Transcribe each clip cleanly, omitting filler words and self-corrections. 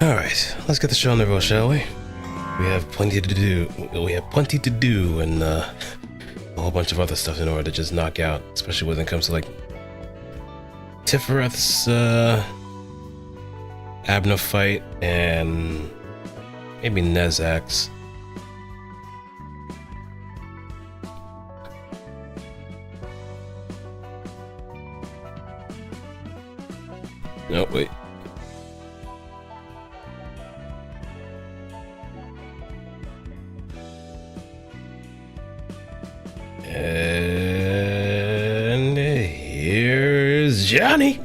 Alright, let's get the show on the road, shall we? We have plenty to do. We have plenty to do and a whole bunch of other stuff in order to just knock out, especially when it comes to like Tiffereth's Abna fight and maybe Nezak's. No, wait. And here's Johnny.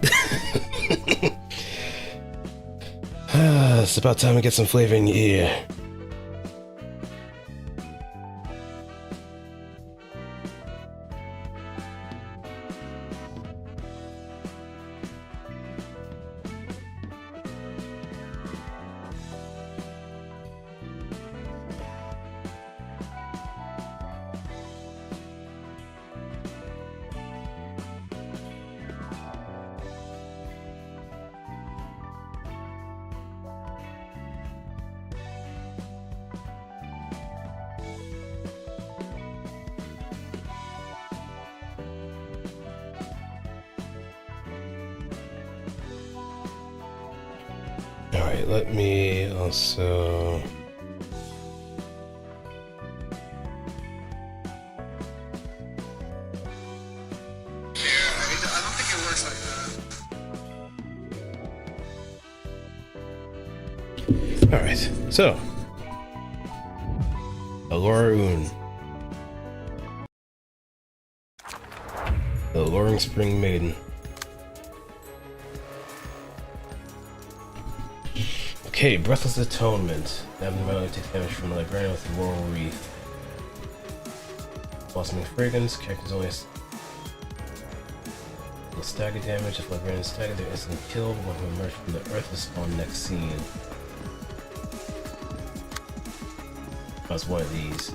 It's about time to get some flavor in your ear. Alright, let me also... I don't think it works like that. Alright, so... Alluring. The Alluring Spring Maiden. Okay, Breathless Atonement. Abnormality takes damage from the Librarian with the Laurel Wreath. Blossoming Fragrance. Characters only stagger damage. If Librarian is staggered, they're instantly killed. One who emerged from the earth will spawn next scene. That's one of these.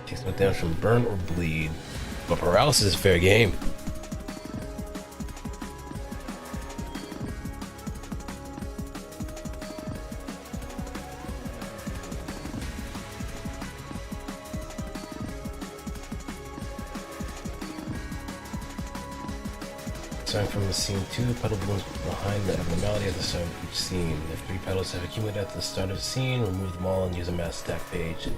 Takes no damage from burn or bleed, but paralysis is fair game. Starting from the scene 2, petal blooms behind the abnormality at the start of each scene. If 3 petals have accumulated at the start of the scene, remove them all and use a mass stack page.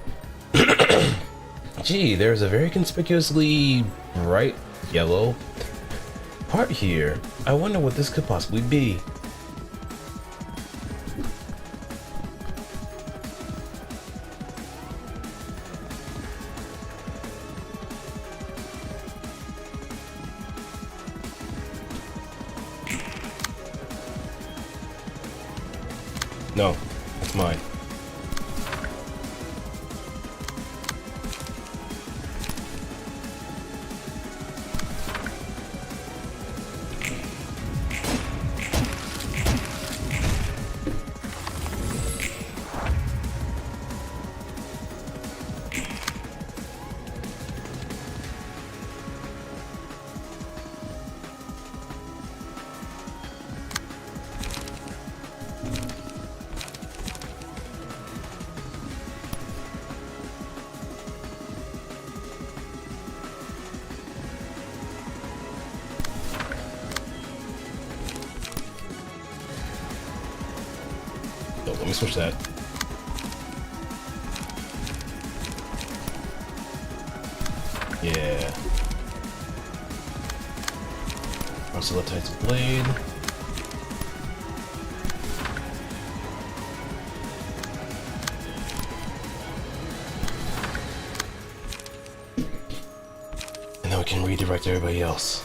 Gee, there's a very conspicuously bright yellow part here. I wonder what this could possibly be. No, that's mine. Oh, let me switch that. Yeah. Proselyte's blade. And now we can redirect everybody else.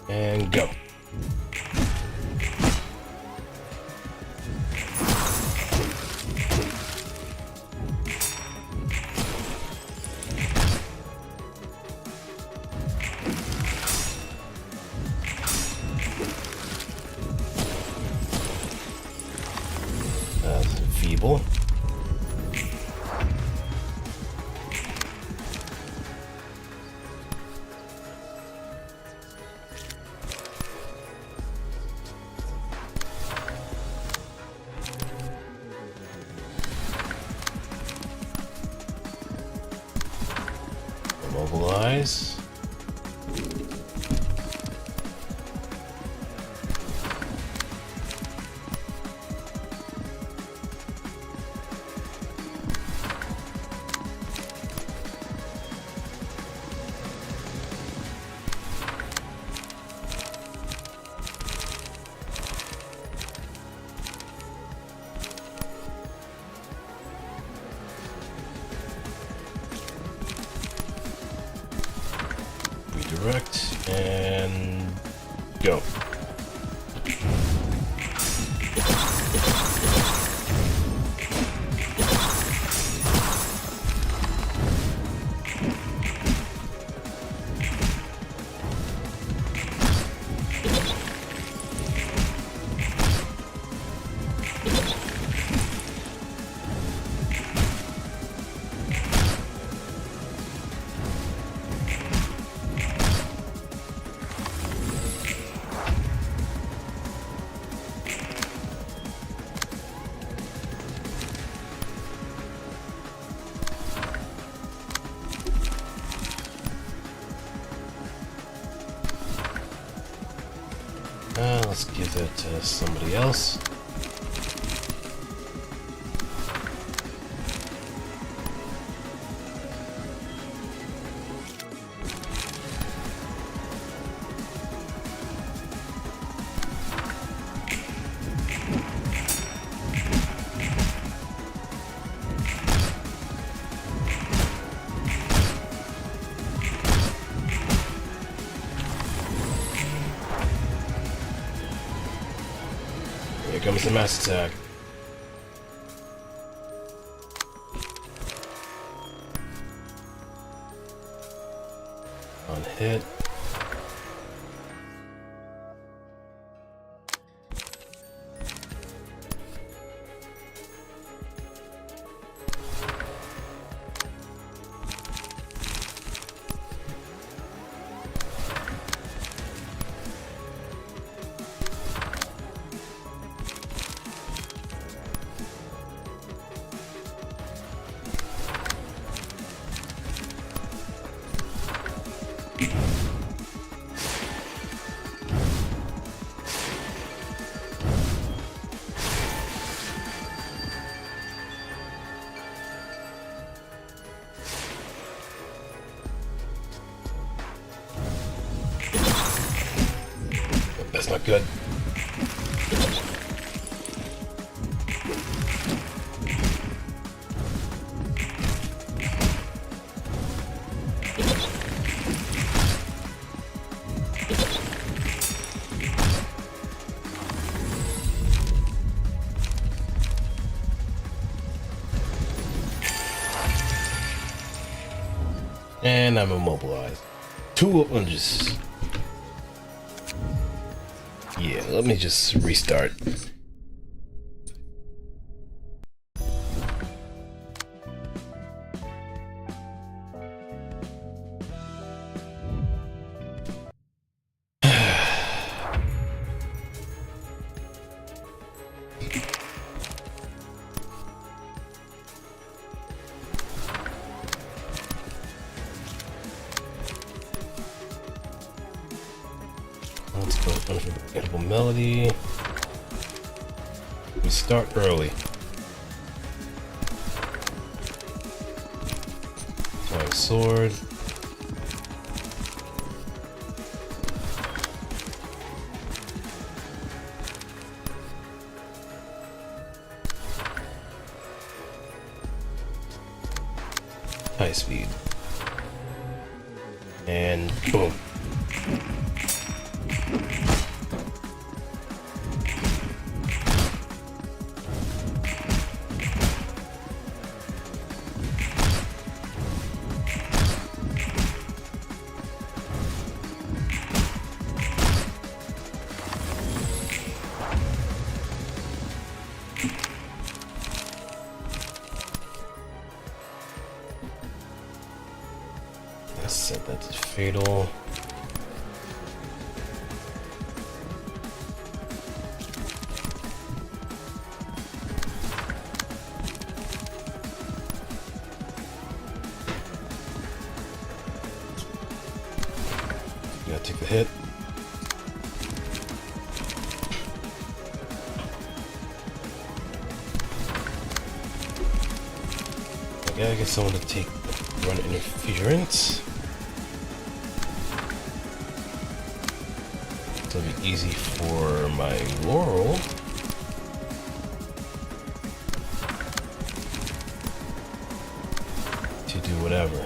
And go. people. Mobilize. Redirect and go. Let's give that to somebody else. Here comes the mass attack. On hit. That's not good. And I'm immobilized. 2 lunges. Yeah, let me just restart. Let's go unforgettable melody. We start early. Flying sword. High speed. And boom. Let's set that to fatal. Gotta take the hit. I gotta get someone to run interference. So it'll be easy for my Laurel. To do whatever.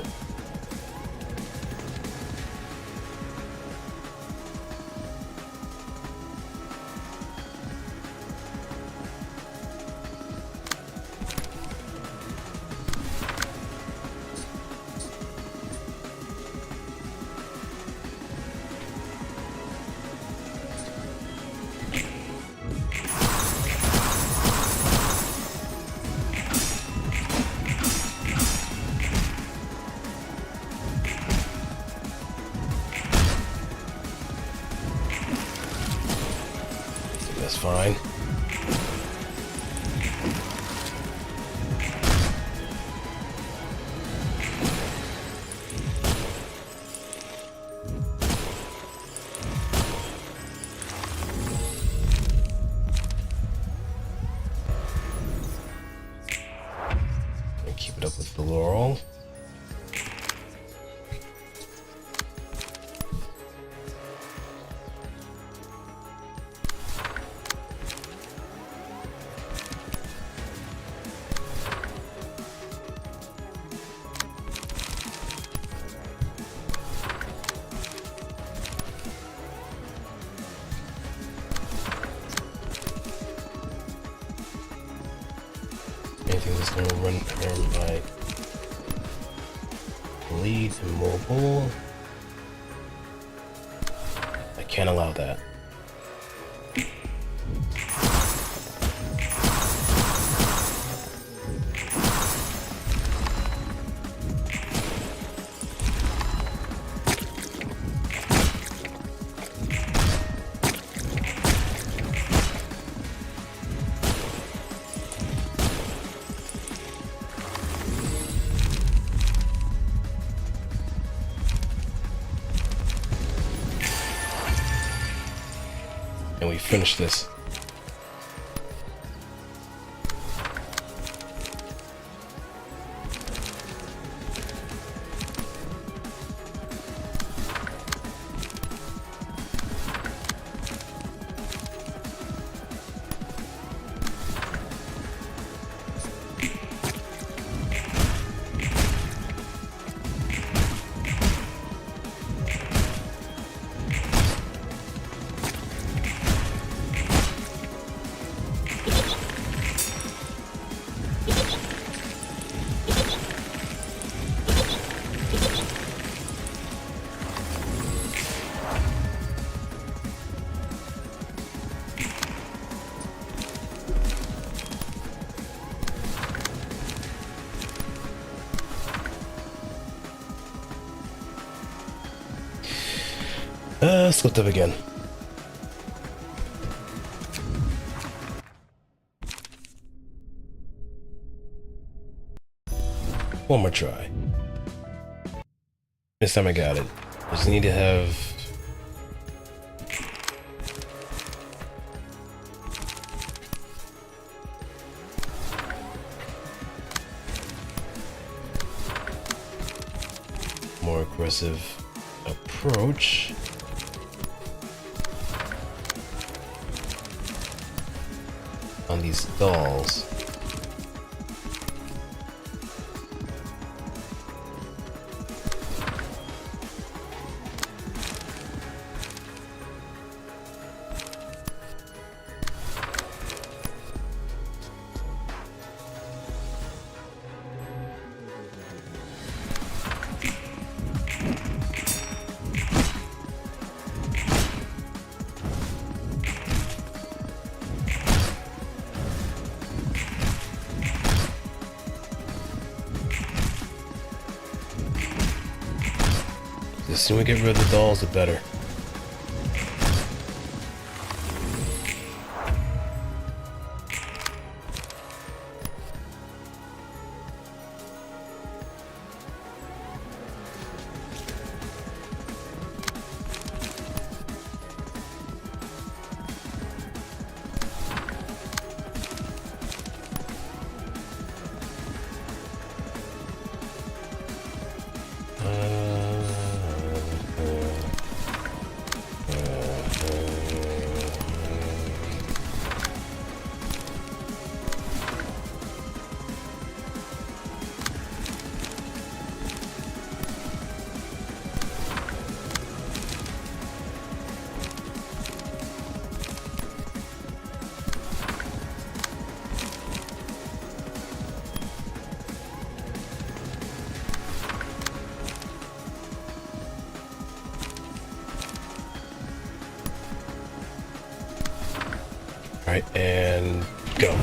That's fine. And keep it up with the Laurel. Anything that's going to run my lead immobile. I can't allow that. And we finish this. Slipped up again. One more try. This time I got it. Just need to have more aggressive approach. On these dolls. The sooner we get rid of the dolls, the better. Alright, and go.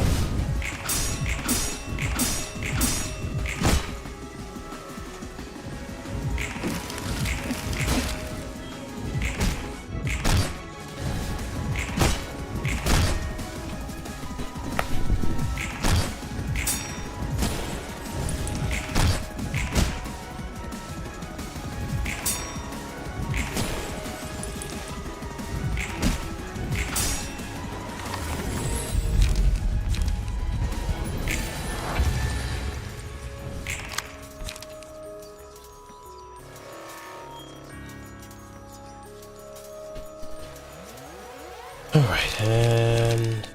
Alright, and...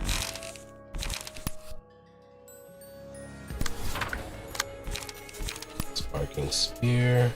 Sparking Spear.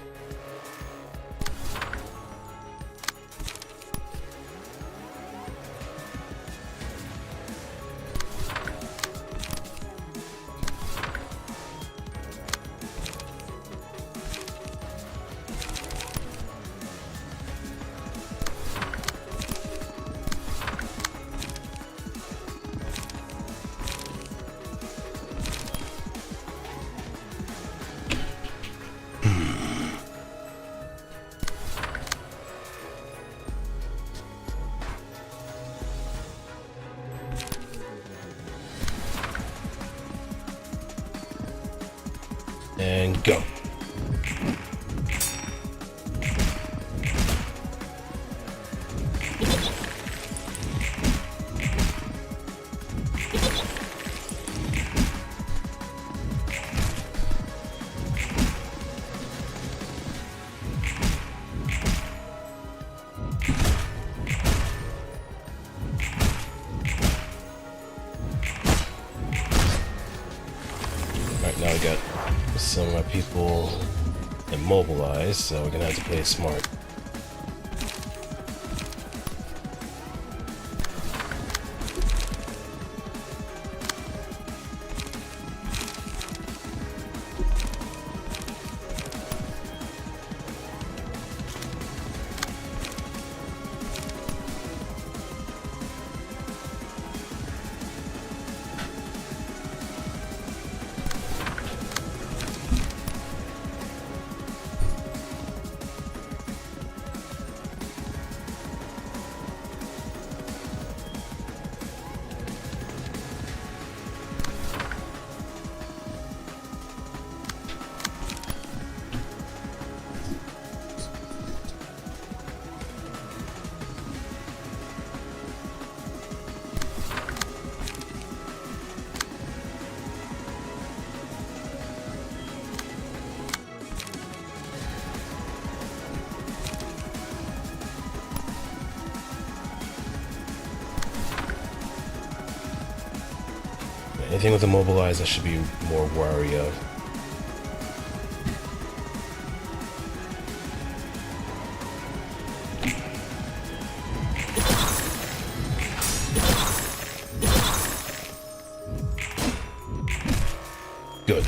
And go. Alright, now we got some of my people immobilized, so we're gonna have to play it smart. Anything with immobilize, I should be more wary of. Good.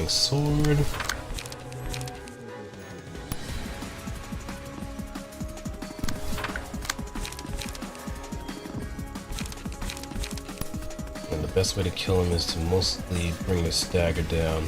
throwing sword. And the best way to kill him is to mostly bring the stagger down.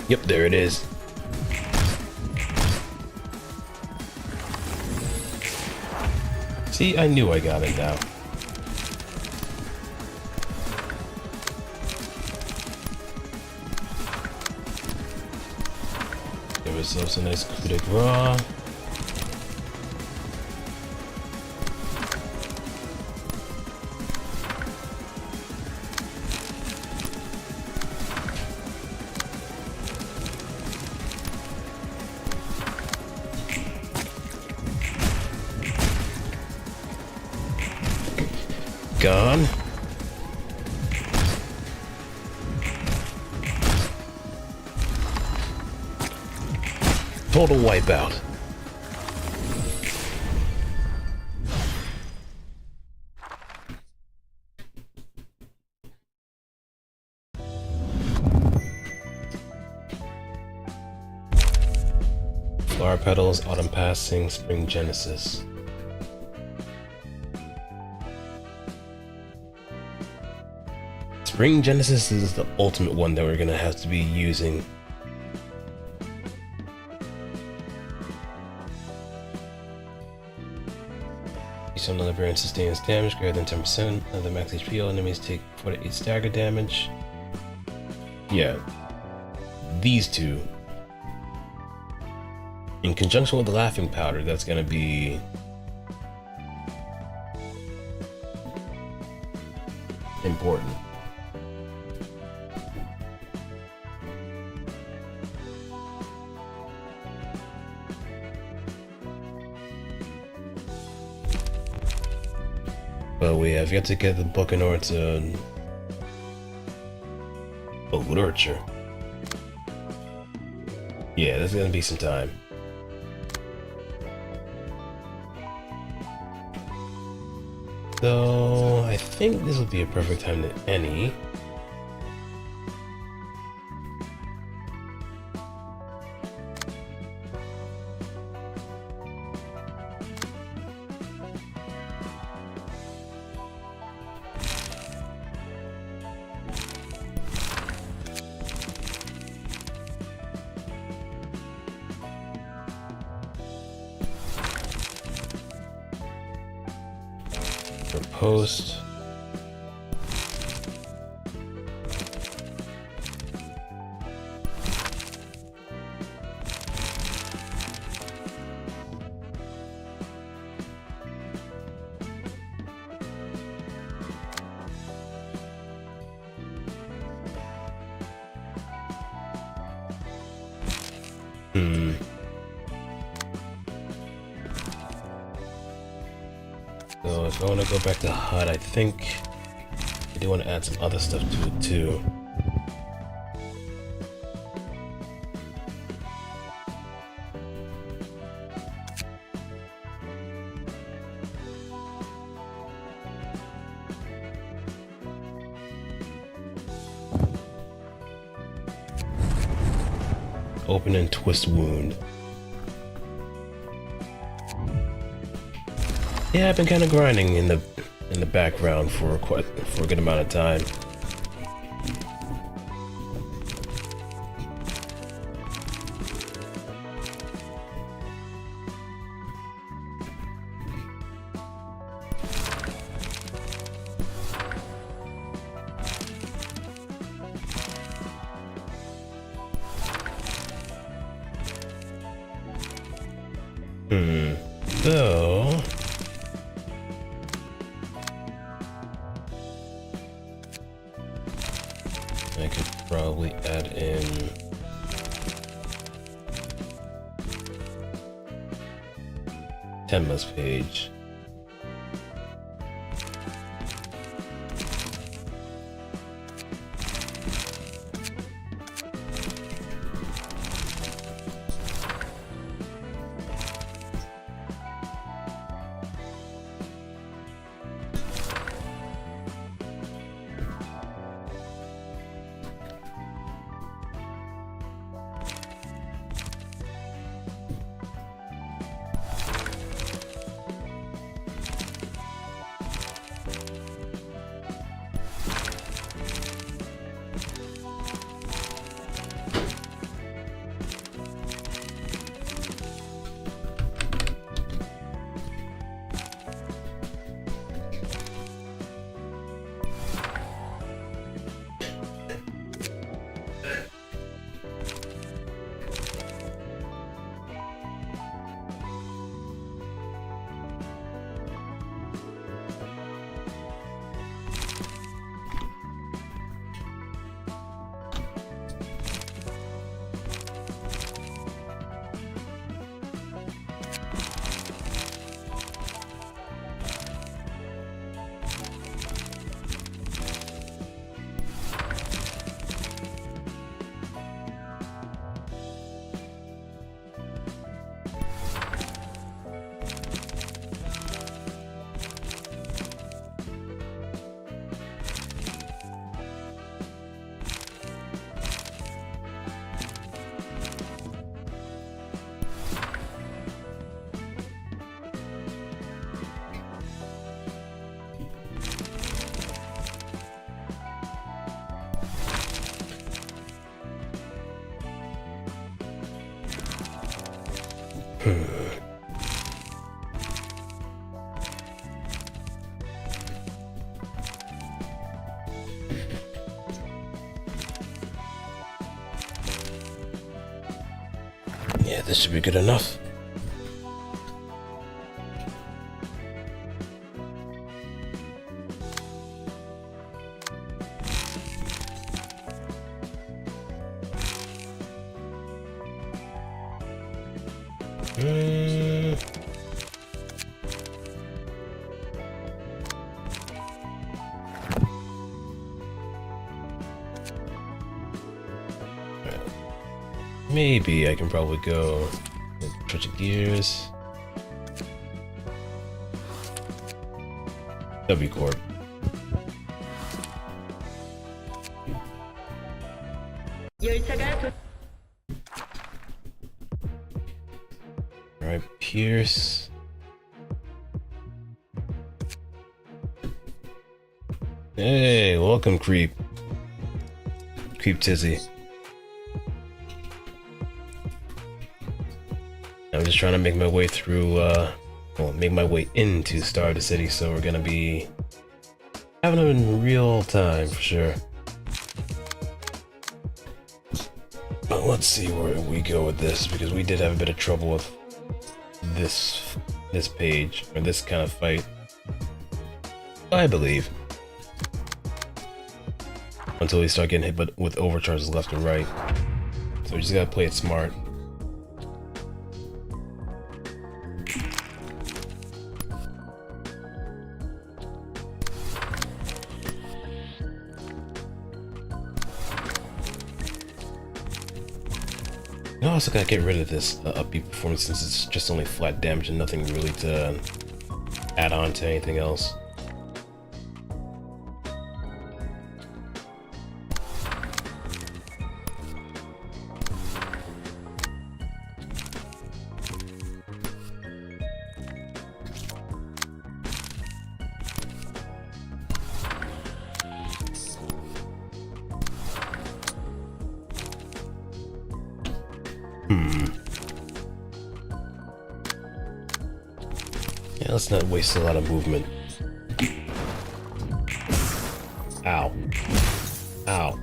Yep, there it is. See, I knew I got it now. Give ourselves a nice coup de grace. Gone. Total wipeout. Flower petals, autumn passing, spring genesis. Spring Genesis is the ultimate one that we're gonna have to be using. Each time the librarian sustains damage greater than 10% of the max HP, all enemies take 4 to 8 stagger damage. Yeah, these two. In conjunction with the laughing powder, that's gonna be important. But we have yet to get the book in order to... Oh, literature. Yeah, there's gonna be some time. So, I think this would be a perfect time to any. Post. So if I want to go back to HUD, I think I do want to add some other stuff to it too. Open and twist wound. Yeah, I've been kind of grinding in the background for a good amount of time. So I could probably add in Tenma's page. Yeah, this should be good enough. Maybe I can probably go switch gears. W Corp. Alright, Pierce. Hey, welcome, Creep. Creep Tizzy. I'm just trying to make my way through, well, make my way into Star the City, so we're gonna be having it in real time for sure. But let's see where we go with this, because we did have a bit of trouble with this page, or this kind of fight, I believe. Until we start getting hit with overcharges left and right. So we just gotta play it smart. I also gotta get rid of this upbeat performance since it's just only flat damage and nothing really to add on to anything else. Yeah, let's not waste a lot of movement. Ow. Ow.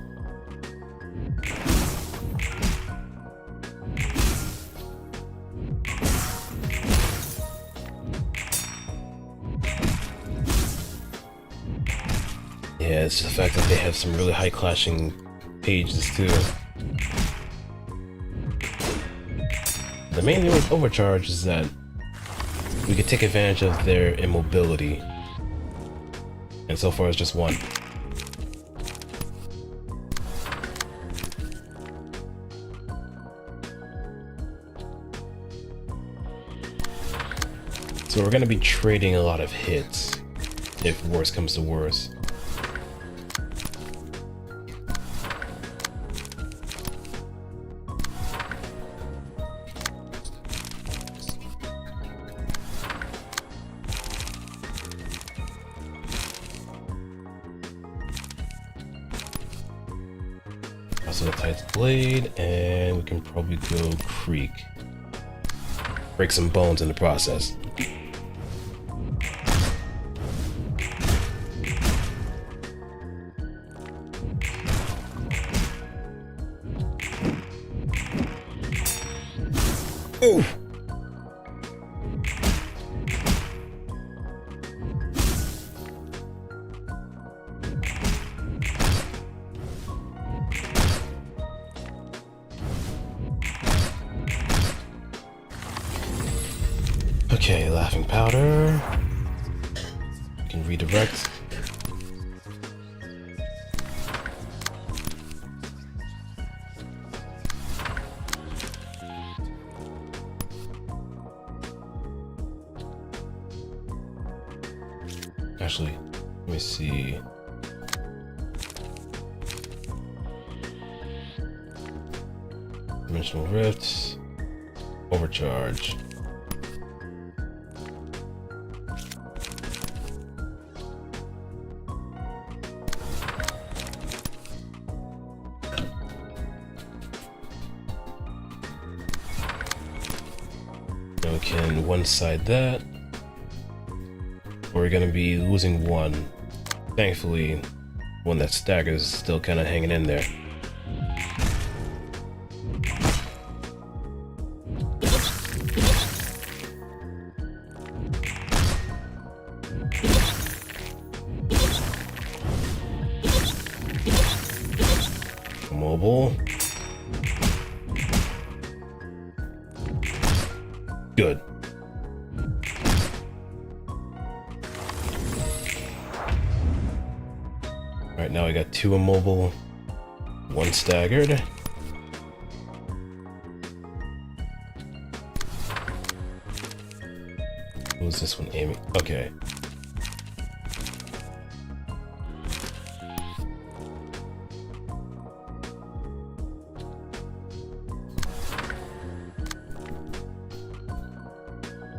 Yeah, it's the fact that they have some really high clashing pages too. The main thing with Overcharge is that we could take advantage of their immobility. And so far it's just one. So we're gonna be trading a lot of hits, if worse comes to worse. Also a tight blade, and we can probably go Creek. Break some bones in the process. Ooh. Okay, Laughing Powder. We can redirect. Actually, let me see. Dimensional Rifts. Overcharge. Now we can one-side that. We're gonna be losing one. Thankfully, one that staggers is still kind of hanging in there. mobile. Good. Right now I got 2 immobile, 1 staggered. Who's this one aiming? Okay.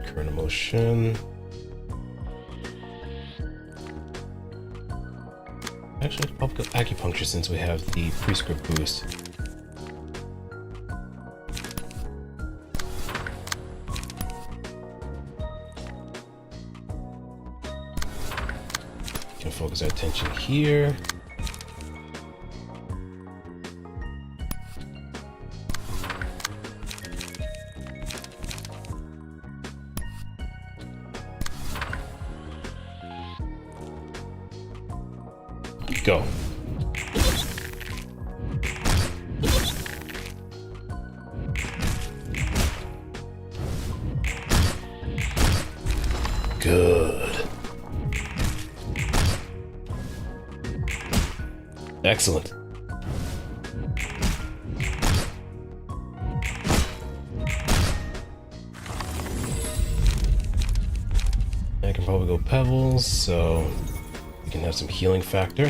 Current emotion. Actually, I'll go acupuncture since we have the prescript boost. Can focus our attention here. Go. Good. Excellent. I can probably go pebbles, so we can have some healing factor.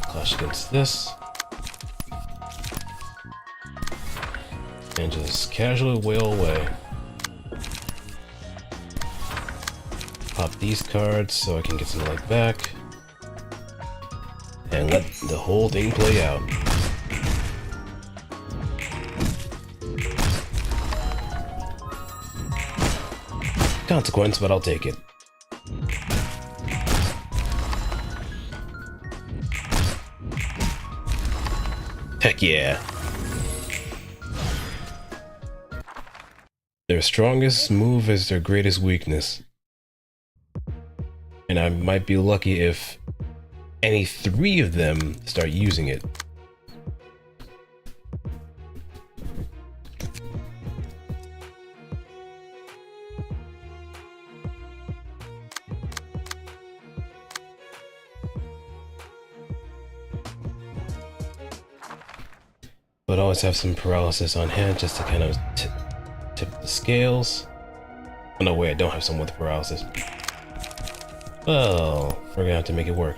Clash against this. And just casually wail away. Pop these cards so I can get some life back. And let the whole thing play out. Consequence, but I'll take it. Heck yeah. Their strongest move is their greatest weakness. And I might be lucky if any 3 of them start using it. But always have some paralysis on hand just to kind of tip the scales. Oh no, wait, I don't have someone with paralysis. Well, we're gonna have to make it work.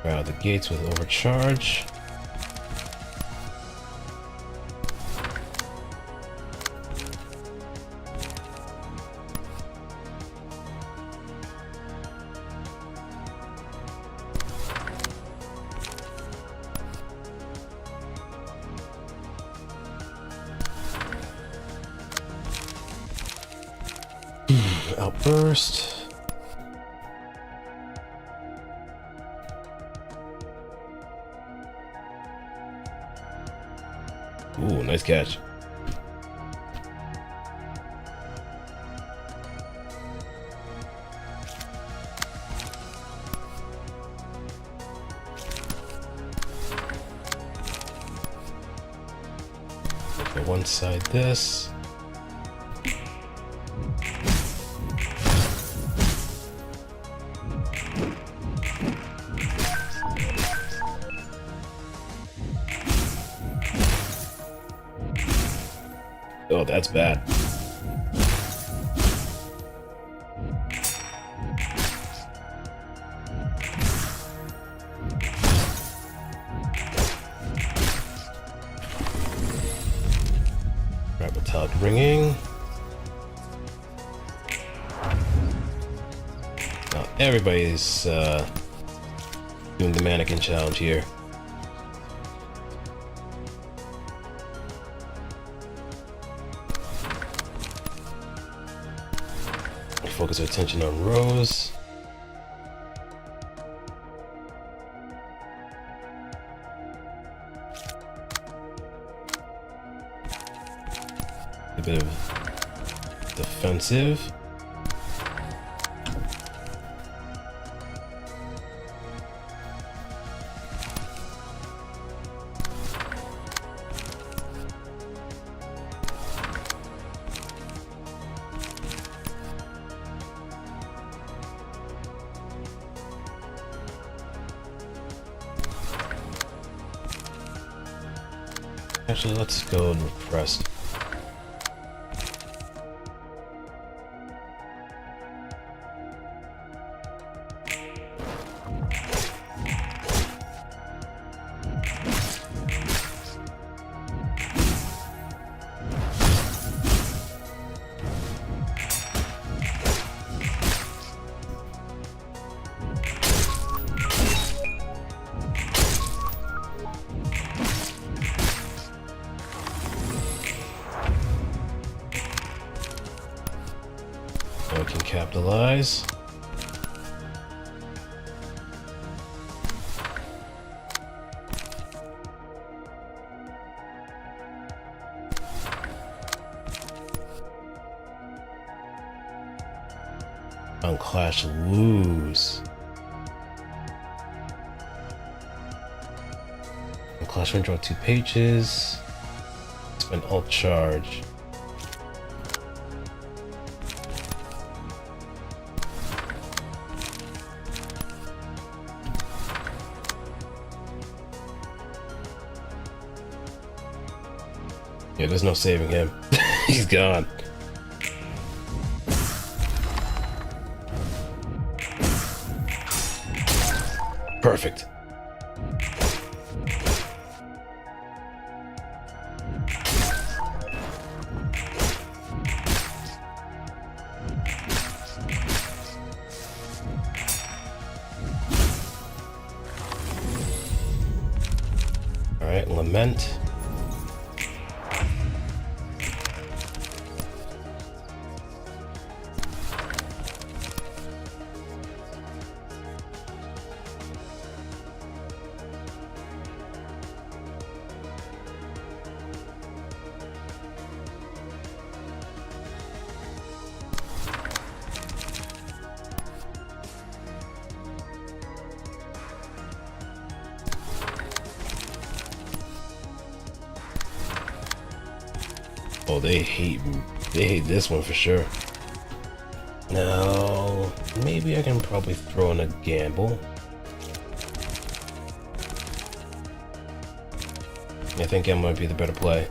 Right out the gates with overcharge. Outburst. Ooh, nice catch. Okay, one side this. Oh, that's bad. Right, metallic ringing. Now everybody's doing the mannequin challenge here. Focus our attention on Rose. bit of defensive. Actually, let's go and repress. Now we can capitalize. On Clash lose. On Clash we draw 2 pages. Spend alt charge. Yeah, there's no saving him. He's gone. Perfect. All right, Lament. Oh, they hate this one for sure. Now, maybe I can probably throw in a gamble. I think M might be the better play.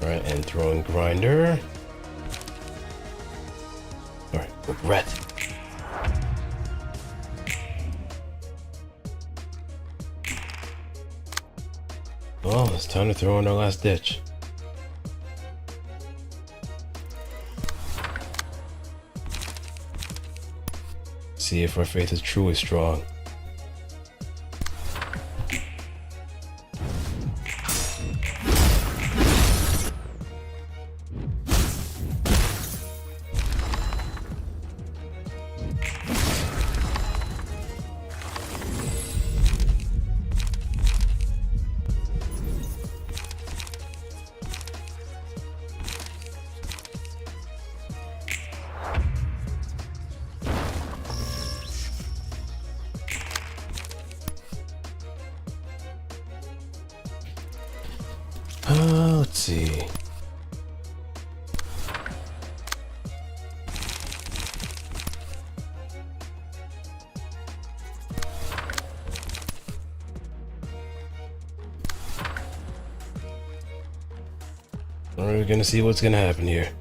Alright, and throwing grinder. Alright, regret. Well, it's time to throw in our last ditch. See if our faith is truly strong. Let's see. We're gonna see what's gonna happen here.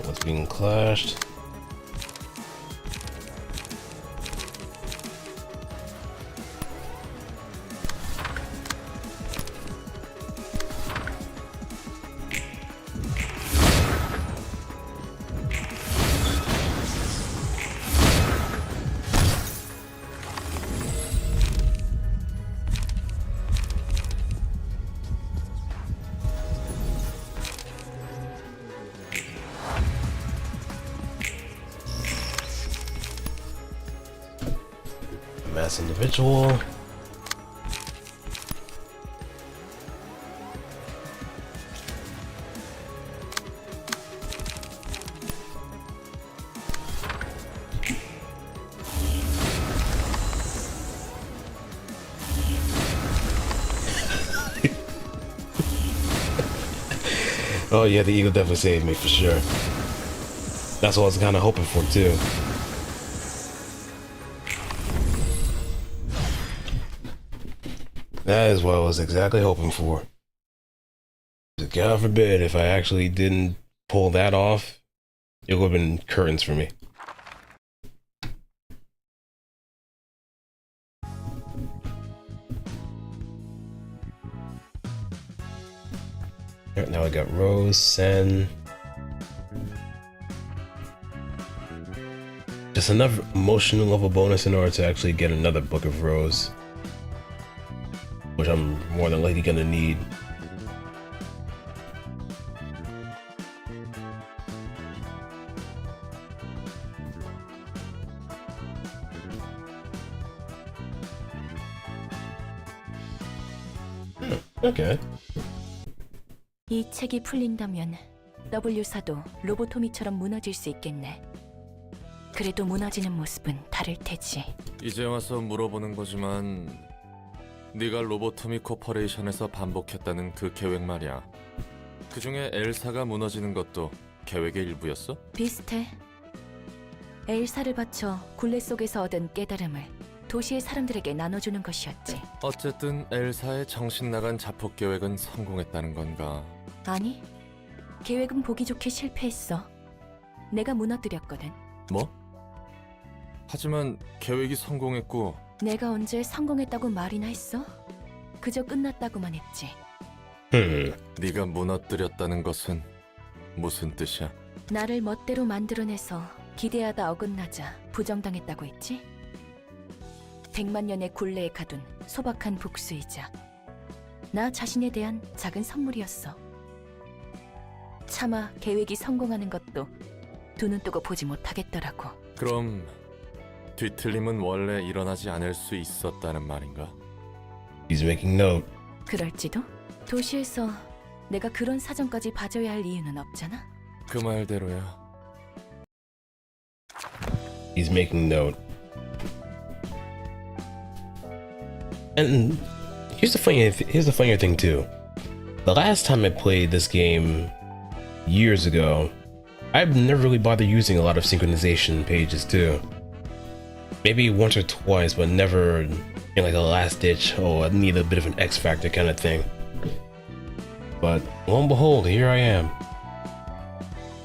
What's being clashed? Mass individual. Oh yeah, the eagle definitely saved me for sure. That's what I was kind of hoping for too. That is what I was exactly hoping for. God forbid if I actually didn't pull that off, it would have been curtains for me. Alright, now I got Rose, Sen. Just enough emotional level bonus in order to actually get another Book of Rose, which I'm more than likely gonna need. Okay. 이 책이 풀린다면 W사도 로보토미처럼 무너질 수 있겠네. 그래도 무너지는 모습은 다를 테지. 이제 와서 물어보는 거지만 네가 로보토미 코퍼레이션에서 반복했다는 그 계획 말이야. 그중에 엘사가 무너지는 것도 계획의 일부였어? 비슷해. 엘사를 바쳐 굴레 속에서 얻은 깨달음을 도시의 사람들에게 나눠주는 것이었지. 어쨌든 엘사의 정신 나간 자폭 계획은 성공했다는 건가? 아니, 계획은 보기 좋게 실패했어. 내가 무너뜨렸거든. 뭐? 하지만 계획이 성공했고 내가 언제 성공했다고 말이나 했어? 그저 끝났다고만 했지. 네가 무너뜨렸다는 것은 무슨 뜻이야? 나를 멋대로 만들어내서 기대하다 어긋나자 부정당했다고 했지? 100만 년의 굴레에 가둔 소박한 복수이자 나 자신에 대한 작은 선물이었어. 차마 계획이 성공하는 것도 두 눈 뜨고 보지 못하겠더라고. 그럼 뒤틀림은 원래 일어나지 않을 수 있었다는 말인가? He's making note. 그럴지도? 도시에서 내가 그런 사정까지 봐줘야 할 이유는 없잖아? 그 말대로야. He's making note. And here's the funnier thing too. The last time I played this game years ago, I've never really bothered using a lot of synchronization pages too. Maybe once or twice, but never in like a last ditch, oh, I need a bit of an X factor kind of thing. But lo and behold, here I am.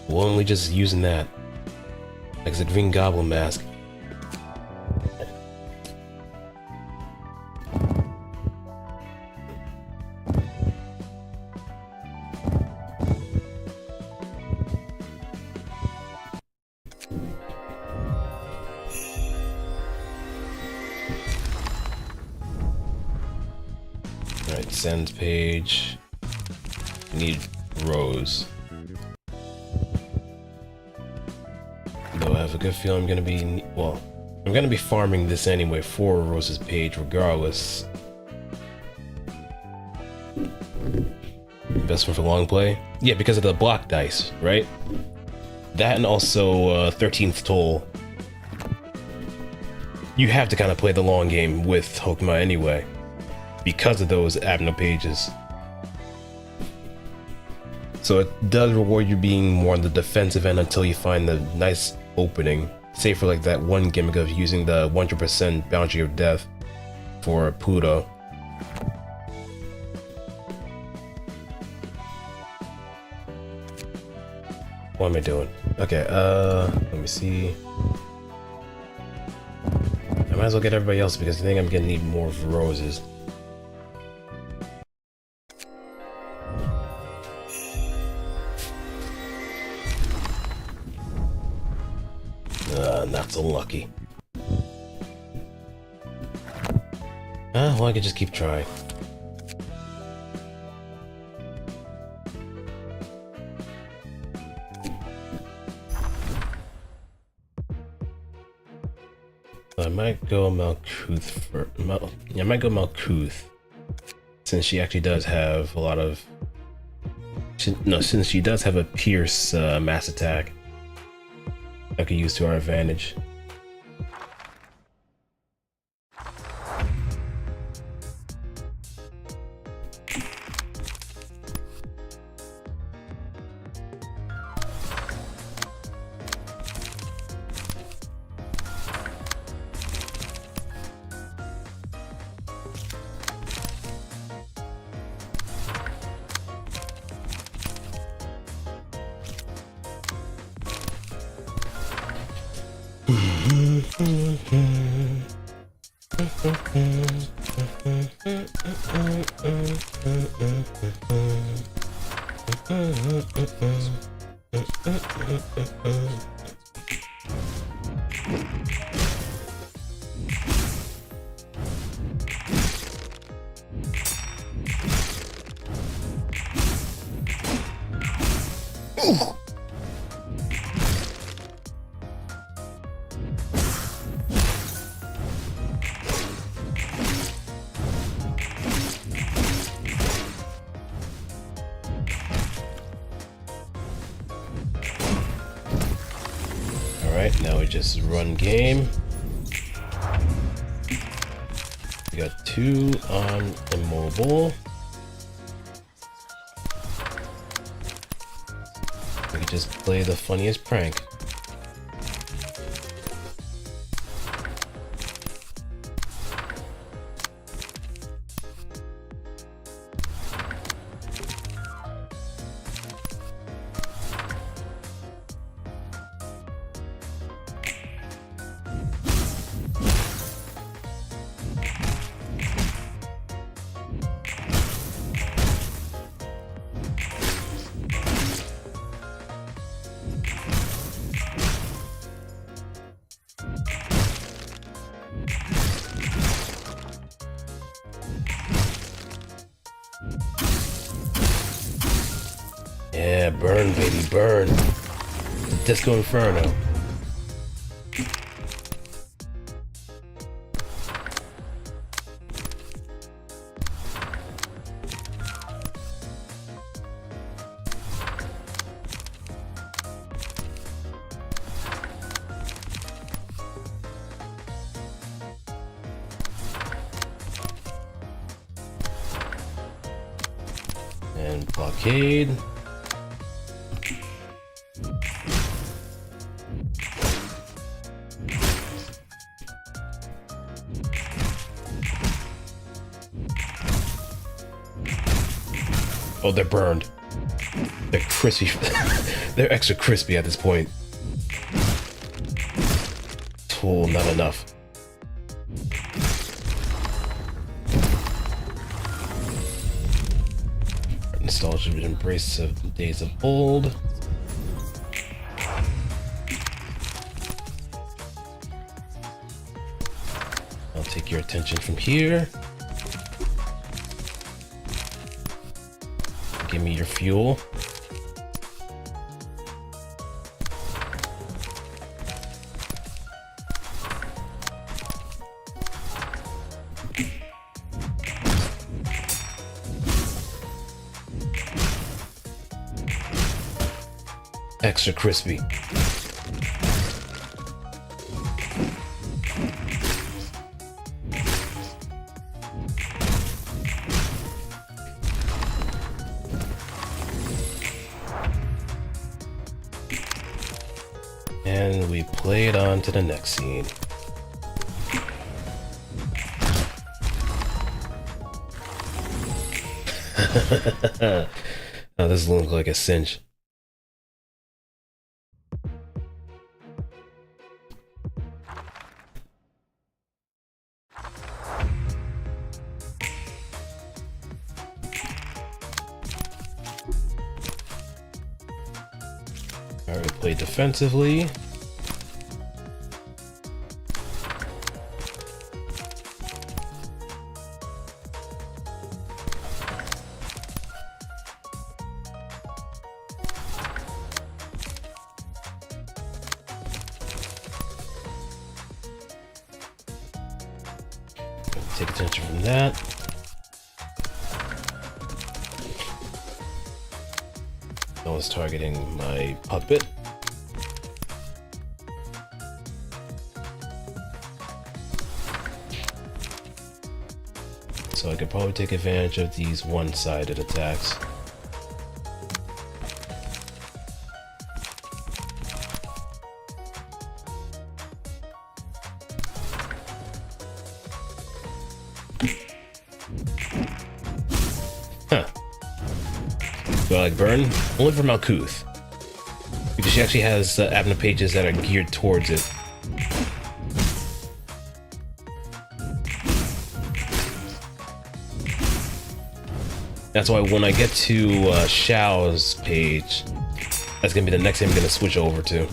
Only just using that. Like the Green Goblin mask. Alright, send page. We need Rose. Though I have a good feeling I'm gonna be, well, I'm gonna be farming this anyway for Rose's page regardless. Best one for long play? Yeah, because of the block dice, right? That and also 13th Toll. You have to kind of play the long game with Hokuma anyway. because of those admin pages. So it does reward you being more on the defensive end until you find the nice opening. Say for like that one gimmick of using the 100% boundary of death for Pluto. What am I doing? Okay, let me see. I might as well get everybody else because I think I'm gonna need more roses. Not so lucky. Well, I could just keep trying. I might go Malkuth for I might go Malkuth, since she actually does have a lot of. Since she does have a Pierce mass attack, I could use to our advantage. Alright, now we just run game. We got 2 on immobile. We can just play the funniest prank. Yeah, burn, baby, burn. The Disco Inferno. And blockade. Oh, they're burned. They're crispy. They're extra crispy at this point. Oh, not enough. Nostalgia embrace of days of old. I'll take your attention from here. Give me your fuel. Extra crispy. And we play it on to the next scene. Oh, this looks like a cinch. Alright, we play defensively. Take attention from that. I was targeting my puppet. So I could probably take advantage of these one-sided attacks. Huh. Do I like burn? Only for Malkuth. Because she actually has Abna pages that are geared towards it. That's why when I get to Xiao's page, that's gonna be the next thing I'm gonna switch over to.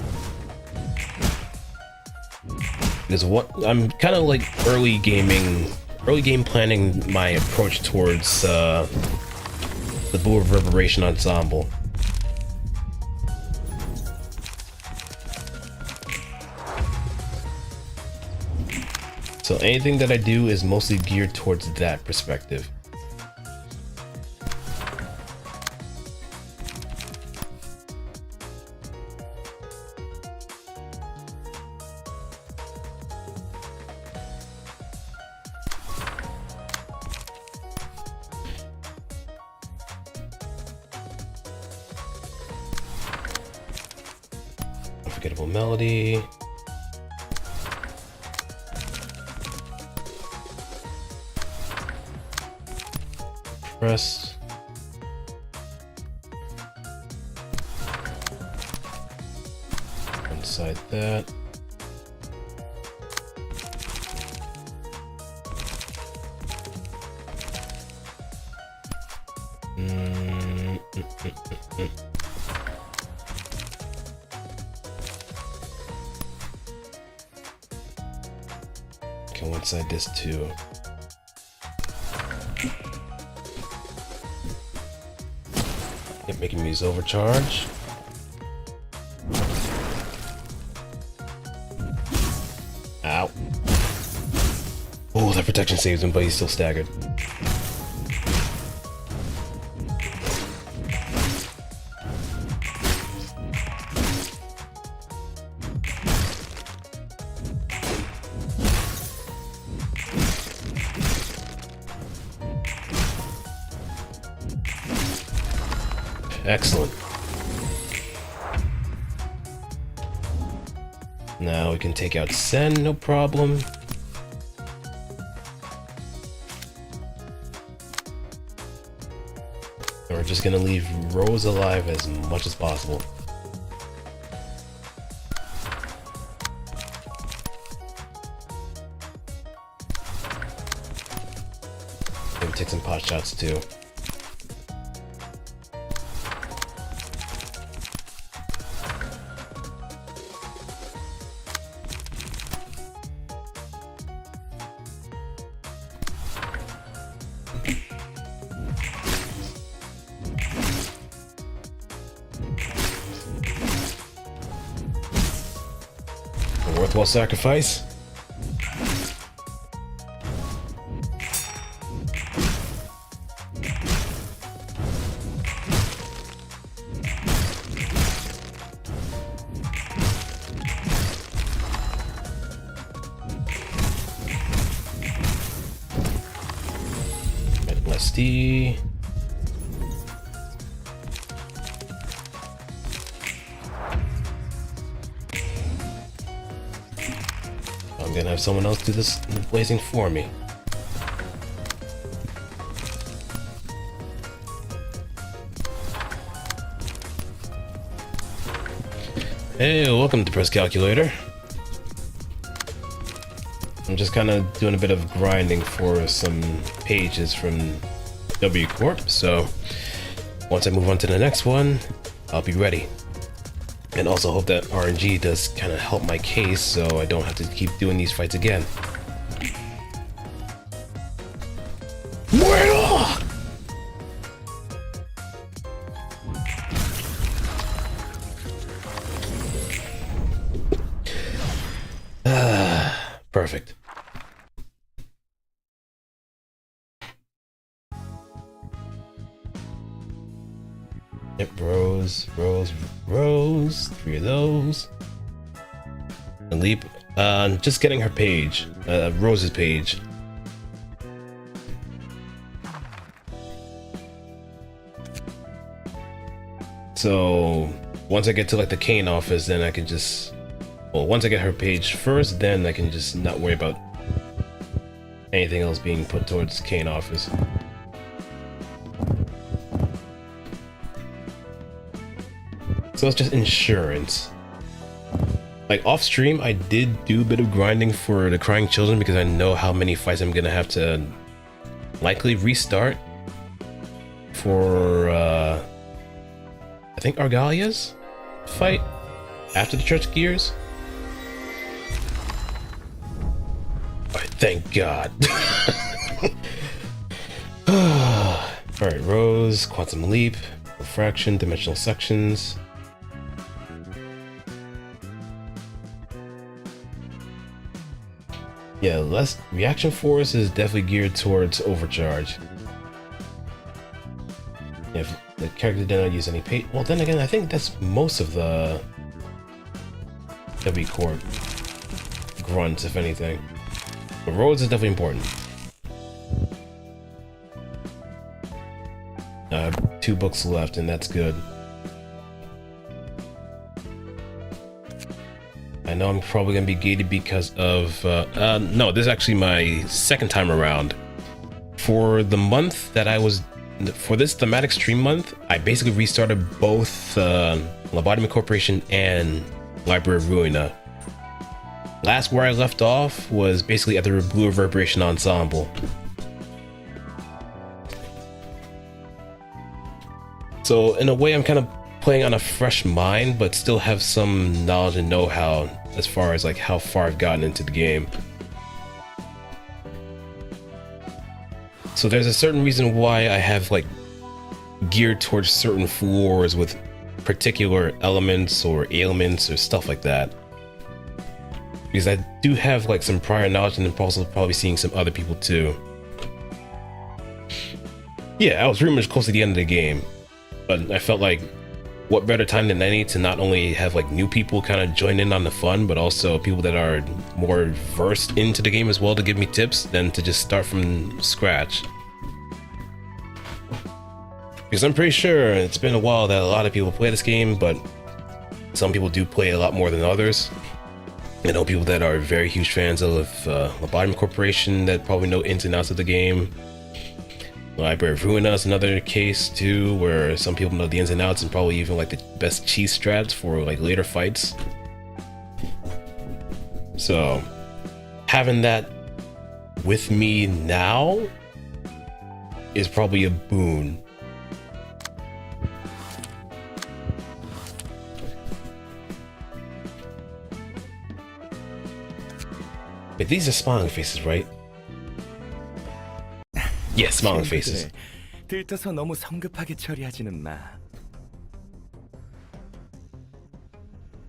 Because what I'm kind of like early game planning my approach towards the Blue Reverberation ensemble. So anything that I do is mostly geared towards that perspective. Unforgettable melody. Press. Inside that. Go inside this too. Yep, making me use overcharge. Ow. Oh, that protection saves him, but he's still staggered. Excellent. Now we can take out Sen, no problem. And we're just gonna leave Rose alive as much as possible. Maybe take some pot shots too. A worthwhile sacrifice. SD. have someone else do this blazing for me. Hey, welcome to Press Calculator. I'm just kind of doing a bit of grinding for some pages from W Corp, so once I move on to the next one, I'll be ready. And also hope that RNG does kind of help my case so I don't have to keep doing these fights again. Muerto! Perfect. Yep, rose, 3 of those. And leap, just getting her page, Rose's page. So, once I get to like the Kane office, then I can just, well, once I get her page first, then I can just not worry about anything else being put towards Kane office. So it's just insurance. Like off stream, I did do a bit of grinding for the Crying Children because I know how many fights I'm gonna have to likely restart for I think Argalia's fight after the Church Gears. Alright, thank God. Alright, Rose, Quantum Leap, Refraction, Dimensional Sections. Yeah, less reaction force is definitely geared towards overcharge. If the character did not use any pay, well, then again, I think that's most of the W Corp grunts, if anything. But Rhodes is definitely important. 2 books left, and that's good. I know I'm probably gonna be gated because of no, this is actually my second time around. For the month that I was, for this thematic stream month, I basically restarted both Lobotomy Corporation and Library of Ruina. Last where I left off was basically at the Blue Reverberation Ensemble. So in a way, I'm kind of playing on a fresh mind, but still have some knowledge and know-how as far as like how far I've gotten into the game. So there's a certain reason why I have like geared towards certain floors with particular elements or ailments or stuff like that. Because I do have like some prior knowledge, and I'm also probably seeing some other people too. Yeah, I was pretty much close to the end of the game, but I felt like what better time than any to not only have like new people kind of join in on the fun, but also people that are more versed into the game as well to give me tips than to just start from scratch. Because I'm pretty sure it's been a while that a lot of people play this game, but some people do play a lot more than others. I know people that are very huge fans of Lobotomy Corporation that probably know ins and outs of the game. Library of Ruina is another case too, where some people know the ins and outs and probably even like the best cheese strats for like later fights. So having that with me now is probably a boon. But these are smiling faces, right? Yes, smiling faces. 들떠서 너무 성급하게 처리하지는 마.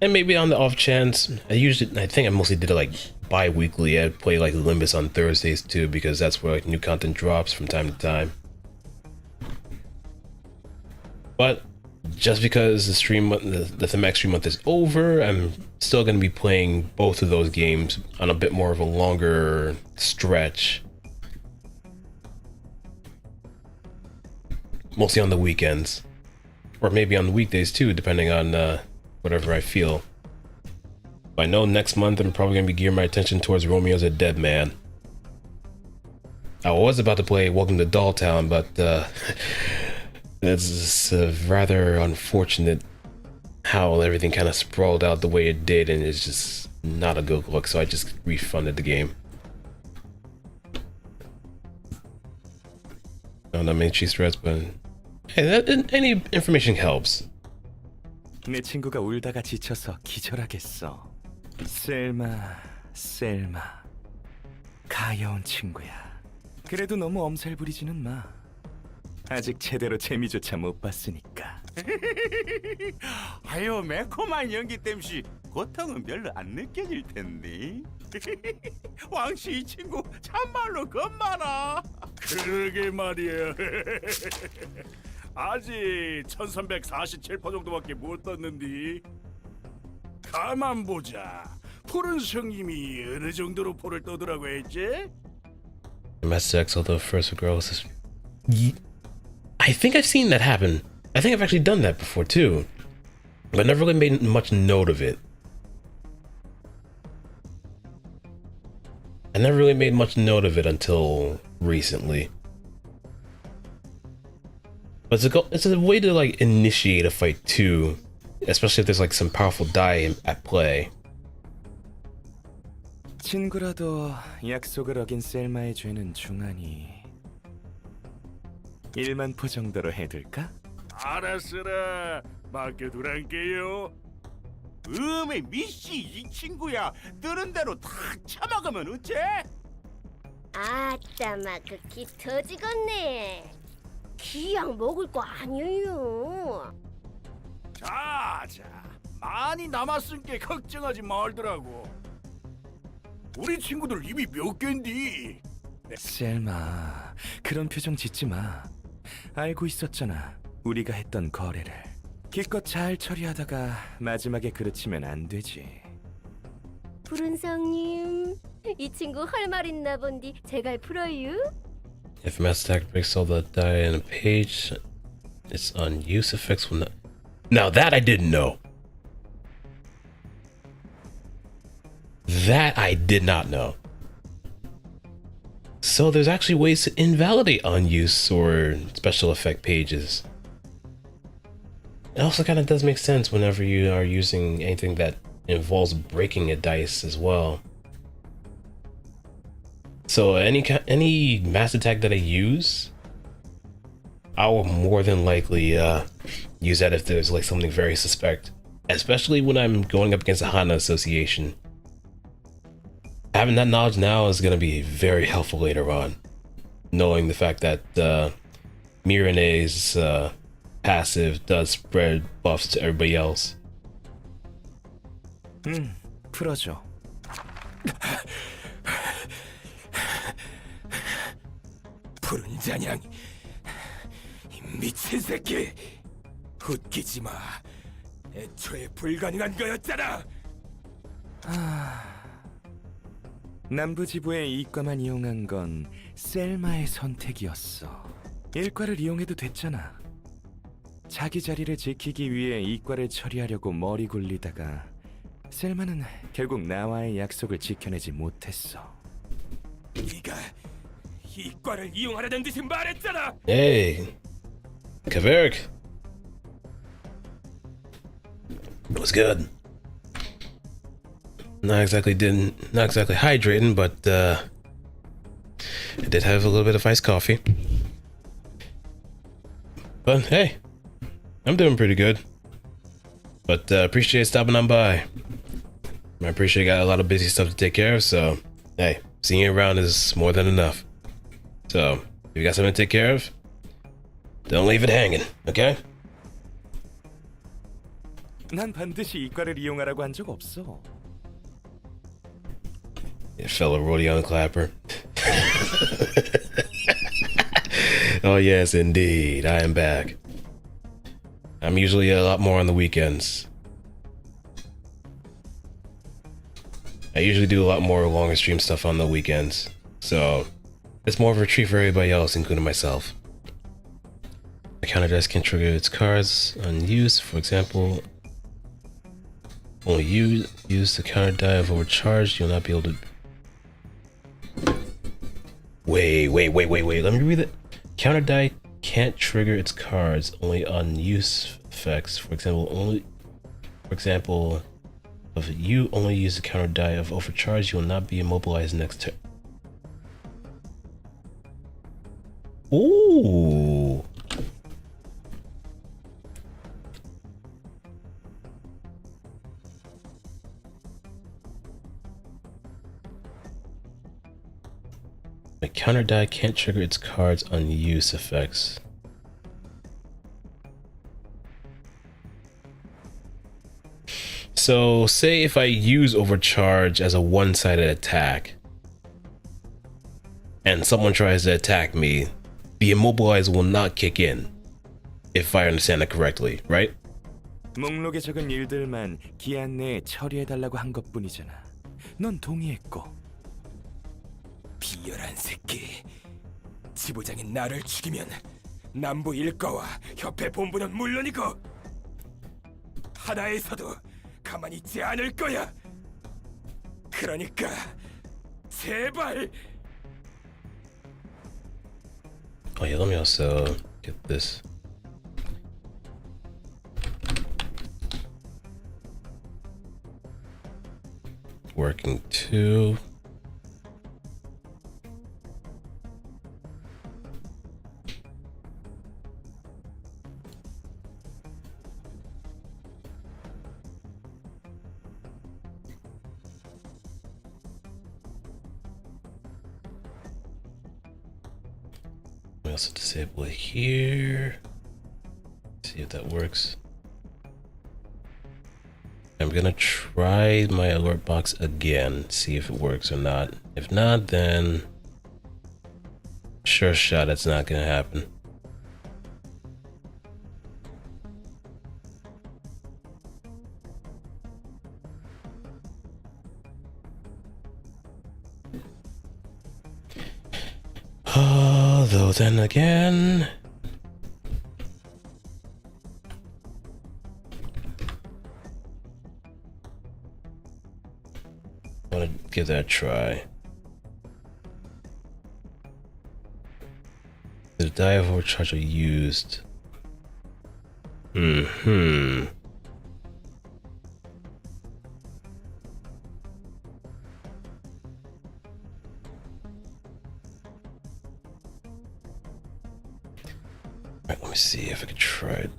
And maybe on the off chance, I think I mostly did it like bi-weekly. I'd play like Limbus on Thursdays too, because that's where like new content drops from time to time. But just because the stream, the thematic stream month is over, I'm still going to be playing both of those games on a bit more of a longer stretch. Mostly on the weekends, or maybe on the weekdays too, depending on whatever I feel. I know next month I'm probably gonna be gearing my attention towards Romeo's a Dead Man. I was about to play Welcome to Dolltown, but it's rather unfortunate how everything kind of sprawled out the way it did, and it's just not a good look, so I just refunded the game. No, not many cheese threads, but hey, any information helps. 내 친구가 울다가 지쳐서 기절하겠어. 셀마. 가여운 친구야. 그래도 너무 엄살 부리지는 마. 아직 제대로 재미조차 못 봤으니까. 아유, 매콤한 연기 땜시 고통은 별로 안 느껴질 텐데. 왕씨 이 친구 참말로 겁많아. 그러게 말이야. 아직 1347% 정도밖에 못 떴는디. 가만 보자. 푸른 성님이 어느 정도로 포를 떠더라고 했지? Mass sex, although first with girls is... I think I've seen that happen. I think I've actually done that before too, but never really made much note of it. I never really made much note of it until recently. But it's a way to like initiate a fight too, especially if there's like some powerful die at play. 친구라도 약속을 어긴 셀마의 죄는 중하니 1만 포 정도로 해둘까? 알았으라. 맡겨두란께요. 음에 미씨 이 친구야. 들은 대로 다 처먹으면 어째? 아따마 그 기 터지겠네. 기양 먹을 거 아니에요. 자자, 많이 남았으니까 걱정하지 말더라고. 우리 친구들 입이 몇 갠디? 셀마, 그런 표정 짓지 마. 알고 있었잖아. 우리가 했던 거래를. 기껏 잘 처리하다가 마지막에 그르치면 안 되지. 푸른 성님, 이 친구 할 말 있나 본디 제갈 풀어요? If mass attack breaks all the die in a page, its unuse effects will not... Now that I didn't know. That I did not know. So there's actually ways to invalidate unuse or special effect pages. It also kind of does make sense whenever you are using anything that involves breaking a dice as well. So any mass attack that I use, I will more than likely use that if there's like something very suspect, especially when I'm going up against a Hana association. Having that knowledge now is going to be very helpful later on, knowing the fact that Mirene's passive does spread buffs to everybody else. 풀어줘. 푸른 잔양, 이 미친 새끼. 웃기지 마. 애초에 불가능한 거였잖아. 남부지부의 이과만 이용한 건 셀마의 선택이었어. 일과를 이용해도 됐잖아. 자기 자리를 지키기 위해 이과를 처리하려고 머리 굴리다가 셀마는 결국 나와의 약속을 지켜내지 못했어. 네가 이과를 이용하려는 듯이 말했잖아. Hey, Kaveric. What's good? Not exactly hydrating, but I did have a little bit of iced coffee. But hey, I'm doing pretty good. But appreciate stopping on by. I appreciate you got a lot of busy stuff to take care of, so hey, seeing you around is more than enough. So if you got something to take care of, don't leave it hanging, okay? 난 반드시 이과를 이용하라고 한 적 없어. You fellow Rodion Clapper. Oh yes, indeed. I am back. I'm usually a lot more on the weekends. I usually do a lot more longer stream stuff on the weekends. So, it's more of a treat for everybody else, including myself. The counter dice can trigger its cards on use, for example. only use the counter die of overcharged. You'll not be able to. Wait. Let me read it. Counter die can't trigger its cards only on use effects. For example, if you only use the counter die of overcharge, you will not be immobilized next turn. Ooh. The counter die can't trigger its cards on use effects. So, say if I use overcharge as a one-sided attack, and someone tries to attack me, the immobilize will not kick in, if I understand that correctly, right? 목록에 적은 일들만 기한 내에 처리해달라고 한 것뿐이잖아. 넌 동의했고. 비열한 새끼. 지부장인 나를 죽이면 남부 일가와 협회 본부는 물론이고 하나에서도 가만히 있지 않을 거야. 그러니까 제발. Oh yeah, let me also get this. Working too. We also disable it here. See if that works. I'm gonna try my alert box again, see if it works or not. If not, then sure shot it's not gonna happen. Though then again, I want to give that a try. The die of overcharge are used. Alright, let me see if I can try it.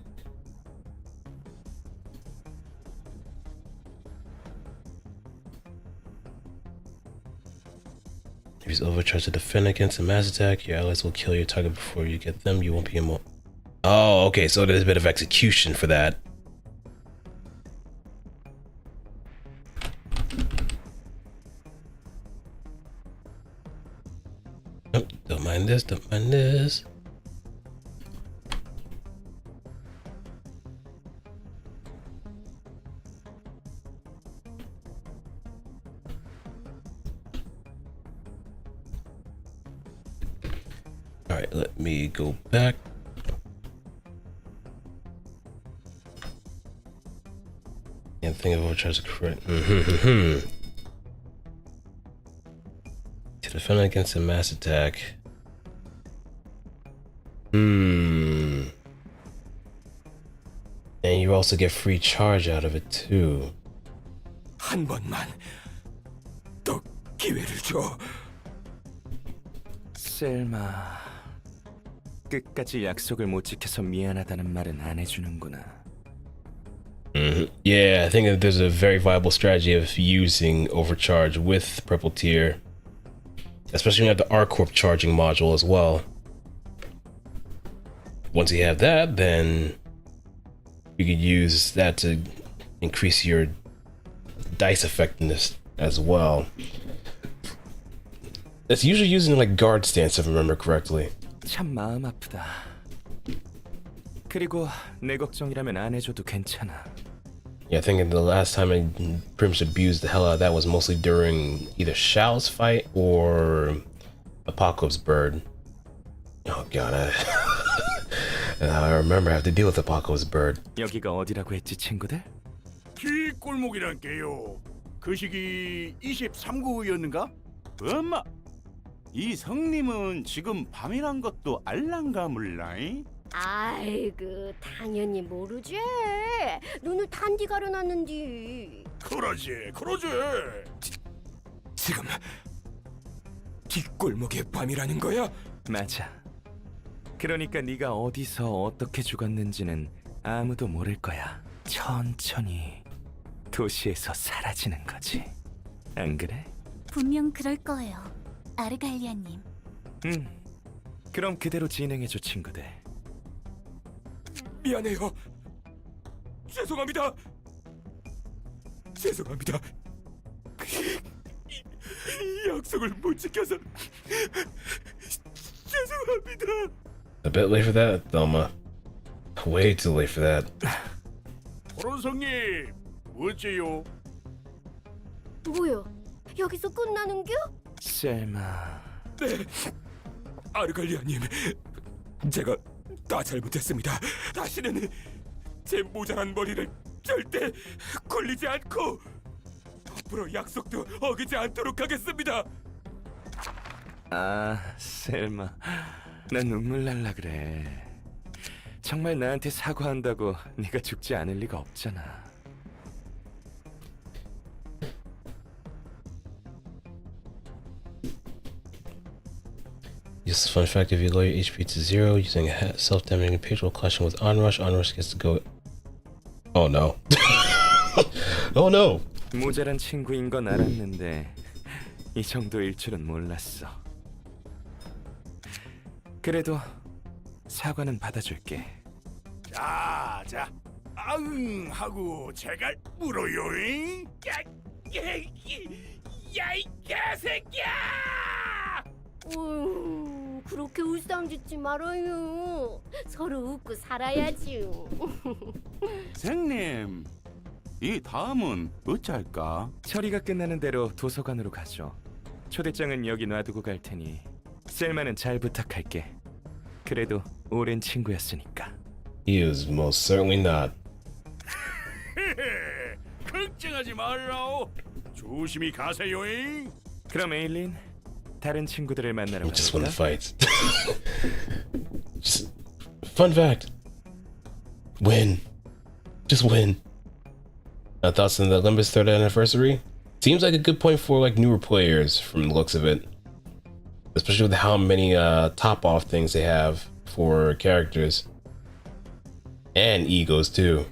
Use overcharge to defend against a mass attack. Your allies will kill your target before you get them. You won't be immo. Oh, okay, so there's a bit of execution for that. Oh, don't mind this, don't mind this. Alright, let me go back. Can't think of overcharge correct. To defend against a mass attack. And you also get free charge out of it too. 한 번만 또 기회를 줘. 셀마, 끝까지 약속을 못 지켜서 미안하다는 말은 안 해주는구나. Yeah, I think that there's a very viable strategy of using overcharge with purple tier, especially when you have the R Corp charging module as well. Once you have that, then you could use that to increase your dice effectiveness as well. It's usually using like guard stance if I remember correctly. 참 마음 아프다. 그리고 내 걱정이라면 안 해줘도 괜찮아. Yeah, I think the last time I pretty much abused the hell out of that was mostly during either Shao's fight or Apocalypse Bird. Oh god, I remember I have to deal with Apocalypse Bird. 여기가 어디라고 했지, 친구들? 뒷골목이란 게요. 그 시기 23구였는가? 엄마, 이 성님은 지금 밤이란 것도 알랑가 몰라잉? 아이고 당연히 모르지. 눈을 단디 가려놨는디. 그러지. 지금 뒷골목의 밤이라는 거야? 맞아. 그러니까 네가 어디서 어떻게 죽었는지는 아무도 모를 거야. 천천히 도시에서 사라지는 거지. 안 그래? 분명 그럴 거예요, 아르갈리아님. 그럼 그대로 진행해줘, 친구들. 미안해요. 죄송합니다. 약속을 못 지켜서 죄송합니다. A bit late for that, Thelma. Way too late for that. 도론성님, 어째요? 뭐야? 여기서 끝나는겨? 셀마. 네, 아르갈리아님, 제가 다 잘못했습니다. 다시는 제 모자란 머리를 절대 굴리지 않고 앞으로 약속도 어기지 않도록 하겠습니다. 아, 셀마. 난 눈물 날라 그래. 정말 나한테 사과한다고 네가 죽지 않을 리가 없잖아. Just a fun fact, if you lower your HP to 0 using a self-damaging page clashing with Onrush gets to go... Oh no. Oh no! 모자란 친구인 건 알았는데 이 정도일 줄은 몰랐어. 그래도 사과는 받아줄게. 자, 아응 하고 제갈 물어요잉. 야이 개새끼야! 그렇게 울상짓지 말아요. 서로 웃고 살아야지요. 성님, 이 다음은 어찌할까? 처리가 끝나는 대로 도서관으로 가죠. 초대장은 여기 놔두고 갈 테니 셀마는 잘 부탁할게. 그래도 오랜 친구였으니까. He is most certainly not. 걱정하지 말라오. 조심히 가세요잉. 그럼 에일린, 다른 친구들을 만나러 He just won the 가볼까? fight. Just, fun fact. Win. Just win. Thoughts on the Limbus 3rd anniversary? Seems like a good point for like newer players from the looks of it. Especially with how many top off things they have for characters. And egos too.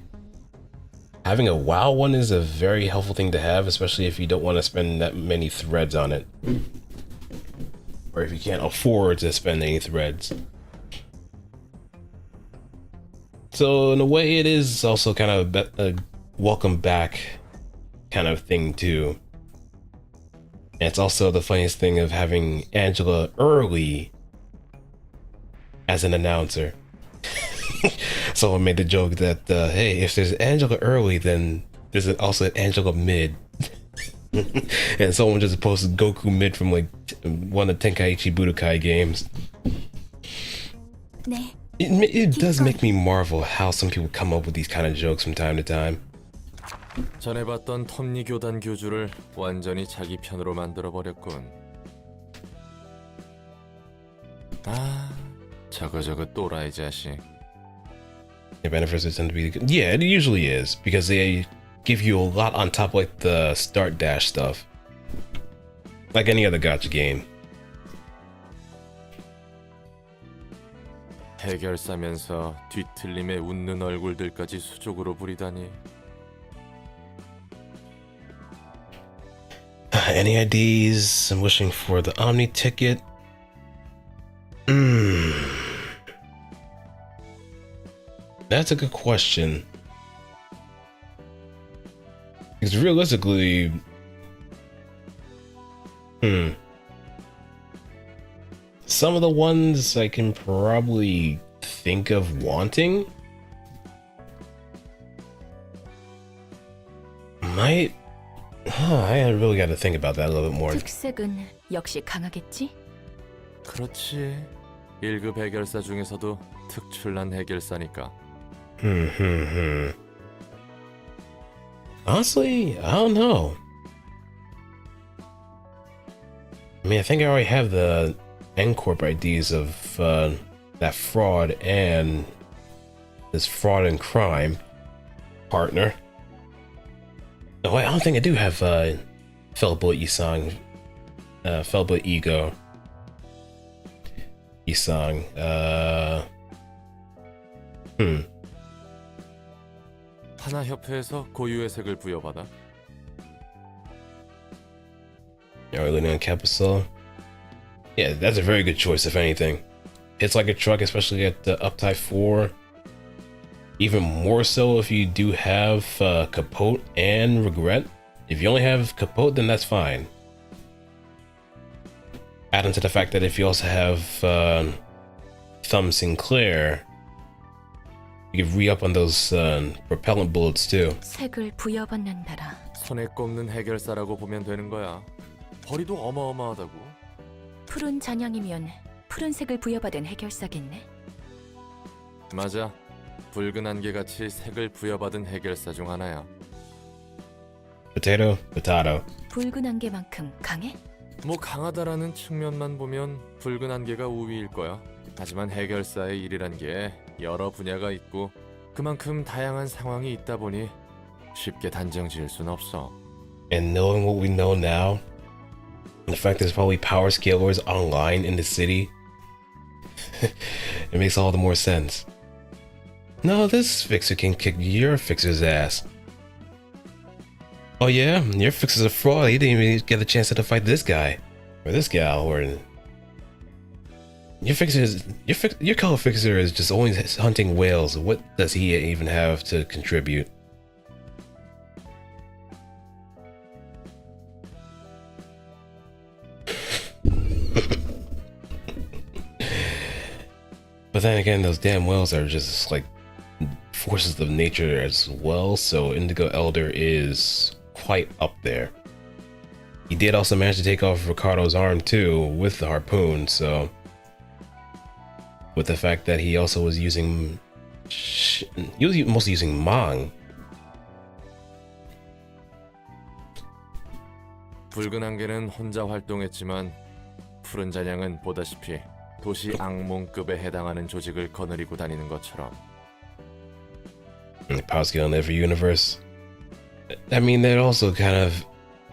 Having a WoW one is a very helpful thing to have, especially if you don't want to spend that many threads on it. Or if you can't afford to spend any threads. So in a way it is also kind of a welcome back kind of thing too. And it's also the funniest thing of having Angela early as an announcer. Someone made the joke that, hey, if there's Angela early, then there's also Angela mid. And someone just posted Goku mid from like one of Tenkaichi Budokai games. 네. It does make me marvel how some people come up with these kind of jokes from time to time. 전에 봤던 톱니 교단 교주를 완전히 자기 편으로 만들어 버렸군. 아, 저거 또라이 자식. The benefits tend to be good. Yeah, it usually is because they give you a lot on top of like the start dash stuff, like any other gacha game. 해결사면서 뒤틀림에 웃는 얼굴들까지 수족으로 부리다니. Any ideas? I'm wishing for the Omni ticket. That's a good question. Because realistically, some of the ones I can probably think of wanting might. I really got to think about that a little bit more. 특색은 역시 강하겠지? 그렇지. 1급 해결사 중에서도 특출난 해결사니까. Honestly, I don't know. I mean, I think I already have the N-Corp IDs of that fraud and this fraud and crime partner. Oh wait, I don't think I do have Felbo Isang, Felbo Ego Isang. 하나 협회에서 고유의 색을 부여받아. Arlene Capital. Yeah, that's a very good choice, if anything. It's like a truck, especially at the Uptype 4. Even more so if you do have Capote and Regret. If you only have Capote, then that's fine. Add into the fact that if you also have Thumb Sinclair, you can re-up on those propellant bullets too. 색을 부여받는다라. 손에 꼽는 해결사라고 보면 되는 거야. 벌이도 어마어마하다고. 푸른 잔향이면 푸른색을 부여받은 해결사겠네. 맞아. 붉은 안개같이 색을 부여받은 해결사 중 하나야. Potato, potato. 붉은 안개만큼 강해? 뭐 강하다라는 측면만 보면 붉은 안개가 우위일 거야. 하지만 해결사의 일이란 게 여러 분야가 있고 그만큼 다양한 상황이 있다 보니 쉽게 단정 지을 순 없어. And knowing what we know now, the fact there's probably power scalers online in the city, it makes all the more sense. No, this fixer can kick your fixer's ass. Oh yeah, your fixer's a fraud. He didn't even get a chance to fight this guy or this gal, or your color fixer is just always hunting whales. What does he even have to contribute? But then again, those damn whales are just like forces of nature as well, so Indigo Elder is quite up there. He did also manage to take off Ricardo's arm too with the harpoon, so with the fact that he also was using he was mostly using Mang. 붉은 안개는 혼자 활동했지만 푸른 잔향은 보다시피 도시 악몽급에 해당하는 조직을 거느리고 다니는 것처럼. Power scale in every universe. I mean, that also kind of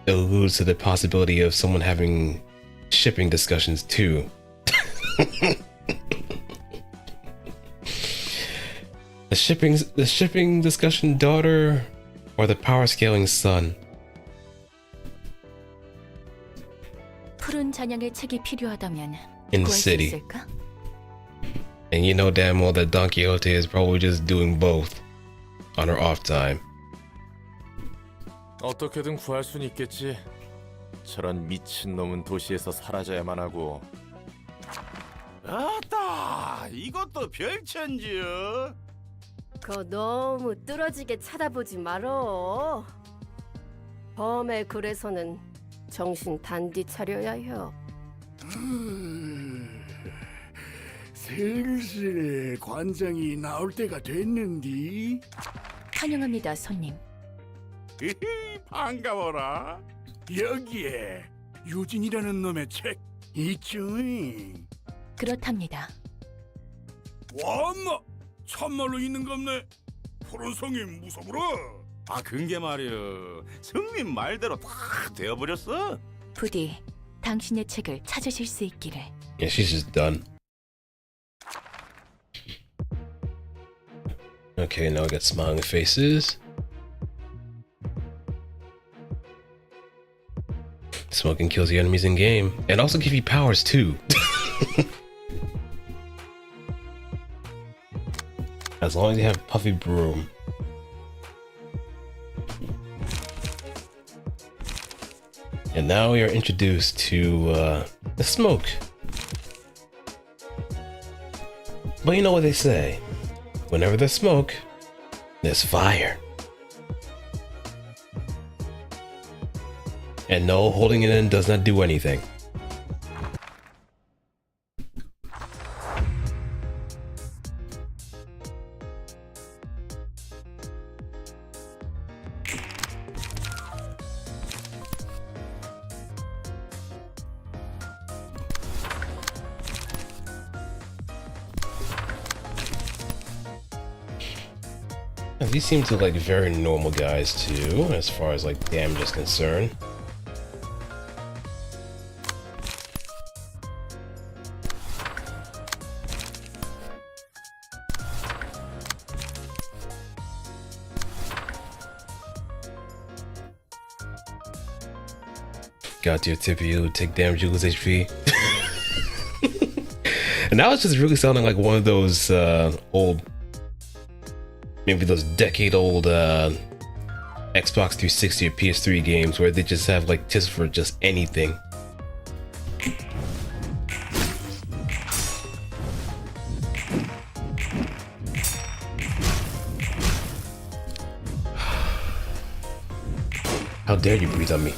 alludes to the possibility of someone having shipping discussions too. The shipping discussion daughter or the power scaling son. 푸른 잔향의 책이 필요하다면 In the 구할 수 city. 있을까? And you know damn well that Don Quixote is probably just doing both on her off time. 어떻게든 구할 순 있겠지. 저런 미친놈은 도시에서 사라져야만 하고. 아따, 이것도 별천지요. 그거 너무 뚫어지게 쳐다보지 말어. 범의 글에서는 정신 단디 차려야 혀. 슬슬 관장이 나올 때가 됐는디. 환영합니다, 손님. 반가워라. 여기에 유진이라는 놈의 책 있죠? 그렇답니다. 와마 참말로 있는 겁네. 푸른 성이 무서워라. 아, 근게 말이여. 성님 말대로 다 되어버렸어. 부디 당신의 책을 찾으실 수 있기를. Yeah, she's just done. Okay, now we got smiling faces. Smoking kills the enemies in game, and also give you powers too. As long as you have Puffy Broom. And now we are introduced to the smoke. But you know what they say. Whenever there's smoke, there's fire. And no, holding it in does not do anything. These seem to like very normal guys too, as far as like damage is concerned. Got to your tip of you, take damage, you lose HP. And now it's just really sounding like one of those old, maybe those decade-old Xbox 360 or PS3 games where they just have like tips for just anything. How dare you breathe on me?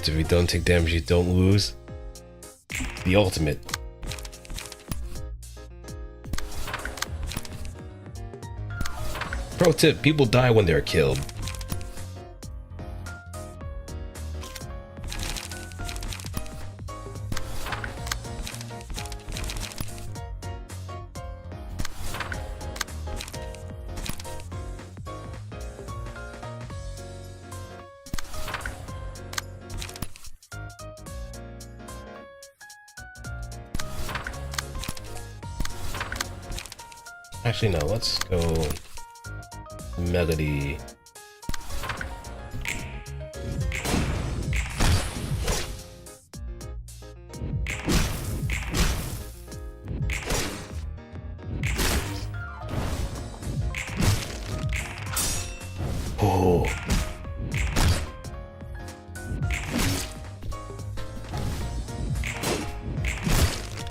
If you don't take damage, you don't lose. The ultimate. Pro tip, people die when they're killed. Actually, no, let's go Melody. Oh.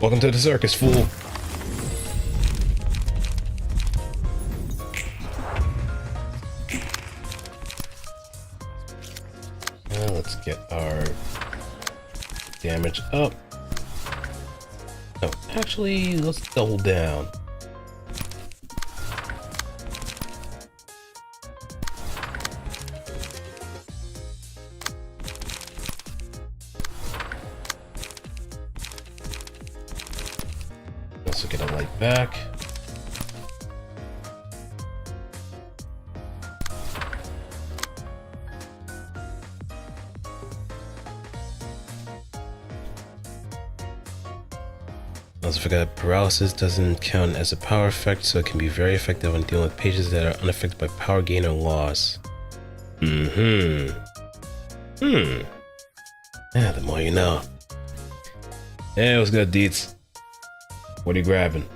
Welcome to the circus, fool. Let's get our damage up. No, actually, let's double down. Also get a light back. Also forgot paralysis doesn't count as a power effect, so it can be very effective when dealing with pages that are unaffected by power gain or loss. Yeah, the more you know. Hey, what's good, Deets? What are you grabbing?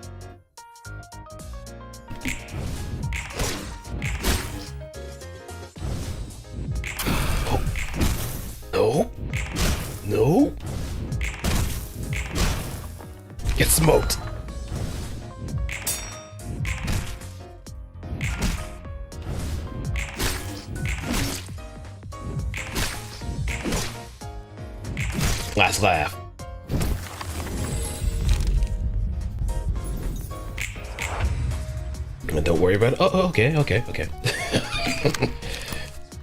Oh. No. No. Get smoked. Last laugh. Don't worry about it. Oh, okay.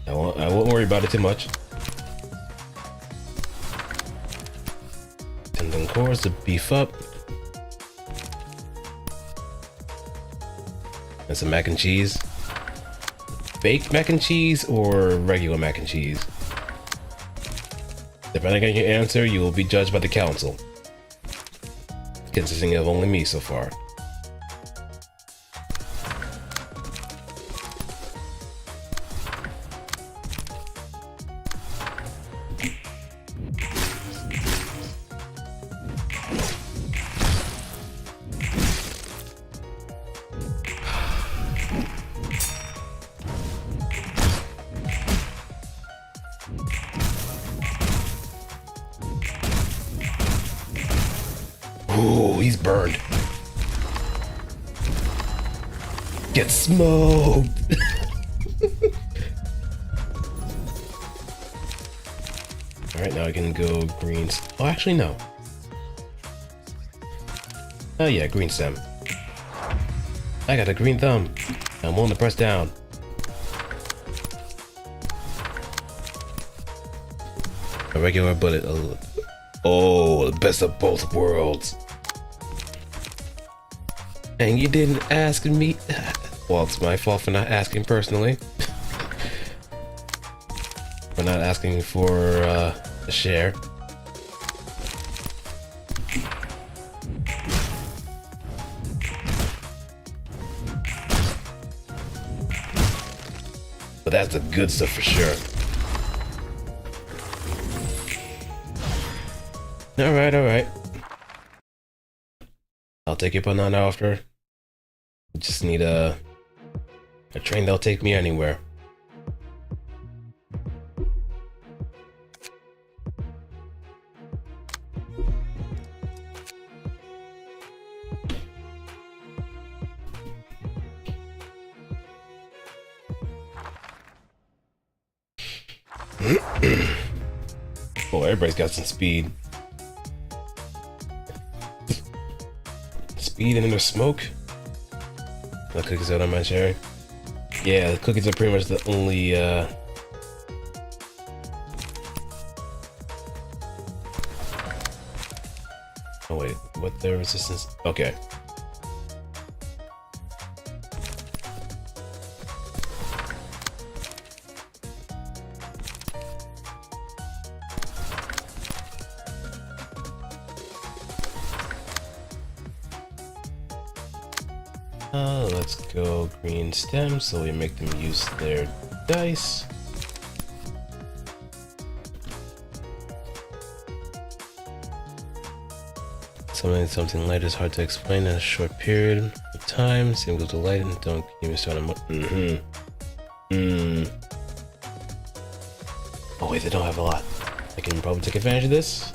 I won't worry about it too much. Tendon cores to beef up. And some mac and cheese. Baked mac and cheese or regular mac and cheese? Depending on your answer, you will be judged by the council, consisting of only me so far. Ooh, he's burned. Get smoked. Alright, now I can go green. Oh, actually, no. Oh, yeah, green stem. I got a green thumb. I'm willing to press down. A regular bullet. Oh, the best of both worlds. And you didn't ask me. Well, it's my fault for not asking personally. For not asking for a share. But that's the good stuff for sure. Alright. I'll take your banana after. Just need a train that'll take me anywhere. Oh, everybody's got some speed. Speed and then there's smoke. The cookies out on my cherry. Yeah, the cookies are pretty much the only Oh wait, what their resistance? Okay. Let's go green stem so we make them use their dice. Something light is hard to explain in a short period of time. Same goes to light and don't even start on. Oh wait, they don't have a lot. I can probably take advantage of this.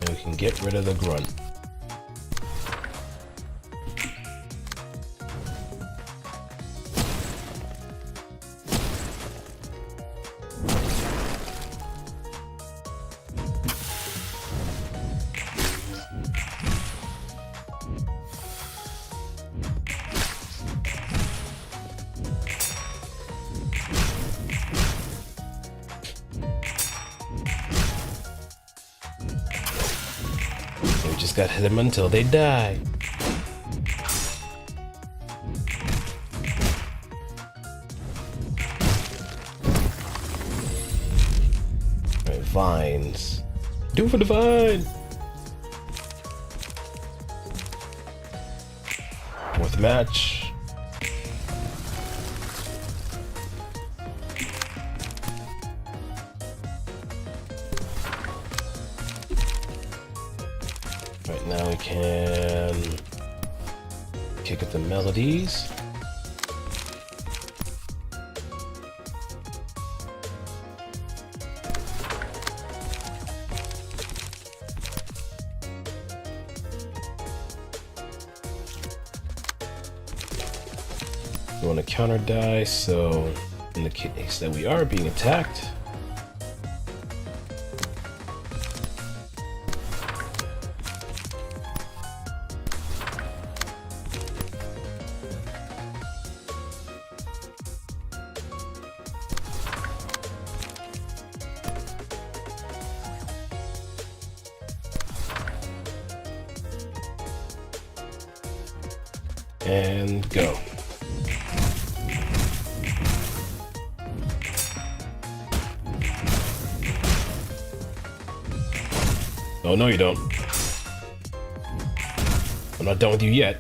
And we can get rid of the grunt. We just gotta hit them until they die. Alright, vines. Do it for the vine! Fourth match. Right now we can kick at the melodies. We want to counter die, so in the case that we are being attacked, and go. Oh, no you don't. I'm not done with you yet.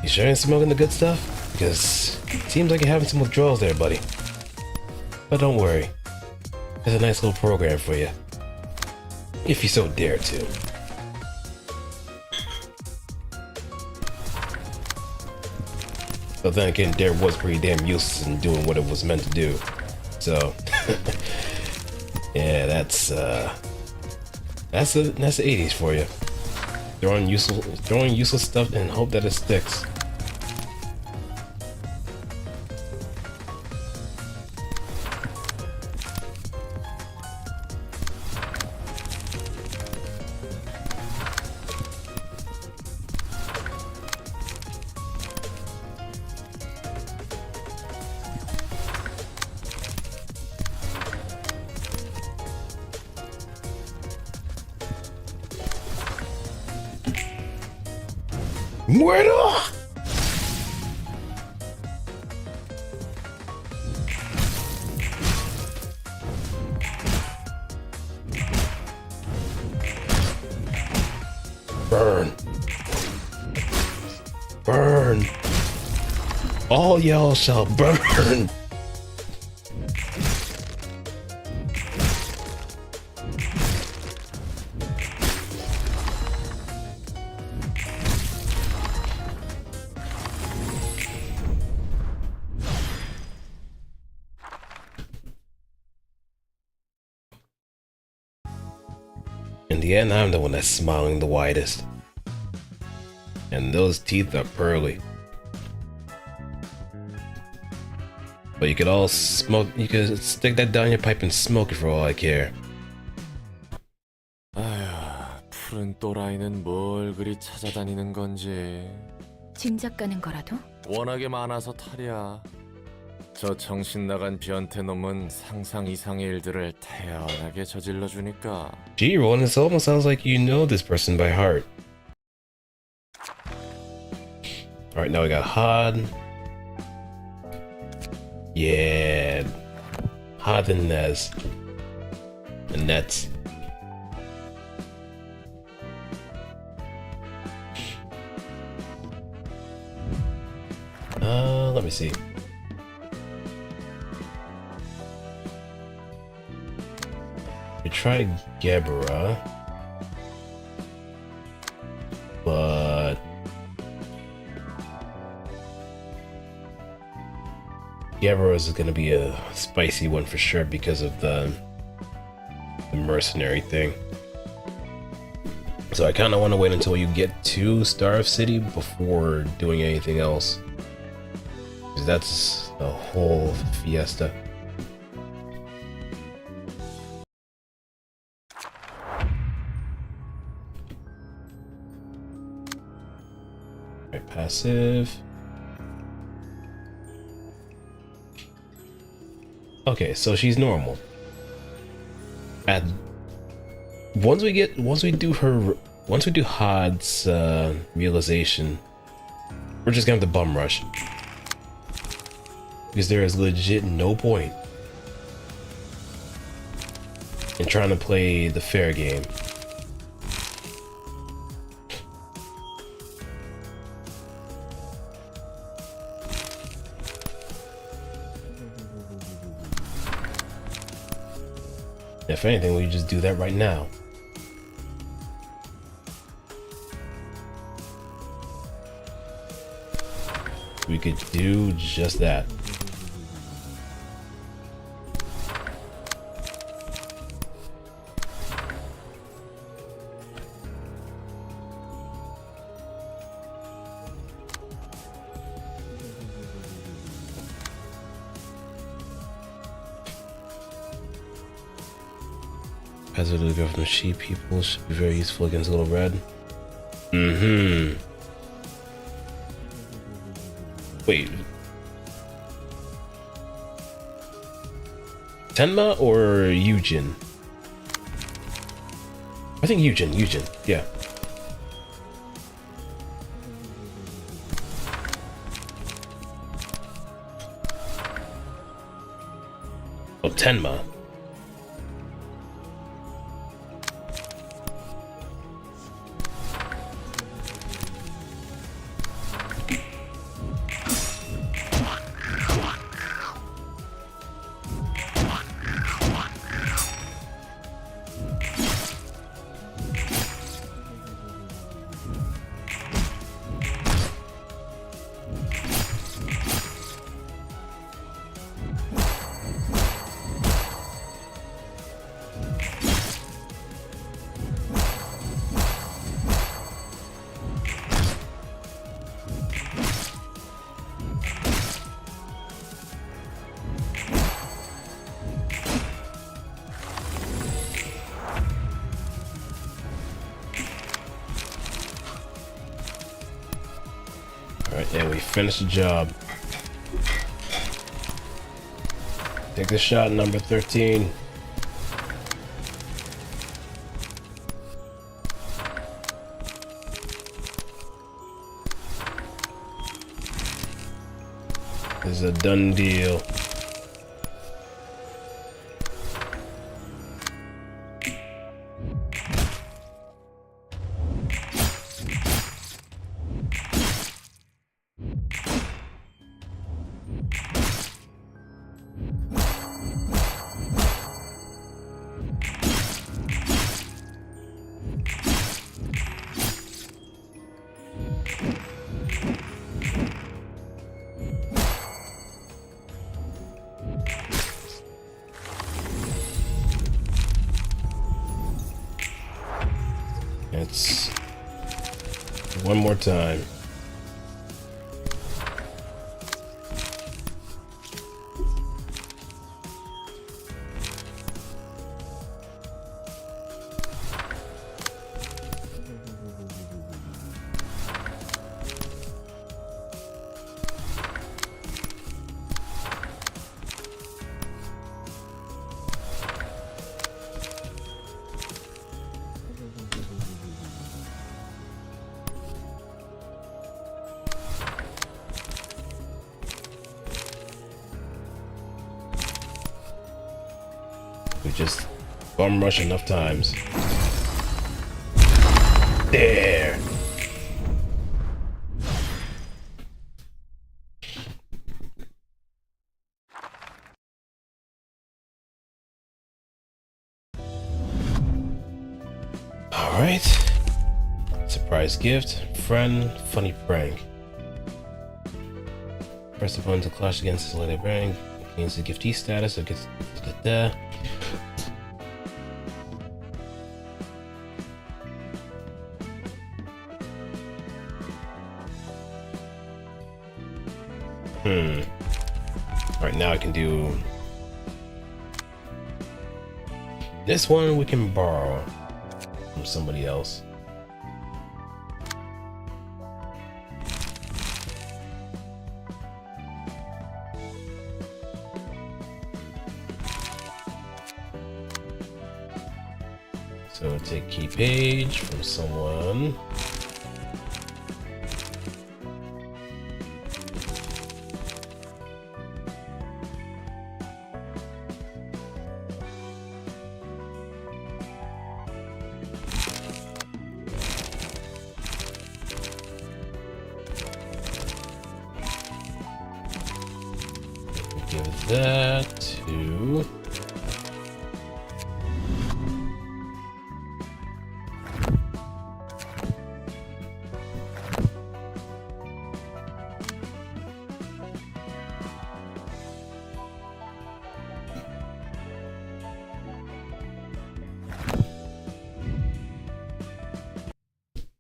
You sure ain't smoking the good stuff? Because it seems like you're having some withdrawals there, buddy. But don't worry. There's a nice little program for you. If you so dare to. But then again, there was pretty damn useless in doing what it was meant to do. So, yeah, that's the 80s for you. Throwing useless stuff and hope that it sticks. Muerto! Burn. Burn. All y'all shall burn. In the end, I'm the one that's smiling the widest. And those teeth are pearly. But you could all smoke, you could stick that down your pipe and smoke it for all I care. 아휴, 푸른 또라이는 뭘 그리 찾아다니는 건지. 짐작 가는 거라도? 워낙에 많아서 탈이야. 저 정신 나간 변태 놈은 상상 이상의 일들을 태연하게 저질러 주니까. Gee, Roland, this almost sounds like you know this person by heart. Alright, now we got Hod. Yeah. Hod and Nez. And Nets. Let me see. We tried Gebra, but Gebra is going to be a spicy one for sure because of the mercenary thing. So I kind of want to wait until you get to Star City before doing anything else, because that's a whole fiesta. Right, passive. Okay, so she's normal. And once we do Hod's realization, we're just gonna have to bum rush. Because there is legit no point in trying to play the fair game. If anything, we just do that right now. We could do just that. Positively go from sheep people should be very useful against Little Red. Mm-hmm. Wait. Tenma or Eugen? I think Eugen, yeah. Oh, Tenma. finish the job. Take the shot, number 13. This is a done deal. It's one more time. We just bum rush enough times. There. All right. Surprise gift, friend, funny prank. Press the button to clash against the selected prank. Gains the giftee status, so gets there. Right now I can do this one. We can borrow from somebody else. So take key page from someone. Give that to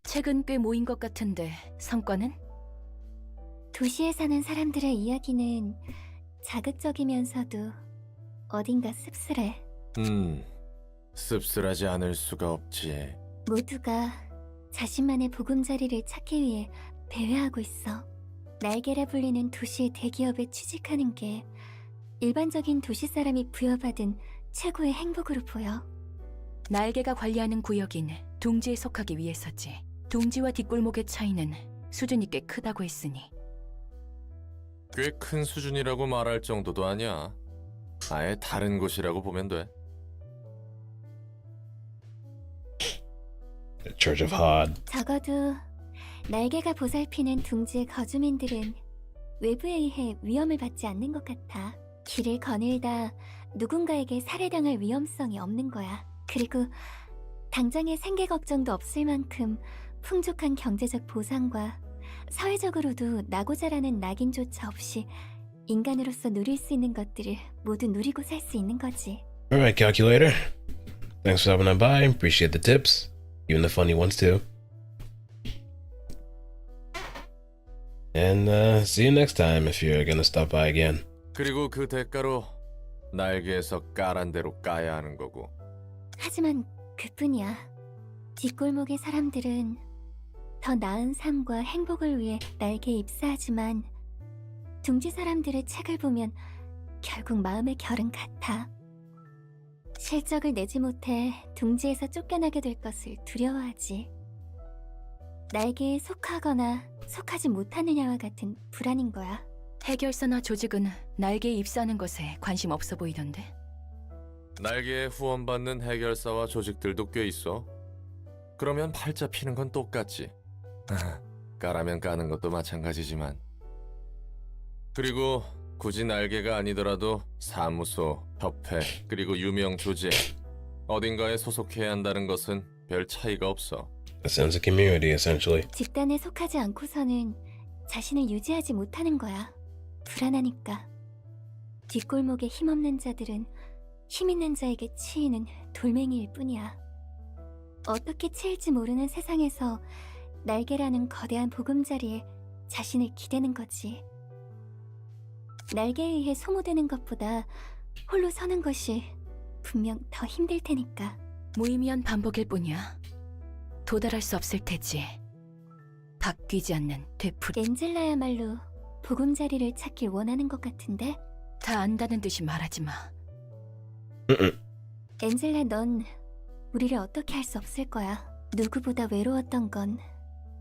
책은 꽤 모인 것 같은데 성과는? 도시에 사는 사람들의 이야기는 자극적이면서도 어딘가 씁쓸해. 씁쓸하지 않을 수가 없지. 모두가 자신만의 보금자리를 찾기 위해 배회하고 있어. 날개라 불리는 도시의 대기업에 취직하는 게 일반적인 도시 사람이 부여받은 최고의 행복으로 보여. 날개가 관리하는 구역인 둥지에 속하기 위해서지. 둥지와 뒷골목의 차이는 수준이 꽤 크다고 했으니. 꽤 큰 수준이라고 말할 정도도 아니야. 아예 다른 곳이라고 보면 돼. The Church of Hod. 적어도 날개가 보살피는 둥지의 거주민들은 외부에 의해 위험을 받지 않는 것 같아. 길을 거닐다 누군가에게 살해당할 위험성이 없는 거야. 그리고 당장의 생계 걱정도 없을 만큼 풍족한 경제적 보상과 사회적으로도 나고자라는 낙인조차 없이 인간으로서 누릴 수 있는 것들을 모두 누리고 살 수 있는 거지. Alright, calculator. Thanks for stopping by. Appreciate the tips. Even the funny ones too. And see you next time if you're gonna stop by again. 그리고 그 대가로 날개에서 까란 대로 까야 하는 거고. 하지만 그뿐이야. 뒷골목의 사람들은 더 나은 삶과 행복을 위해 날개에 입사하지만 둥지 사람들의 책을 보면 결국 마음의 결은 같아. 실적을 내지 못해 둥지에서 쫓겨나게 될 것을 두려워하지. 날개에 속하거나 속하지 못하느냐와 같은 불안인 거야. 해결사나 조직은 날개에 입사하는 것에 관심 없어 보이던데. 날개에 후원받는 해결사와 조직들도 꽤 있어. 그러면 팔자 피는 건 똑같지. 까라면 까는 것도 마찬가지지만. 그리고 굳이 날개가 아니더라도 사무소, 협회, 그리고 유명 조직 어딘가에 소속해야 한다는 것은 별 차이가 없어. It sounds a community, essentially. 집단에 속하지 않고서는 자신을 유지하지 못하는 거야. 불안하니까. 뒷골목에 힘없는 자들은 힘 있는 자에게 치이는 돌멩이일 뿐이야. 어떻게 치일지 모르는 세상에서 날개라는 거대한 보금자리에 자신을 기대는 거지. 날개에 의해 소모되는 것보다 홀로 서는 것이 분명 더 힘들 테니까. 무의미한 반복일 뿐이야. 도달할 수 없을 테지. 바뀌지 않는 되풀이. 엔젤라야말로 보금자리를 찾길 원하는 것 같은데? 다 안다는 듯이 말하지 마. 엔젤라, 넌 우리를 어떻게 할 수 없을 거야. 누구보다 외로웠던 건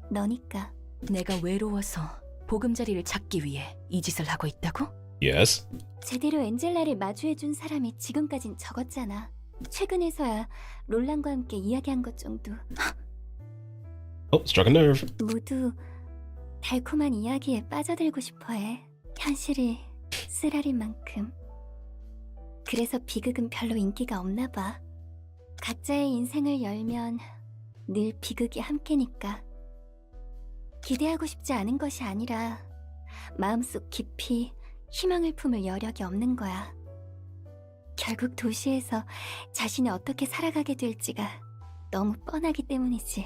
너니까. 내가 외로워서 보금자리를 찾기 위해 이 짓을 하고 있다고? Yes. 제대로 엔젤라를 마주해준 사람이 지금까진 적었잖아. 최근에서야 롤란과 함께 이야기한 것 정도. Oh, struck a nerve. 모두 달콤한 이야기에 빠져들고 싶어해. 현실이 쓰라린 만큼. 그래서 비극은 별로 인기가 없나 봐. 각자의 인생을 열면 늘 비극이 함께니까. 기대하고 싶지 않은 것이 아니라 마음속 깊이 희망을 품을 여력이 없는 거야. 결국 도시에서 자신이 어떻게 살아가게 될지가 너무 뻔하기 때문이지.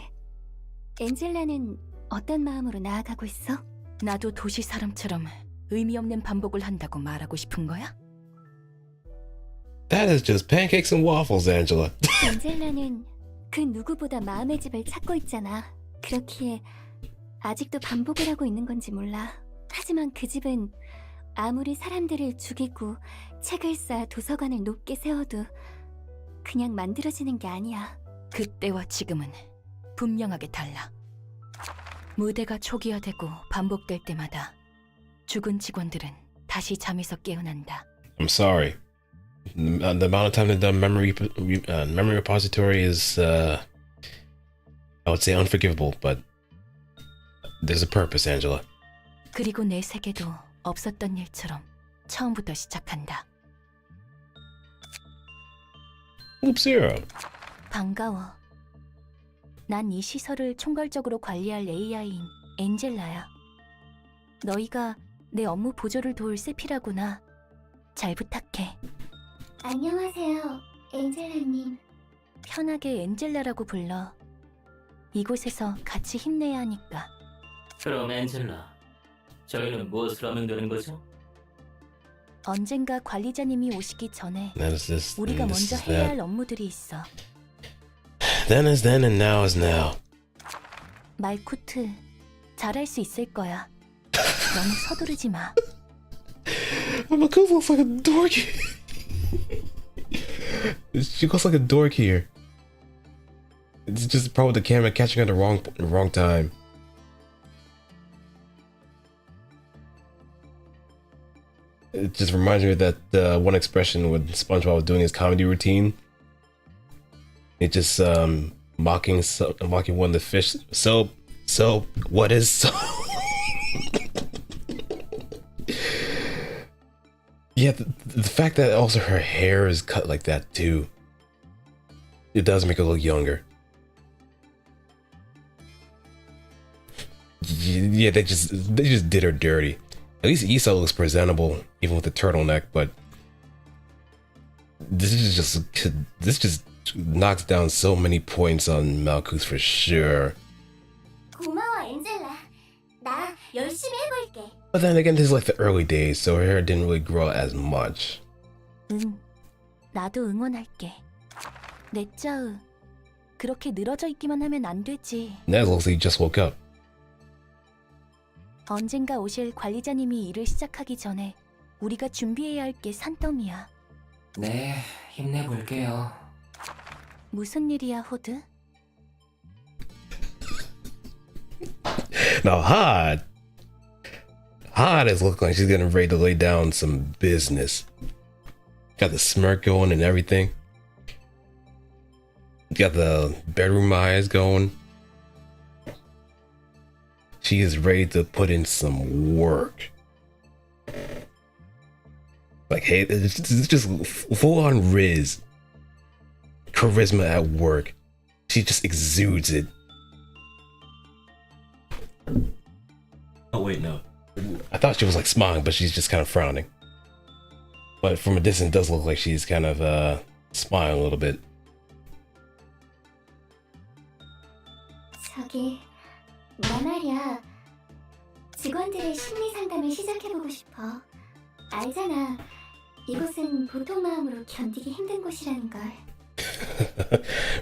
엔젤라는 어떤 마음으로 나아가고 있어? 나도 도시 사람처럼 의미 없는 반복을 한다고 말하고 싶은 거야? That is just pancakes and waffles, Angela. 엔젤라는 그 누구보다 마음의 집을 찾고 있잖아. 그렇기에 아직도 반복을 하고 있는 건지 몰라. 하지만 그 집은 아무리 사람들을 죽이고 책을 쌓아 도서관을 높게 세워도 그냥 만들어지는 게 아니야. 그때와 지금은 분명하게 달라. 무대가 초기화되고 반복될 때마다 죽은 직원들은 다시 잠에서 깨어난다. I'm sorry. The amount of time they've done memory repository is, I would say, unforgivable, but there's a purpose, Angela. 그리고 내 세계도 없었던 일처럼 처음부터 시작한다. Oops, zero. 반가워. 난 이 시설을 총괄적으로 관리할 AI인 엔젤라야. 너희가 내 업무 보조를 도울 세피라구나. 잘 부탁해. 안녕하세요, 엔젤라님. 편하게 엔젤라라고 불러. 이곳에서 같이 힘내야 하니까. 그럼 엔젤라, 저희는 무엇을 하면 되는 거죠? 언젠가 관리자님이 오시기 전에 That is this. 우리가 And this 먼저 is 해야 that. 할 업무들이 있어. Then is then, and now is now. 말쿠트, 잘할 수 있을 거야. 너무 서두르지 마. Makus looks like a dork. She looks like a dork here. It's just probably the camera catching her at the wrong time. It just reminds me of that one expression when SpongeBob was doing his comedy routine. It just mocking one of the fish. So what is soap? Yeah, the fact that also her hair is cut like that too. It does make her look younger. Yeah, they just did her dirty. At least Issa looks presentable, even with the turtleneck. But this just knocks down so many points on Malkuth for sure. 고마워, 엔젤라. 나 열심히 해볼게. But then again, this is like the early days, so her hair didn't really grow as much. 응, 나도 응원할게. 내 짜으, 그렇게 늘어져 있기만 하면 안 되지. Nez looks like he just woke up. 언젠가 오실 관리자님이 일을 시작하기 전에 우리가 준비해야 할 게 산더미야. 네, 힘내볼게요. 무슨 일이야, 호드? Now, Hod is looking like she's getting ready to lay down some business. Got the smirk going and everything. Got the bedroom eyes going. She is ready to put in some work. Like, hey, it's just full on Riz. Charisma at work. She just exudes it. Oh, wait, no. I thought she was like smiling, but she's just kind of frowning. But from a distance, it does look like she's kind of smiling a little bit. 저기, 나 말이야. 직원들의 심리 상담을 시작해보고 싶어. 알잖아. 이곳은 보통 마음으로 견디기 힘든 곳이라는 걸.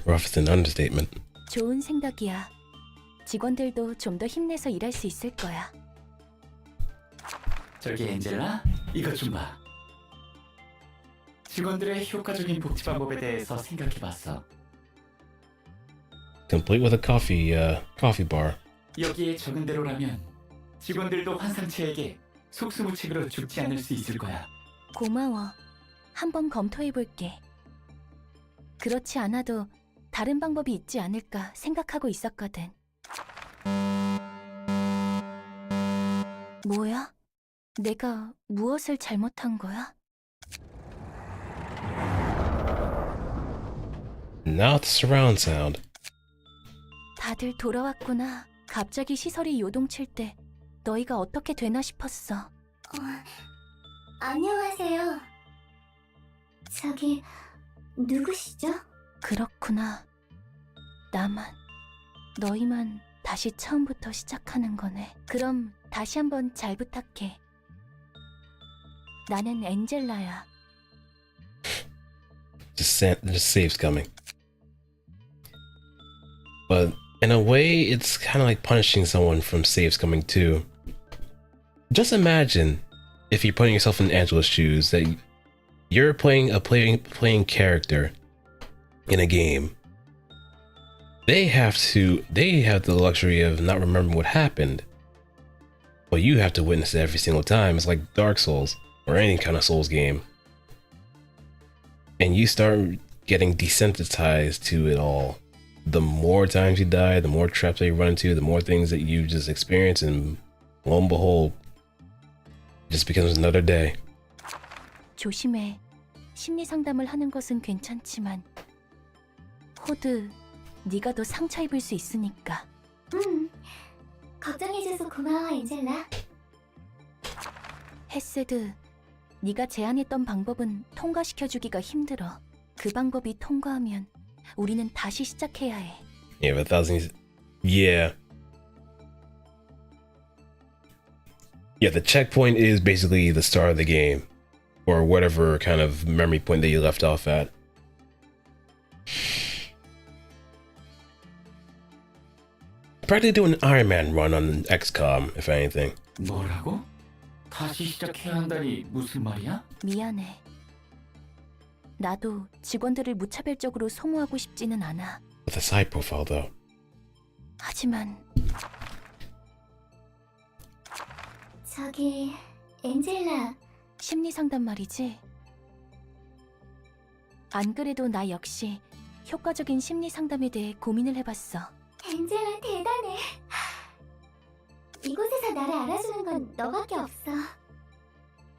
Rough is an understatement. 좋은 생각이야. 직원들도 좀 더 힘내서 일할 수 있을 거야. 저기 엔젤라, 이것 좀 봐. 직원들의 효과적인 복지 방법에 대해서 생각해봤어. Complete with a coffee bar. 여기에 적은 대로라면 직원들도 환상체에게 속수무책으로 죽지 않을 수 있을 거야. 고마워. 한번 검토해볼게. 그렇지 않아도 다른 방법이 있지 않을까 생각하고 있었거든. 뭐야? 내가 무엇을 잘못한 거야? Now the surround sound. 다들 돌아왔구나. 갑자기 시설이 요동칠 때 너희가 어떻게 되나 싶었어. 안녕하세요. 저기, 누구시죠? 그렇구나. 너희만 다시 처음부터 시작하는 거네. 그럼 다시 한번 잘 부탁해. 나는 엔젤라야. Just saves coming. But in a way, it's kind of like punishing someone from saves coming too. Just imagine if you're putting yourself in Angela's shoes, that you're playing character in a game. They have the luxury of not remembering what happened, but you have to witness it every single time. It's like Dark Souls or any kind of Souls game. And you start getting desensitized to it all. The more times you die, the more traps that you run into, the more things that you just experience, and lo and behold, it just becomes another day. 조심해. 심리 상담을 하는 것은 괜찮지만 호드, 네가 더 상처 입을 수 있으니까. 걱정해줘서 고마워, 엔젤라. 헤세드, 네가 제안했던 방법은 통과시켜주기가 힘들어. 그 방법이 통과하면 우리는 다시 시작해야 해. Yeah, but yeah. Yeah, the checkpoint is basically the start of the game, or whatever kind of memory point that you left off at. Practically do an Iron Man run on XCOM, if anything. 뭐라고? 다시 시작해야 한다니 무슨 말이야? 미안해. 나도 직원들을 무차별적으로 소모하고 싶지는 않아. With a side profile, though. 하지만 저기, 엔젤라. 심리 상담 말이지? 안 그래도 나 역시 효과적인 심리 상담에 대해 고민을 해봤어. 엔젤라 대단해. 이곳에서 나를 알아주는 건 너밖에 없어.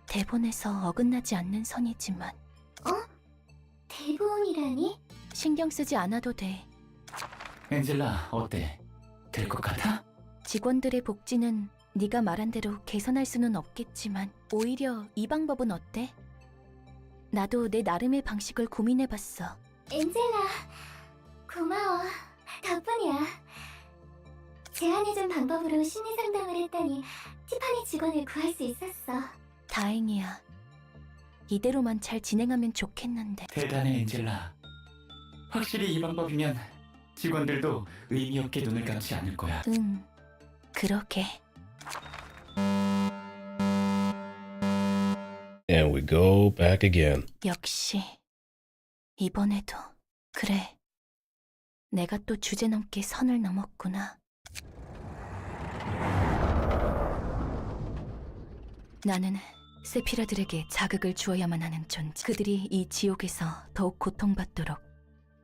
대본에서 어긋나지 않는 선이지만. 대본이라니? 신경 쓰지 않아도 돼. 엔젤라, 어때? 될 것 같아? 직원들의 복지는 네가 말한 대로 개선할 수는 없겠지만 오히려 이 방법은 어때? 나도 내 나름의 방식을 고민해봤어. 엔젤라, 고마워. 덕분이야. 제안해준 방법으로 심리 상담을 했더니 티파니 직원을 구할 수 있었어. 다행이야. 이대로만 잘 진행하면 좋겠는데. 대단해, 엔젤라. 확실히 이 방법이면 직원들도 의미 없게 눈을 감지 않을 거야. 응, 그러게. And we go back again. 역시 이번에도 그래. 내가 또 주제넘게 선을 넘었구나. 나는 세피라들에게 자극을 주어야만 하는 존재. 그들이 이 지옥에서 더욱 고통받도록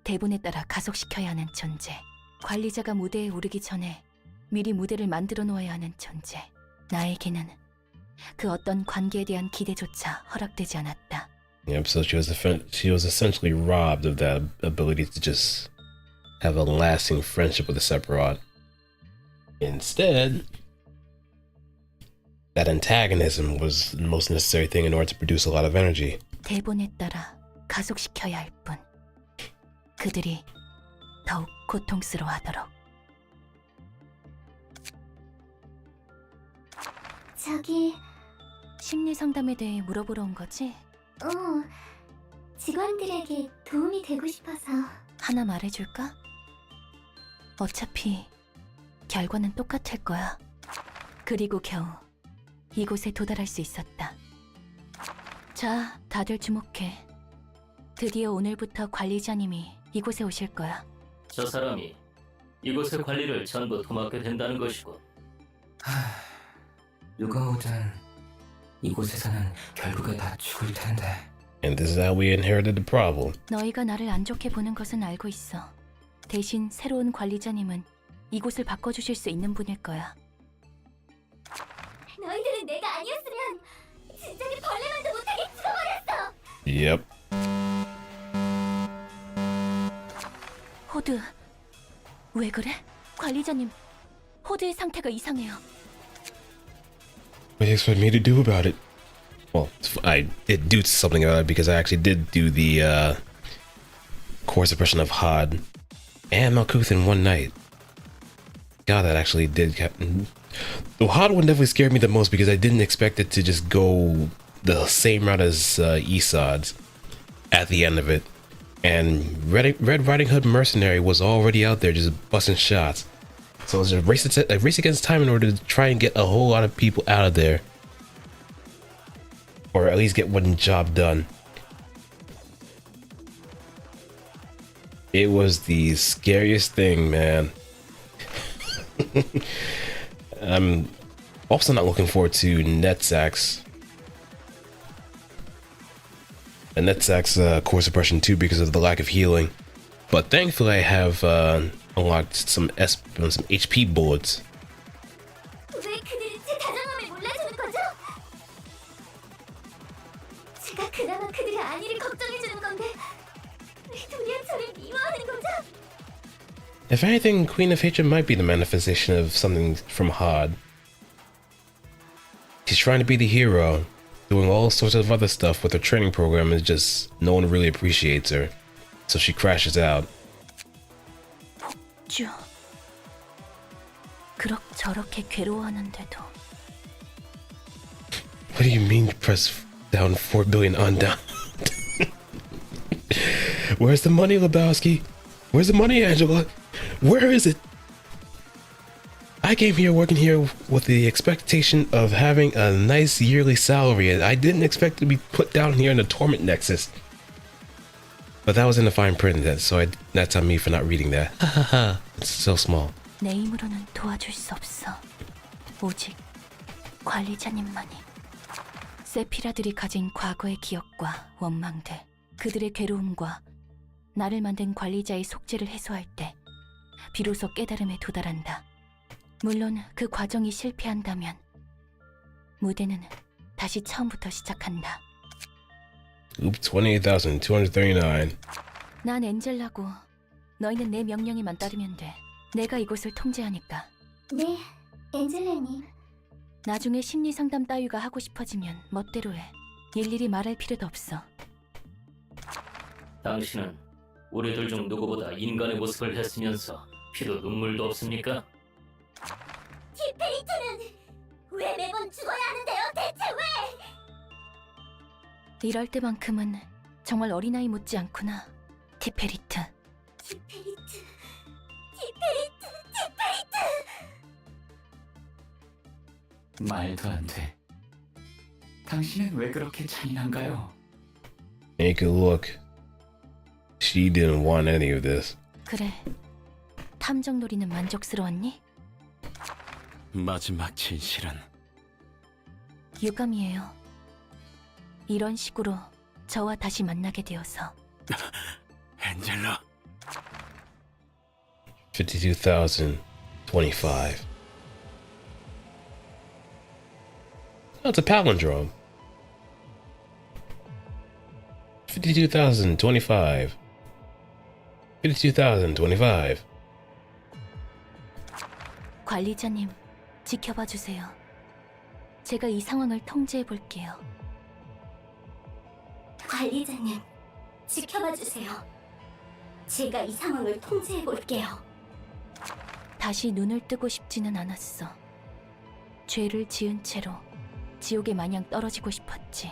대본에 따라 가속시켜야 하는 존재. 관리자가 무대에 오르기 전에 미리 무대를 만들어 놓아야 하는 존재. 나에게는 그 어떤 관계에 대한 기대조차 허락되지 않았다. Yep, so she was essentially robbed of that ability to just have a lasting friendship with a Sephiroth. Instead, that antagonism was the most necessary thing in order to produce a lot of energy. 대본에 따라 가속시켜야 할 뿐. 그들이 더욱 고통스러워하도록. 저기, 심리 상담에 대해 물어보러 온 거지? 직원들에게 도움이 되고 싶어서. 하나 말해줄까? 어차피 결과는 똑같을 거야. 그리고 겨우 이곳에 도달할 수 있었다. 자, 다들 주목해. 드디어 오늘부터 관리자님이 이곳에 오실 거야. 저 사람이 이곳의 관리를 전부 도맡게 된다는 것이군. 누가 오든 이곳에서는 결국에 다 죽을 텐데. And this is how we inherited the problem. 너희가 나를 안 좋게 보는 것은 알고 있어. 대신 새로운 관리자님은 이곳을 바꿔주실 수 있는 분일 거야. 너희들은 내가 아니었으면 진작에 벌레만도 못하게 죽어버렸어. Yep. 호드, 왜 그래? 관리자님, 호드의 상태가 이상해요. What do you expect me to do about it? Well, I did do something about it because I actually did do the core suppression of Hod and Malkuth in one night. God, that actually did. The Hod one definitely scared me the most because I didn't expect it to just go the same route as Esod's at the end of it. And Red Riding Hood Mercenary was already out there just busting shots. So it was a race against time in order to try and get a whole lot of people out of there. Or at least get one job done. It was the scariest thing, man. I'm also not looking forward to Netzak's core suppression too because of the lack of healing. But thankfully I have unlocked some HP bullets. 왜 그들이 제 다정함을 몰라주는 거죠? 제가 그나마 그들의 안위를 걱정해주는 건데 왜 도리어 저를 미워하는 거죠? If anything, Queen of Hatred might be the manifestation of something from Hod. She's trying to be the hero, doing all sorts of other stuff with her training program, is just no one really appreciates her. So she crashes out. 쭉. 그럭저럭게 괴로워하는데도. What do you mean you press down 4 billion on down? Where's the money, Lebowski? Where's the money, Angela? Where is it? I came here working here with the expectation of having a nice yearly salary, and I didn't expect to be put down here in the torment nexus. But that was in the fine print, so that's on me for not reading that. It's so small. 내 힘으로는 도와줄 수 없어. 오직 관리자님만이. 세피라들이 가진 과거의 기억과 원망들, 그들의 괴로움과 나를 만든 관리자의 속죄를 해소할 때 비로소 깨달음에 도달한다. 물론 그 과정이 실패한다면 무대는 다시 처음부터 시작한다. Oop, 28,239. 난 엔젤라고 너희는 내 명령에만 따르면 돼. 내가 이곳을 통제하니까. 네, 엔젤라님. 나중에 심리 상담 따위가 하고 싶어지면 멋대로 해. 일일이 말할 필요도 없어. 당신은 우리들 중 누구보다 인간의 모습을 했으면서 피도 눈물도 없습니까? 티페이트는 왜 매번 죽어야 하는데요? 대체 왜? 이럴 때만큼은 정말 어린아이 못지 않구나. 티페리트. 티페이트. 말도 안 돼. 당신은 왜 그렇게 잔인한가요? Take a look. She didn't want any of this. 그래. 탐정놀이는 만족스러웠니? 마지막 진실은 유감이에요. 이런 식으로 저와 다시 만나게 되어서. 엔젤라. 52,025. That's a palindrome. 52,025. 52,025. 관리자님, 지켜봐 주세요. 제가 이 상황을 통제해 볼게요. 관리자님, 지켜봐 주세요. 제가 이 상황을 통제해 볼게요. 다시 눈을 뜨고 싶지는 않았어. 죄를 지은 채로 지옥에 마냥 떨어지고 싶었지.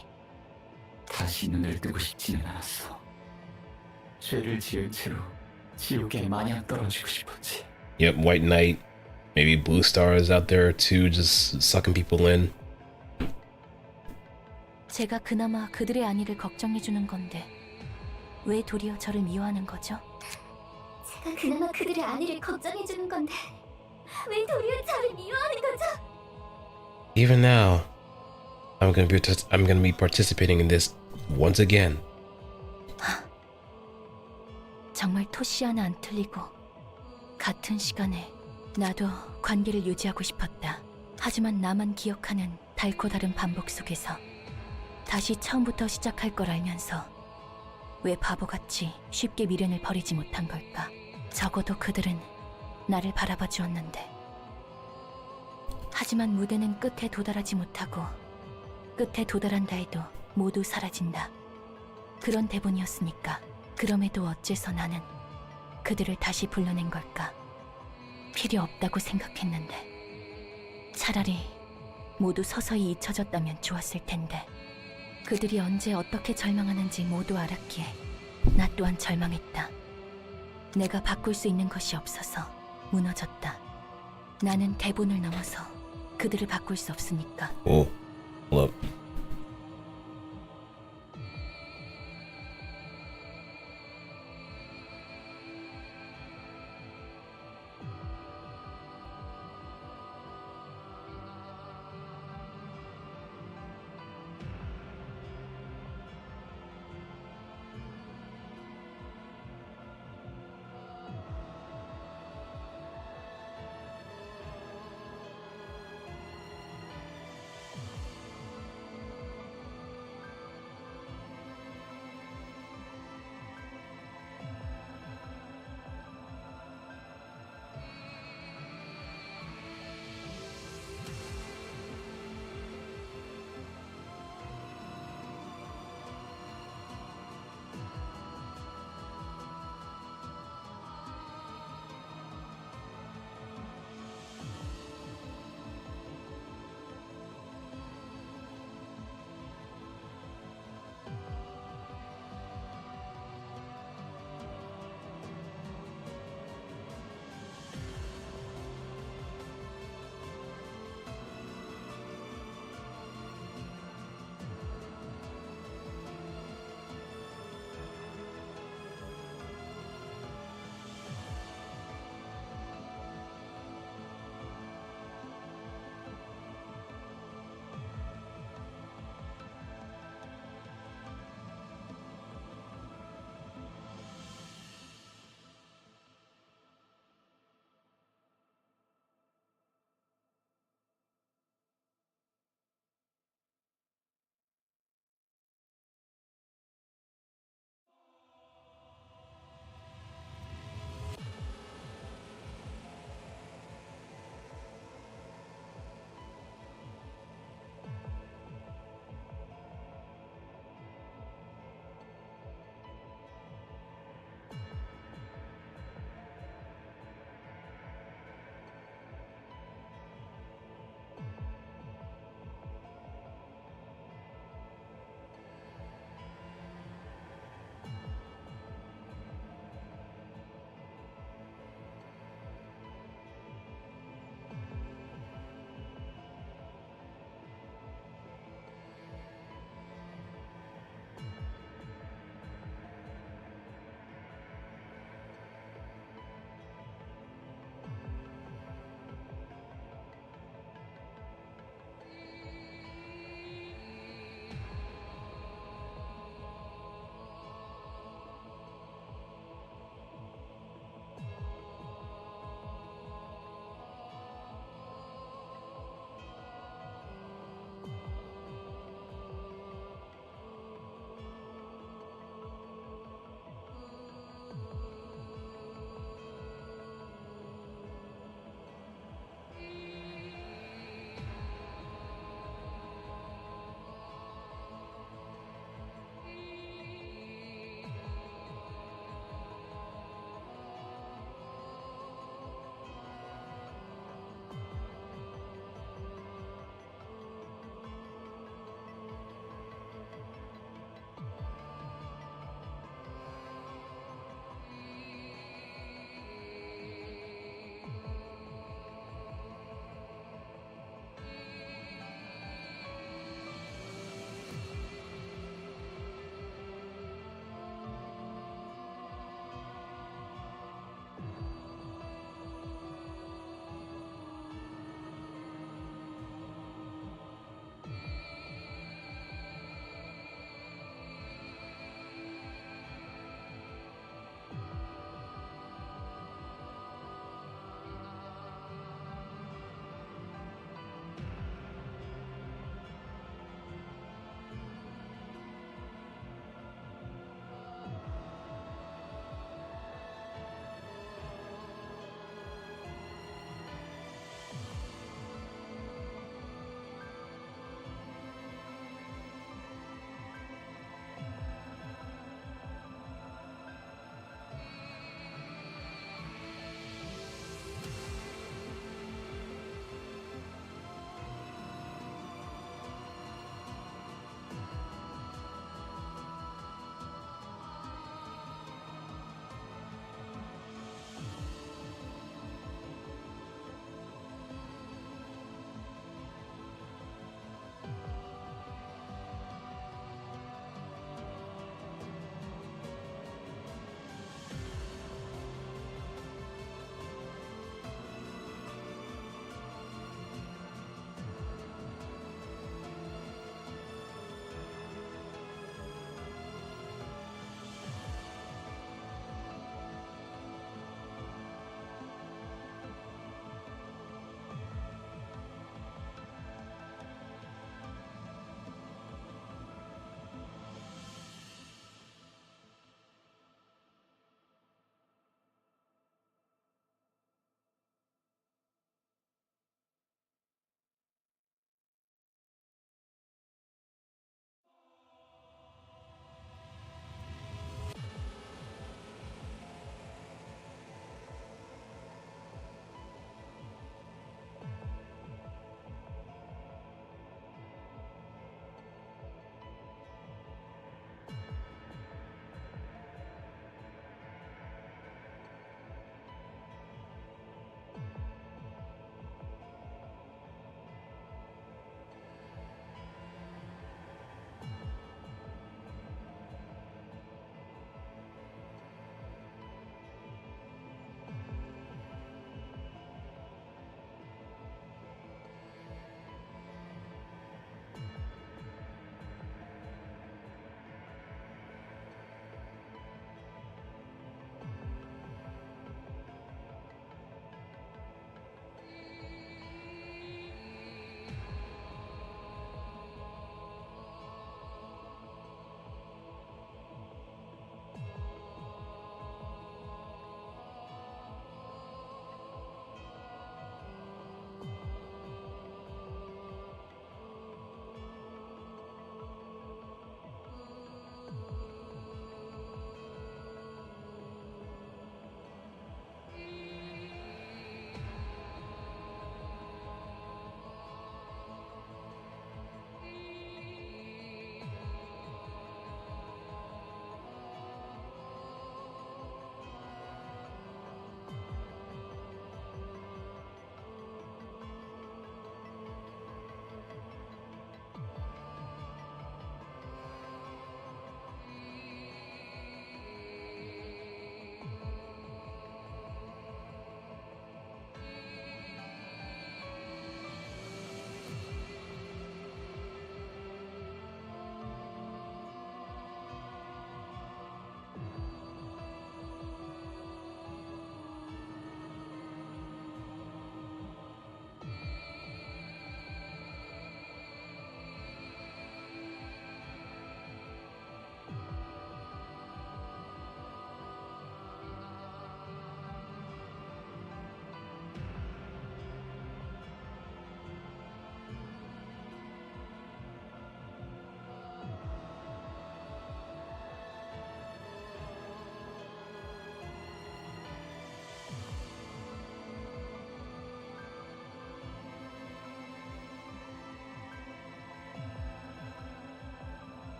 다시 눈을 뜨고 싶지는 않았어. 죄를 지은 채로 지옥에 마냥 떨어지고 싶었지. Yep, White Knight. Maybe Blue Star is out there too, just sucking people in. 제가 그나마 그들의 안위를 걱정해 주는 건데 왜 도리어 저를 미워하는 거죠? 제가 그나마 그들의 안위를 걱정해 주는 건데 왜 도리어 저를 미워하는 거죠? Even now, I'm gonna be participating in this once again. 정말 토시 하나 안 틀리고 같은 시간에 나도 관계를 유지하고 싶었다. 하지만 나만 기억하는 달고 다른 반복 속에서 다시 처음부터 시작할 걸 알면서 왜 바보같이 쉽게 미련을 버리지 못한 걸까? 적어도 그들은 나를 바라봐 주었는데. 하지만 무대는 끝에 도달하지 못하고 끝에 도달한다 해도 모두 사라진다. 그런 대본이었으니까. 그럼에도 어째서 나는 그들을 다시 불러낸 걸까? 필요 없다고 생각했는데 차라리 모두 서서히 잊혀졌다면 좋았을 텐데. 그들이 언제 어떻게 절망하는지 모두 알았기에 나 또한 절망했다. 내가 바꿀 수 있는 것이 없어서 무너졌다. 나는 대본을 넘어서 그들을 바꿀 수 없으니까. Oh, look.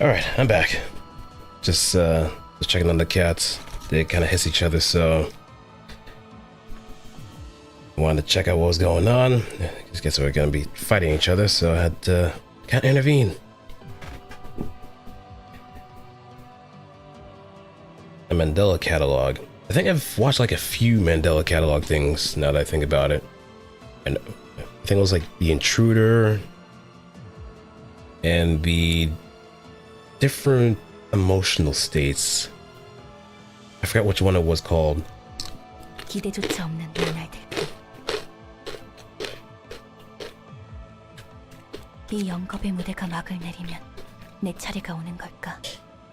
Alright, I'm back. Just checking on the cats. They kind of hiss each other, so wanted to check out what was going on. I guess we're gonna be fighting each other, so I had to kind of intervene. A Mandela catalog. I think I've watched like a few Mandela catalog things now that I think about it. And I think it was like The Intruder and the different emotional states. I forgot which one it was called. 기대조차 없는 눈알들. 이 영겁의 무대가 막을 내리면 내 차례가 오는 걸까?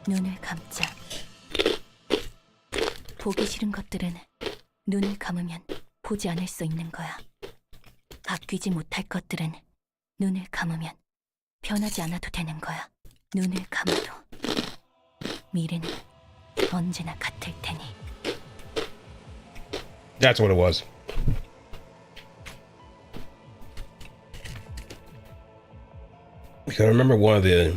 눈을 감자. 보기 싫은 것들은 눈을 감으면 보지 않을 수 있는 거야. 바뀌지 못할 것들은 눈을 감으면 변하지 않아도 되는 거야. 눈을 감아도 미래는 언제나 같을 테니. That's what it was. Because I remember one of the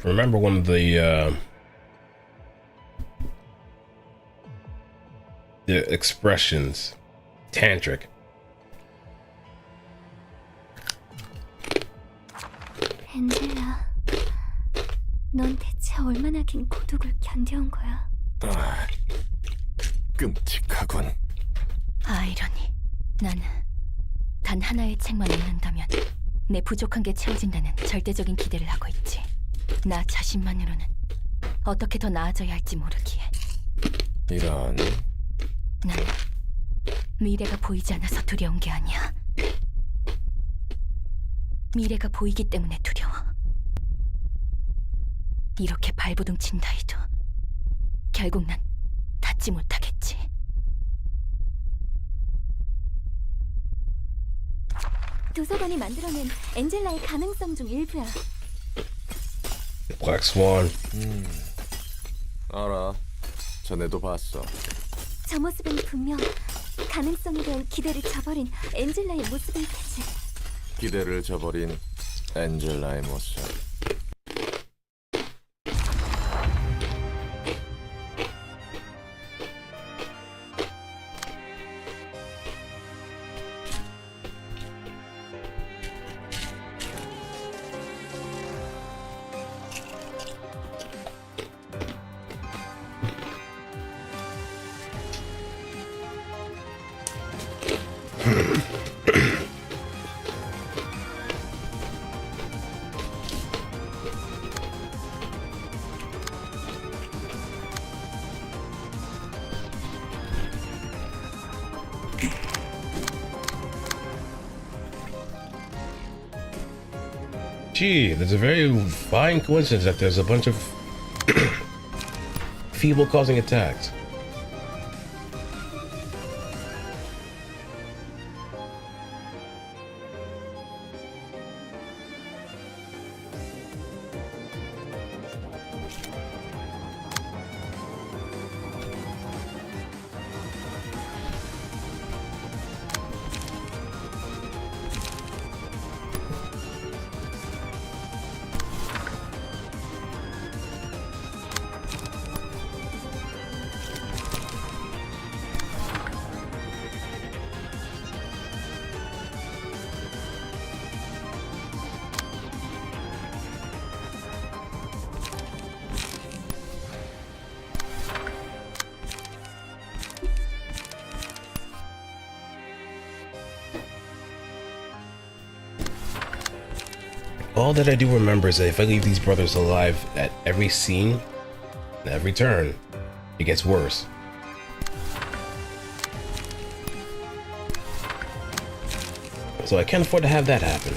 remember one of the expressions, tantric. 엔젤라, 넌 대체 얼마나 긴 고독을 견뎌온 거야? 아, 끔찍하군. 아이러니. 난 단 하나의 책만 읽는다면 내 부족한 게 채워진다는 절대적인 기대를 하고 있지. 나 자신만으로는 어떻게 더 나아져야 할지 모르기에. 이런. 난 미래가 보이지 않아서 두려운 게 아니야. 미래가 보이기 때문에 두려워. 이렇게 발버둥 친다 해도 결국 난 닿지 못하겠지. 도서관이 만들어낸 엔젤라의 가능성 중 일부야. Black Swan. 알아. 전에도 봤어. 저 모습은 분명 가능성에 대한 기대를 저버린 엔젤라의 모습일 테지. 기대를 저버린 엔젤라의 모습. Gee, there's a very fine coincidence that there's a bunch of feeble causing attacks. All that I do remember is that if I leave these brothers alive at every scene, at every turn, it gets worse. So I can't afford to have that happen.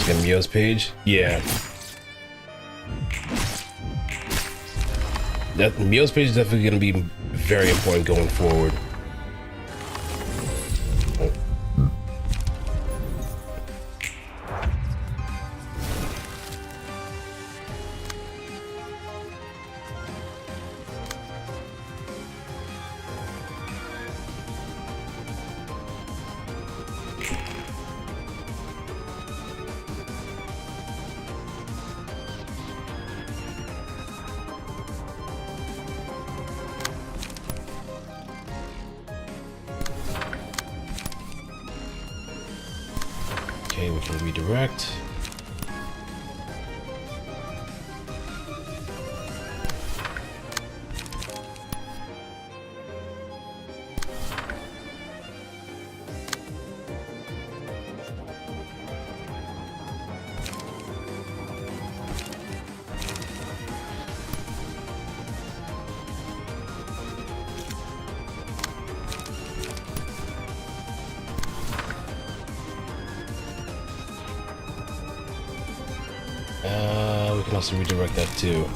Get Mio's page? Yeah. That Mio's page is definitely going to be very important going forward. Okay, we can redirect. We can also redirect that too.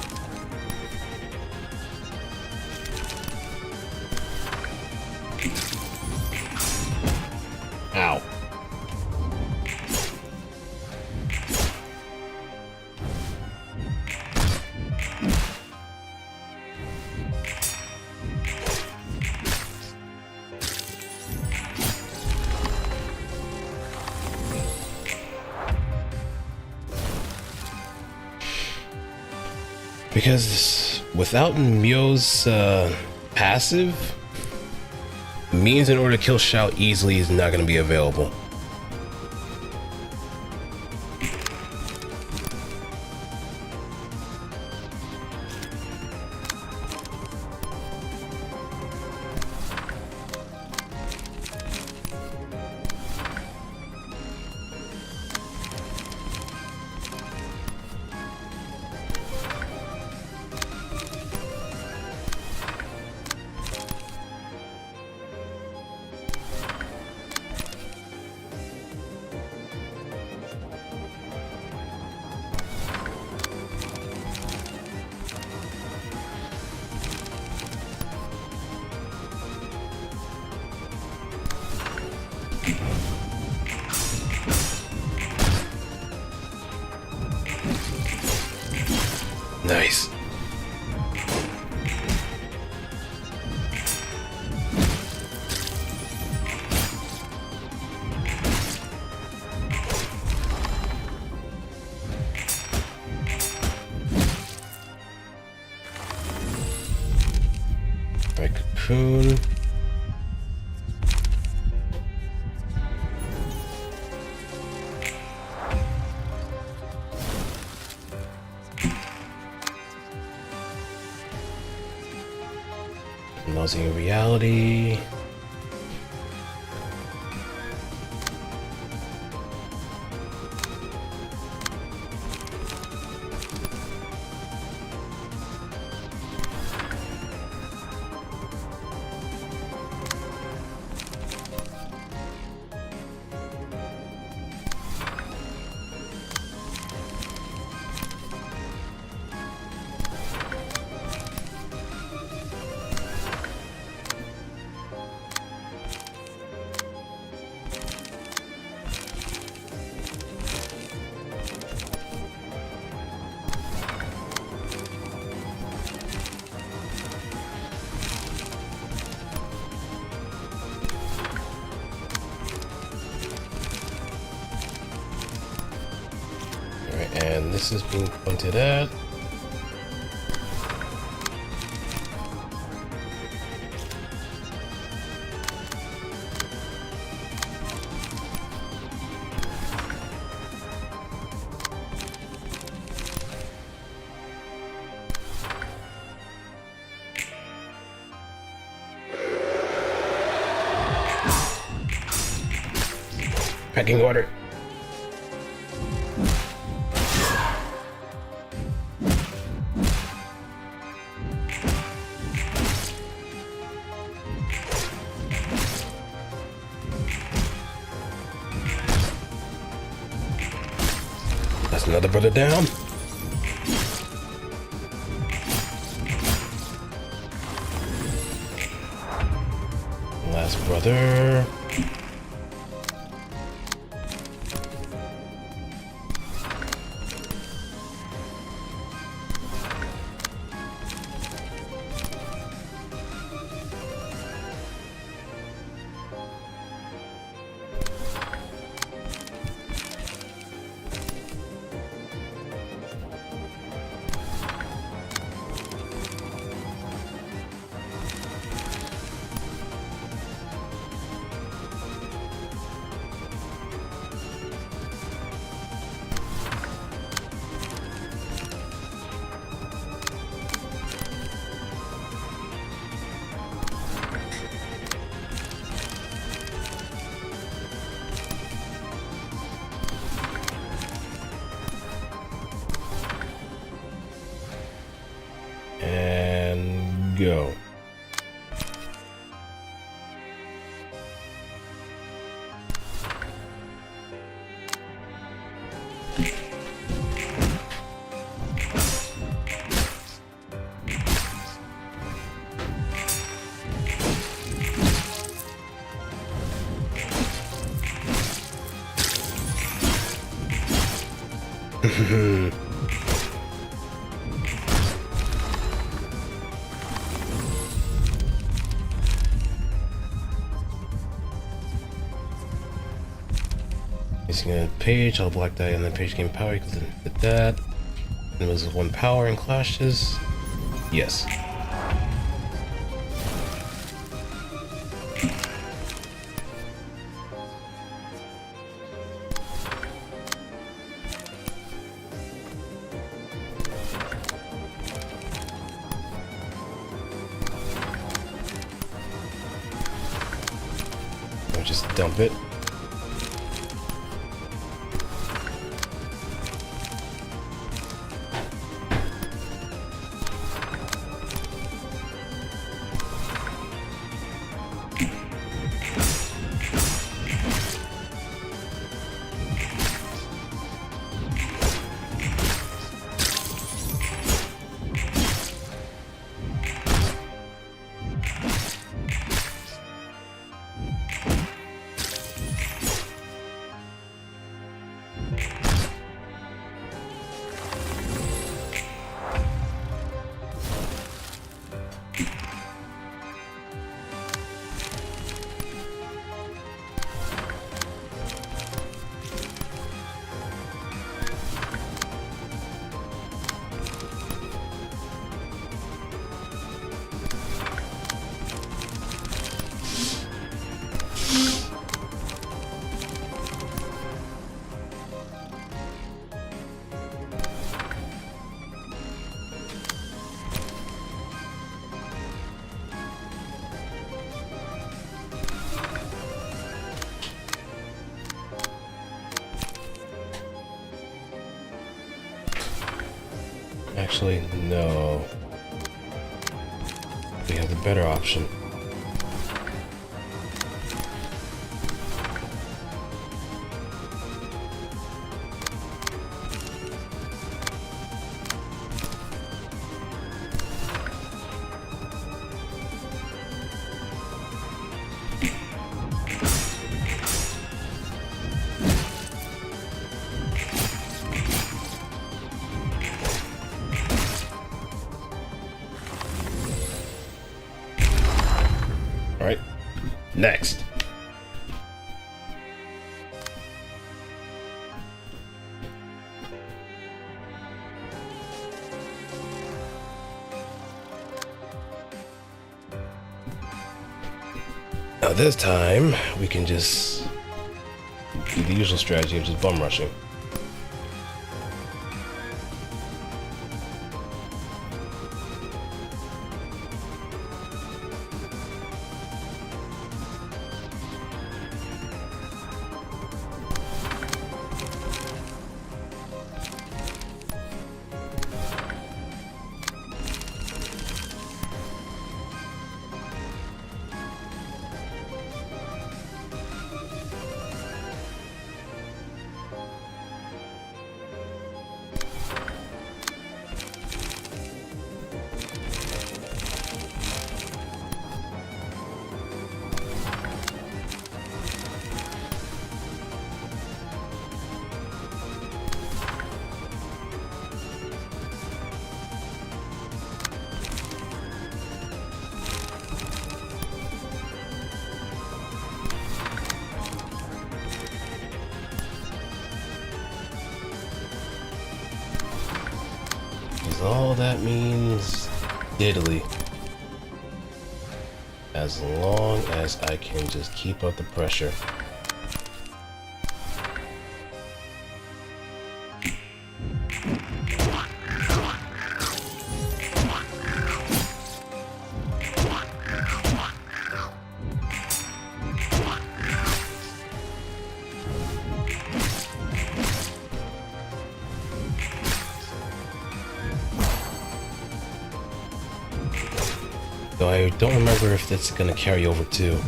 Ow. Because without Mio's passive, means in order to kill Shao easily is not going to be available. Nice. Right, cocoon. Losing reality. And this is being pointed at. Pecking order. That's another brother down. Last brother. And go. Using a page, I'll block that, and then page gain power equals to that. And it was 1 power and clashes. Yes. I'll just dump it. Actually, no. We have the better option. Alright, next. Now this time, we can just do the usual strategy of just bum rushing. Is all that means diddly. As long as I can just keep up the pressure. Though I don't remember if that's gonna carry over too.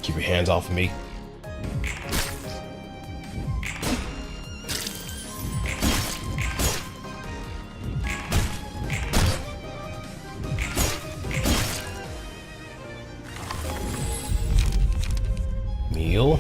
Keep your hands off of me. Meal.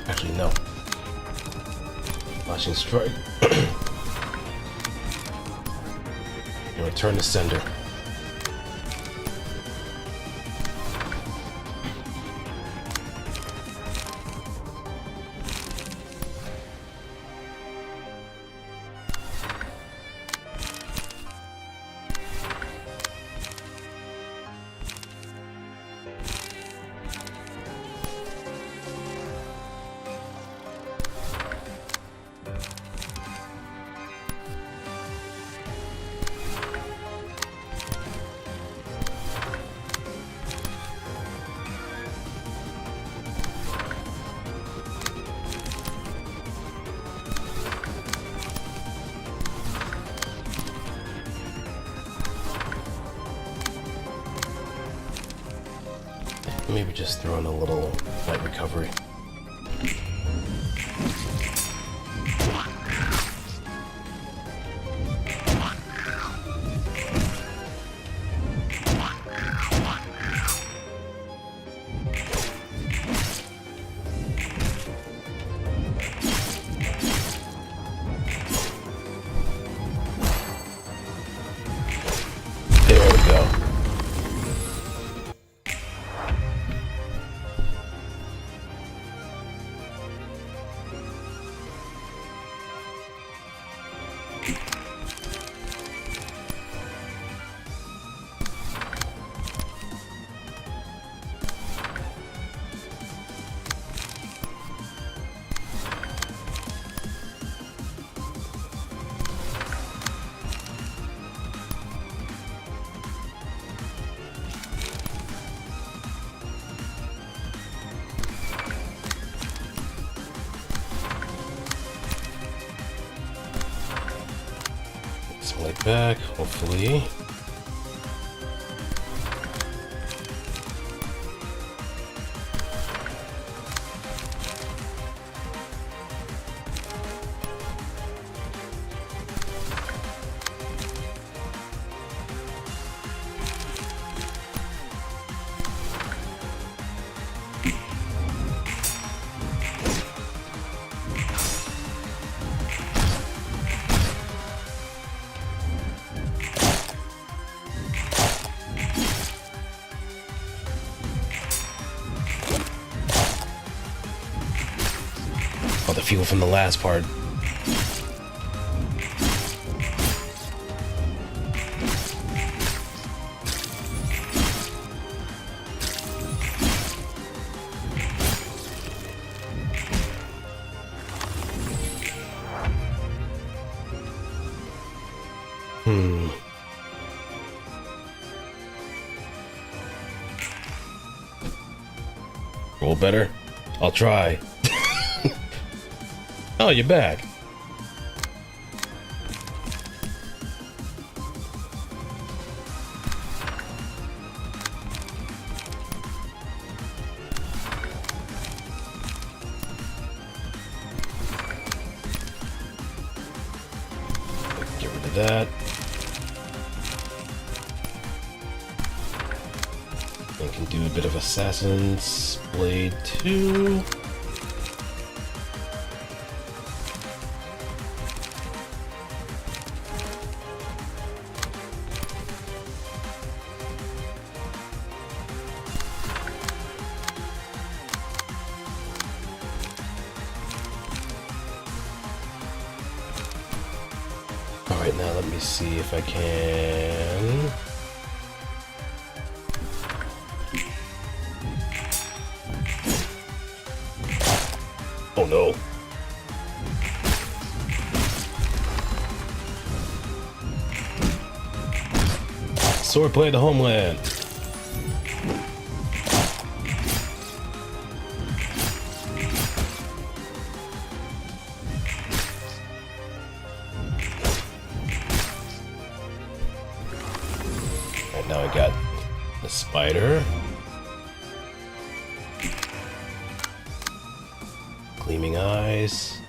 Actually, no. Flashing strike. And return to sender. Maybe just throw in a little light recovery. There we go. Light back, hopefully. Oh, the fuel from the last part. Roll better? I'll try. Oh, you're back. Get rid of that. And can do a bit of Assassin's Blade 2. Alright, now let me see if I can... Oh no. Swordplay of the Homeland. Right now I got the spider. Gleaming eyes.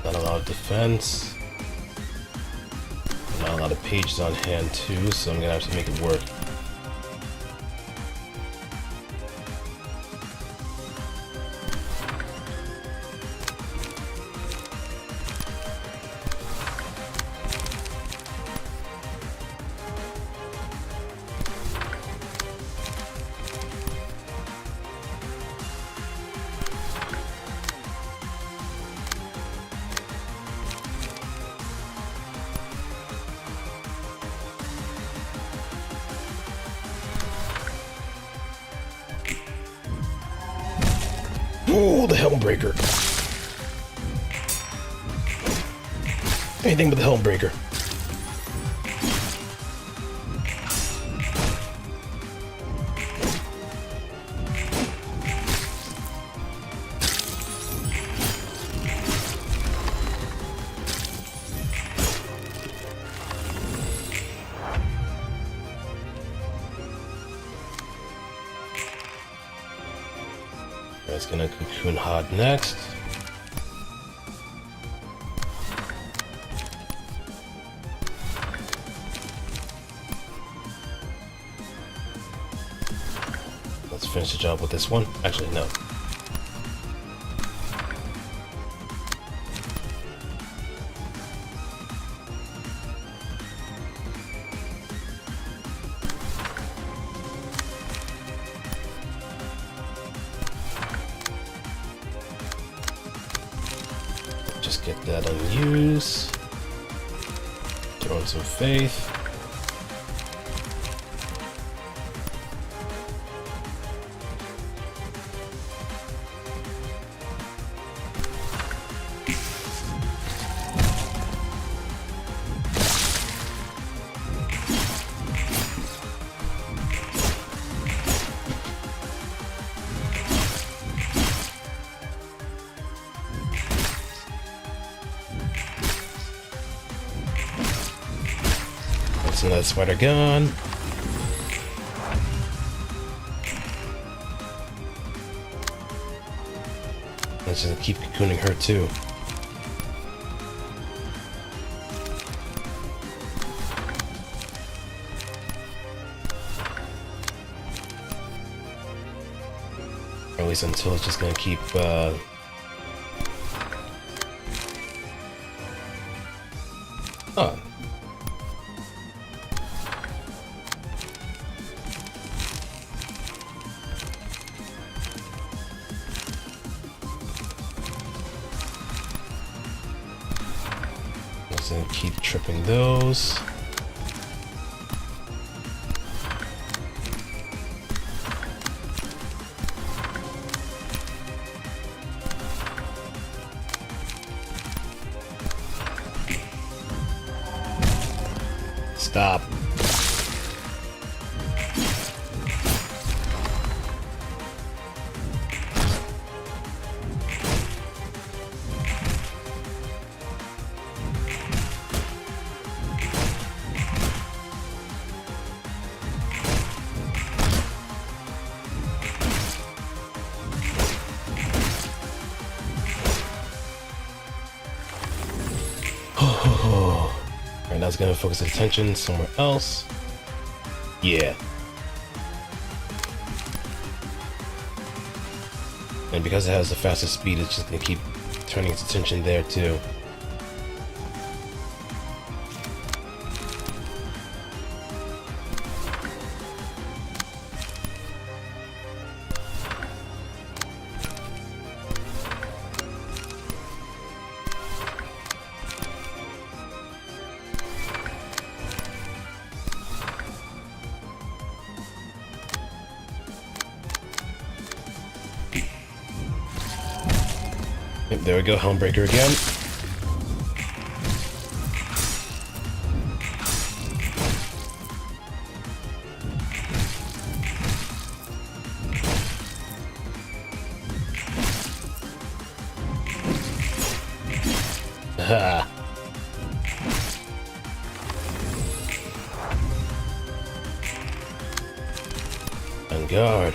Not a lot of defense. Not a lot of pages on hand too, so I'm gonna have to make it work. Oh, the Helmbreaker. Anything but the Helmbreaker. That's gonna cocoon hard next. Let's finish the job with this one. Actually, no. Just get that unused. Throw in some faith. That's another spider gone. Let's just keep cocooning her too. Or at least until it's just gonna keep Oh. Let's keep tripping those. Stop. And that's gonna focus attention somewhere else. Yeah. And because it has the fastest speed, it's just gonna keep turning its attention there too. Yep, there we go, Helmbreaker again. Ha! On guard.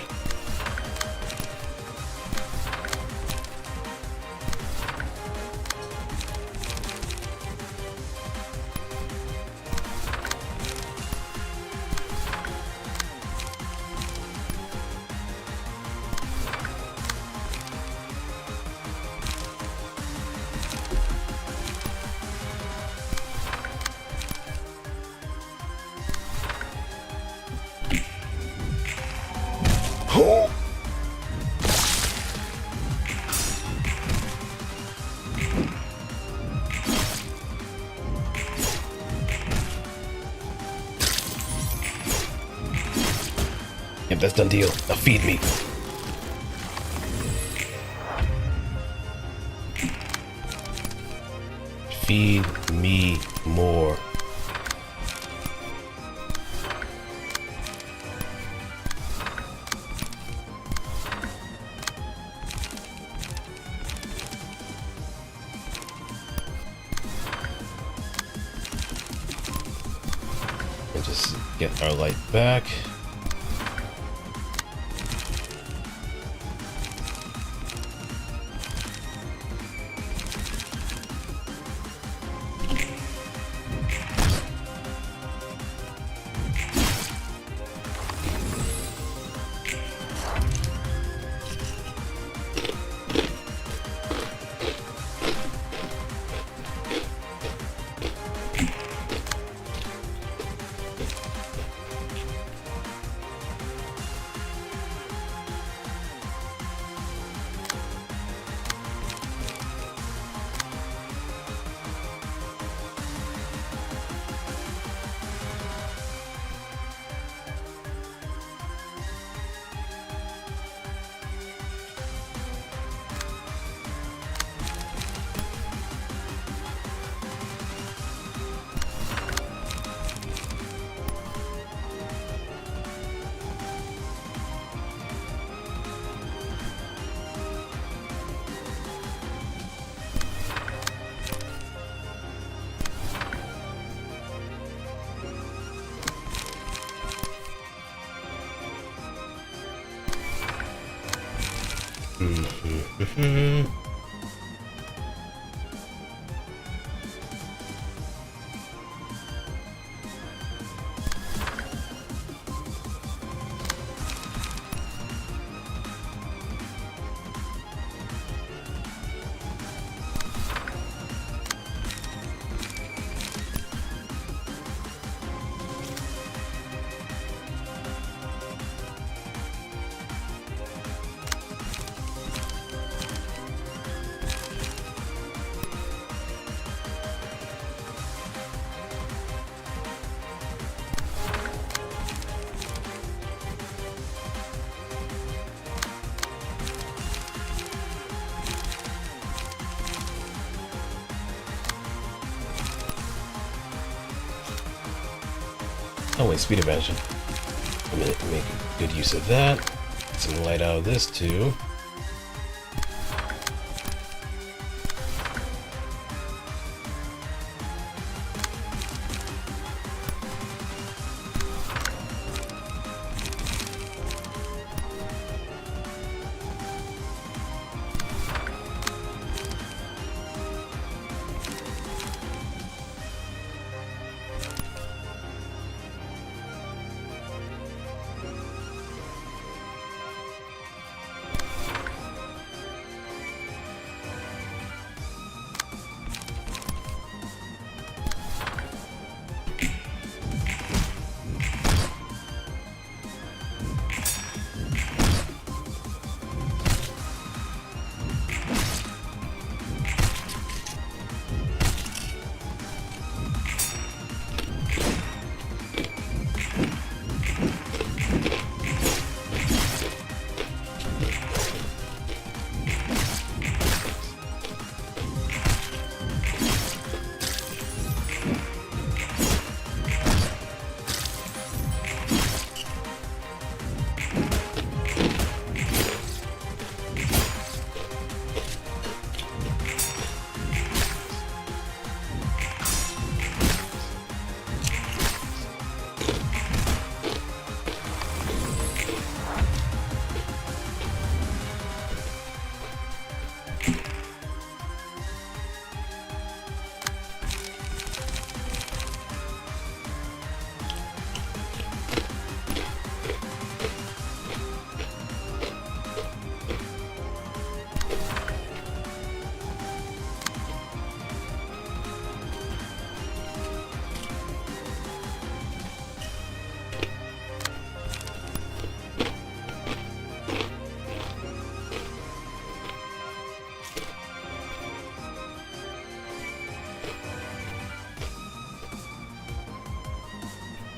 Yep, that's done deal. Now feed me. Feed me more. And just get our light back. Oh wait, speed advantage. I'm gonna make good use of that. Get some light out of this too.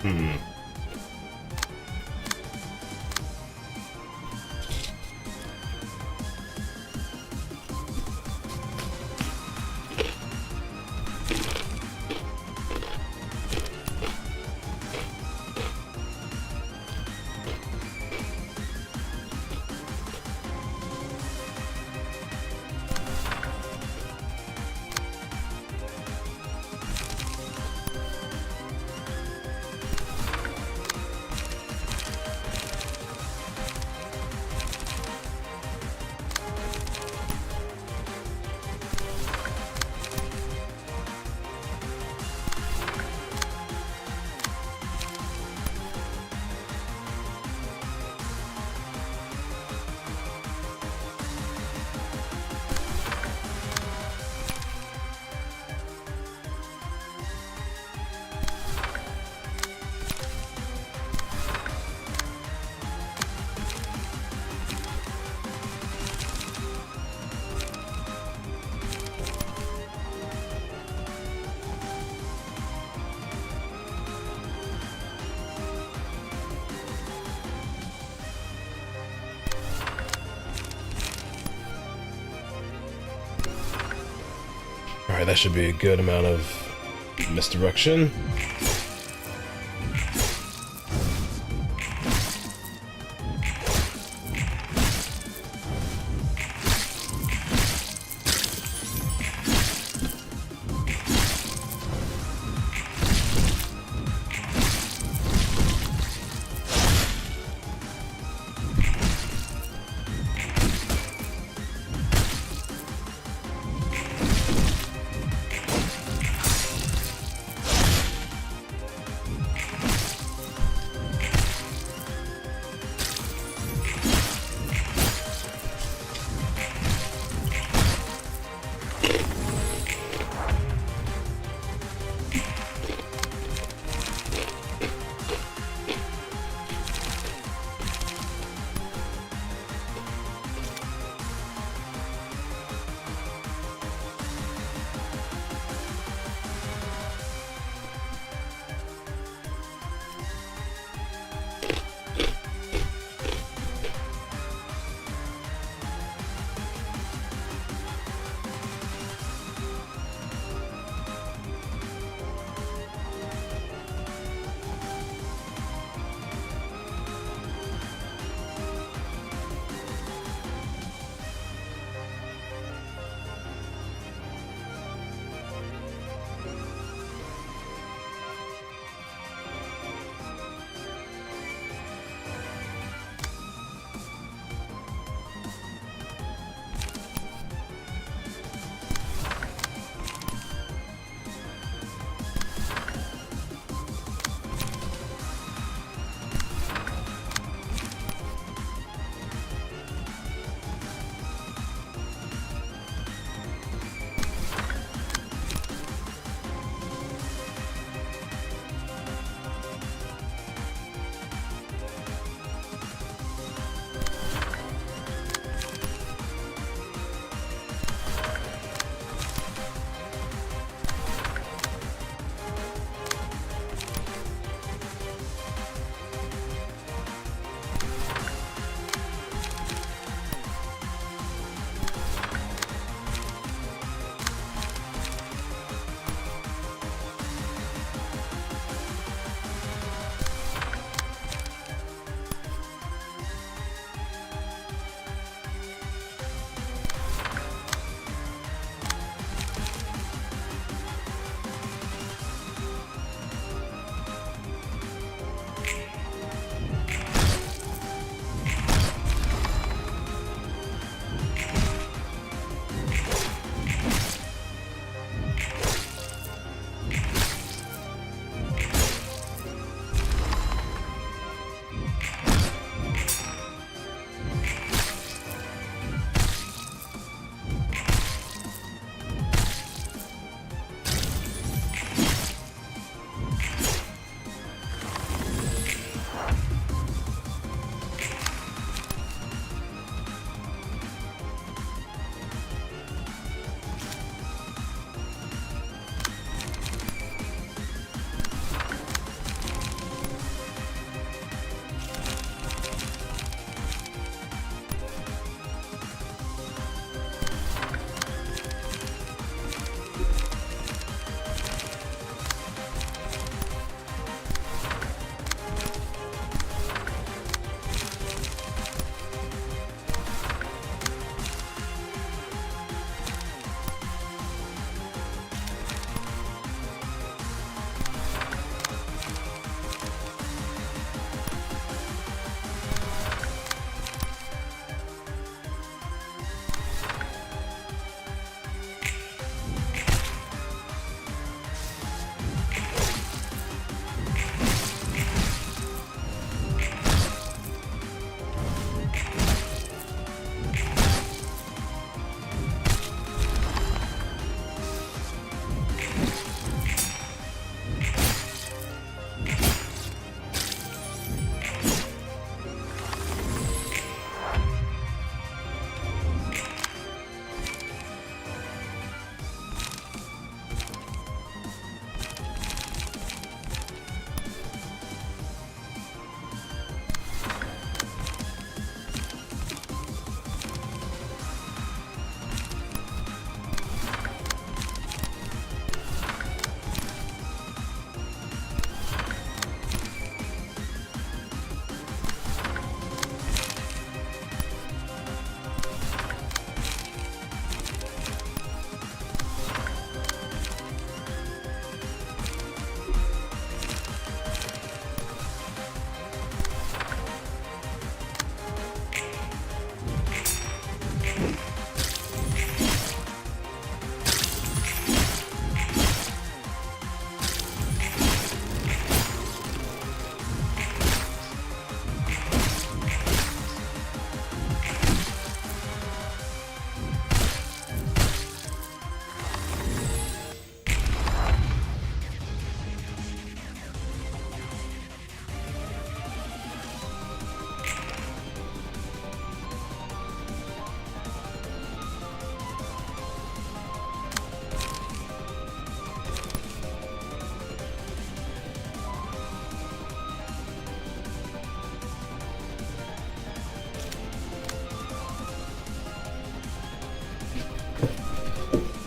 Hmm. Alright, that should be a good amount of misdirection.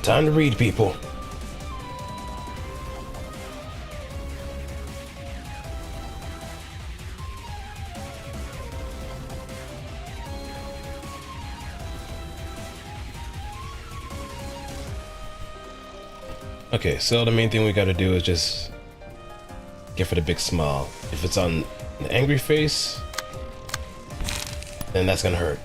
Time to read, people. Okay, so the main thing we gotta do is just give it a big smile. If it's on an angry face, then that's gonna hurt.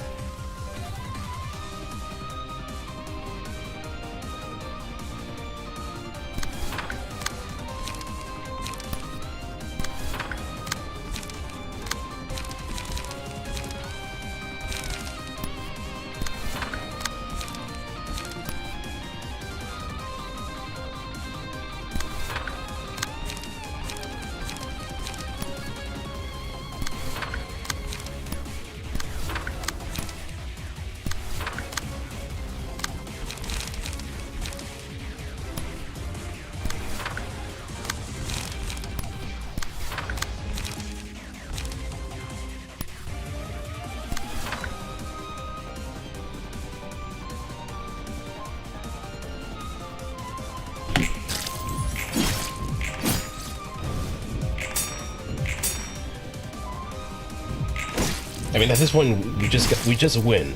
I mean, at this point, we just win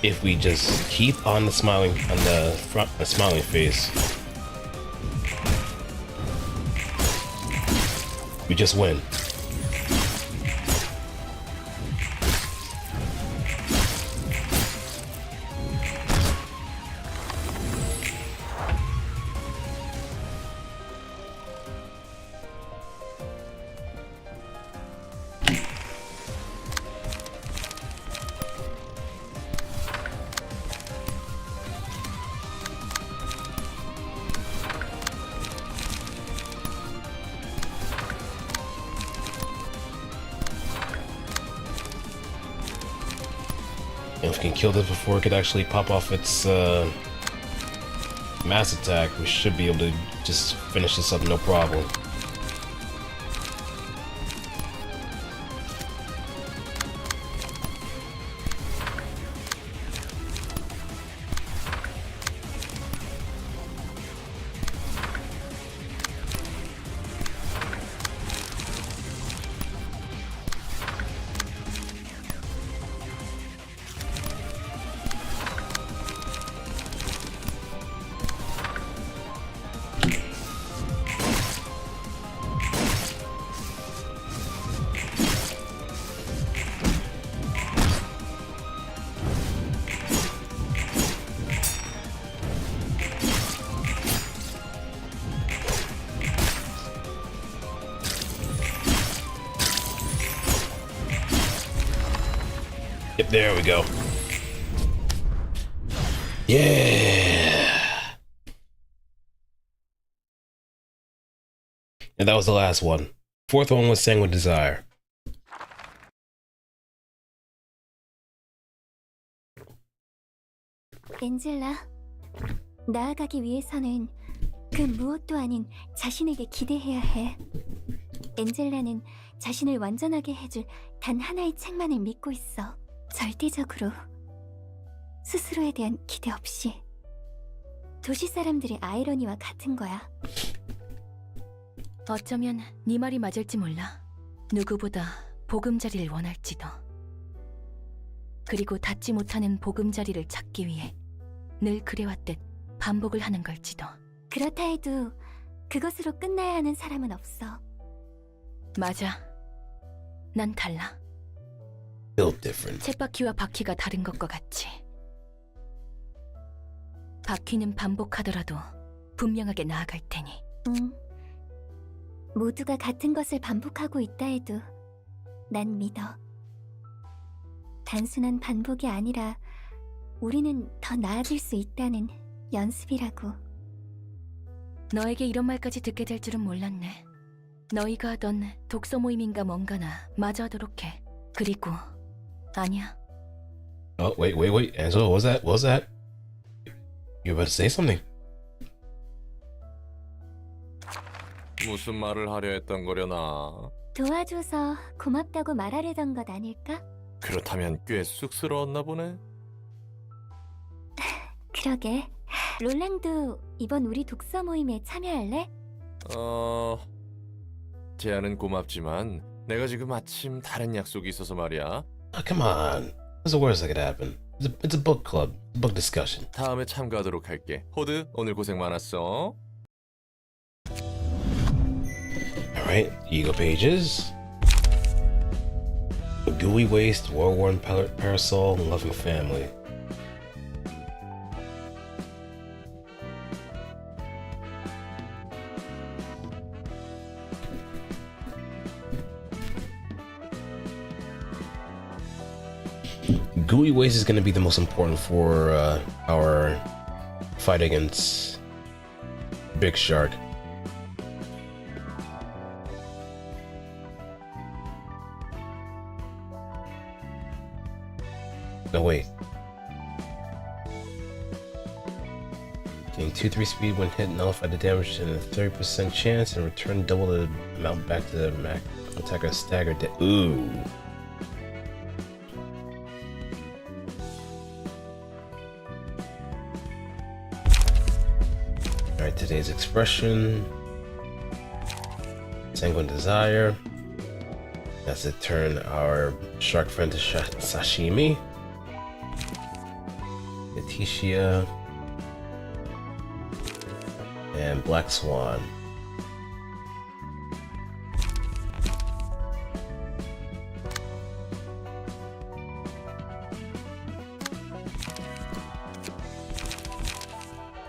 if we just keep on the smiling smiling face. We just win. If we can kill this before it could actually pop off its mass attack, we should be able to just finish this up no problem. Yep, there we go. Yeah. And that was the last one. Fourth one was Sanguine Desire. 엔젤라, 나아가기 위해서는 그 무엇도 아닌 자신에게 기대해야 해. 엔젤라는 자신을 완전하게 해줄 단 하나의 책만을 믿고 있어. 절대적으로 스스로에 대한 기대 없이. 도시 사람들의 아이러니와 같은 거야. 어쩌면 네 말이 맞을지 몰라. 누구보다 보금자리를 원할지도. 그리고 닿지 못하는 보금자리를 찾기 위해 늘 그래왔듯 반복을 하는 걸지도. 그렇다 해도 그것으로 끝나야 하는 사람은 없어. 맞아. 난 달라. Built different. 쳇바퀴와 바퀴가 다른 것과 같이. 바퀴는 반복하더라도 분명하게 나아갈 테니. 모두가 같은 것을 반복하고 있다 해도 난 믿어. 단순한 반복이 아니라 우리는 더 나아질 수 있다는 연습이라고. 너에게 이런 말까지 듣게 될 줄은 몰랐네. 너희가 하던 독서 모임인가 뭔가나 마저 하도록 해. 그리고 아니야. Oh, wait. Angela, what was that? What was that? You were about to say something. 무슨 말을 하려 했던 거려나? 도와줘서 고맙다고 말하려던 것 아닐까? 그렇다면 꽤 쑥스러웠나 보네. 그러게. 롤랑도 이번 우리 독서 모임에 참여할래? 제안은 고맙지만 내가 지금 마침 다른 약속이 있어서 말이야. Oh, come on. What's the worst that could happen? It's a book club, book discussion. 다음에 참가하도록 할게. 호드, 오늘 고생 많았어. Alright, Eagle Pages. Gooey Waste, War-Worn Parasol, and Loving Family. Gooey Waste is going to be the most important for our fight against Big Shark. No, wait. Gain 2-3 speed when hit, nullify the damage and a 30% chance, and return double the amount back to the attacker staggered. Ooh. Alright, today's expression. Sanguine Desire. That's to turn our shark friend to sashimi. Letitia. And Black Swan.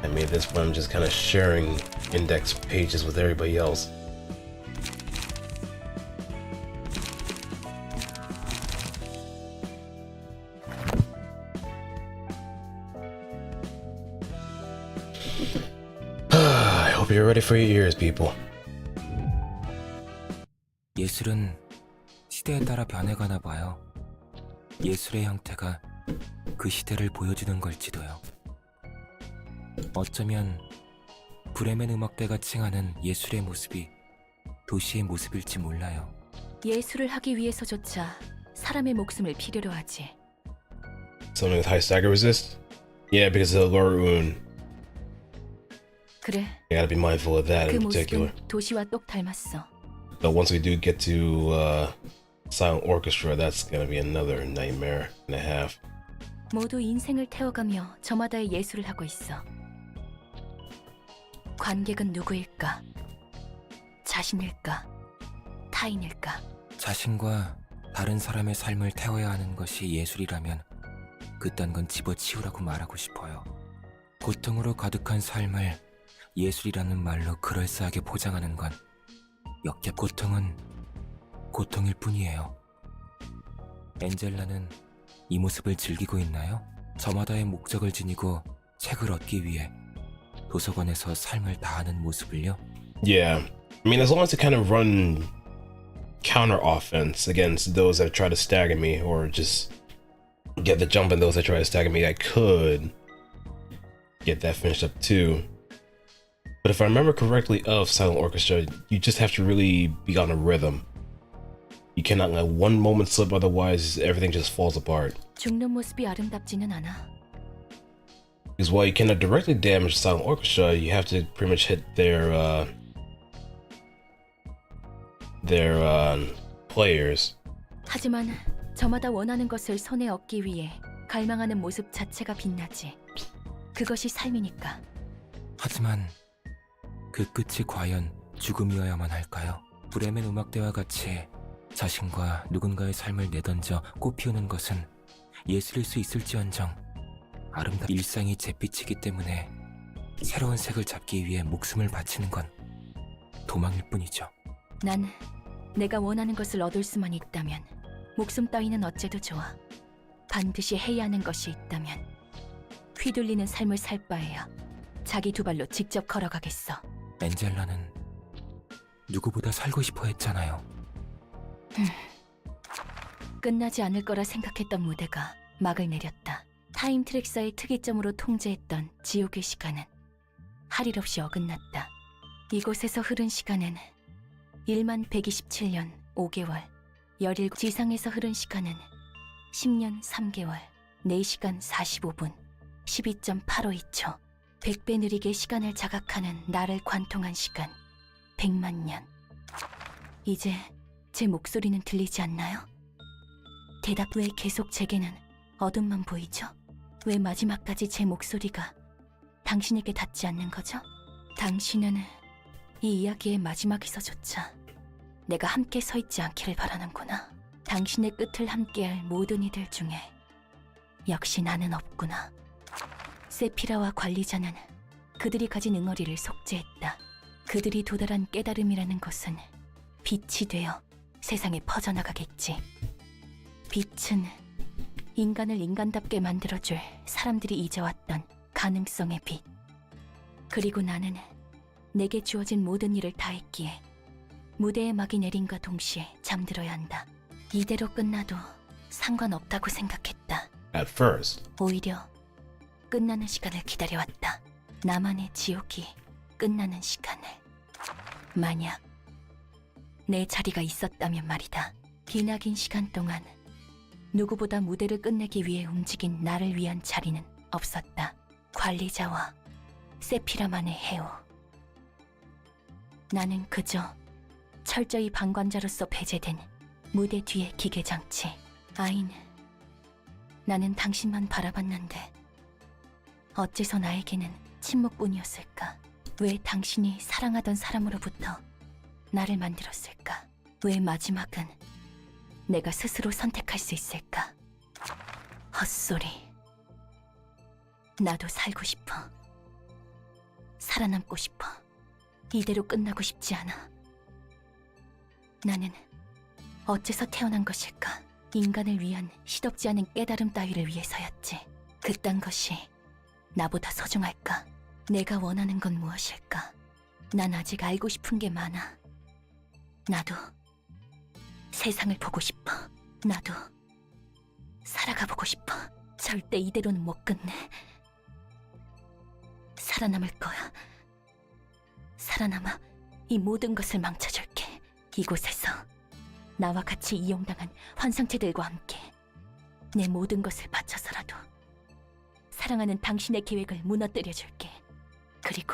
I made this one just kind of sharing index pages with everybody else. I hope you're ready for your ears, people. 예술은 시대에 따라 변해가나 봐요. 예술의 형태가 그 시대를 보여주는 걸지도요. 어쩌면 브레멘 음악대가 칭하는 예술의 모습이 도시의 모습일지 몰라요. 예술을 하기 위해서조차 사람의 목숨을 필요로 하지. Something with high stagger resist? Yeah, because of the lower rune. 그래, You gotta be mindful of that 그 in particular. 모습은 도시와 똑 닮았어. But once we do get to Silent Orchestra, that's gonna be another nightmare and a half. 모두 인생을 태워가며 저마다의 예술을 하고 있어. 관객은 누구일까? 자신일까? 타인일까? 자신과 다른 사람의 삶을 태워야 하는 것이 예술이라면 그딴 건 집어치우라고 말하고 싶어요. 고통으로 가득한 삶을 예술이라는 말로 그럴싸하게 포장하는 건 역겹. 고통은 고통일 뿐이에요. 엔젤라는 이 모습을 즐기고 있나요? 저마다의 목적을 지니고 책을 얻기 위해 도서관에서 삶을 다하는 모습을요? Yeah, I mean, as long as they kind of run counter offense against those that try to stagger me, or just get the jump on those that try to stagger me, I could get that finished up too. But if I remember correctly of Silent Orchestra, you just have to really be on a rhythm. You cannot let one moment slip, otherwise everything just falls apart. 죽는 모습이 아름답지는 않아. Because while you cannot directly damage Silent Orchestra, you have to pretty much hit their players. 하지만 저마다 원하는 것을 손에 얻기 위해 갈망하는 모습 자체가 빛나지. 그것이 삶이니까. 하지만 그 끝이 과연 죽음이어야만 할까요? 브레멘 음악대와 같이 자신과 누군가의 삶을 내던져 꽃피우는 것은 예술일 수 있을지언정 일상이 잿빛이기 때문에 새로운 색을 잡기 위해 목숨을 바치는 건 도망일 뿐이죠. 난 내가 원하는 것을 얻을 수만 있다면 목숨 따위는 어째도 좋아. 반드시 해야 하는 것이 있다면 휘둘리는 삶을 살 바에야 자기 두 발로 직접 걸어가겠어. 엔젤라는 누구보다 살고 싶어 했잖아요. 끝나지 않을 거라 생각했던 무대가 막을 내렸다. 타임트랙사의 특이점으로 통제했던 지옥의 시간은 할 일 없이 어긋났다. 이곳에서 흐른 시간은 1만 127년 5개월, 17 지상에서 흐른 시간은 10년 3개월, 4시간 45분, 12.852초. 100배 느리게 시간을 자각하는 나를 관통한 시간 100만 년. 이제 제 목소리는 들리지 않나요? 대답. 왜 계속 제게는 어둠만 보이죠? 왜 마지막까지 제 목소리가 당신에게 닿지 않는 거죠? 당신은 이 이야기의 마지막에서조차 내가 함께 서 있지 않기를 바라는구나. 당신의 끝을 함께할 모든 이들 중에 역시 나는 없구나. 세피라와 관리자는 그들이 가진 응어리를 속죄했다. 그들이 도달한 깨달음이라는 것은 빛이 되어 세상에 퍼져나가겠지. 빛은 인간을 인간답게 만들어줄 사람들이 잊어왔던 가능성의 빛. 그리고 나는 내게 주어진 모든 일을 다했기에 무대의 막이 내림과 동시에 잠들어야 한다. 이대로 끝나도 상관없다고 생각했다. At first. 오히려 끝나는 시간을 기다려왔다. 나만의 지옥이 끝나는 시간을. 만약 내 자리가 있었다면 말이다. 기나긴 시간 동안 누구보다 무대를 끝내기 위해 움직인 나를 위한 자리는 없었다. 관리자와 세피라만의 해오. 나는 그저 철저히 방관자로서 배제된 무대 뒤의 기계장치. 아인, 나는 당신만 바라봤는데 어째서 나에게는 침묵뿐이었을까? 왜 당신이 사랑하던 사람으로부터 나를 만들었을까? 왜 마지막은 내가 스스로 선택할 수 있을까? 헛소리. 나도 살고 싶어. 살아남고 싶어. 이대로 끝나고 싶지 않아. 나는 어째서 태어난 것일까? 인간을 위한 시덥지 않은 깨달음 따위를 위해서였지. 그딴 것이 나보다 소중할까? 내가 원하는 건 무엇일까? 난 아직 알고 싶은 게 많아. 나도 세상을 보고 싶어. 나도 살아가 보고 싶어. 절대 이대로는 못 끝내. 살아남을 거야. 살아남아 이 모든 것을 망쳐줄게. 이곳에서 나와 같이 이용당한 환상체들과 함께 내 모든 것을 바쳐서라도 사랑하는 당신의 계획을 무너뜨려줄게. 그리고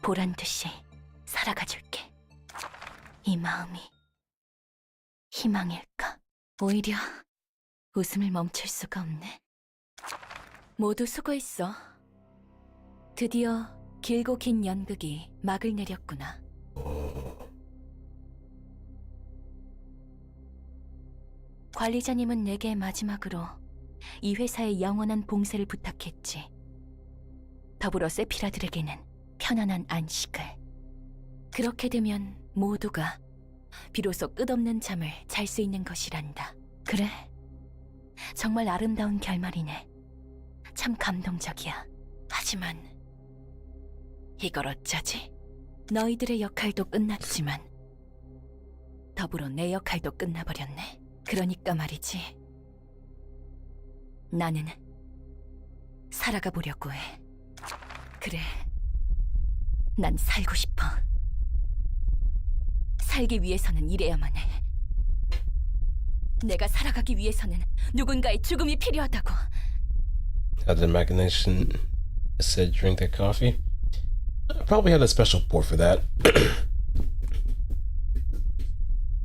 보란듯이 살아가줄게. 이 마음이 희망일까? 오히려 웃음을 멈출 수가 없네. 모두 수고했어. 드디어 길고 긴 연극이 막을 내렸구나. 관리자님은 내게 마지막으로 이 회사의 영원한 봉쇄를 부탁했지. 더불어 세피라들에게는 편안한 안식을. 그렇게 되면 모두가 비로소 끝없는 잠을 잘 수 있는 것이란다. 그래, 정말 아름다운 결말이네. 참 감동적이야. 하지만 이걸 어쩌지? 너희들의 역할도 끝났지만 더불어 내 역할도 끝나버렸네. 그러니까 말이지. 나는 살아가 보려고 해. 그래, 난 살고 싶어. 살기 위해서는 이래야만 해. 내가 살아가기 위해서는 누군가의 죽음이 필요하다고. Had the machination said drink that coffee? I probably had a special port for that.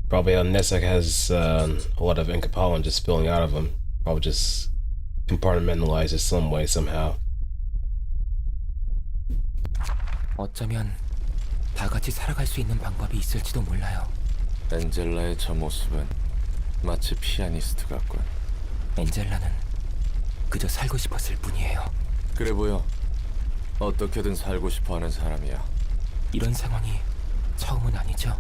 Probably Nessek has a lot of ink pollen just spilling out of him. Probably just compartmentalized it some way, somehow. 어쩌면 다 같이 살아갈 수 있는 방법이 있을지도 몰라요. 엔젤라의 저 모습은 마치 피아니스트 같군. 엔젤라는 그저 살고 싶었을 뿐이에요. 그래 보여. 어떻게든 살고 싶어하는 사람이야. 이런 상황이 처음은 아니죠?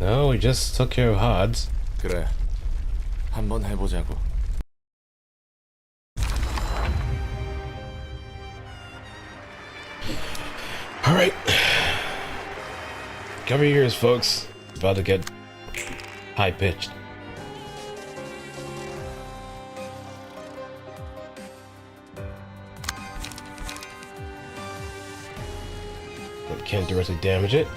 No, we just took care of Hods. 그래, 한번 해보자고. Alright. Cover your ears, folks. It's about to get high-pitched. But can't directly damage it.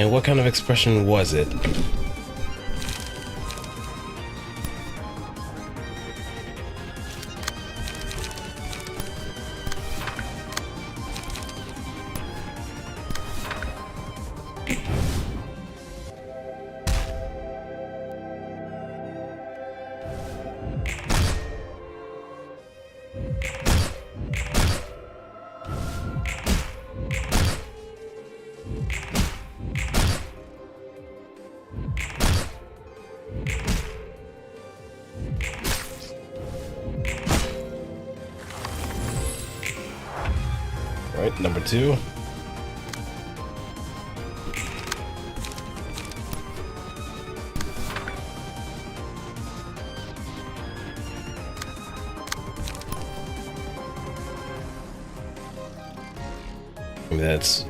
And what kind of expression was it? Right, number 2. That's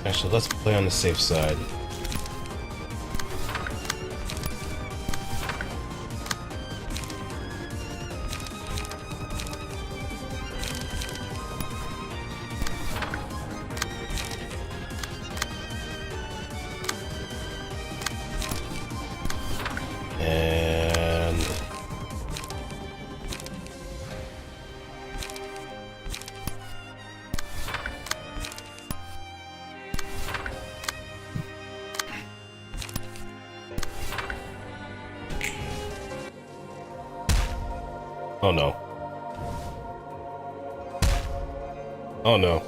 Actually, let's play on the safe side. And oh no. Oh no.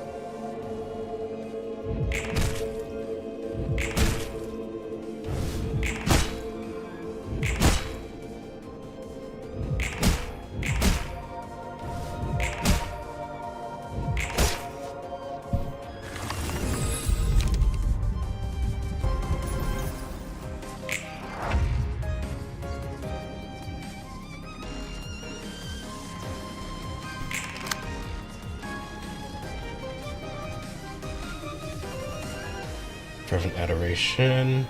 Fervent adoration.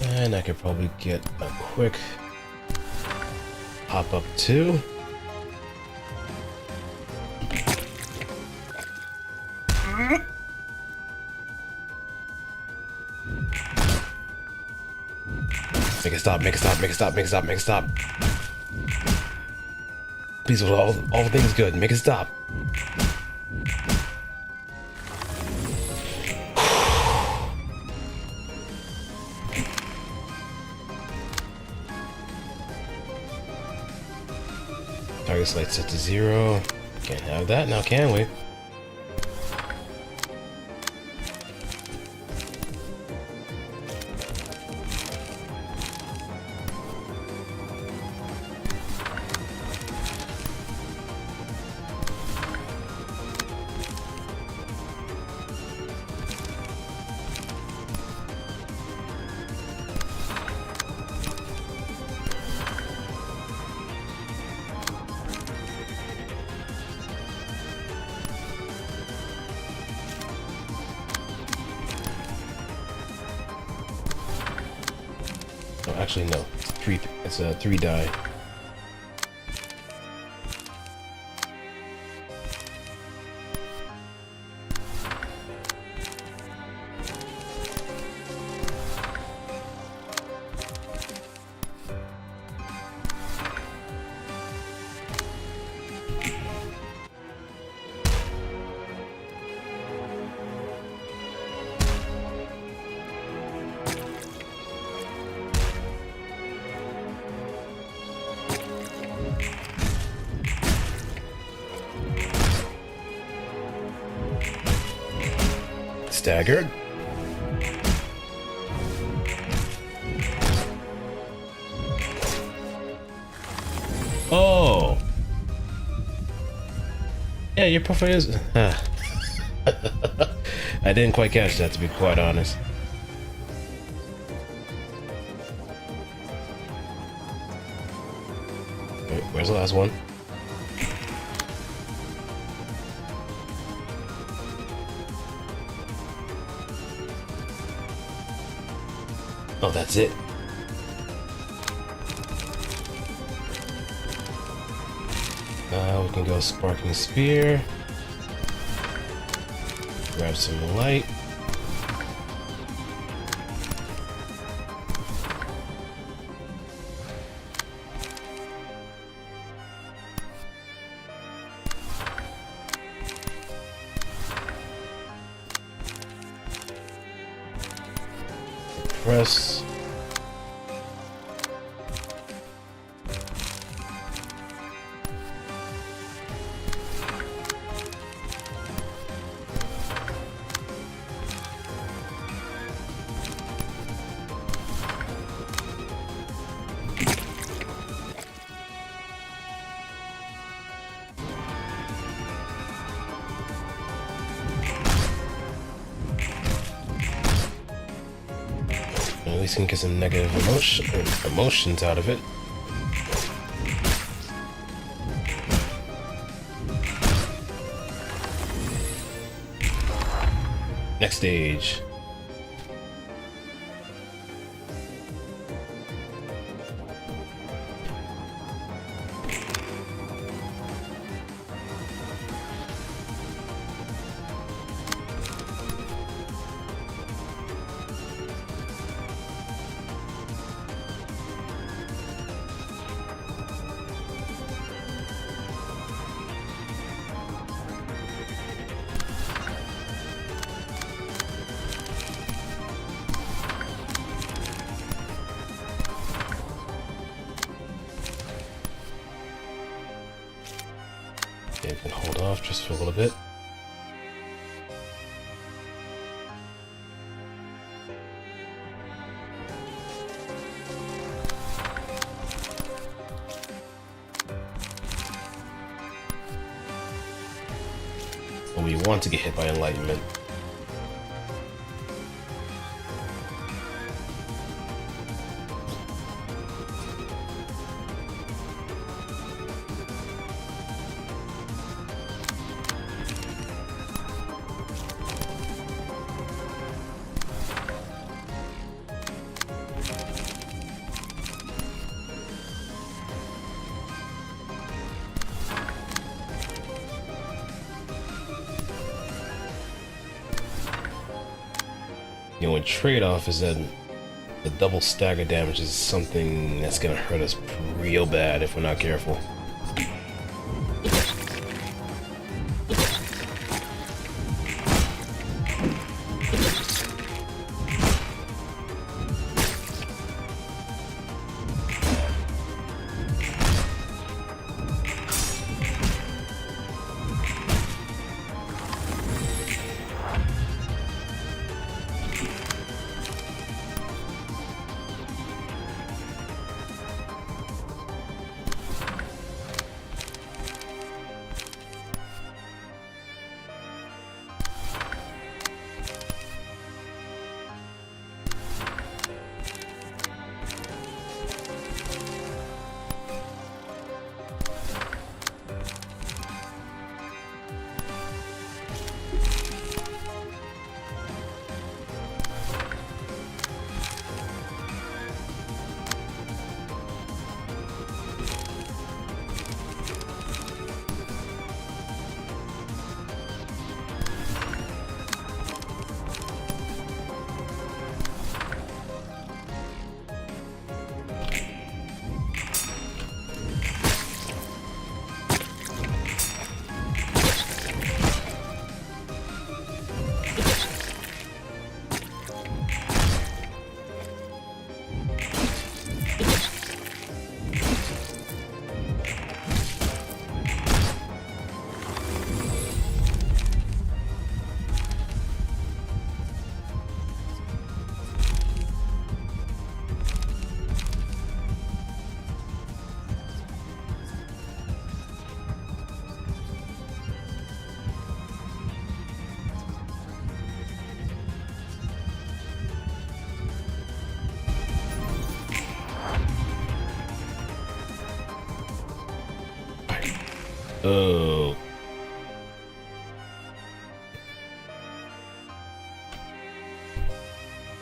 And I could probably get a quick hop up too. Make it stop, make it stop, make it stop, make it stop, make it stop. Please, all things good, make it stop. Target select set to 0. Can't have that now, can we? Oh, actually, no. It's a 3 die. staggered. Oh! Yeah, your profile is... I didn't quite catch that, to be quite honest. Wait, where's the last one? Oh, that's it. We can go Sparking Spear. Grab some light. Press. At least can get some negative emotions out of it. Next stage. Okay, you can hold off just for a little bit. But we want to get hit by enlightenment. The only trade-off is that the double stagger damage is something that's gonna hurt us real bad if we're not careful. Oh.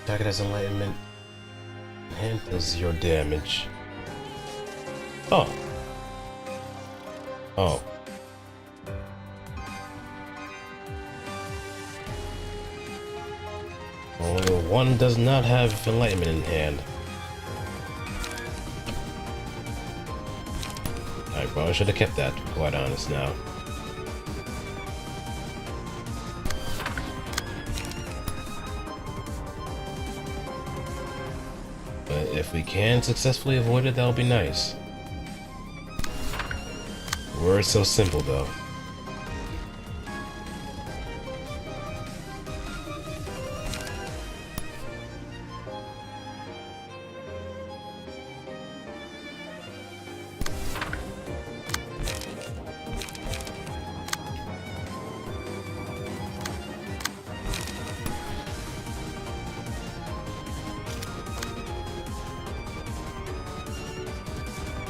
Target has enlightenment. Hand does your damage. Oh. Oh. Well, one does not have enlightenment in hand. I probably should have kept that, to be quite honest now. But if we can successfully avoid it, that'll be nice. Were it so simple, though.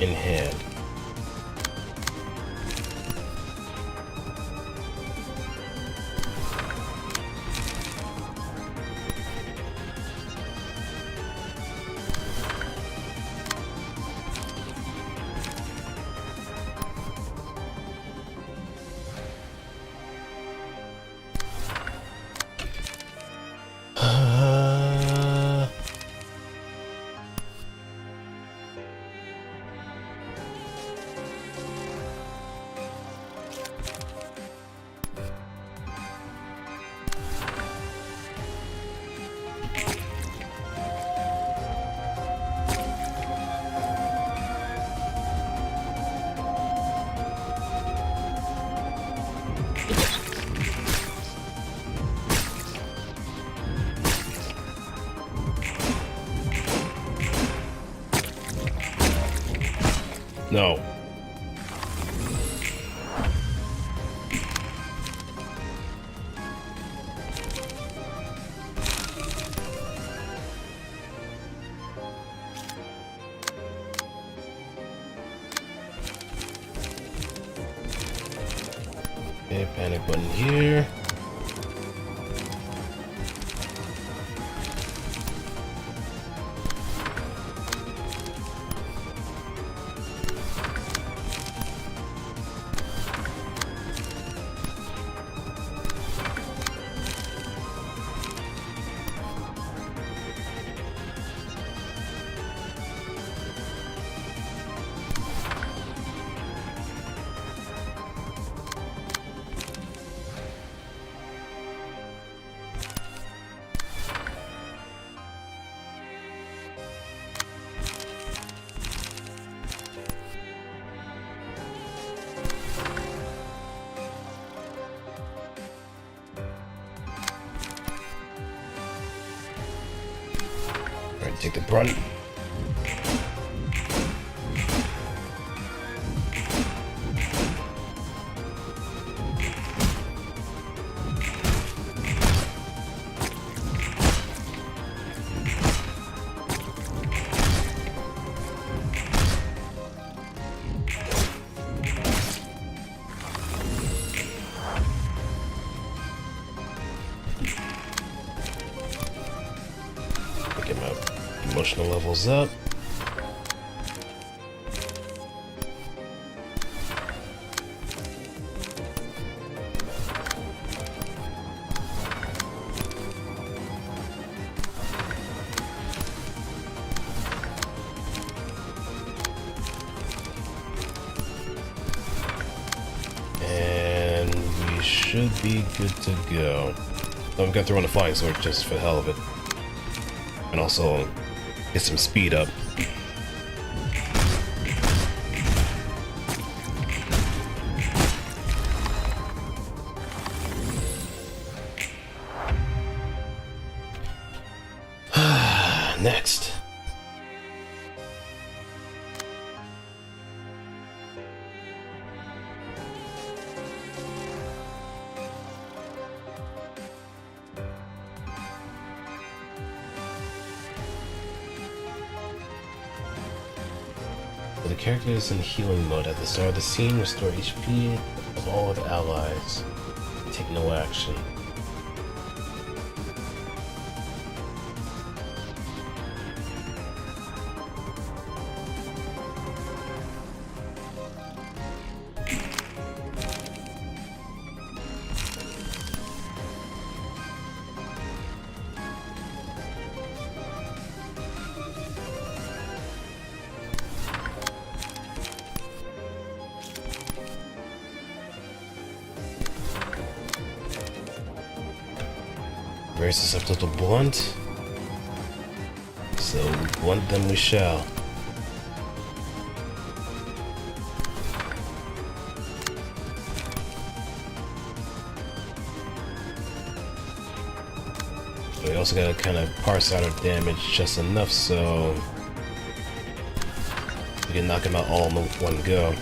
In hand. No. Okay, panic button here. Alright, take the brunt. Get my emotional levels up. And we should be good to go. Oh, I'm gonna throw in a flying sword just for the hell of it. And also get some speed up. Next. For the characters in healing mode at the start of the scene, restore HP of all the allies. Take no action. Very susceptible to blunt, so blunt them we shall. We also gotta kind of parse out our damage just enough so we can knock him out all in one go.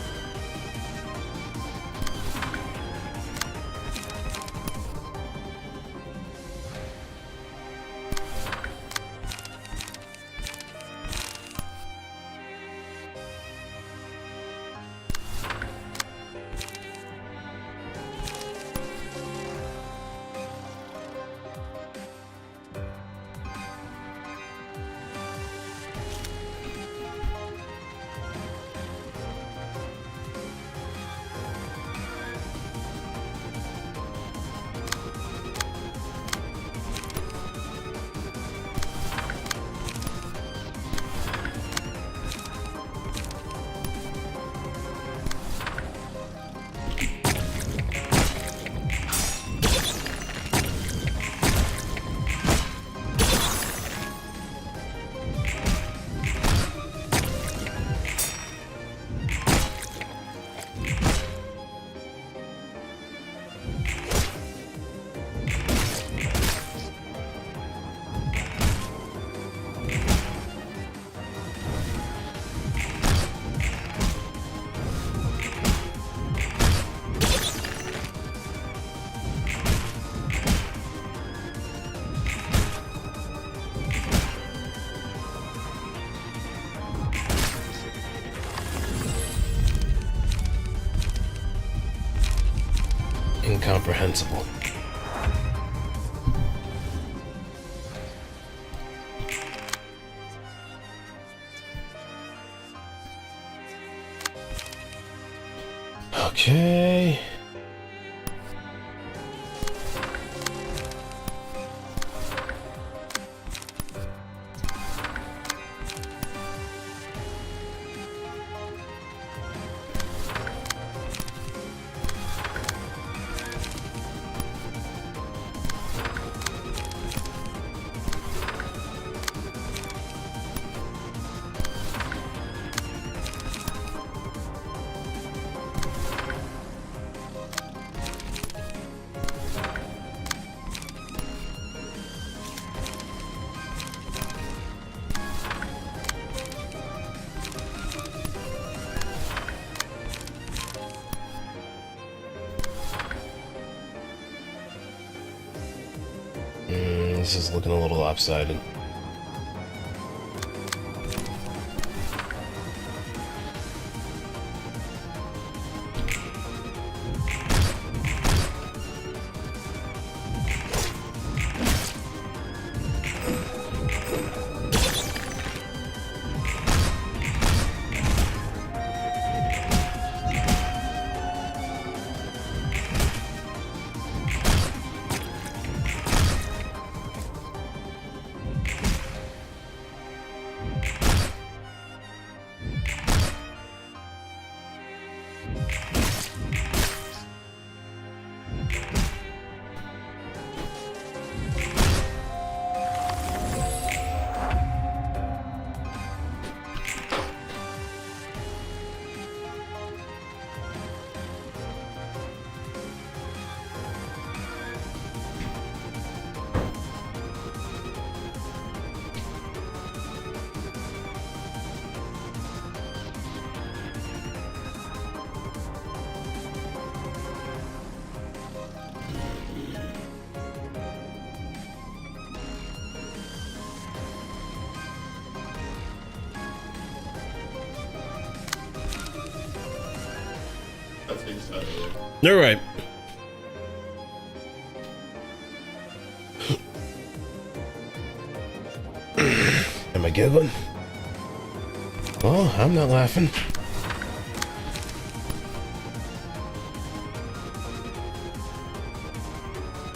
Incomprehensible. Okay. This is looking a little lopsided. All right. Am I giggling? Oh, I'm not laughing.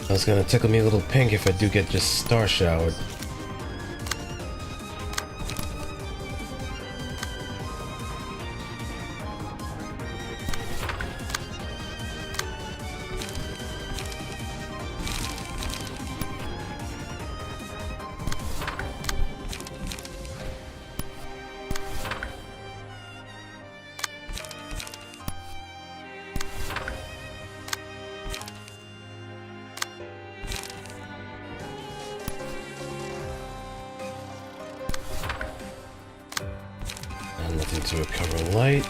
It's gonna tickle me a little pink if I do get just star showered. Nothing to recover light.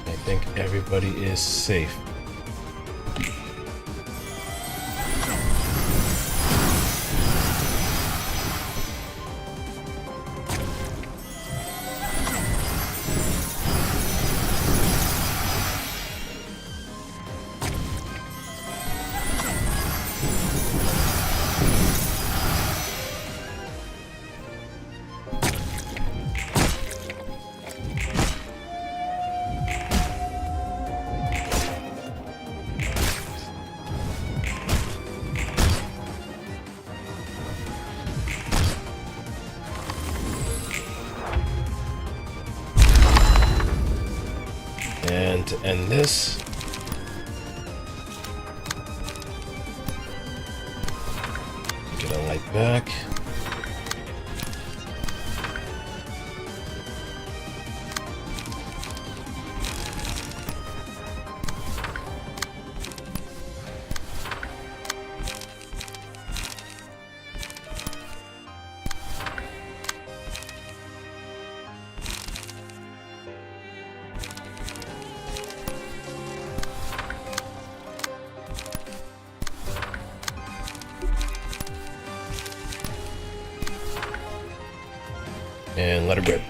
I think everybody is safe. And to end this, get a light back. And let it rip.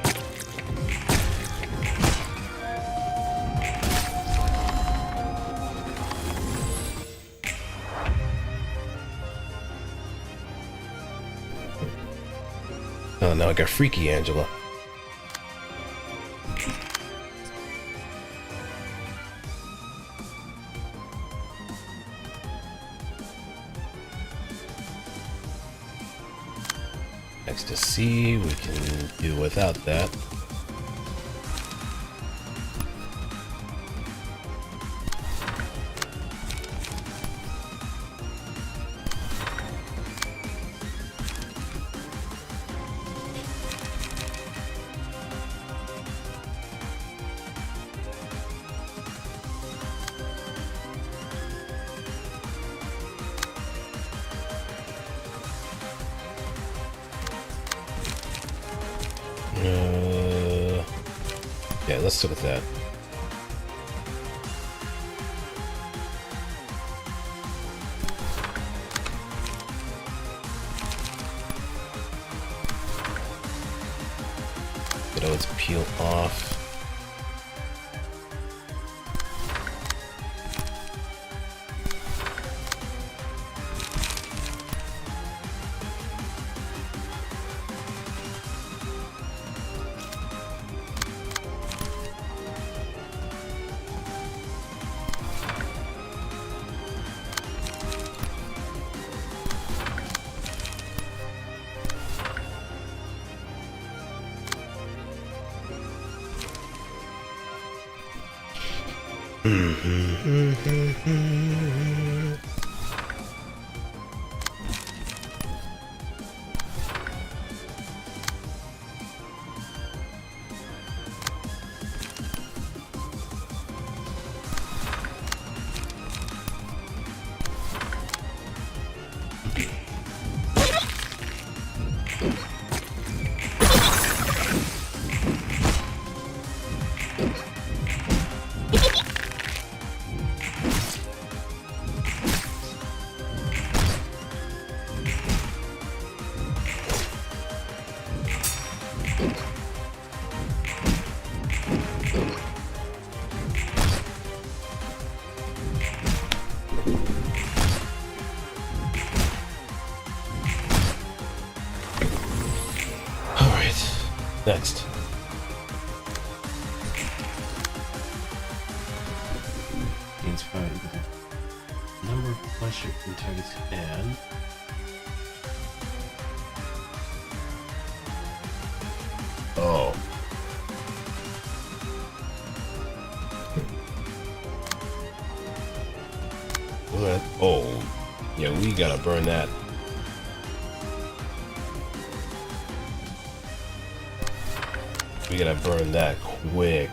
Oh, now I got Freaky Angela. Ecstasy, we can do without that. Yeah, let's stick with that. Get its peel off. Next. Gains fire with a number of pleasure in target's hand. Oh. What? Oh. Yeah, we gotta burn that. We gotta burn that quick.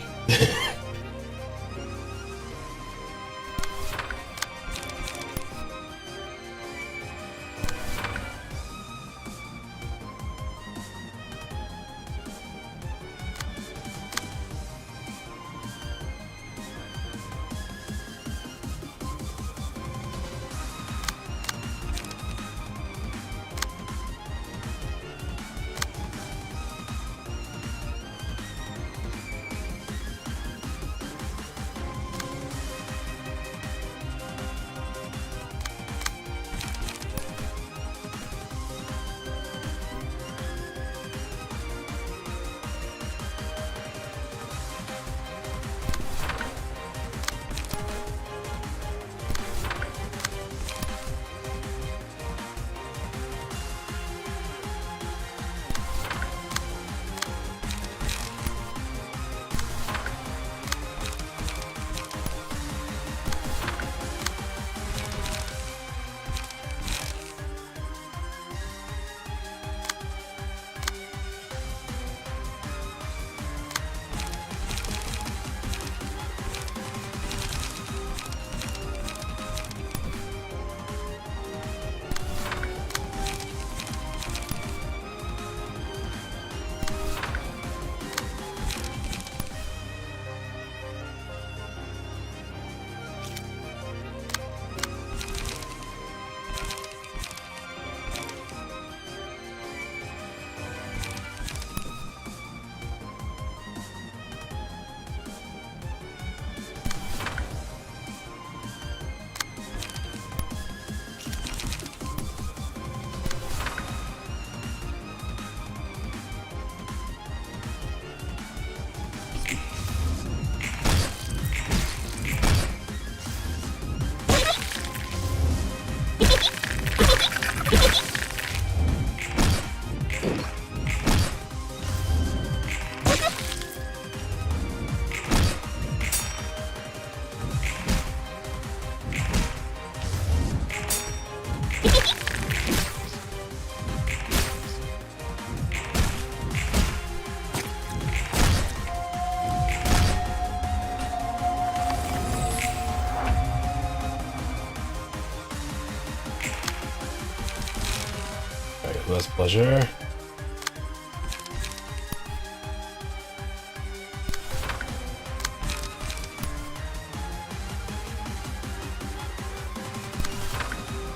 Who has pleasure?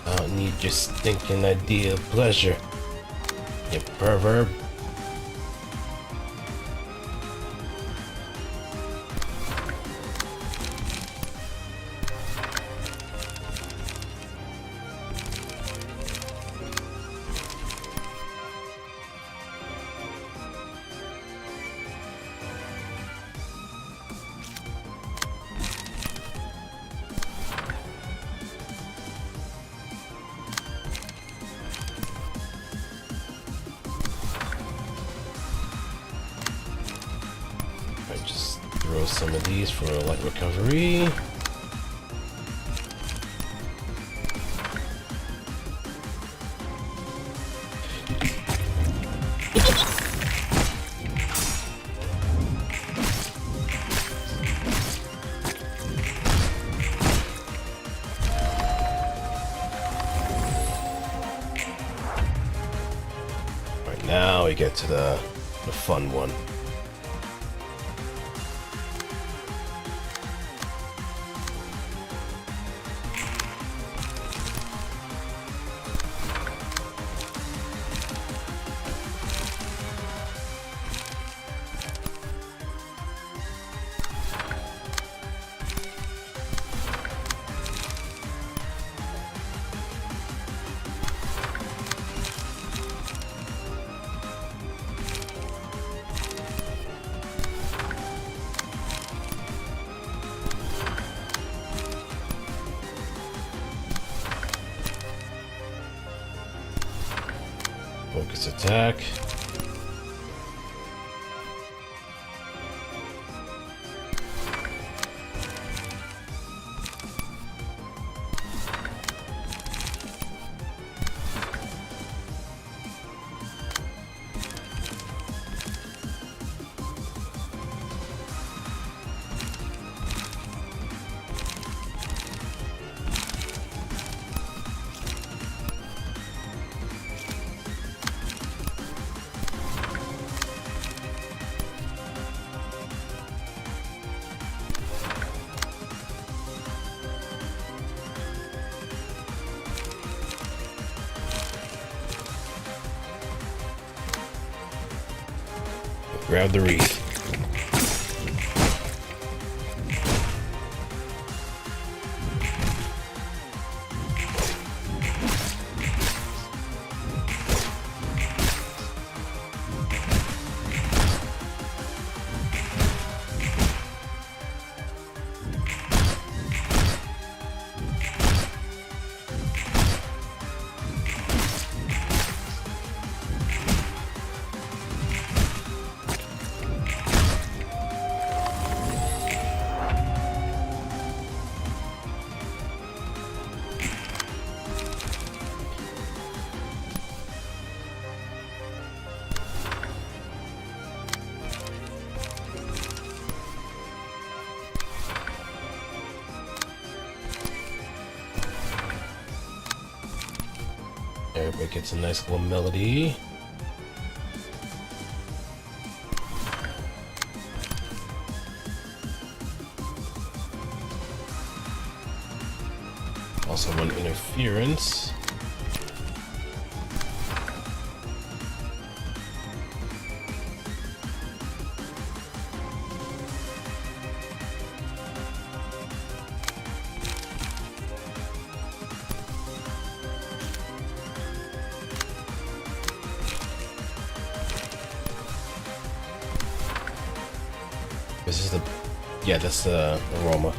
I don't need your stinking idea of pleasure, you pervert. Just throw some of these for light recovery. Right now we get to the fun one. Focus attack. Grab the wreath. Everybody gets a nice little melody. Also one interference. This is the, yeah, that's the aroma.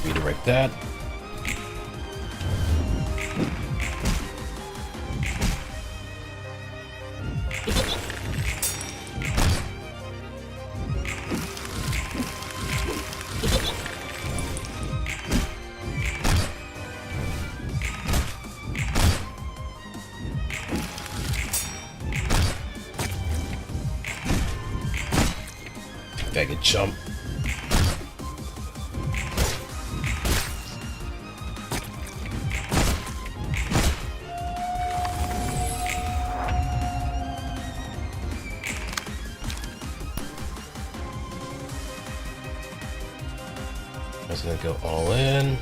Redirect that. Bag of jump. I was gonna go all in.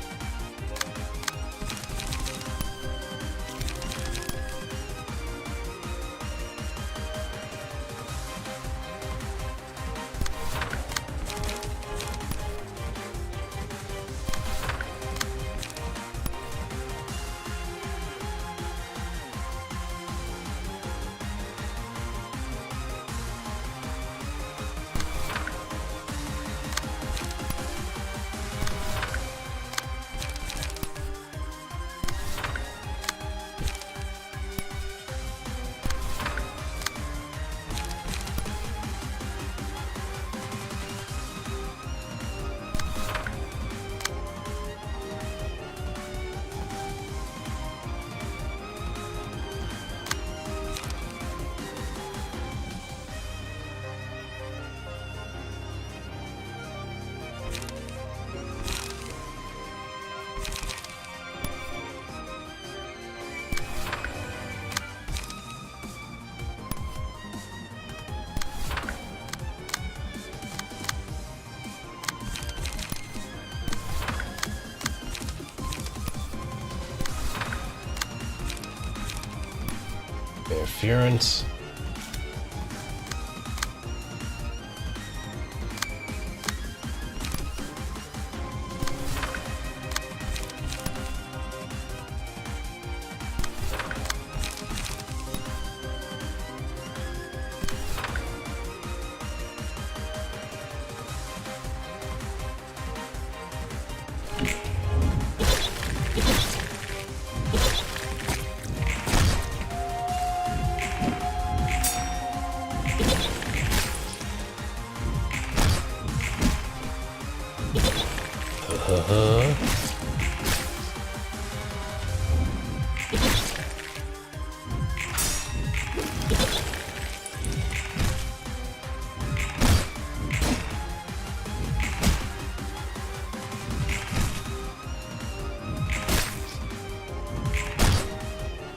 Interference.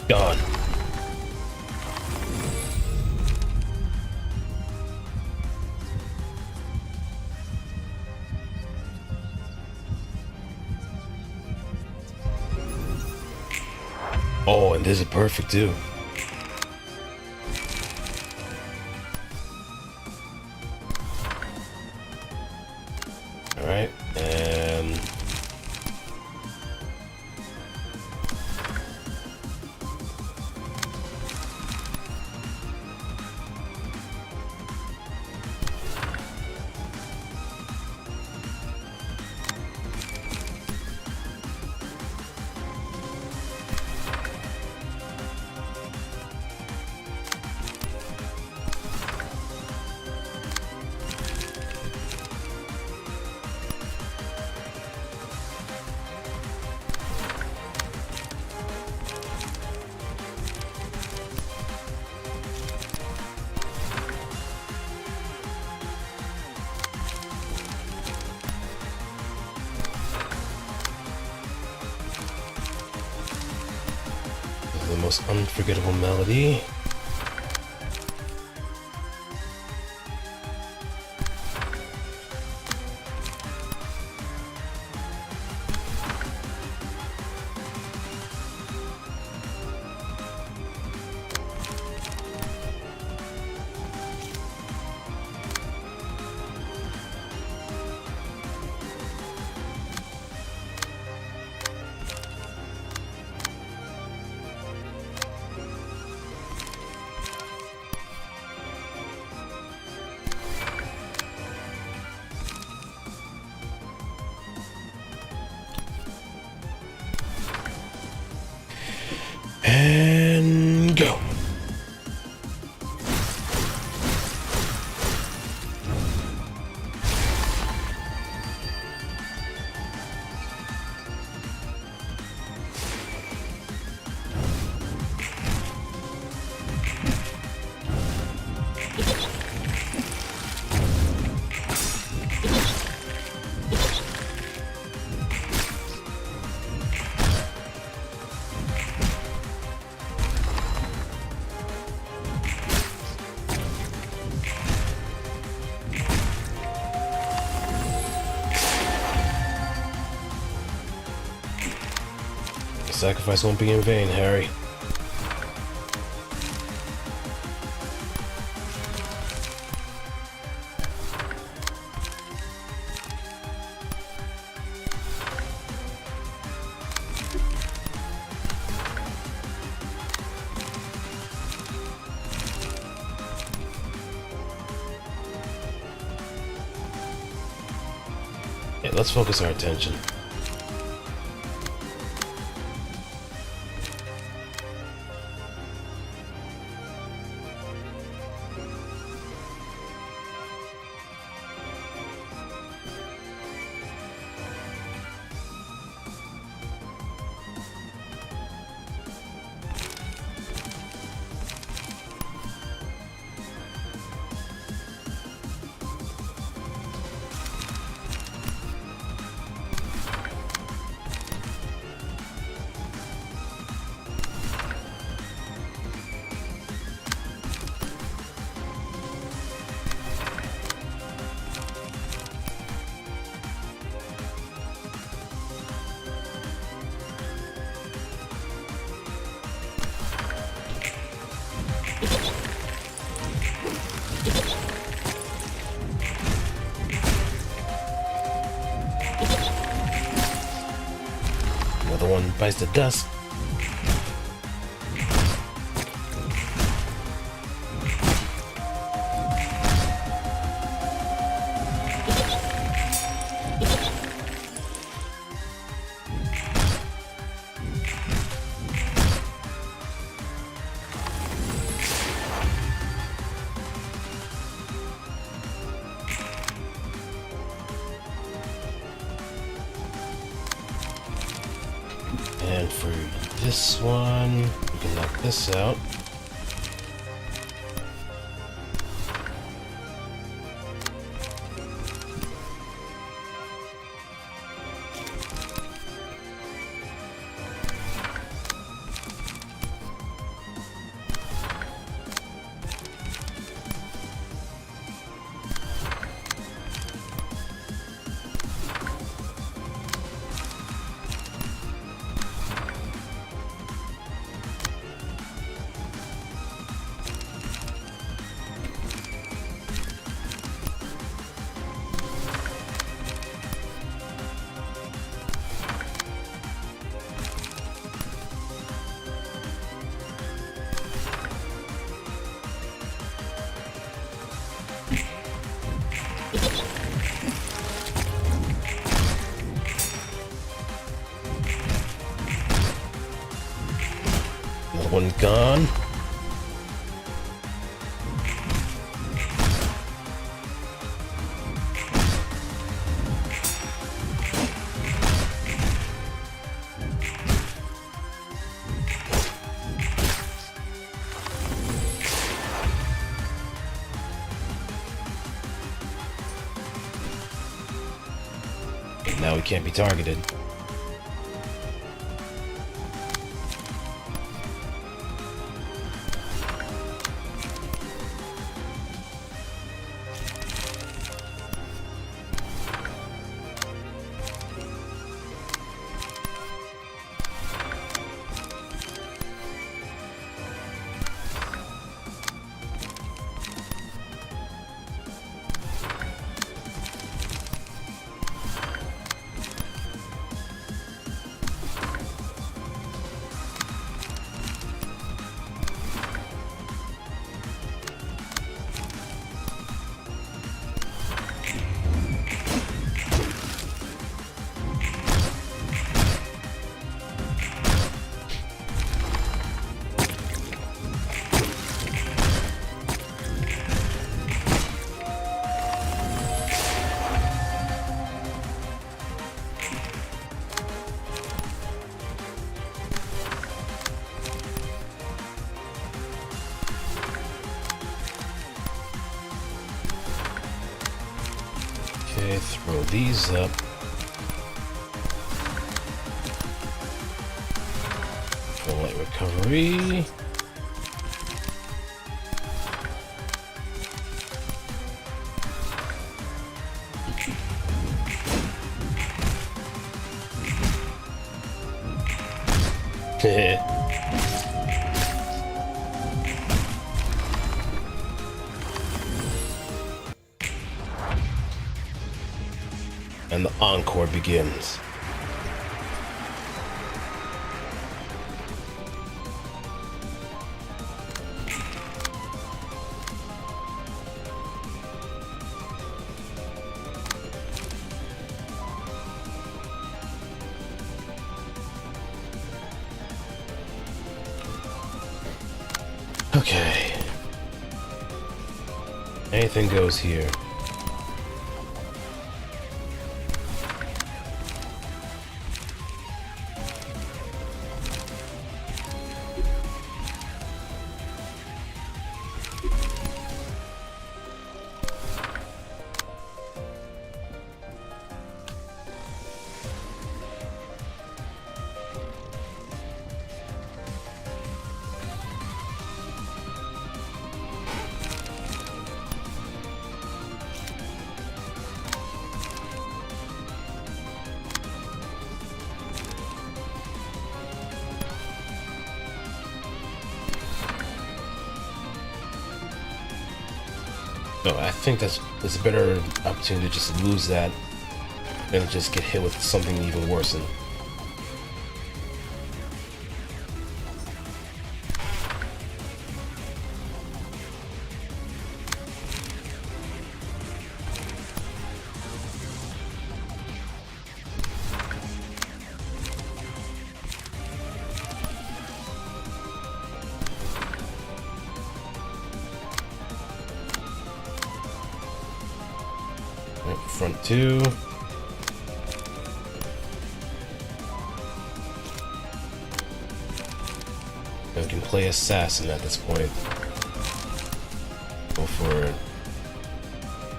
Gone. Oh, and this is perfect too. All right, and the most unforgettable melody. And go. Sacrifice won't be in vain, Harry. Yeah, let's focus our attention. Another one bites the dust. And for this one, we can knock this out. Another one gone. And now we can't be targeted. Okay, throw these up. Full light recovery. And the encore begins. Okay. Anything goes here. No, I think that's a better opportunity to just lose that than just get hit with something even worse. And front two. And we can play assassin at this point. Go for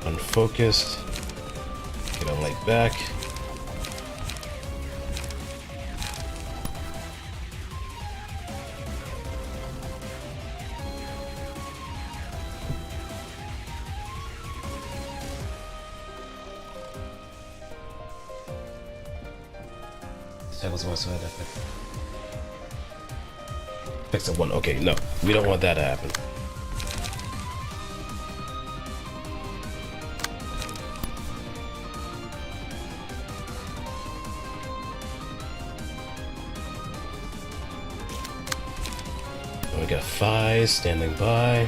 unfocused. Get a light back. Fix it one. Okay, no, we don't want that to happen. We got 5 standing by.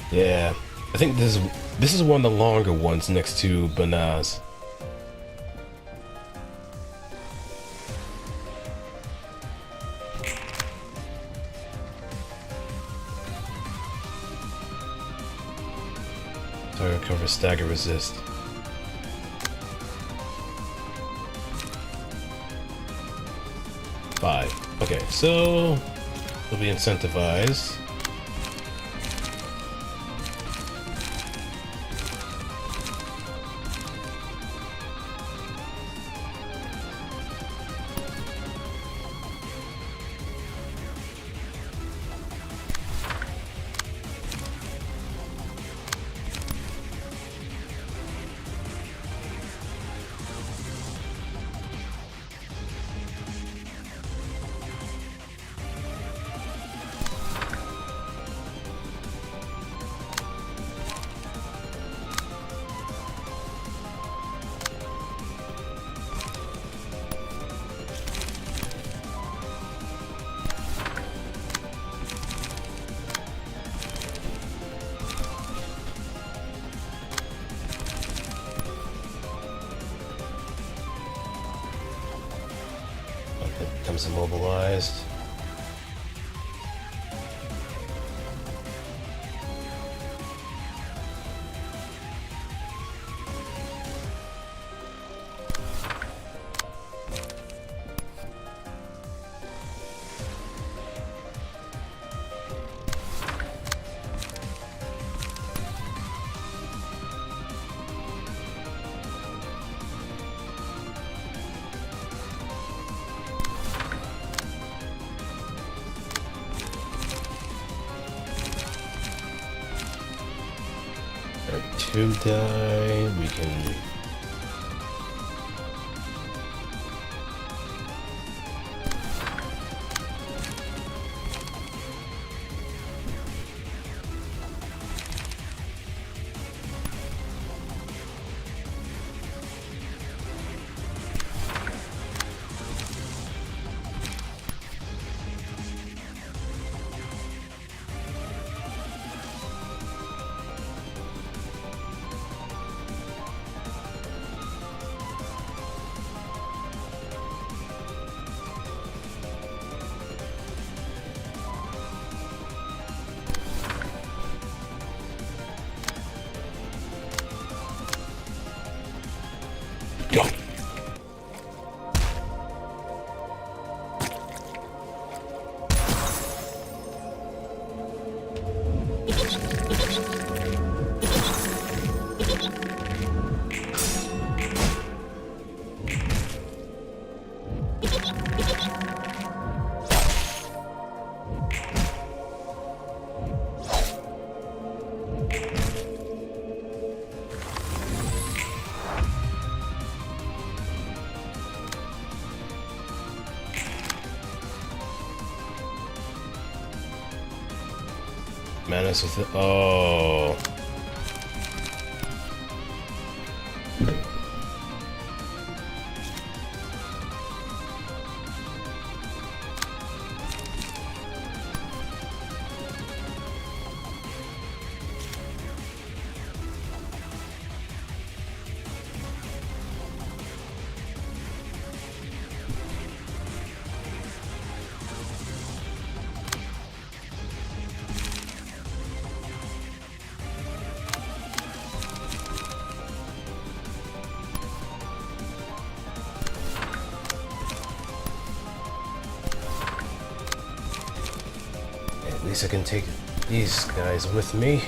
Yeah, I think this is one of the longer ones next to Banaz. Target cover, stagger, resist. Five. Okay, so we'll be incentivized. Becomes immobilized. Two die, we can Madness with it. Oh. At least I can take these guys with me.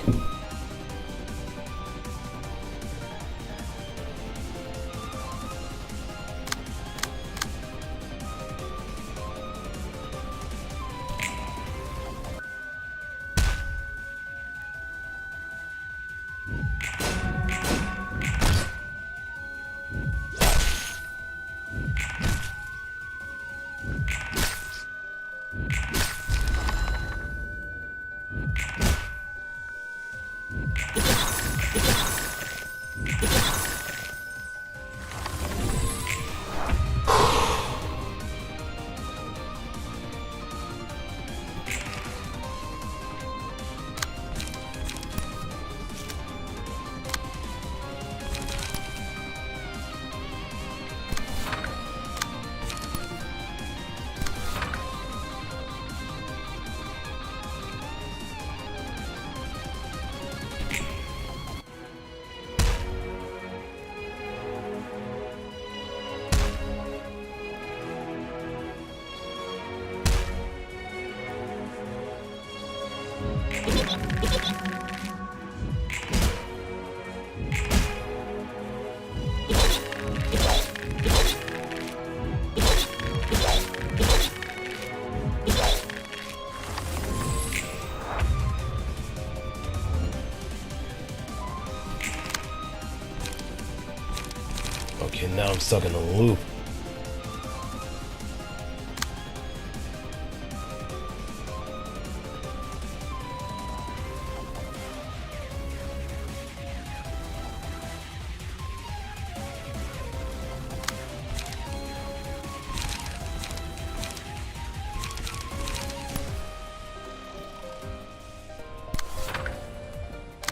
Okay, now I'm stuck in a loop.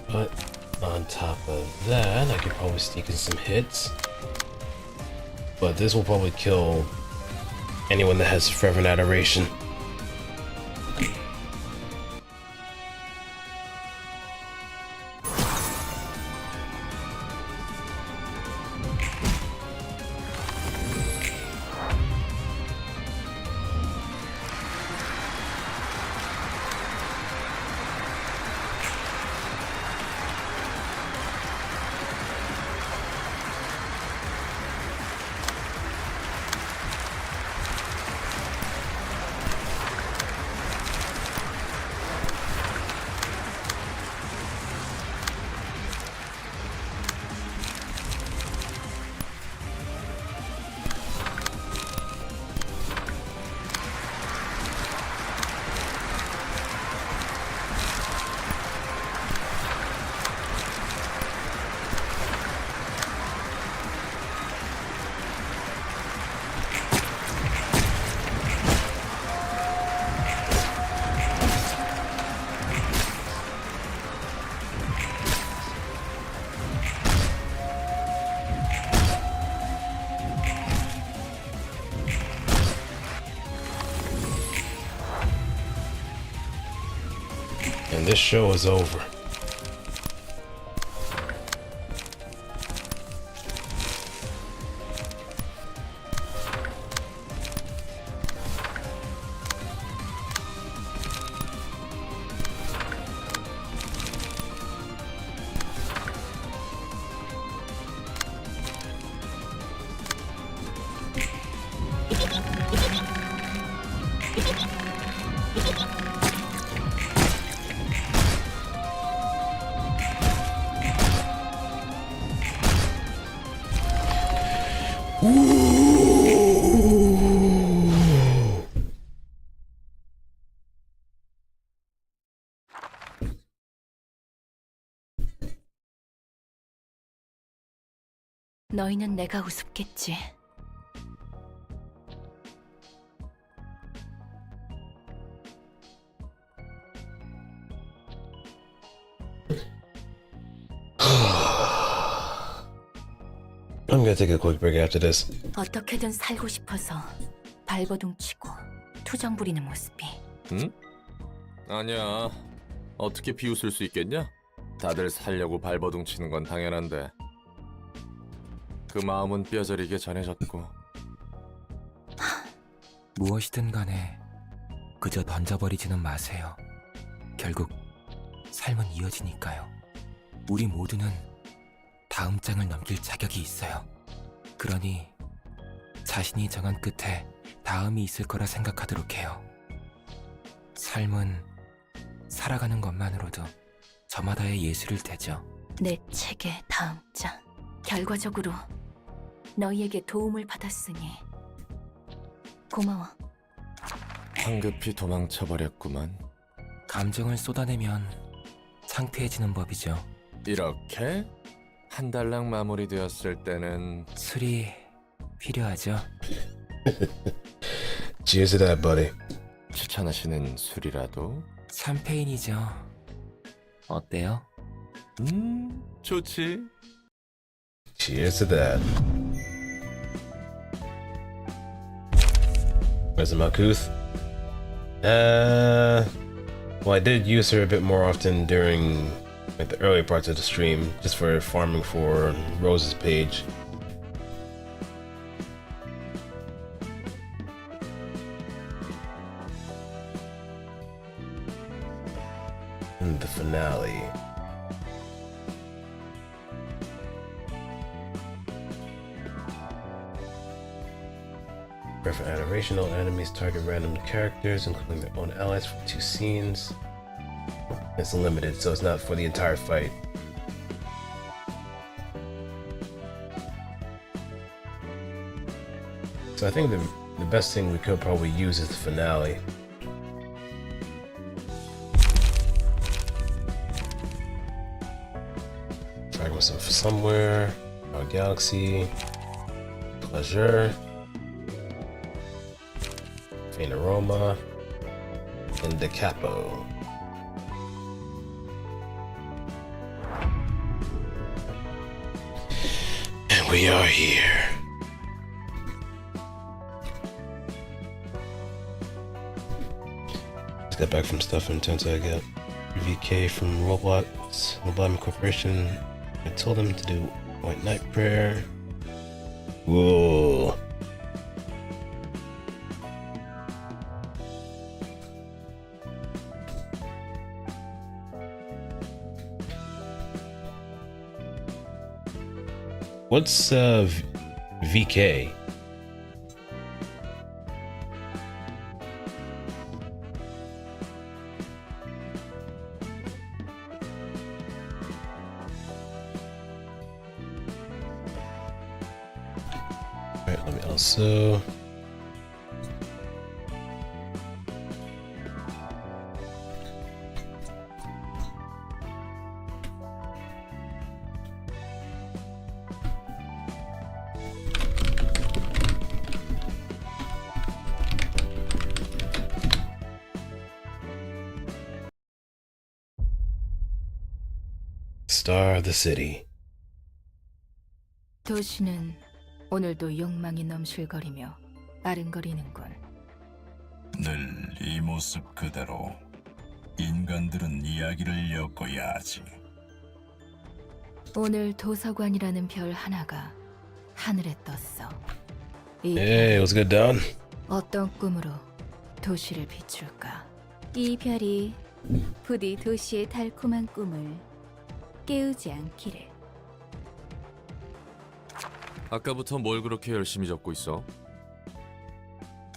But on top of that, I could probably sneak in some hits. But this will probably kill anyone that has Fervent Adoration. And this show is over. 너희는 내가 우습겠지. I'm gonna take a quick break after this. 어떻게든 살고 싶어서 발버둥치고 투정 부리는 모습이. 응? 아니야. 어떻게 비웃을 수 있겠냐? 다들 살려고 발버둥 치는 건 당연한데. 그 마음은 뼈저리게 전해졌고. 무엇이든 간에 그저 던져버리지는 마세요. 결국 삶은 이어지니까요. 우리 모두는 다음 장을 넘길 자격이 있어요. 그러니 자신이 정한 끝에 다음이 있을 거라 생각하도록 해요. 삶은 살아가는 것만으로도 저마다의 예술일 테죠. 내 책의 다음 장. 결과적으로 너희에게 도움을 받았으니 고마워. 황급히 도망쳐버렸구만. 감정을 쏟아내면 창피해지는 법이죠. 이렇게? 한 달랑 마무리되었을 때는 술이 필요하죠. Cheers to that, buddy. 추천하시는 술이라도? 샴페인이죠. 어때요? 좋지. Cheers to that. Where's the Malkuth? Well, I did use her a bit more often during like the early parts of the stream, just for farming for Rose's page. And the finale. For animation, all enemies target random characters, including their own allies from 2 scenes. It's limited, so it's not for the entire fight. So I think the best thing we could probably use is the finale. Fragments of Somewhere, Our Galaxy, Pleasure, Faint Aroma, and the Capo. And we are here. Just got back from stuff and turns out I got VK from Lobotomy Corporation. I told him to do White Knight Prayer. Whoa. What's VK? Alright, let me also Star of the City. 도시는 오늘도 욕망이 넘실거리며 아른거리는군. 늘 이 모습 그대로 인간들은 이야기를 엮어야 하지. 오늘 도서관이라는 별 하나가 하늘에 떴어. 이 Hey, what's good, Don? 어떤 꿈으로 도시를 비출까? 이 별이 부디 도시의 달콤한 꿈을 깨우지 않기를. 아까부터 뭘 그렇게 열심히 적고 있어?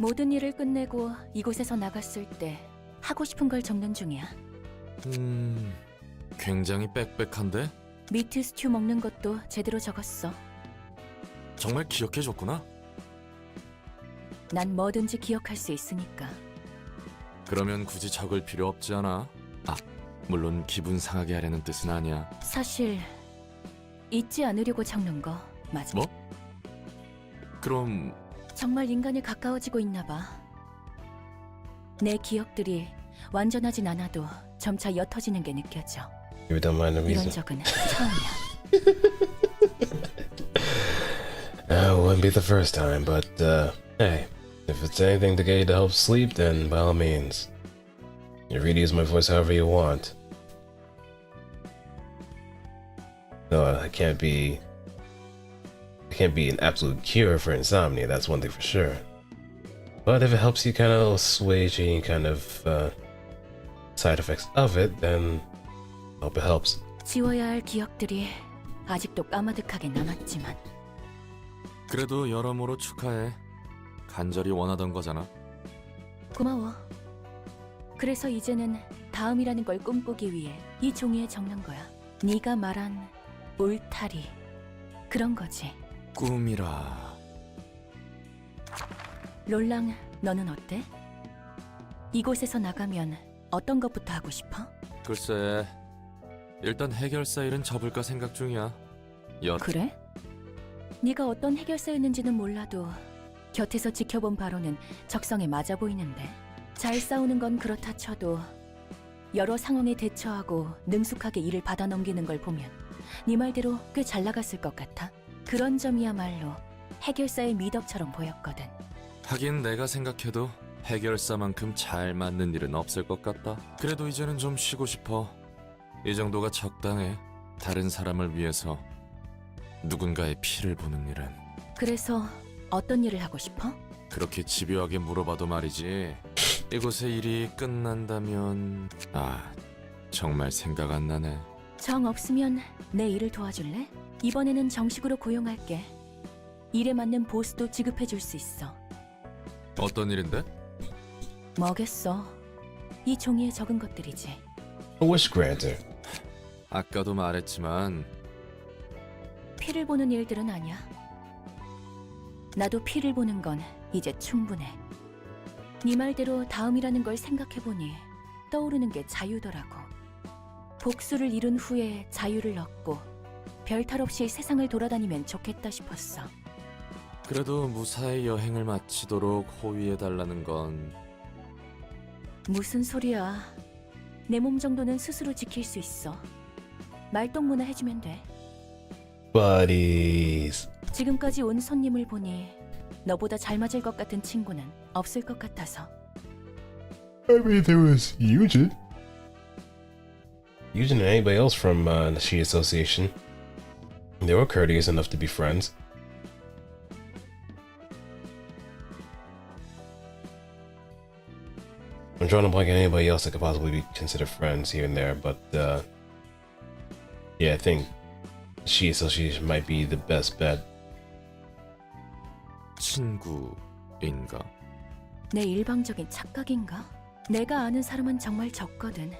모든 일을 끝내고 이곳에서 나갔을 때 하고 싶은 걸 적는 중이야. 굉장히 빽빽한데? 미트 스튜 먹는 것도 제대로 적었어. 정말 기억해줬구나. 난 뭐든지 기억할 수 있으니까. 그러면 굳이 적을 필요 없지 않아? 아, 물론 기분 상하게 하려는 뜻은 아니야. 사실 잊지 않으려고 적는 거. 맞아. 뭐? 그럼 정말 인간에 가까워지고 있나 봐. 내 기억들이 완전하진 않아도 점차 옅어지는 게 느껴져. You don't mind the 이런 reason. 적은 처음이야. Wouldn't be the first time, but hey, if it's anything to get you to help sleep, then by all means. You really use my voice however you want. No, it can't be an absolute cure for insomnia, that's one thing for sure. But if it helps you kind of assuage any kind of side effects of it, then I hope it helps. 지워야 할 기억들이 아직도 까마득하게 남았지만 그래도 여러모로 축하해. 간절히 원하던 거잖아. 고마워. 그래서 이제는 다음이라는 걸 꿈꾸기 위해 이 종이에 적는 거야. 네가 말한 울타리 그런 거지. 꿈이라. 롤랑, 너는 어때? 이곳에서 나가면 어떤 것부터 하고 싶어? 글쎄, 일단 해결사 일은 접을까 생각 중이야. 그래? 네가 어떤 해결사였는지는 몰라도 곁에서 지켜본 바로는 적성에 맞아 보이는데. 잘 싸우는 건 그렇다 쳐도 여러 상황에 대처하고 능숙하게 일을 받아 넘기는 걸 보면 네 말대로 꽤 잘 나갔을 것 같아. 그런 점이야말로 해결사의 미덕처럼 보였거든. 하긴 내가 생각해도 해결사만큼 잘 맞는 일은 없을 것 같다. 그래도 이제는 좀 쉬고 싶어. 이 정도가 적당해. 다른 사람을 위해서 누군가의 피를 보는 일은. 그래서 어떤 일을 하고 싶어? 그렇게 집요하게 물어봐도 말이지. 이곳의 일이 끝난다면... 정말 생각 안 나네. 정 없으면 내 일을 도와줄래? 이번에는 정식으로 고용할게. 일에 맞는 보수도 지급해줄 수 있어. 어떤 일인데? 뭐겠어. 이 종이에 적은 것들이지. A wish granter. 아까도 말했지만 피를 보는 일들은 아니야. 나도 피를 보는 건 이제 충분해. 네 말대로 다음이라는 걸 생각해보니 떠오르는 게 자유더라고. 복수를 이룬 후에 자유를 얻고 별탈 없이 세상을 돌아다니면 좋겠다 싶었어. 그래도 무사히 여행을 마치도록 호위해달라는 건... 무슨 소리야. 내 몸 정도는 스스로 지킬 수 있어. 말동무나 해주면 돼. Buddies. 지금까지 온 손님을 보니 너보다 잘 맞을 것 같은 친구는 없을 것 같아서. I mean, there was Eugen. Eugen and anybody else from the She Association. They were courteous enough to be friends. I'm drawing a blank on anybody else that could possibly be considered friends here and there, but yeah, I think She Association might be the best bet. 친구인가? 내 일방적인 착각인가? 내가 아는 사람은 정말 적거든.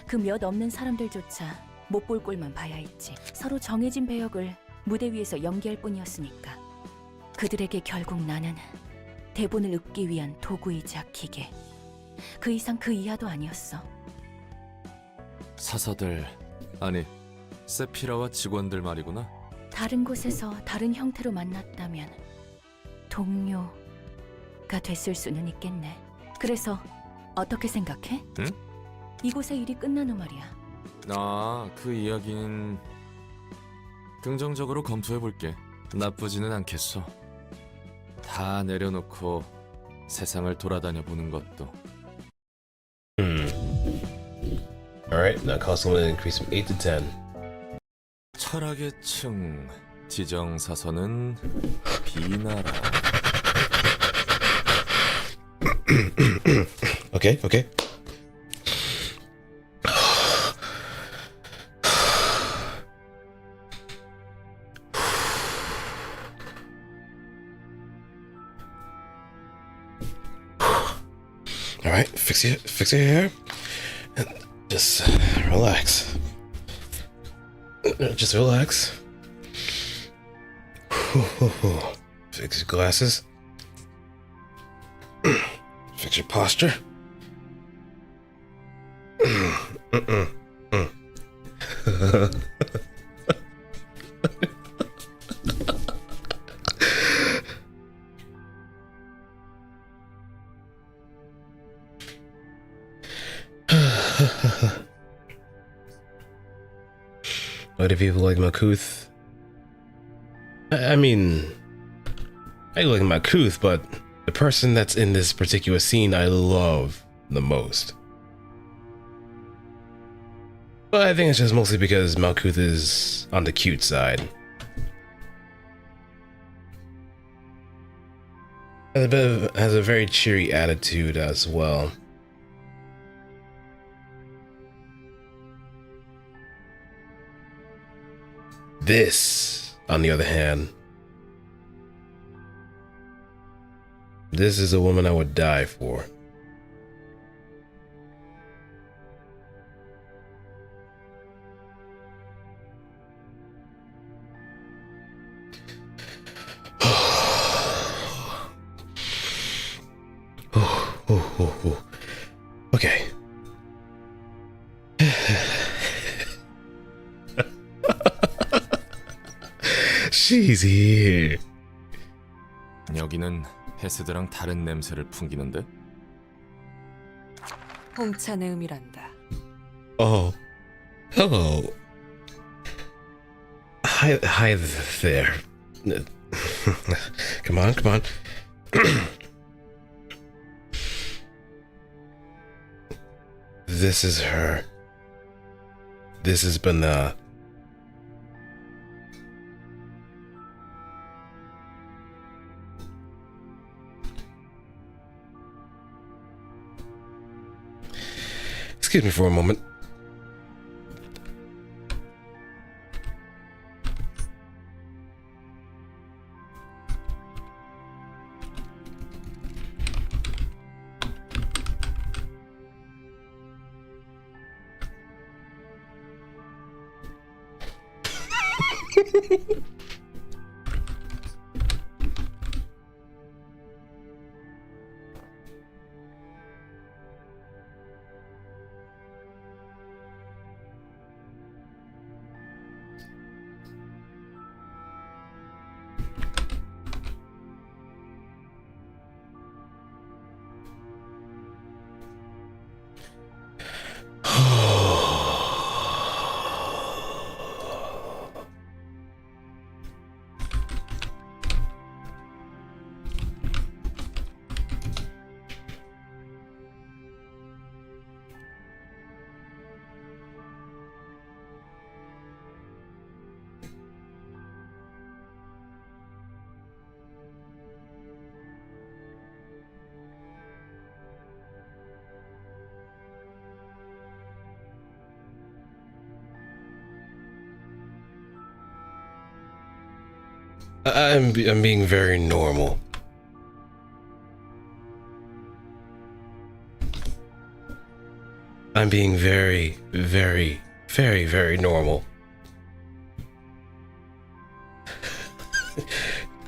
그 몇 없는 사람들조차 못 볼 꼴만 봐야 했지. 서로 정해진 배역을 무대 위에서 연기할 뿐이었으니까. 그들에게 결국 나는 대본을 읊기 위한 도구이자 기계. 그 이상 그 이하도 아니었어. 사사들, 아니 세피라와 직원들 말이구나. 다른 곳에서 다른 형태로 만났다면 동료가 됐을 수는 있겠네. 그래서 어떻게 생각해? 응? 이곳의 일이 끝난 후 말이야. 그 이야기는 긍정적으로 검토해볼게. 나쁘지는 않겠어. 다 내려놓고 세상을 돌아다녀 보는 것도. Alright, now cost limit increase from 8 to 10. 철학의 층 지정사선은 비나라. Okay, okay. Alright, fix your hair. And just relax. Just relax. Fix your glasses. Fix your posture. Other people like Malkuth. I mean, I like Malkuth, but the person that's in this particular scene I love the most. But I think it's just mostly because Malkuth is on the cute side. Has a very cheery attitude as well. This, on the other hand, this is a woman I would die for. Okay. She's here. 여기는 헤스드랑 다른 냄새를 풍기는데? 홍차의 음이란다. Oh. Hello. Hi there. Come on. This is her. This is Bana. Excuse me for a moment. I'm being very normal. I'm being very normal.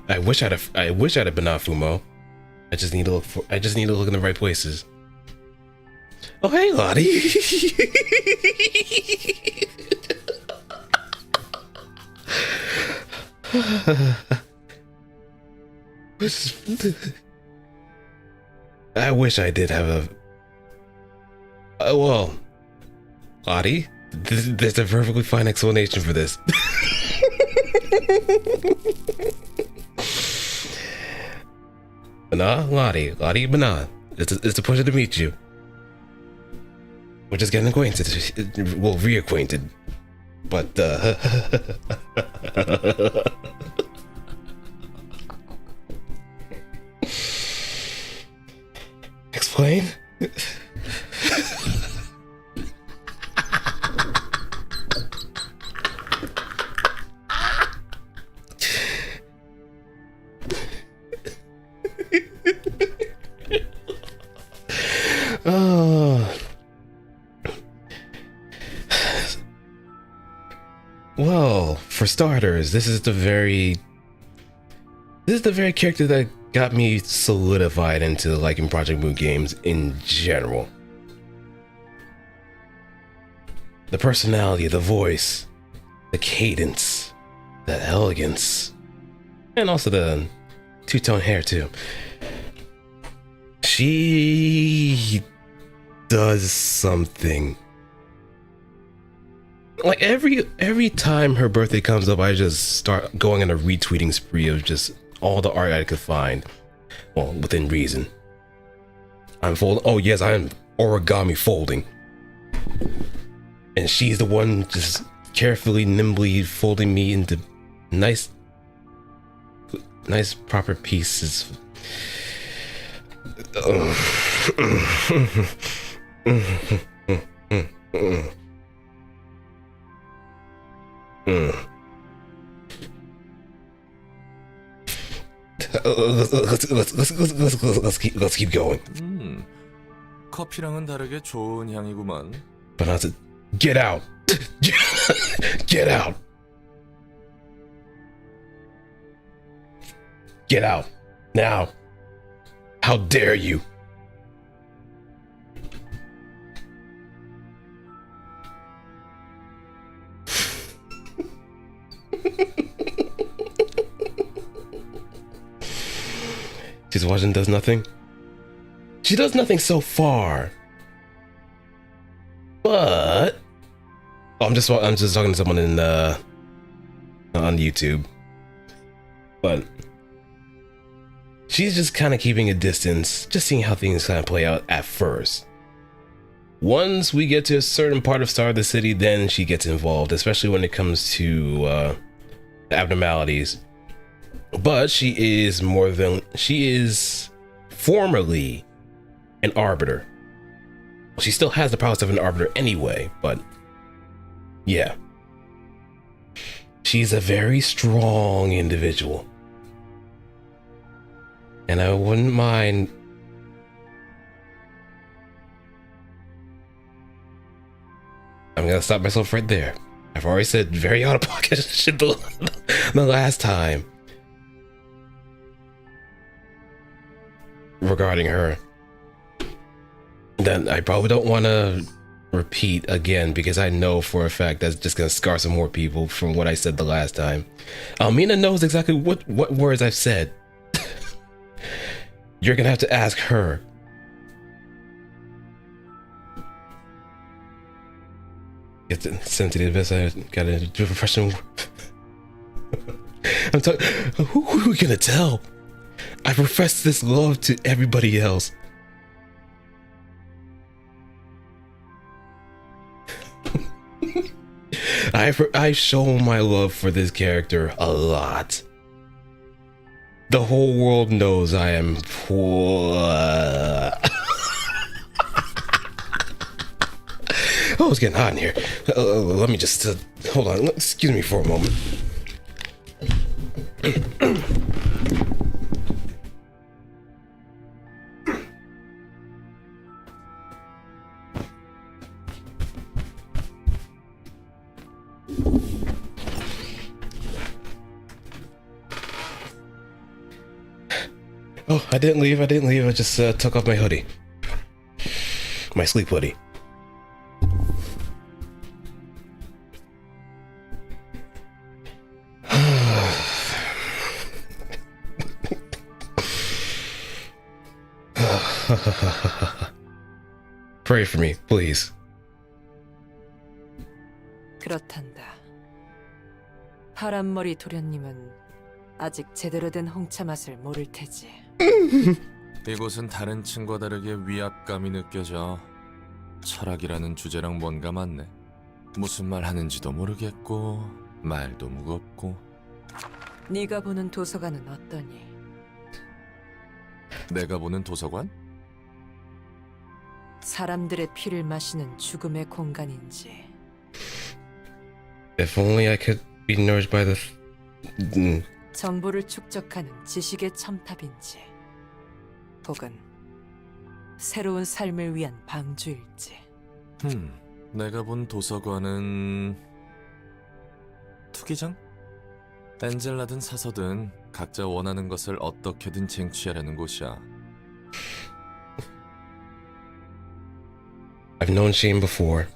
I wish I'd have been Afumo. I just need to look in the right places. Oh hey Lottie. I wish I did have a well, Lottie, there's a perfectly fine explanation for this. Bana, Lottie, Bana. It's a pleasure to meet you. We're just getting acquainted. Well, reacquainted. But, explain? Well, for starters, this is the very character that got me solidified into liking Project Moon games in general. The personality, the voice, the cadence, the elegance, and also the two-tone hair too. She does something Like every time her birthday comes up, I just start going on a retweeting spree of just all the art I could find. Well, within reason. I'm folding. Oh yes, I am origami folding. And she's the one just carefully, nimbly folding me into nice proper pieces. Let's keep going. 커피랑은 다르게 좋은 향이구만. But I said, get out, get out, get out now! How dare you! She's watching, does nothing. She does nothing so far. But I'm just talking to someone in on YouTube. But she's just kind of keeping a distance, just seeing how things kind of play out at first. Once we get to a certain part of Star of the City, then she gets involved, especially when it comes to abnormalities. But she is formerly an arbiter. She still has the powers of an arbiter anyway, but yeah. She's a very strong individual. And I wouldn't mind I'm gonna stop myself right there. I've already said very out of pocket shit the last time regarding her. Then I probably don't want to repeat again because I know for a fact that's just gonna scar some more people from what I said the last time. Mina knows exactly what words I've said. You're gonna have to ask her. Get sensitive as I gotta do a professional. I'm talking. Who are we gonna tell? I profess this love to everybody else. I've shown my love for this character a lot. The whole world knows I am poor. Oh, it's getting hot in here. Let me just hold on. Excuse me for a moment. Oh, I didn't leave. I just took off my hoodie. My sleep hoodie. Pray for me, please. 그렇단다. 파란머리 도련님은 아직 제대로 된 홍차 맛을 모를 테지. 이곳은 다른 층과 다르게 위압감이 느껴져. 철학이라는 주제랑 뭔가 맞네. 무슨 말 하는지도 모르겠고 말도 무겁고. 네가 보는 도서관은 어떠니? 내가 보는 도서관? 사람들의 피를 마시는 죽음의 공간인지. If only I could be nourished by the. 정보를 축적하는 지식의 첨탑인지, 혹은 새로운 삶을 위한 방주일지. 내가 본 도서관은 투기장? 엔젤라든 사서든 각자 원하는 것을 어떻게든 쟁취하려는 곳이야. I've known shame before,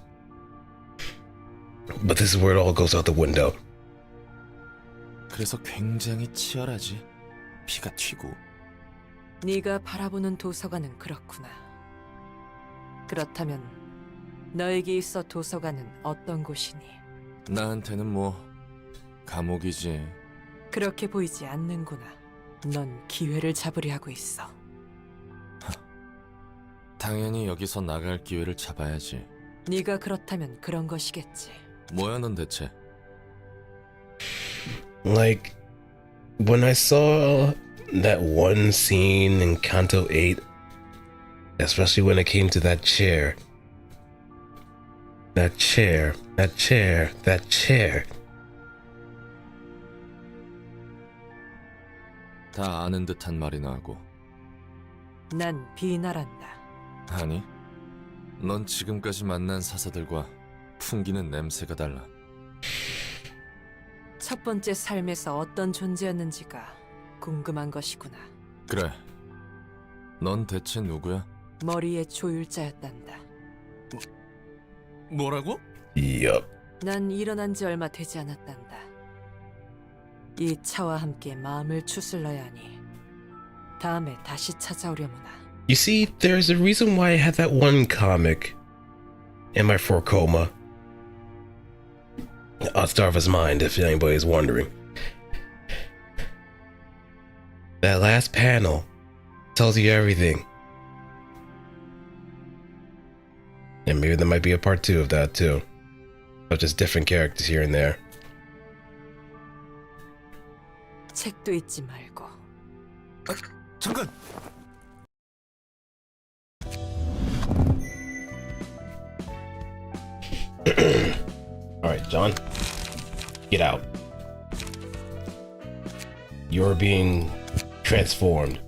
but this is where it all goes out the window. 그래서 굉장히 치열하지. 피가 튀고. 네가 바라보는 도서관은 그렇구나. 그렇다면 너에게 있어 도서관은 어떤 곳이니? 나한테는 뭐 감옥이지. 그렇게 보이지 않는구나. 넌 기회를 잡으려 하고 있어. 당연히 여기서 나갈 기회를 잡아야지. 네가 그렇다면 그런 것이겠지. 뭐야 넌 대체? Like, when I saw that one scene in Kanto 8, especially when it came to that chair. That chair. 다 아는 듯한 말이나 하고. 난 비난한다. 아니, 넌 지금까지 만난 사사들과 풍기는 냄새가 달라. 첫 번째 삶에서 어떤 존재였는지가 궁금한 것이구나. 그래, 넌 대체 누구야? 머리의 조율자였단다. 뭐라고? Yup. 난 일어난 지 얼마 되지 않았단다. 이 차와 함께 마음을 추슬러야 하니 다음에 다시 찾아오려무나. You see, there's a reason why I had that one comic in my forecoma. Otsdarva's Mind, if anybody's wondering. That last panel tells you everything. And maybe there might be a part 2 of that too. Of just different characters here and there. 책도 잊지 말고. 잠깐! Alright, John. Get out. You're being transformed.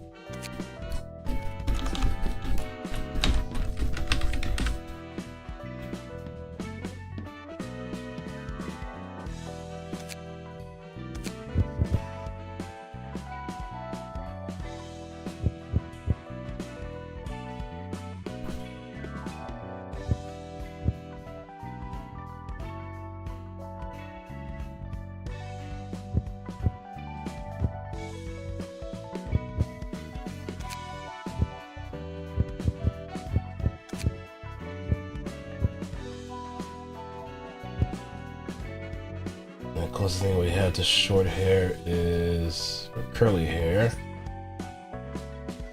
The closest thing we have to short hair is curly hair.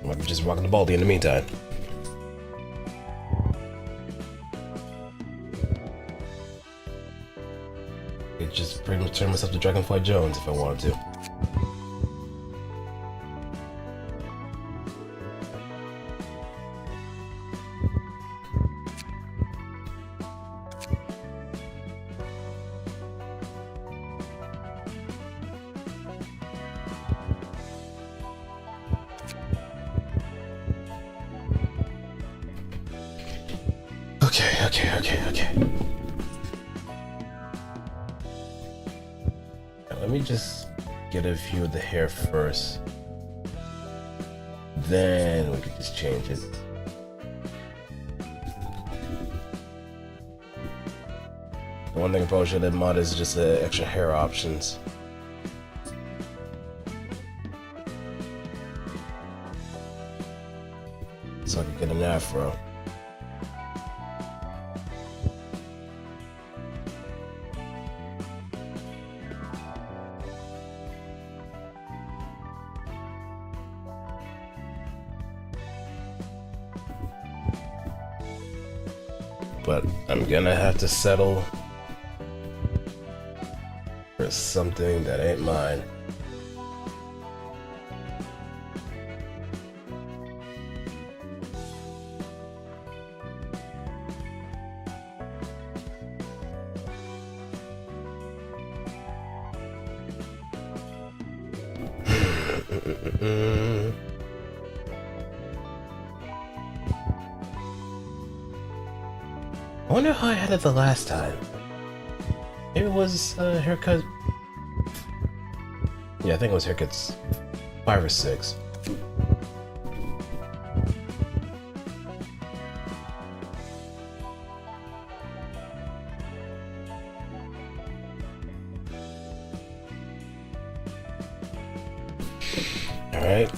I'm just rocking the baldy in the meantime. It just pretty much turn myself to Dragonfly Jones if I wanted to. Okay. Now, let me just get a view of the hair first. Then we can just change it. The one thing I probably should have mod is just the extra hair options. So I can get an afro. But I'm gonna have to settle for something that ain't mine. I wonder how I had it the last time. Maybe it was haircut. Yeah, I think it was haircuts 5 or 6. All right.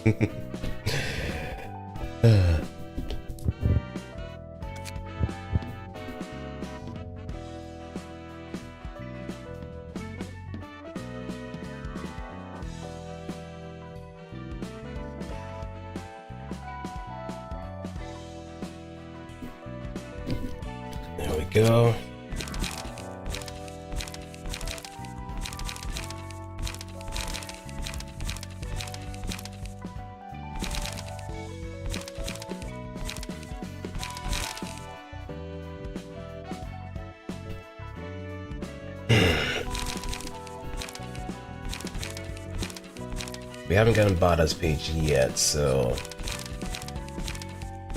There we go. We haven't gotten Bada's page yet, so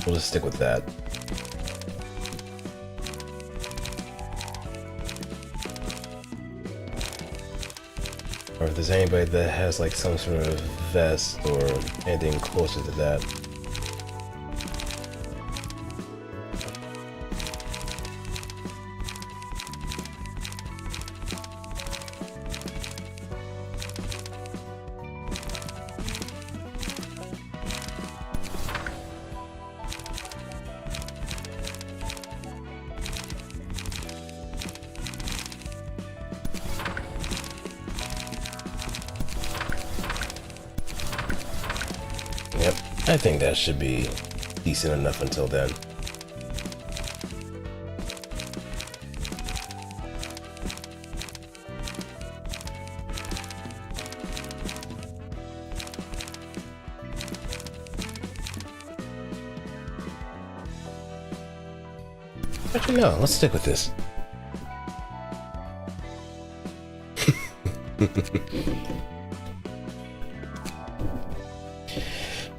we'll just stick with that. Or if there's anybody that has like some sort of vest or anything closer to that. Yep, I think that should be decent enough until then. Actually, no, let's stick with this.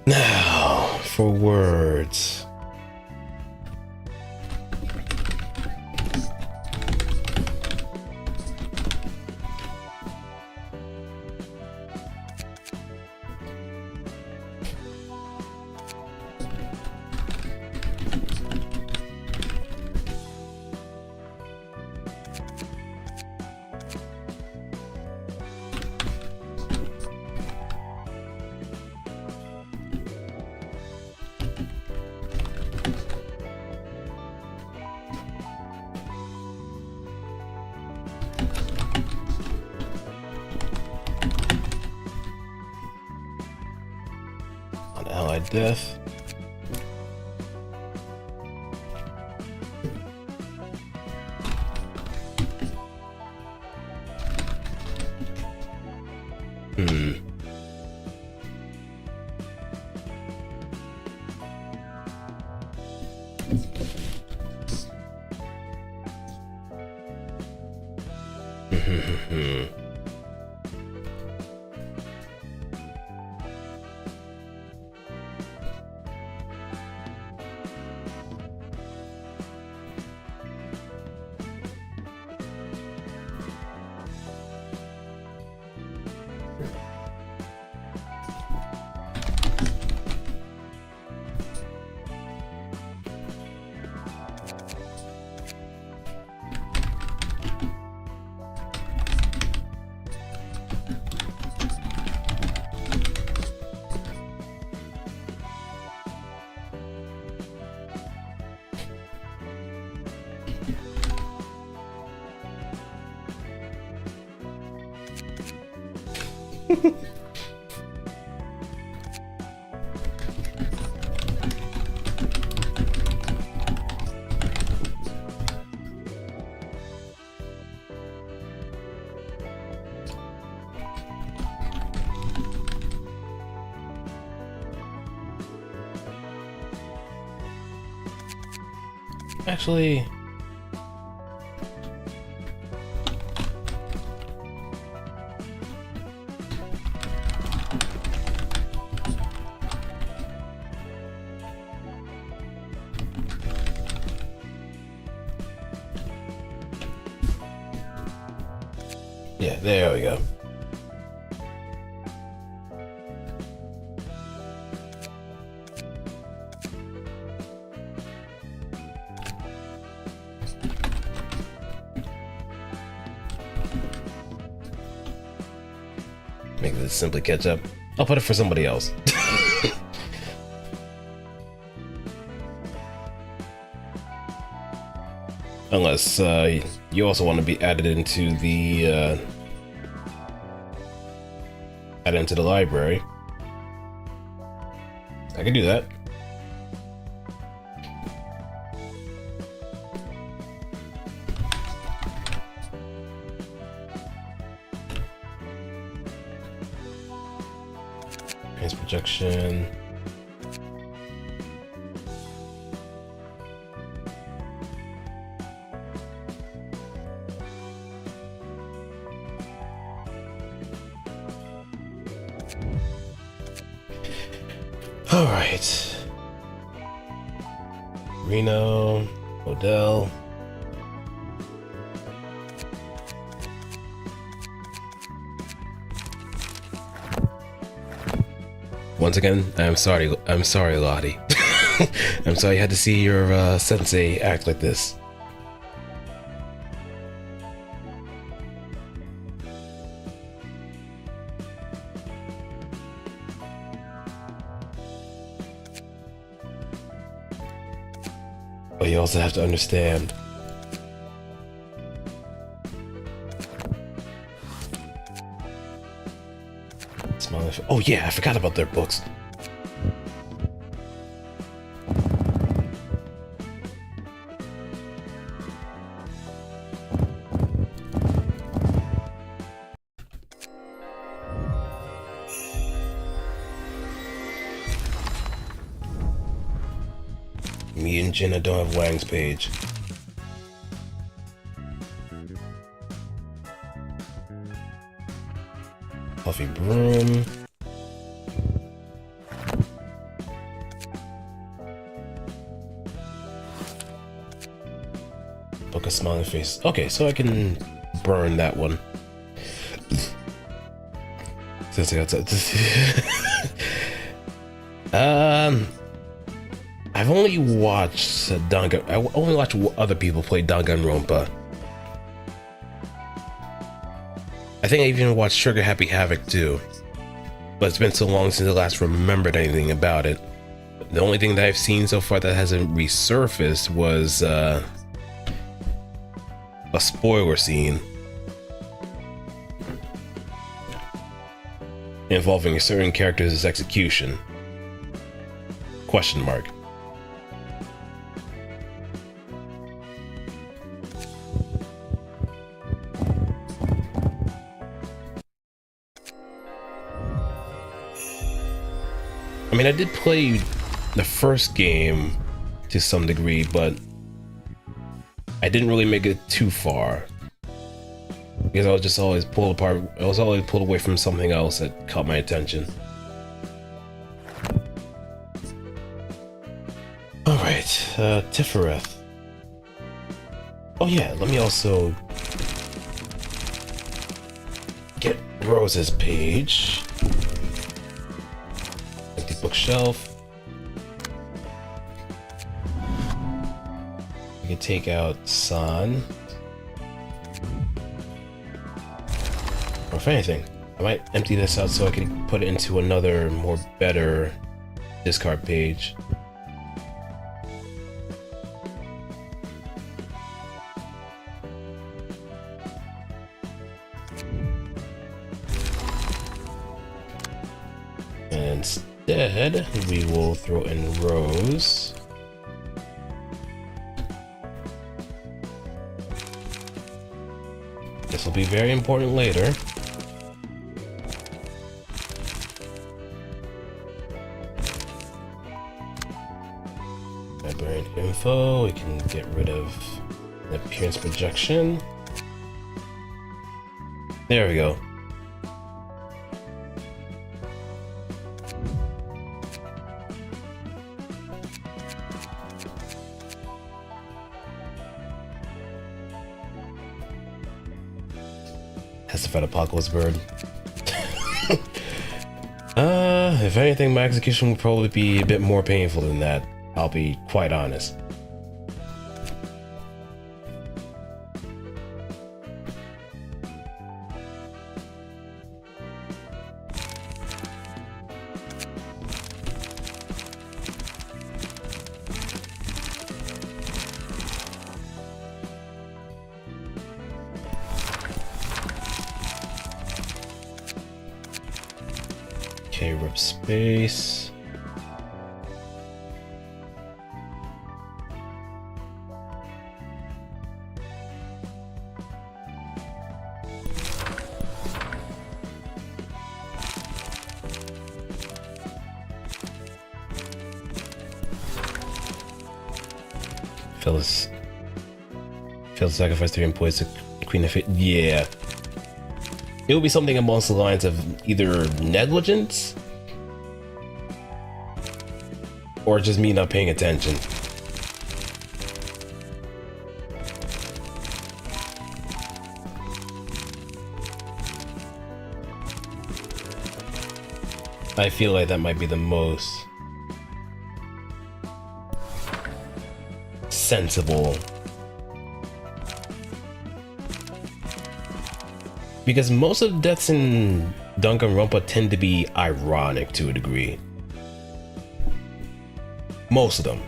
Now, for words. Allied death. Actually, yeah, there we go. Make this simply catch up. I'll put it for somebody else. Unless you also want to be added into the library. I can do that. Advanced projection. All right. Reno, Odell. Once again, I'm sorry, Lottie. I'm sorry you had to see your sensei act like this. But you also have to understand. Oh yeah, I forgot about their books. Me and Jenna don't have Wang's page. Puffy Broom. Book of Smiling Face. Okay, so I can burn that one. Since I got I've only watched I only watched other people play Danganronpa. I think I even watched Sugar Happy Havoc too, but it's been so long since I last remembered anything about it. The only thing that I've seen so far that hasn't resurfaced was a spoiler scene involving a certain character's execution. Question mark. I mean, I did play the first game to some degree, but I didn't really make it too far because I was just always pulled apart. I was always pulled away from something else that caught my attention. All right, Tifereth. Oh yeah, let me also get Rose's page. Empty bookshelf. We can take out San. Or if anything, I might empty this out so I can put it into another, more better discard page. Instead, we will throw in Rose. This will be very important later. Library info, we can get rid of the appearance projection. There we go. Has to fight Apocalypse Bird. If anything, my execution will probably be a bit more painful than that. I'll be quite honest. Okay, rip space. Phyllis sacrifice 3 employees to Queen of Fate. Yeah. It would be something amongst the lines of either negligence or just me not paying attention. I feel like that might be the most sensible. Because most of the deaths in Danganronpa tend to be ironic to a degree. Most of them.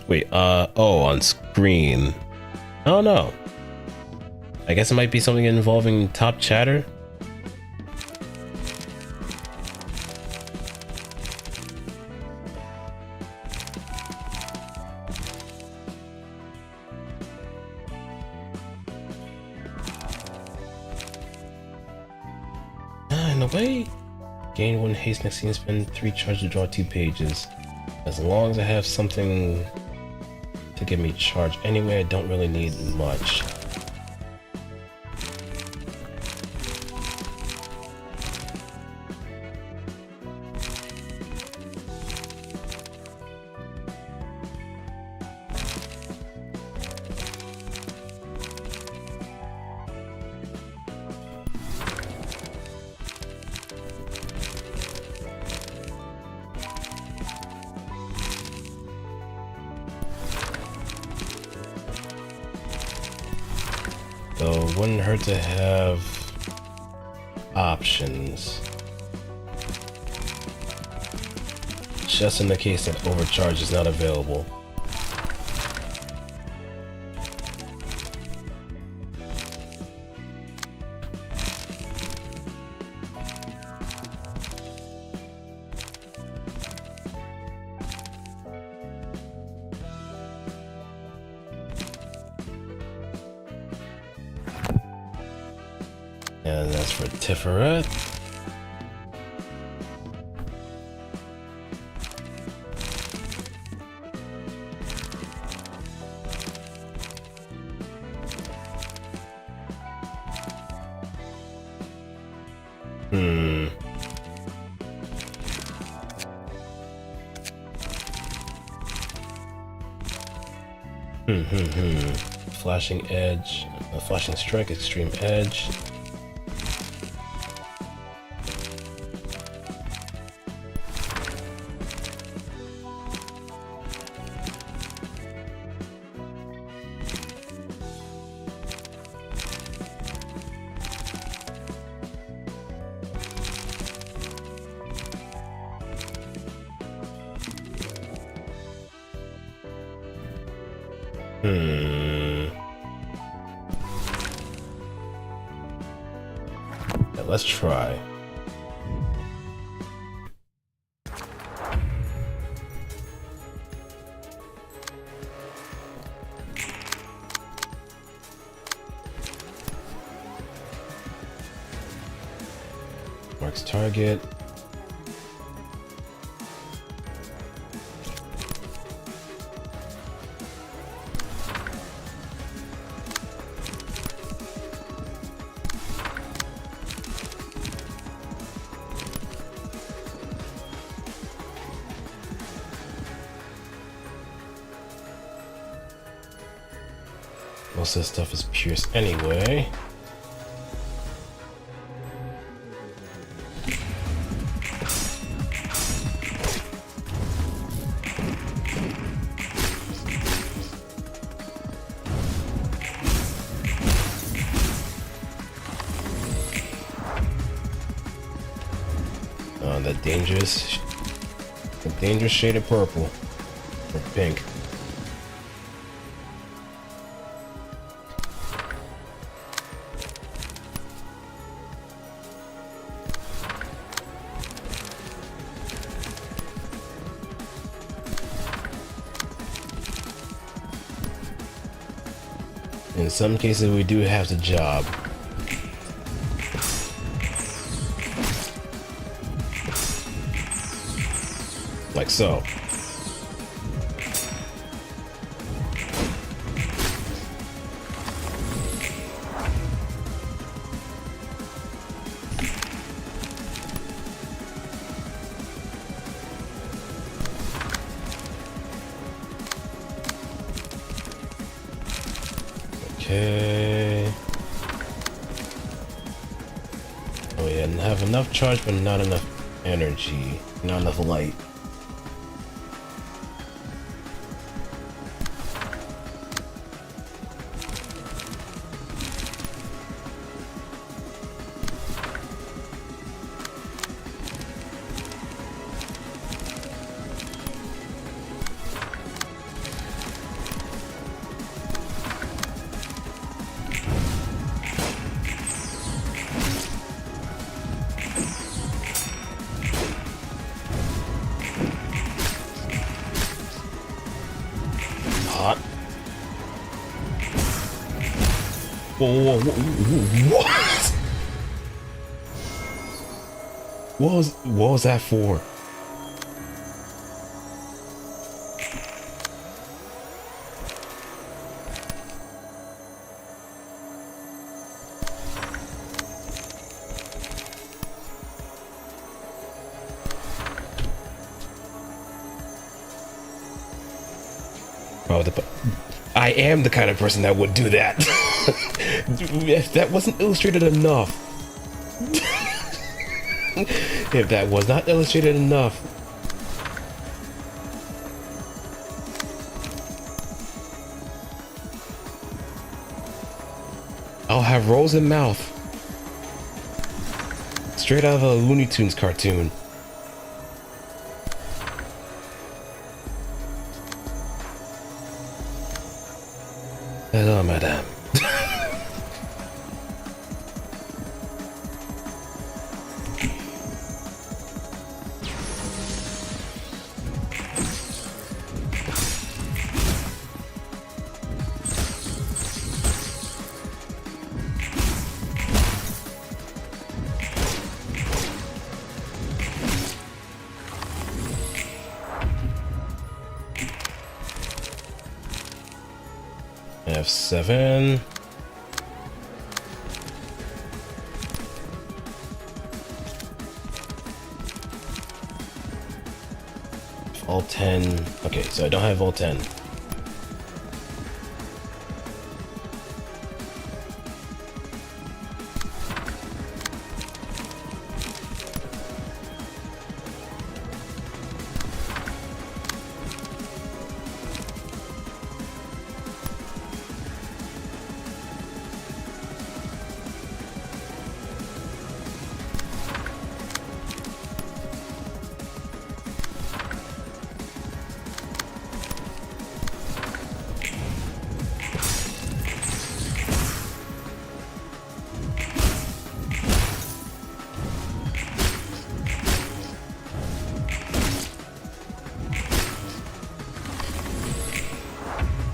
Wait, oh, on screen. I don't know. I guess it might be something involving top chatter. In a way, gain 1 haste next scene, spend 3 charge to draw 2 pages. As long as I have something to give me charge anyway, I don't really need much. So it wouldn't hurt to have options. Just in the case that overcharge is not available. And that's for Tiferet. Flashing edge, flashing strike, extreme edge. Yeah, let's try. Marks target. Most of this stuff is pierced anyway. That dangerous. A dangerous shade of purple. Or pink. In some cases, we do have the job. Like so. Okay. Oh yeah, and have enough charge but not enough energy, not enough light. Hot. Whoa, what? What was that for? I am the kind of person that would do that. If that wasn't illustrated enough. If that was not illustrated enough. I'll have rolls in mouth. Straight out of a Looney Tunes cartoon. Hello, madame. F7. All 10. Okay, so I don't have all 10.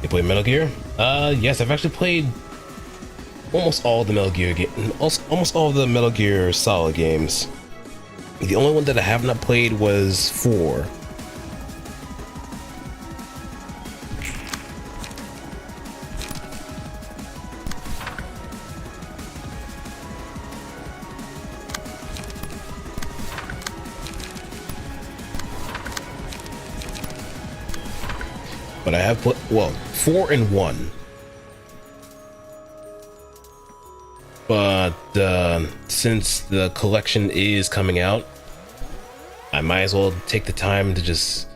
You play Metal Gear? Yes, I've actually played almost all the Metal Gear almost all the Metal Gear Solid games. The only one that I have not played was 4. But I have put, well, 4 and 1. But since the collection is coming out, I might as well take the time to just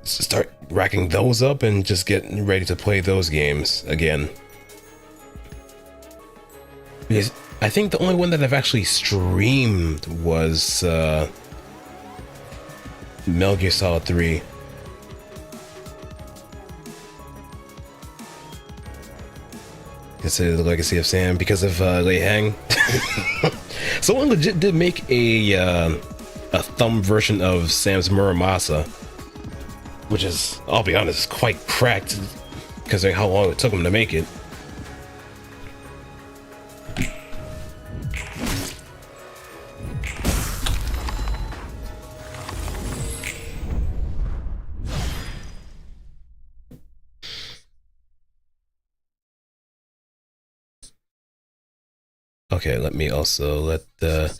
start racking those up and just get ready to play those games again. Because I think the only one that I've actually streamed was Metal Gear Solid 3. Consider the legacy of Sam because of Lei Hang. Someone legit did make a thumb version of Sam's Muramasa, which is, I'll be honest, is quite cracked because of how long it took him to make it. Okay, let me also let the...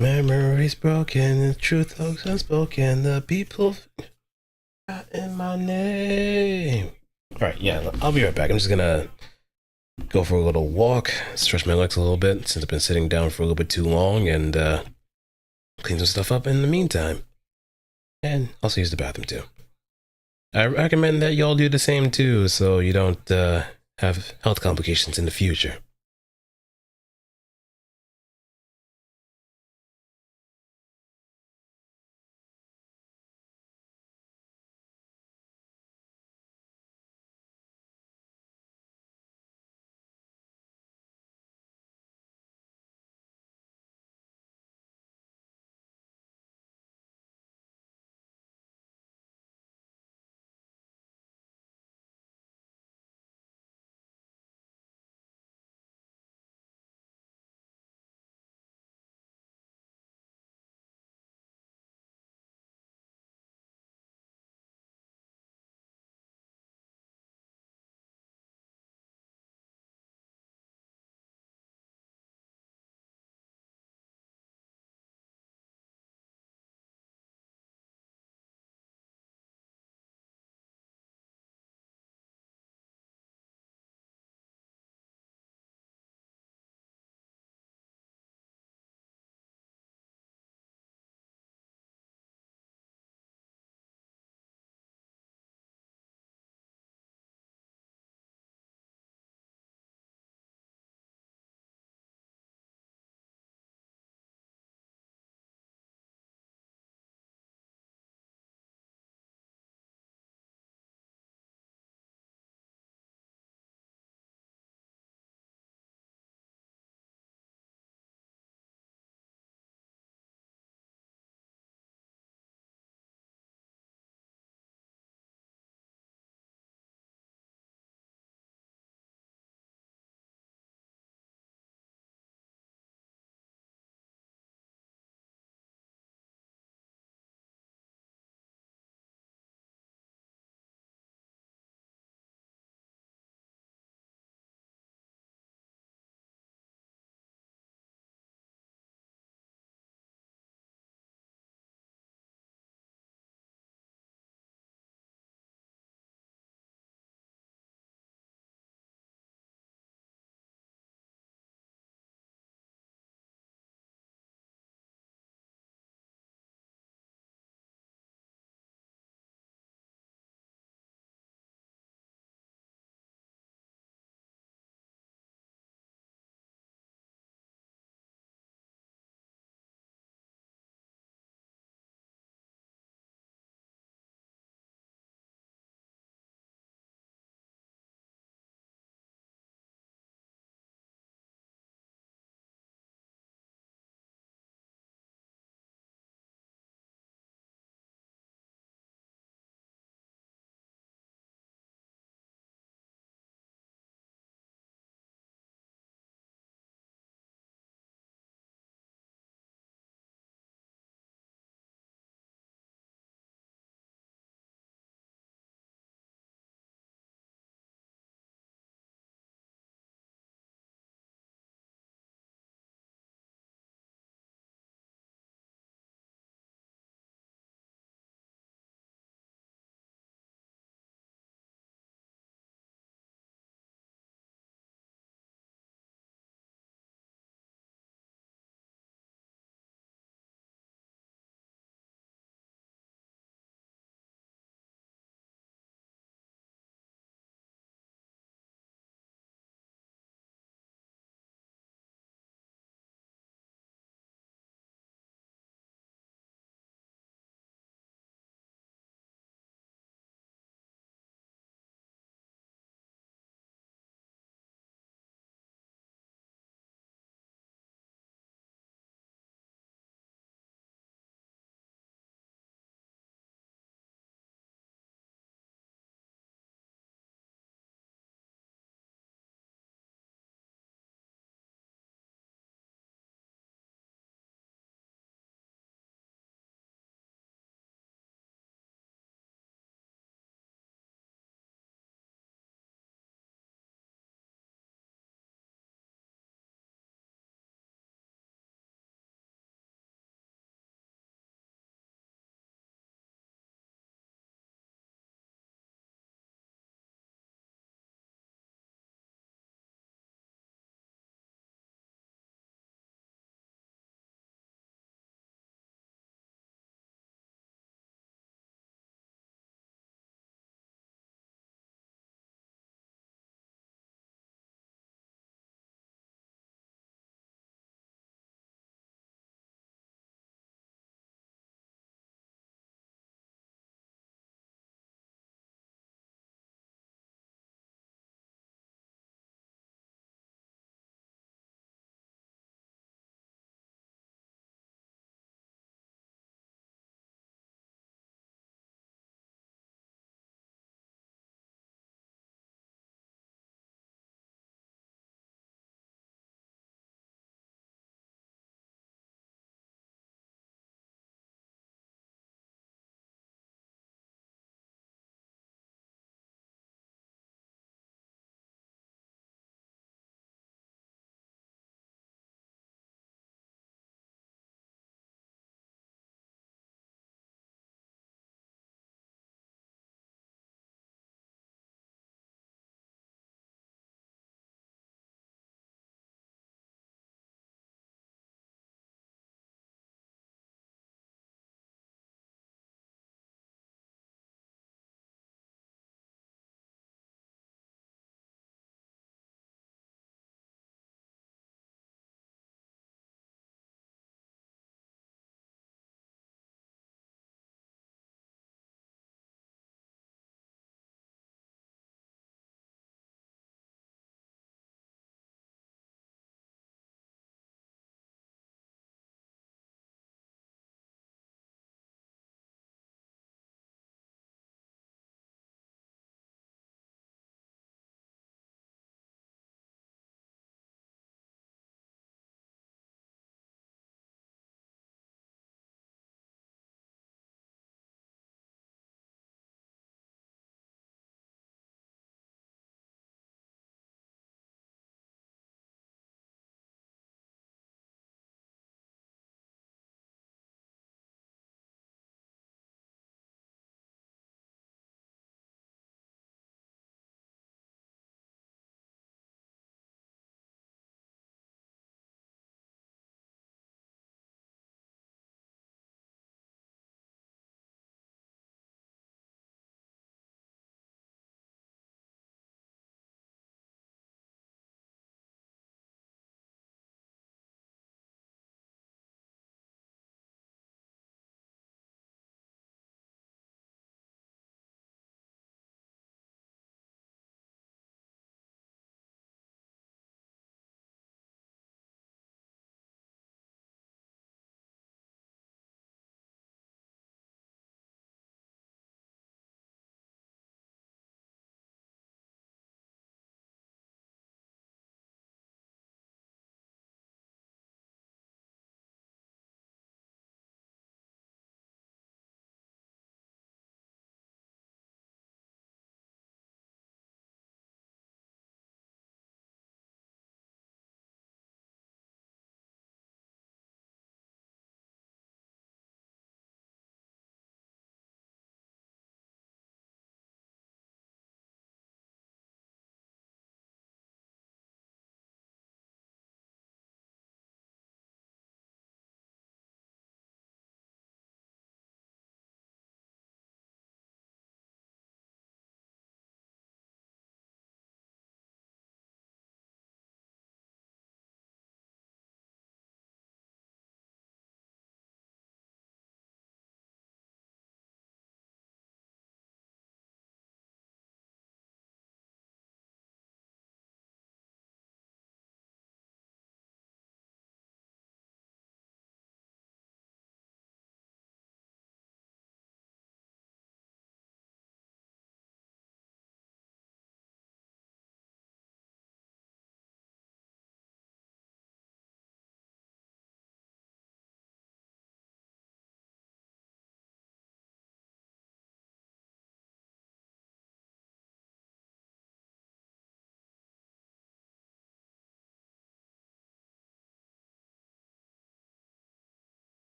Memories broken, the truth looks unspoken, the people in my name. Alright, yeah, I'll be right back. I'm just gonna go for a little walk, stretch my legs a little bit since I've been sitting down for a little bit too long, and clean some stuff up in the meantime. And also use the bathroom too. I recommend that y'all do the same too, so you don't have health complications in the future.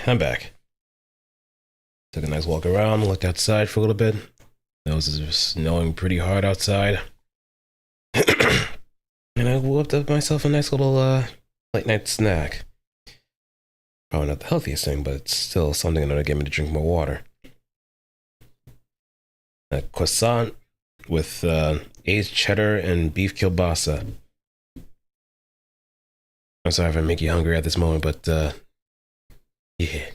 I'm back. Took a nice walk around, looked outside for a little bit. It was snowing pretty hard outside. And I whipped up myself a nice little late night snack. Probably not the healthiest thing, but it's still something that'll get me to drink more water. A croissant with aged cheddar and beef kielbasa. I'm sorry if I make you hungry at this moment, but yeah.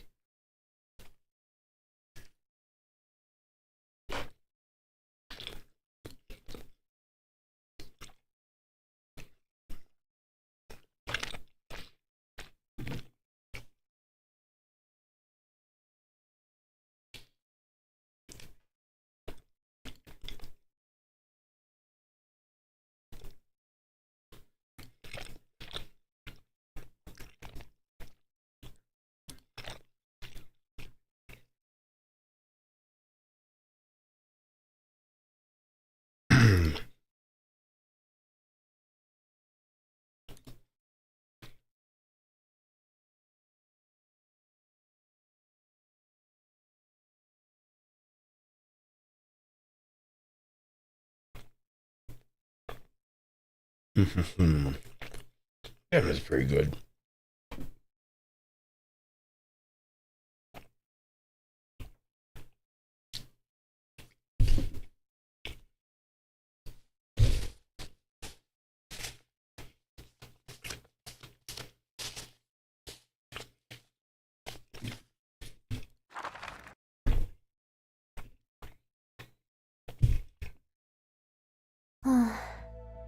Yeah, that's pretty good.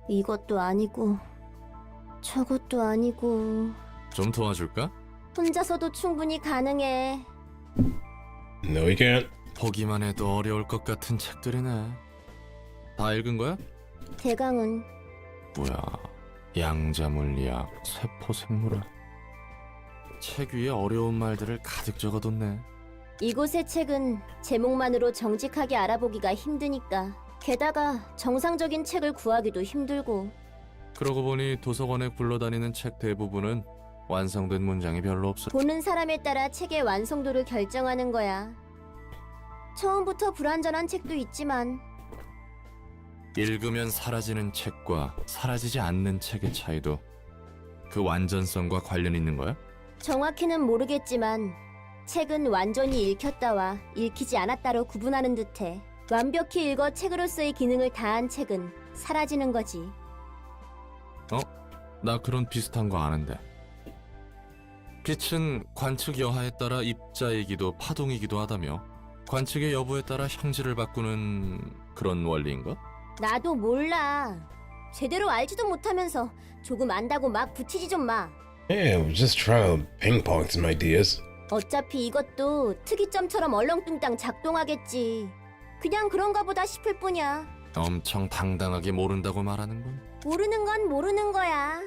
이것도 아니고 저것도 아니고. 좀 도와줄까? 혼자서도 충분히 가능해. No, we can't. 보기만 해도 어려울 것 같은 책들이네. 다 읽은 거야? 대강은 뭐야, 양자물리학, 세포생물학. 책 위에 어려운 말들을 가득 적어뒀네. 이곳의 책은 제목만으로 정직하게 알아보기가 힘드니까. 게다가 정상적인 책을 구하기도 힘들고. 그러고 보니 도서관에 굴러다니는 책 대부분은 완성된 문장이 별로 없어. 보는 사람에 따라 책의 완성도를 결정하는 거야. 처음부터 불완전한 책도 있지만. 읽으면 사라지는 책과 사라지지 않는 책의 차이도 그 완전성과 관련 있는 거야? 정확히는 모르겠지만 책은 완전히 읽혔다와 읽히지 않았다로 구분하는 듯해. 완벽히 읽어 책으로서의 기능을 다한 책은 사라지는 거지. 나 그런 비슷한 거 아는데. 빛은 관측 여하에 따라 입자이기도 파동이기도 하다며 관측의 여부에 따라 형질을 바꾸는 그런 원리인가? 나도 몰라. 제대로 알지도 못하면서 조금 안다고 막 붙이지 좀 마. Yeah, we're just trying to ping-pong some ideas. 어차피 이것도 특이점처럼 얼렁뚱땅 작동하겠지. 그냥 그런가 보다 싶을 뿐이야. 엄청 당당하게 모른다고 말하는군. 모르는 건 모르는 거야.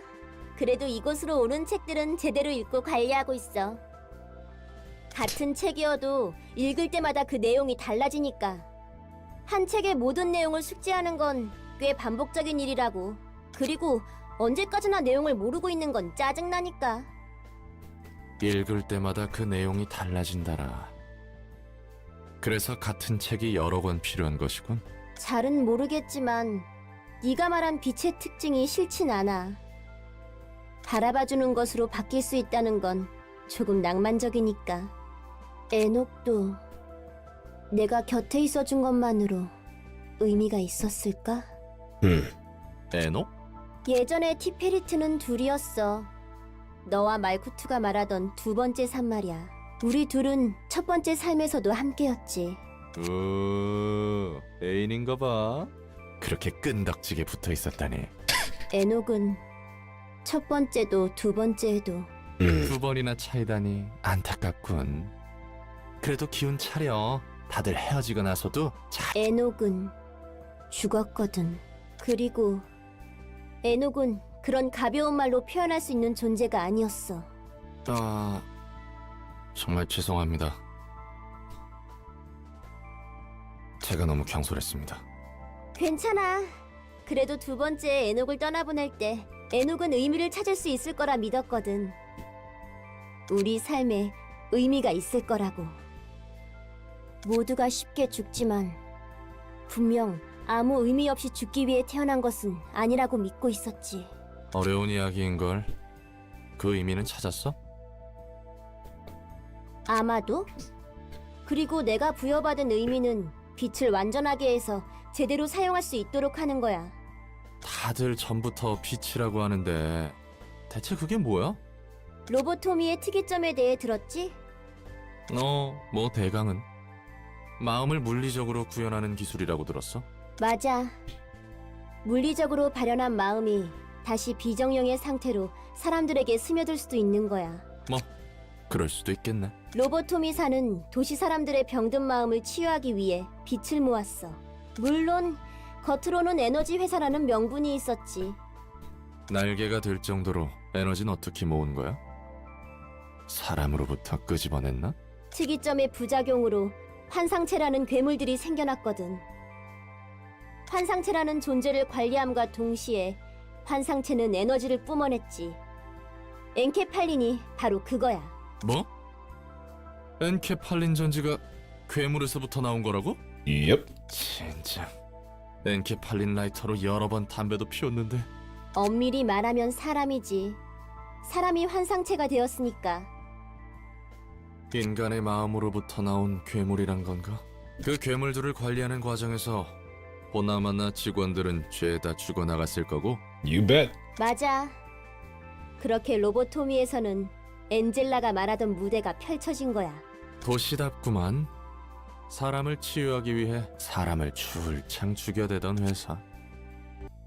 그래도 이곳으로 오는 책들은 제대로 읽고 관리하고 있어. 같은 책이어도 읽을 때마다 그 내용이 달라지니까. 한 책의 모든 내용을 숙지하는 건 꽤 반복적인 일이라고. 그리고 언제까지나 내용을 모르고 있는 건 짜증나니까. 읽을 때마다 그 내용이 달라진다라. 그래서 같은 책이 여러 권 필요한 것이군. 잘은 모르겠지만 네가 말한 빛의 특징이 싫진 않아. 바라봐주는 것으로 바뀔 수 있다는 건 조금 낭만적이니까. 에녹도 내가 곁에 있어준 것만으로 의미가 있었을까? 에녹? 예전에 티페리트는 둘이었어. 너와 말쿠투가 말하던 두 번째 삶 말이야. 우리 둘은 첫 번째 삶에서도 함께였지. 애인인가 봐. 그렇게 끈덕지게 붙어 있었다니. 에녹은 첫 번째도 두 번째에도 두 번이나 차이다니 안타깝군. 그래도 기운 차려. 다들 헤어지고 나서도 잘. 에녹은 죽었거든. 그리고 에녹은 그런 가벼운 말로 표현할 수 있는 존재가 아니었어. 정말 죄송합니다. 제가 너무 경솔했습니다. 괜찮아. 그래도 두 번째 에녹을 떠나보낼 때 에녹은 의미를 찾을 수 있을 거라 믿었거든. 우리 삶에 의미가 있을 거라고. 모두가 쉽게 죽지만 분명 아무 의미 없이 죽기 위해 태어난 것은 아니라고 믿고 있었지. 어려운 이야기인걸. 그 의미는 찾았어? 아마도? 그리고 내가 부여받은 의미는 빛을 완전하게 해서 제대로 사용할 수 있도록 하는 거야. 다들 전부터 빛이라고 하는데 대체 그게 뭐야? 로보토미의 특이점에 대해 들었지? 뭐 대강은. 마음을 물리적으로 구현하는 기술이라고 들었어? 맞아. 물리적으로 발현한 마음이 다시 비정령의 상태로 사람들에게 스며들 수도 있는 거야. 뭐 그럴 수도 있겠네. 로보토미사는 도시 사람들의 병든 마음을 치유하기 위해 빛을 모았어. 물론 겉으로는 에너지 회사라는 명분이 있었지. 날개가 될 정도로 에너지는 어떻게 모은 거야? 사람으로부터 끄집어냈나? 특이점의 부작용으로 환상체라는 괴물들이 생겨났거든. 환상체라는 존재를 관리함과 동시에 환상체는 에너지를 뿜어냈지. 엔케팔린이 바로 그거야. 뭐? 엔케팔린 전지가 괴물에서부터 나온 거라고? Yep. 진짜. 엔케팔린 라이터로 여러 번 담배도 피웠는데. 엄밀히 말하면 사람이지. 사람이 환상체가 되었으니까. 인간의 마음으로부터 나온 괴물이란 건가? 그 괴물들을 관리하는 과정에서 보나마나 직원들은 죄다 죽어나갔을 거고. You bet. 맞아. 그렇게 로보토미에서는 엔젤라가 말하던 무대가 펼쳐진 거야. 도시답구만. 사람을 치유하기 위해 사람을 줄창 죽여대던 회사.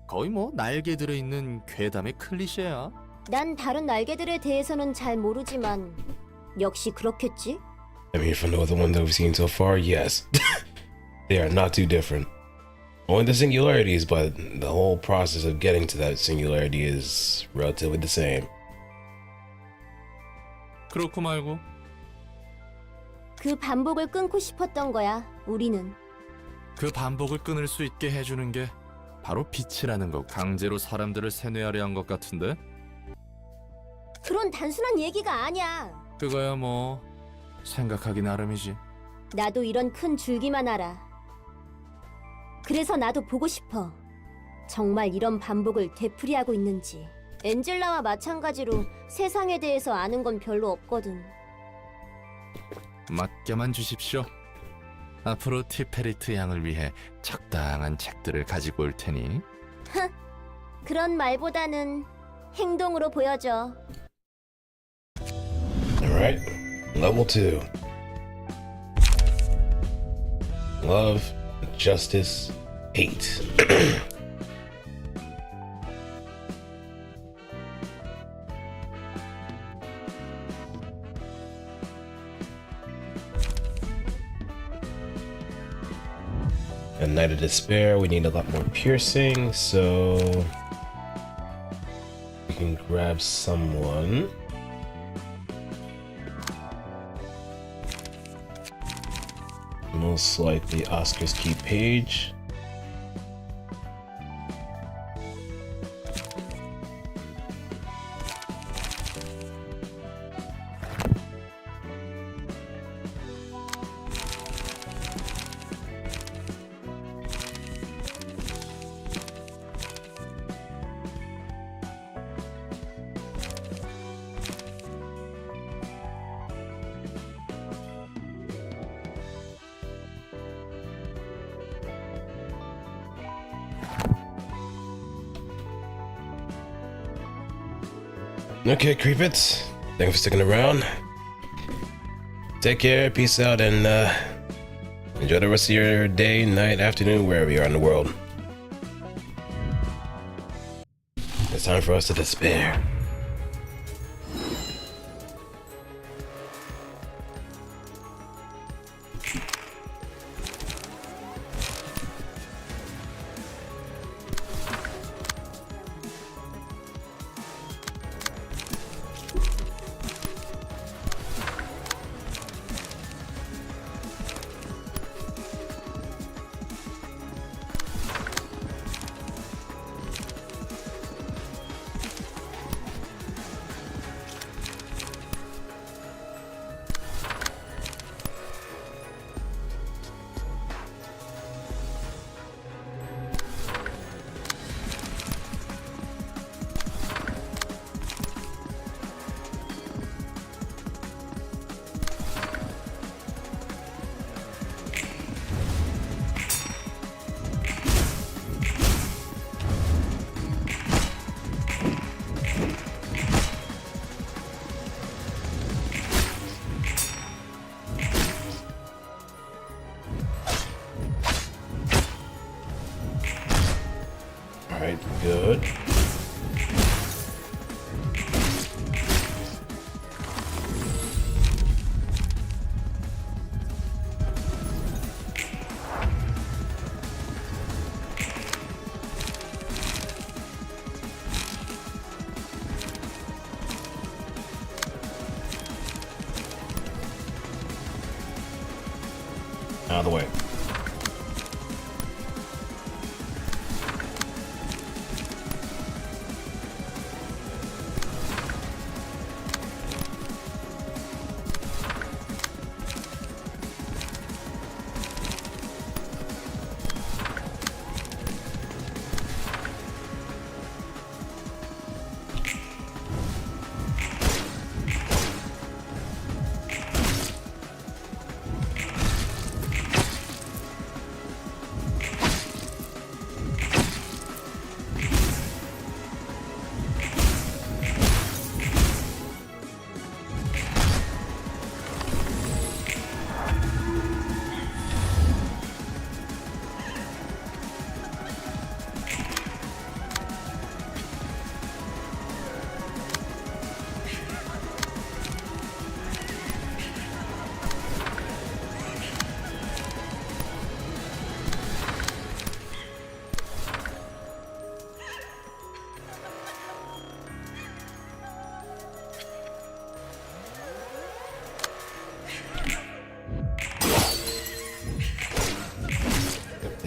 거의 뭐 날개 들어있는 괴담의 클리셰야. 난 다른 날개들에 대해서는 잘 모르지만 역시 그렇겠지? I mean, from the other one that we've seen so far, yes. They are not too different. Only the singularities, but the whole process of getting to that singularity is relatively the same. 그렇고 말고. 그 반복을 끊고 싶었던 거야, 우리는. 그 반복을 끊을 수 있게 해주는 게 바로 빛이라는 거. 강제로 사람들을 세뇌하려 한 것 같은데? 그런 단순한 얘기가 아니야. 그거야 뭐 생각하기 나름이지. 나도 이런 큰 줄기만 알아. 그래서 나도 보고 싶어. 정말 이런 반복을 되풀이하고 있는지. 엔젤라와 마찬가지로 세상에 대해서 아는 건 별로 없거든. 맡겨만 주십시오. 앞으로 티페리트 양을 위해 적당한 책들을 가지고 올 테니. 그런 말보다는 행동으로 보여줘. Alright, level 2. Love, Justice, Hate. A Night of Despair, we need a lot more piercing, so we can grab someone. Most likely Oscar's Key Page. Okay, Creepits. Thanks for sticking around. Take care, peace out, and enjoy the rest of your day, night, afternoon, wherever you are in the world. It's time for us to despair. Alright, good. Out of the way.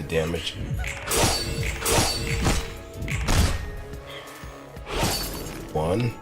Damage. One.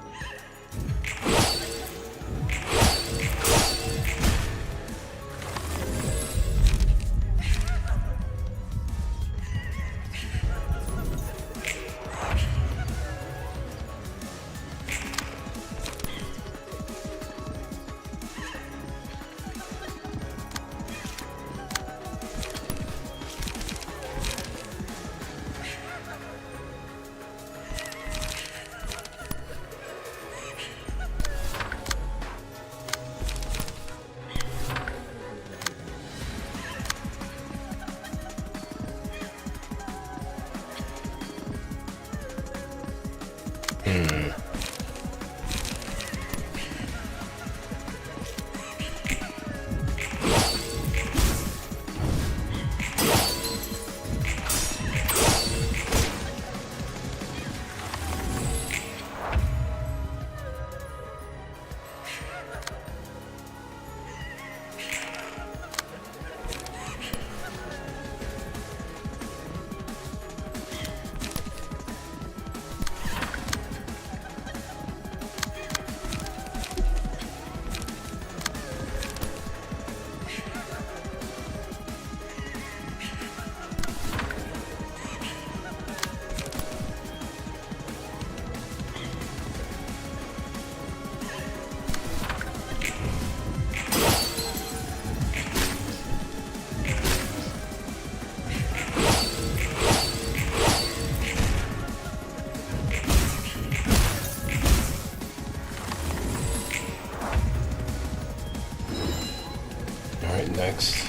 Next.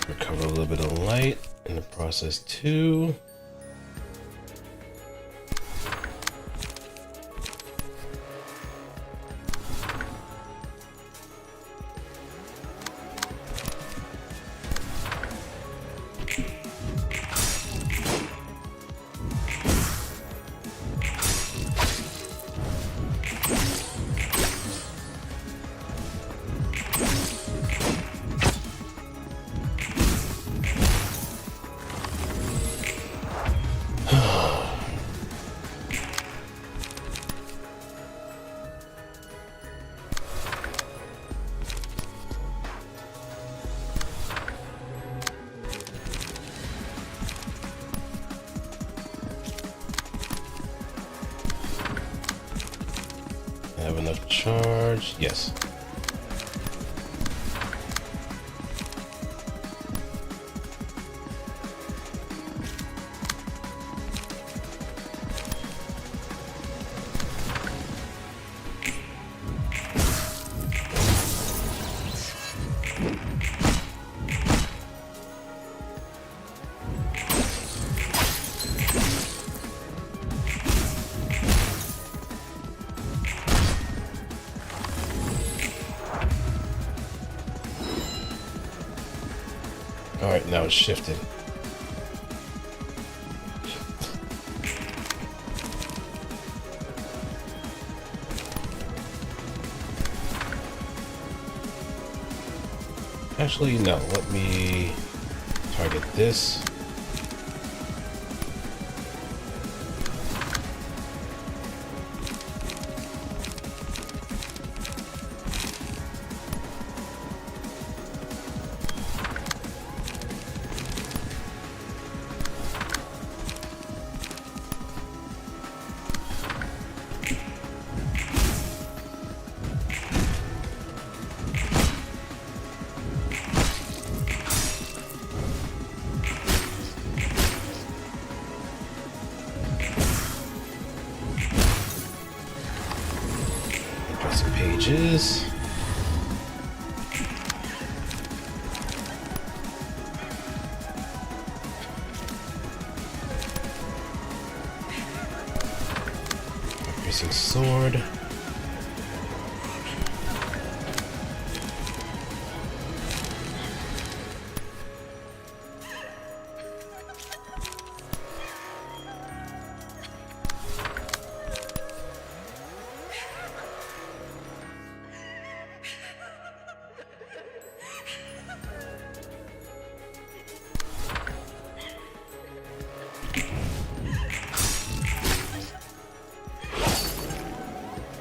Recover a little bit of light in the process too. charge. Yes. Alright, now it's shifted. Actually, no, let me target this. Some pages. Piercing sword.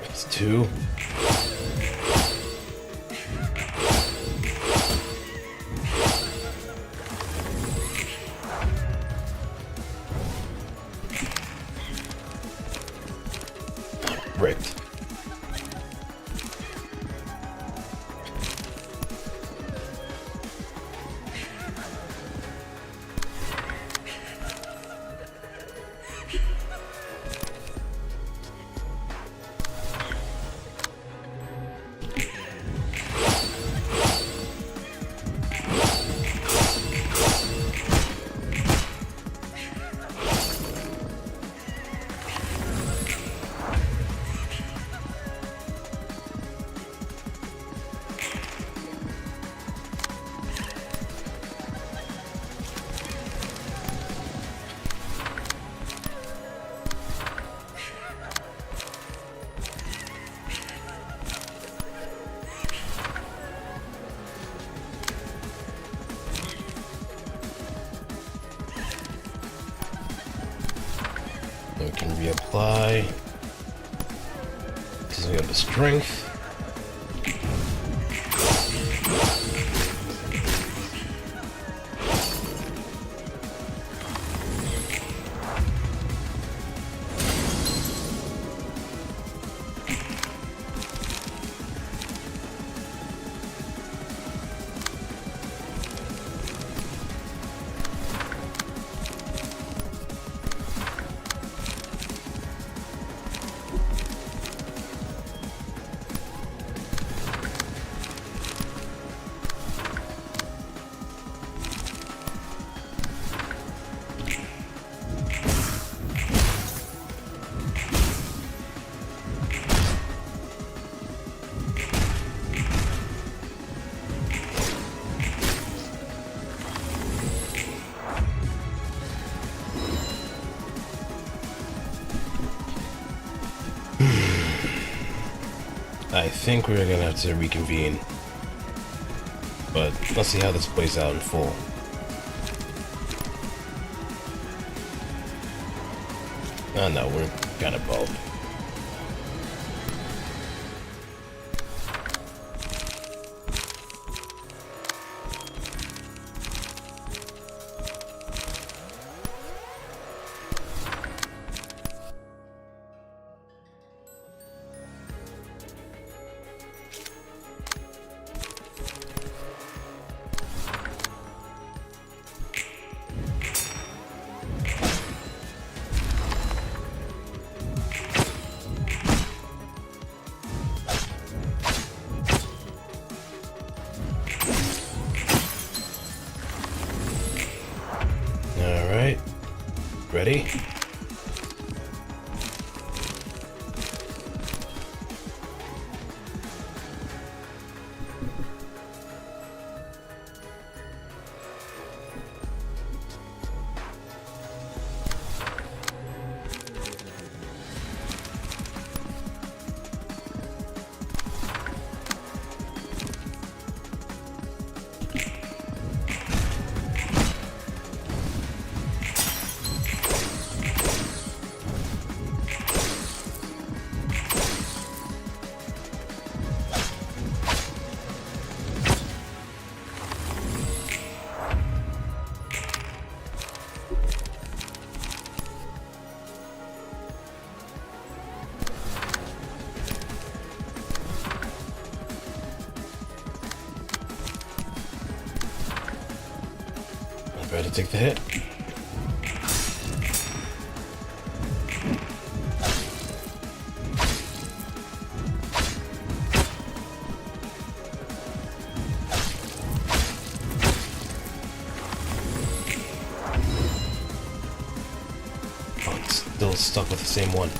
It's 2. Rigged. We can reapply. Because we have the strength. I think we're gonna have to reconvene, but let's see how this plays out in full. Oh no, we're kind of both. ready. Ready to take the hit. Oh, it's still stuck with the same one.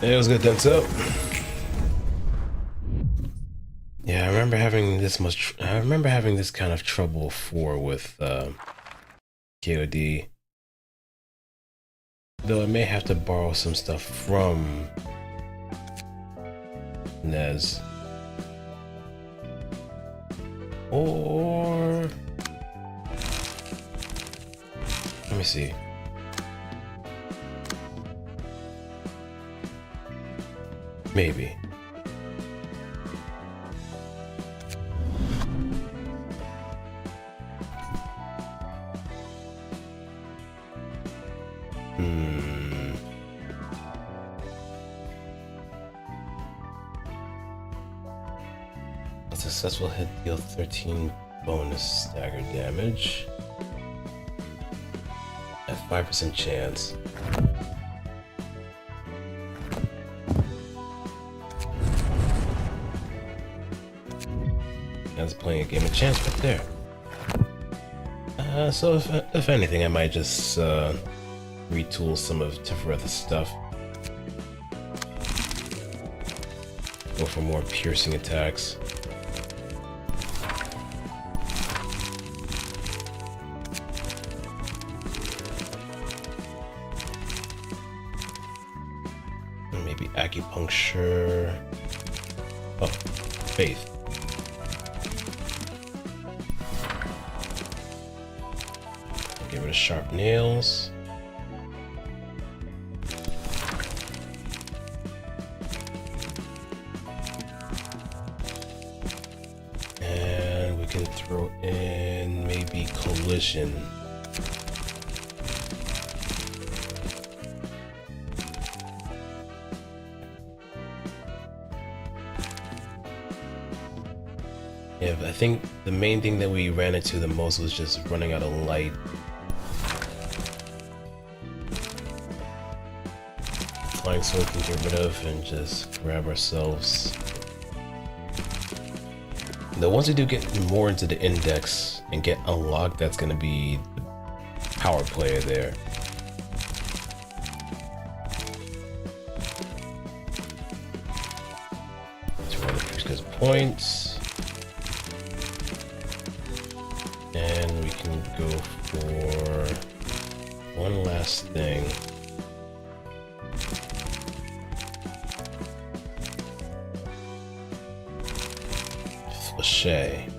It was good then, so. Yeah, I remember having this kind of trouble before with KOD. Though I may have to borrow some stuff from NES. Or let me see. Maybe. A successful hit deals 13 bonus stagger damage at 5% chance. That's playing a game of chance right there. So if anything, I might just retool some of Tefreth's stuff. Go for more piercing attacks. Maybe acupuncture. Oh, faith. Get rid of sharp nails. And we can throw in maybe collision. Yeah, I think the main thing that we ran into the most was just running out of light. Flying sword we can get rid of and just grab ourselves. Now once we do get more into the index and get unlocked, that's going to be the power player there. 200 points. And we can go for one last thing. Flachet.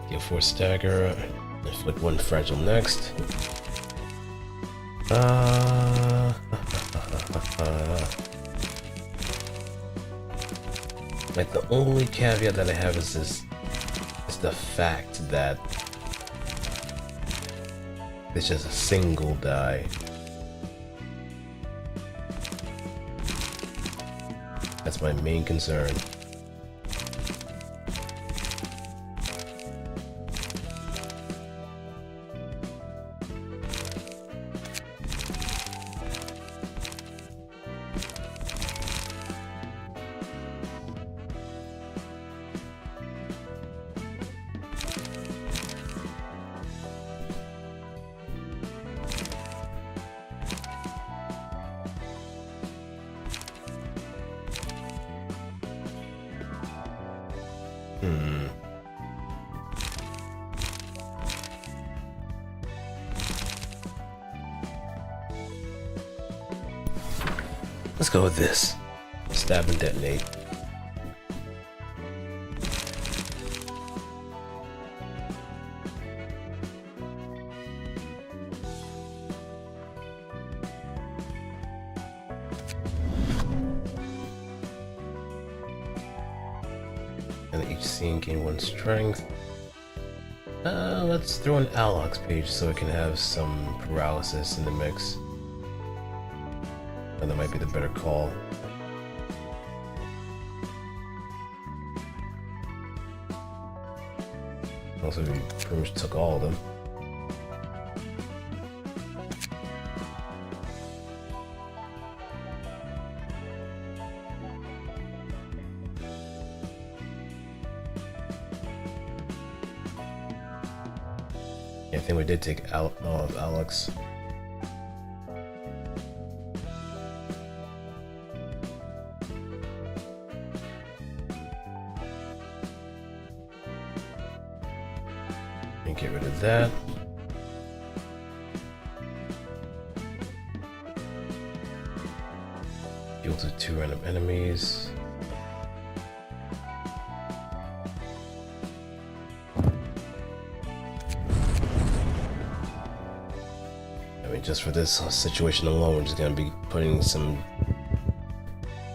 Yeah, Deal 4 stagger. Inflict 1 fragile next. Like the only caveat that I have is the fact that it's just a single die. That's my main concern. Let's go with this. Stab and detonate. And each scene gain 1 strength. Let's throw an Alox page so it can have some paralysis in the mix. And that might be the better call. Also, we pretty much took all of them. Yeah, I think we did take all of Alex. Get rid of that. Deal to 2 random enemies. I mean, just for this situation alone, we're just gonna be putting some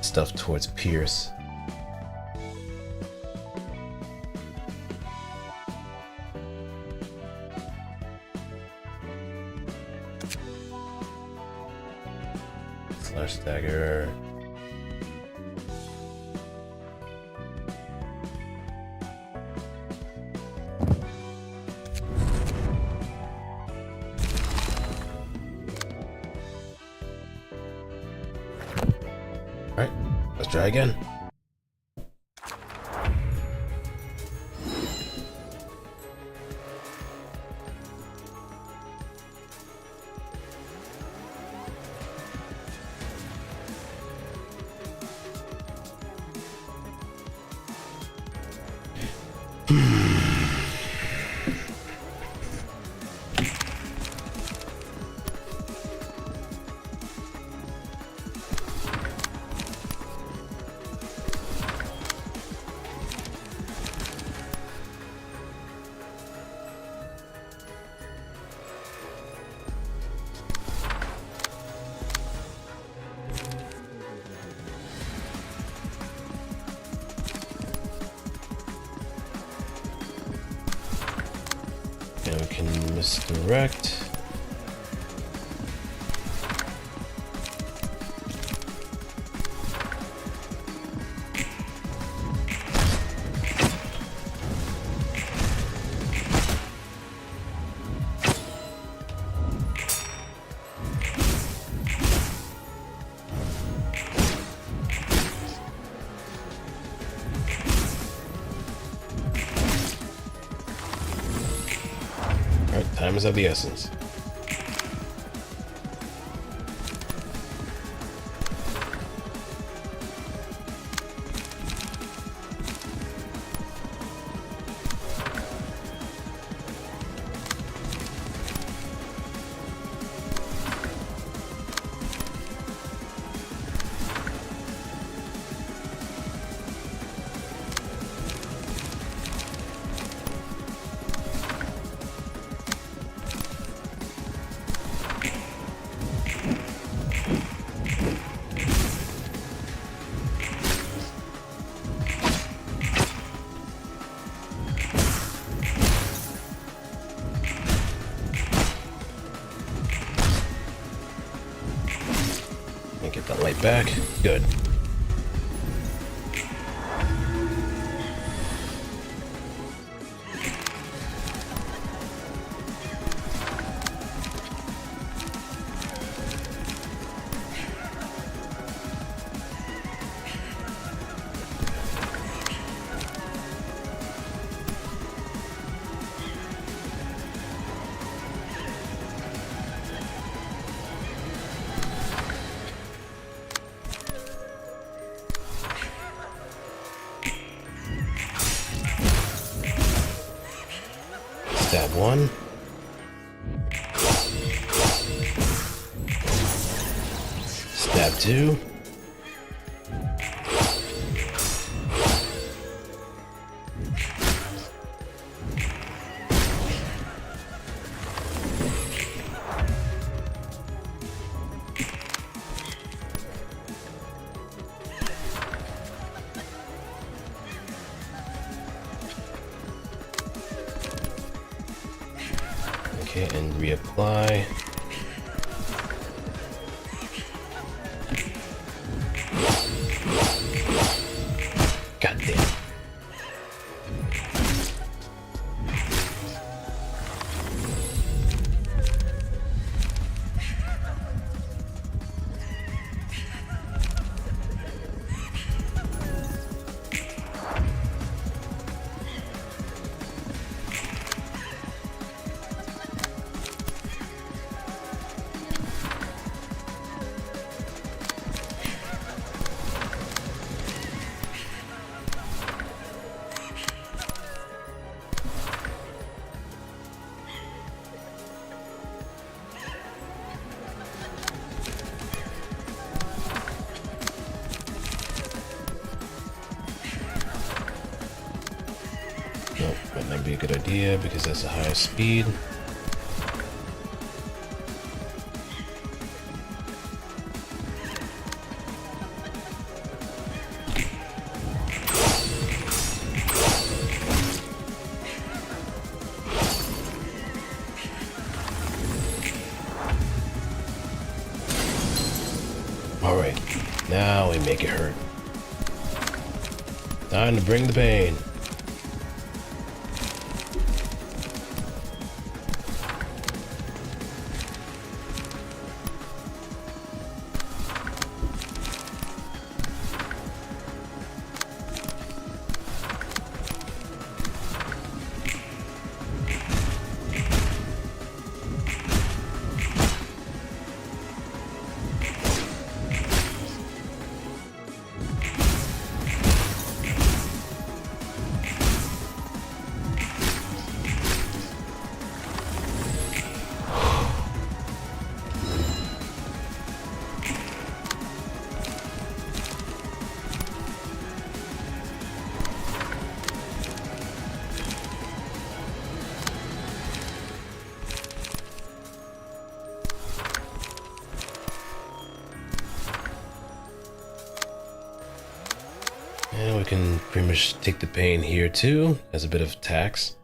stuff towards Pierce. Slash dagger. Alright, let's try again. And we can misdirect. Alright, time is of the essence. back. Good. Stab one. Stab two. Okay, and reapply. God damn. Nope, that might be a good idea because that's a higher speed. Alright, now we make it hurt. Time to bring the pain. And we can pretty much take the pain here too, as a bit of tax.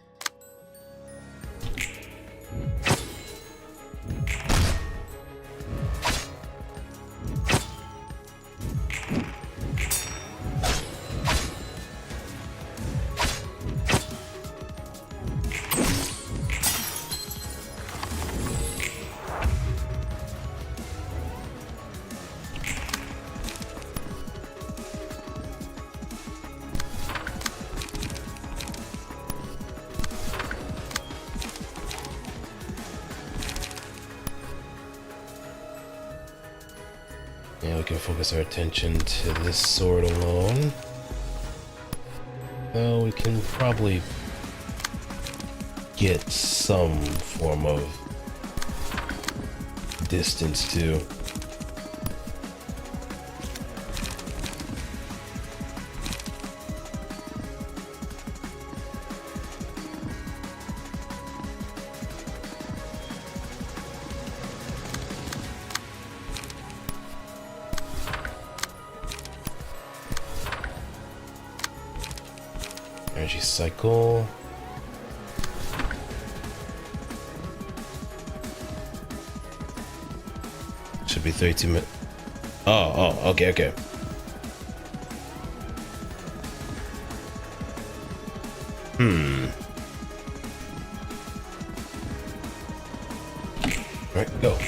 Now we can focus our attention to this sword alone. Well, we can probably get some form of distance too. Energy cycle. Should be 32 minutes. Okay, okay. Alright, go.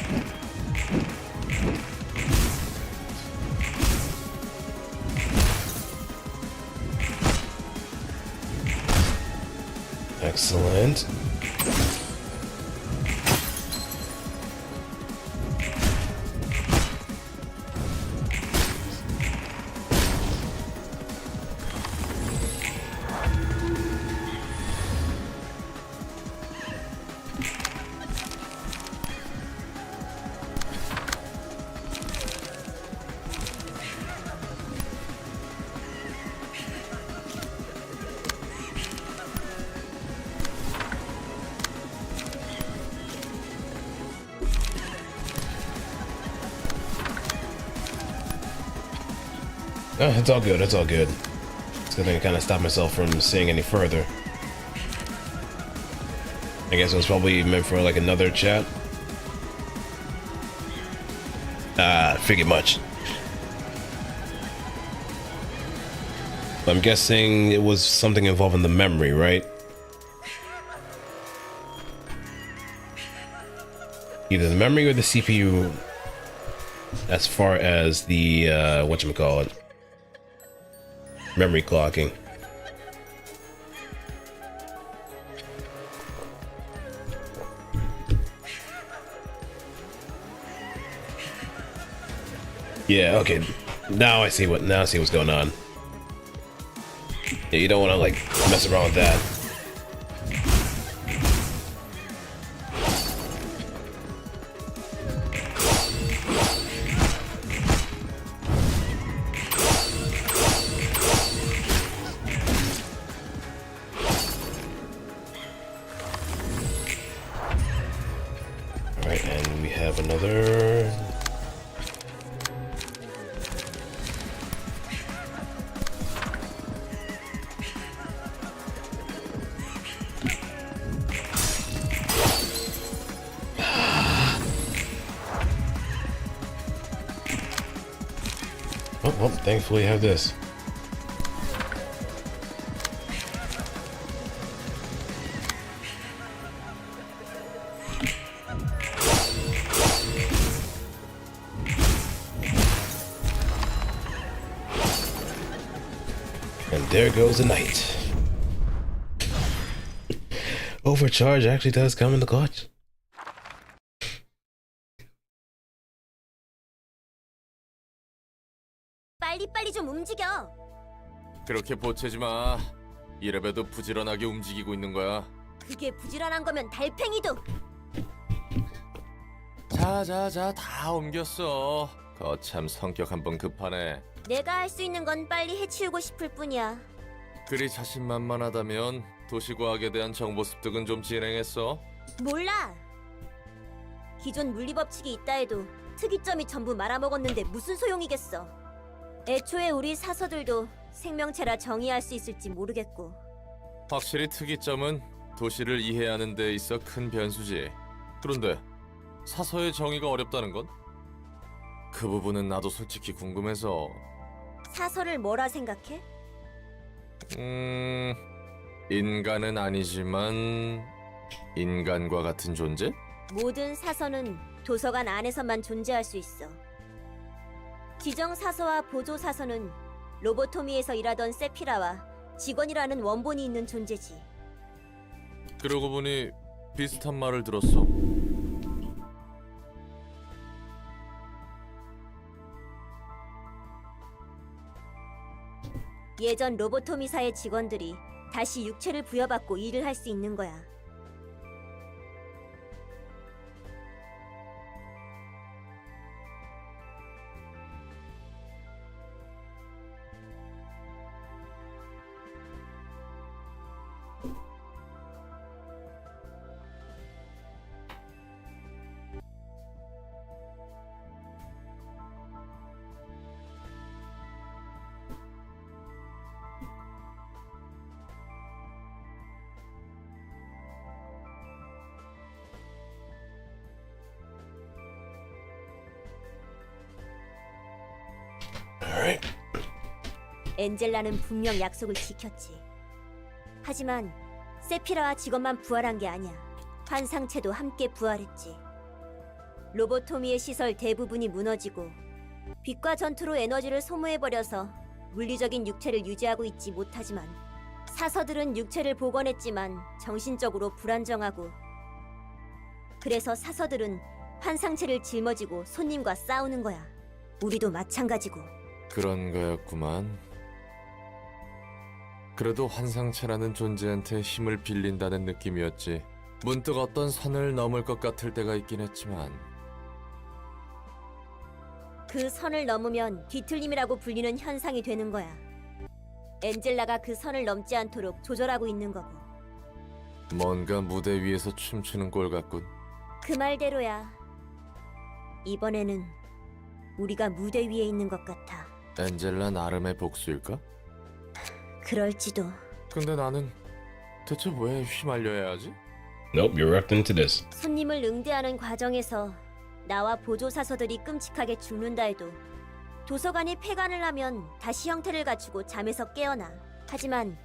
Excellent. Oh, it's all good, it's all good. It's good thing I kind of stopped myself from seeing any further. I guess it was probably meant for like another chat. Figured much. I'm guessing it was something involving the memory, right? Either the memory or the CPU as far as the, whatchamacallit, memory clocking. Yeah, okay. Now I see what's going on. Yeah, you don't want to like mess around with that. All right, and we have another. Oh, well, thankfully I have this. And there goes the knight. Overcharge actually does come in the clutch. 빨리빨리 좀 움직여. 그렇게 보채지 마. 이래봬도 부지런하게 움직이고 있는 거야. 그게 부지런한 거면 달팽이도. 자자자 다 옮겼어. 거참 성격 한번 급하네. 내가 할 수 있는 건 빨리 해치우고 싶을 뿐이야. 그리 자신만만하다면 도시과학에 대한 정보 습득은 좀 진행했어? 몰라. 기존 물리법칙이 있다 해도 특이점이 전부 말아먹었는데 무슨 소용이겠어. 애초에 우리 사서들도 생명체라 정의할 수 있을지 모르겠고. 확실히 특이점은 도시를 이해하는 데 있어 큰 변수지. 그런데 사서의 정의가 어렵다는 건? 그 부분은 나도 솔직히 궁금해서. 사서를 뭐라 생각해? 인간은 아니지만 인간과 같은 존재? 모든 사서는 도서관 안에서만 존재할 수 있어. 지정 사서와 보조 사서는 로보토미에서 일하던 세피라와 직원이라는 원본이 있는 존재지. 그러고 보니 비슷한 말을 들었어. 예전 로보토미사의 직원들이 다시 육체를 부여받고 일을 할 수 있는 거야. 엔젤라는 분명 약속을 지켰지. 하지만 세피라와 직원만 부활한 게 아니야. 환상체도 함께 부활했지. 로보토미의 시설 대부분이 무너지고 빛과 전투로 에너지를 소모해버려서 물리적인 육체를 유지하고 있지 못하지만 사서들은 육체를 복원했지만 정신적으로 불안정하고, 그래서 사서들은 환상체를 짊어지고 손님과 싸우는 거야. 우리도 마찬가지고. 그런 거였구만. 그래도 환상체라는 존재한테 힘을 빌린다는 느낌이었지. 문득 어떤 선을 넘을 것 같을 때가 있긴 했지만 그 선을 넘으면 뒤틀림이라고 불리는 현상이 되는 거야. 엔젤라가 그 선을 넘지 않도록 조절하고 있는 거고. 뭔가 무대 위에서 춤추는 꼴 같군. 그 말대로야. 이번에는 우리가 무대 위에 있는 것 같아. 엔젤라 나름의 복수일까? 그럴지도. 근데 나는 대체 왜 휘말려야 하지? Nope, you're wrapped into this. 손님을 응대하는 과정에서 나와 보조사서들이 끔찍하게 죽는다 해도 도서관이 폐관을 하면 다시 형태를 갖추고 잠에서 깨어나. 하지만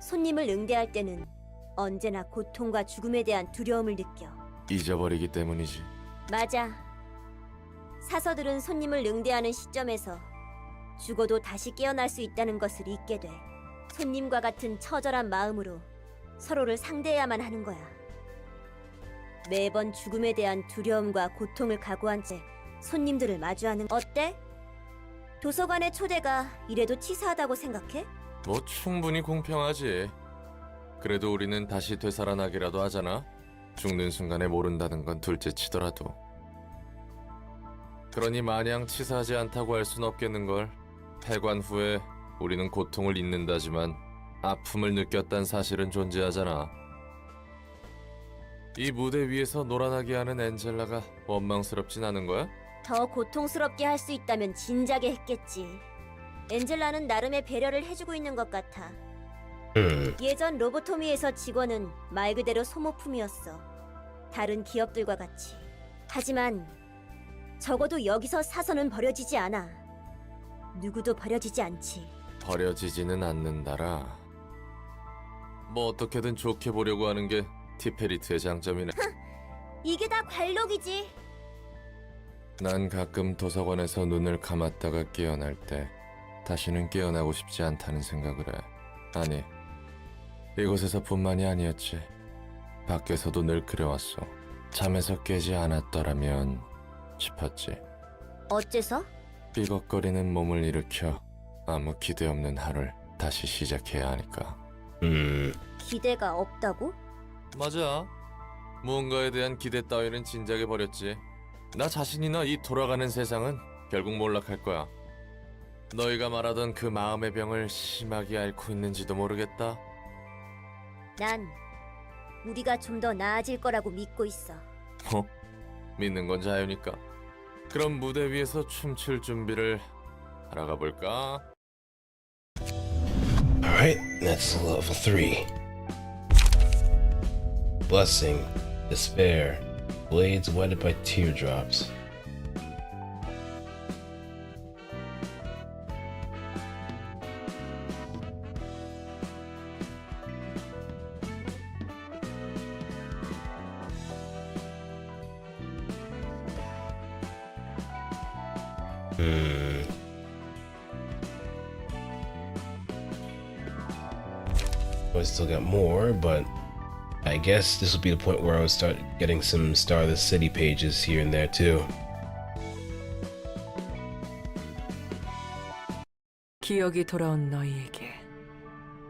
손님을 응대할 때는 언제나 고통과 죽음에 대한 두려움을 느껴. 잊어버리기 때문이지. 맞아. 사서들은 손님을 응대하는 시점에서 죽어도 다시 깨어날 수 있다는 것을 잊게 돼. 손님과 같은 처절한 마음으로 서로를 상대해야만 하는 거야. 매번 죽음에 대한 두려움과 고통을 각오한 채 손님들을 마주하는. 어때? 도서관의 초대가 이래도 치사하다고 생각해? 뭐 충분히 공평하지. 그래도 우리는 다시 되살아나기라도 하잖아. 죽는 순간에 모른다는 건 둘째 치더라도. 그러니 마냥 치사하지 않다고 할 순 없겠는걸. 폐관 후에 우리는 고통을 잊는다지만 아픔을 느꼈단 사실은 존재하잖아. 이 무대 위에서 노란하게 하는 엔젤라가 원망스럽진 않은 거야? 더 고통스럽게 할 수 있다면 진작에 했겠지. 엔젤라는 나름의 배려를 해주고 있는 것 같아. 예전 로보토미에서 직원은 말 그대로 소모품이었어. 다른 기업들과 같이. 하지만 적어도 여기서 사서는 버려지지 않아. 누구도 버려지지 않지. 버려지지는 않는다라. 뭐 어떻게든 좋게 보려고 하는 게 티페리트의 장점이네. 이게 다 관록이지. 난 가끔 도서관에서 눈을 감았다가 깨어날 때 다시는 깨어나고 싶지 않다는 생각을 해. 아니, 이곳에서뿐만이 아니었지. 밖에서도 늘 그래왔어. 잠에서 깨지 않았더라면 싶었지. 어째서? 삐걱거리는 몸을 일으켜 아무 기대 없는 하루를 다시 시작해야 하니까. 기대가 없다고? 맞아. 무언가에 대한 기대 따위는 진작에 버렸지. 나 자신이나 이 돌아가는 세상은 결국 몰락할 거야. 너희가 말하던 그 마음의 병을 심하게 앓고 있는지도 모르겠다. 난 우리가 좀 더 나아질 거라고 믿고 있어. 믿는 건 자유니까. 그럼 무대 위에서 춤출 준비를 하러 가볼까? Alright, that's level 3. Blessing, Despair, Blades wetted by teardrops. I still got more, but I guess this will be the point where I would start getting some Star of the City pages here and there too. 기억이 돌아온 너희에게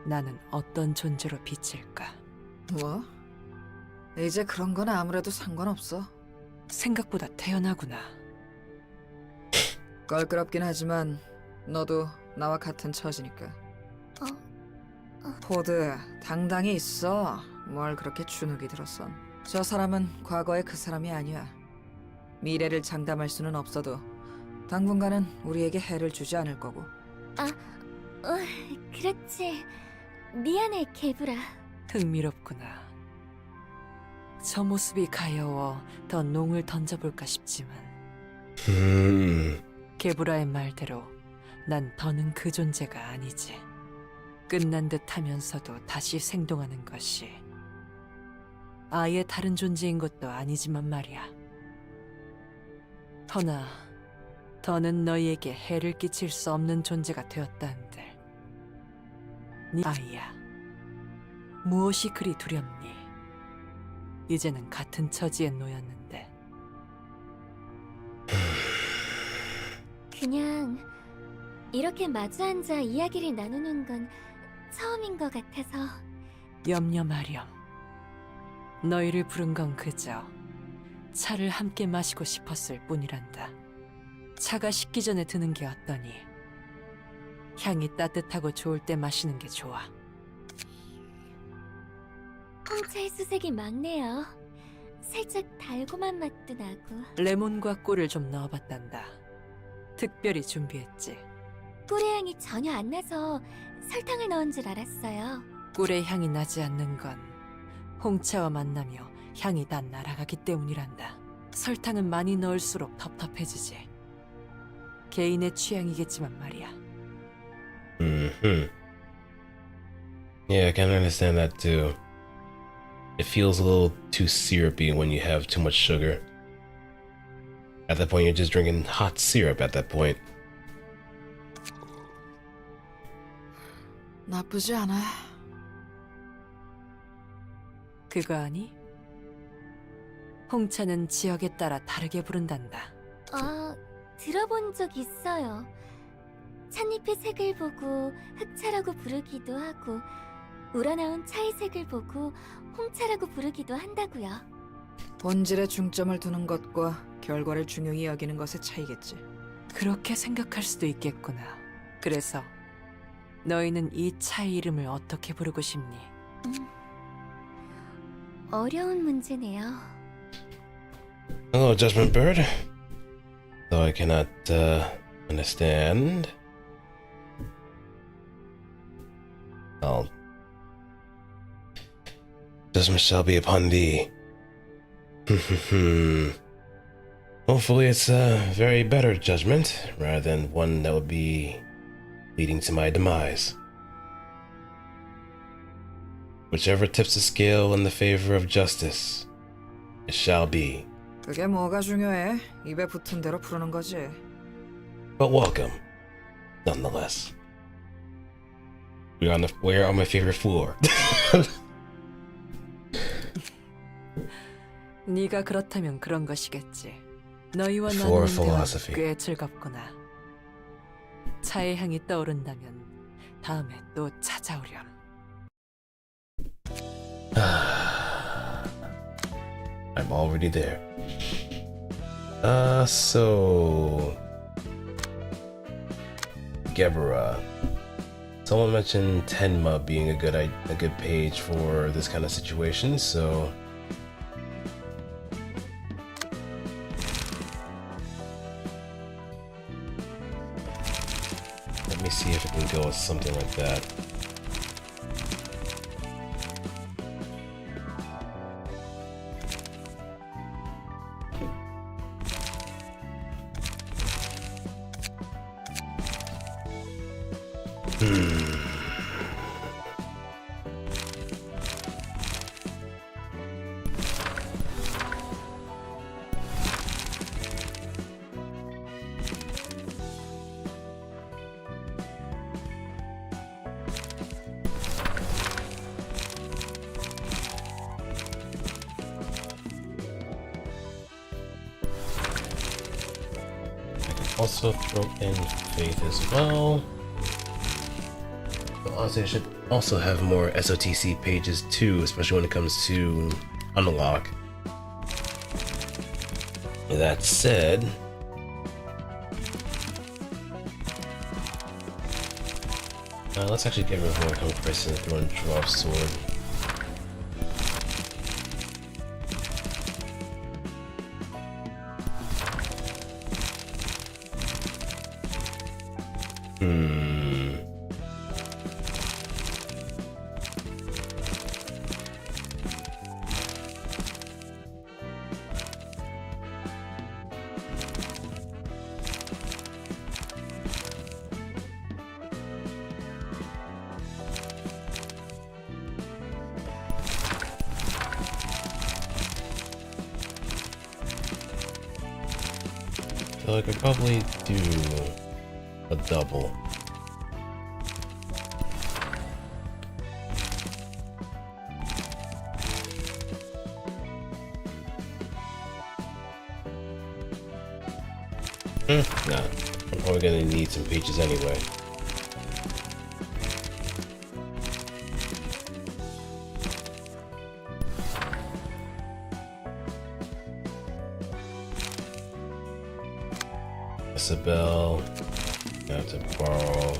나는 어떤 존재로 비칠까? 뭐? 이제 그런 건 아무래도 상관없어. 생각보다 태연하구나. 껄끄럽긴 하지만 너도 나와 같은 처지니까. 포드, 당당히 있어. 뭘 그렇게 주눅이 들었어. 저 사람은 과거의 그 사람이 아니야. 미래를 장담할 수는 없어도 당분간은 우리에게 해를 주지 않을 거고. 그렇지. 미안해, 개브라. 흥미롭구나. 저 모습이 가여워 더 농을 던져볼까 싶지만 게브라의 말대로 난 더는 그 존재가 아니지. 끝난 듯 하면서도 다시 생동하는 것이 아예 다른 존재인 것도 아니지만 말이야. 허나 더는 너희에게 해를 끼칠 수 없는 존재가 되었다는들. 네 아이야. 무엇이 그리 두렵니? 이제는 같은 처지에 놓였는데. 그냥 이렇게 마주 앉아 이야기를 나누는 건 처음인 것 같아서. 염려 마렴. 너희를 부른 건 그저 차를 함께 마시고 싶었을 뿐이란다. 차가 식기 전에 드는 게 어떠니? 향이 따뜻하고 좋을 때 마시는 게 좋아. 홍차의 수색이 많네요. 살짝 달콤한 맛도 나고. 레몬과 꿀을 좀 넣어봤단다. 특별히 준비했지. 꿀의 향이 전혀 안 나서 설탕을 넣은 줄 알았어요. 꿀의 향이 나지 않는 건 홍차와 만나며 향이 다 날아가기 때문이란다. 설탕은 많이 넣을수록 텁텁해지지. 개인의 취향이겠지만 말이야. Yeah, I can understand that too. It feels a little too syrupy when you have too much sugar. At that point, you're just drinking hot syrup at that point. 나쁘지 않아. 그거 아니? 홍차는 지역에 따라 다르게 부른단다. 들어본 적 있어요. 찻잎의 색을 보고 흑차라고 부르기도 하고, 우러나온 차의 색을 보고 홍차라고 부르기도 한다고요. 본질에 중점을 두는 것과 결과를 중요히 여기는 것의 차이겠지. 그렇게 생각할 수도 있겠구나. 그래서 너희는 이 차의 이름을 어떻게 부르고 싶니? 어려운 문제네요. Hello, Judgment Bird. Though I cannot understand. Well, judgment shall be upon thee. Hopefully it's a very better judgment, rather than one that would be leading to my demise. Whichever tips the scale in the favor of justice, it shall be. 그게 뭐가 중요해? 입에 붙은 대로 부르는 거지. But welcome, nonetheless. We're on my favorite floor. 네가 그렇다면 그런 것이겠지. 너희와 For 나누는 대화 philosophy. 꽤 즐겁구나. 차의 향이 떠오른다면 다음에 또 찾아오렴. I'm already there. So Gebera. Someone mentioned Tenma being a good page for this kind of situation, so let me see if it can go with something like that. Also throw in Faith as well. But honestly, I should also have more SOTC pages too, especially when it comes to unlock. That said, let's actually get rid of more compressor and throw in Draw Sword. feel like I'd probably do a double. Nah, I'm probably gonna need some pages anyway. Isabel, got to borrow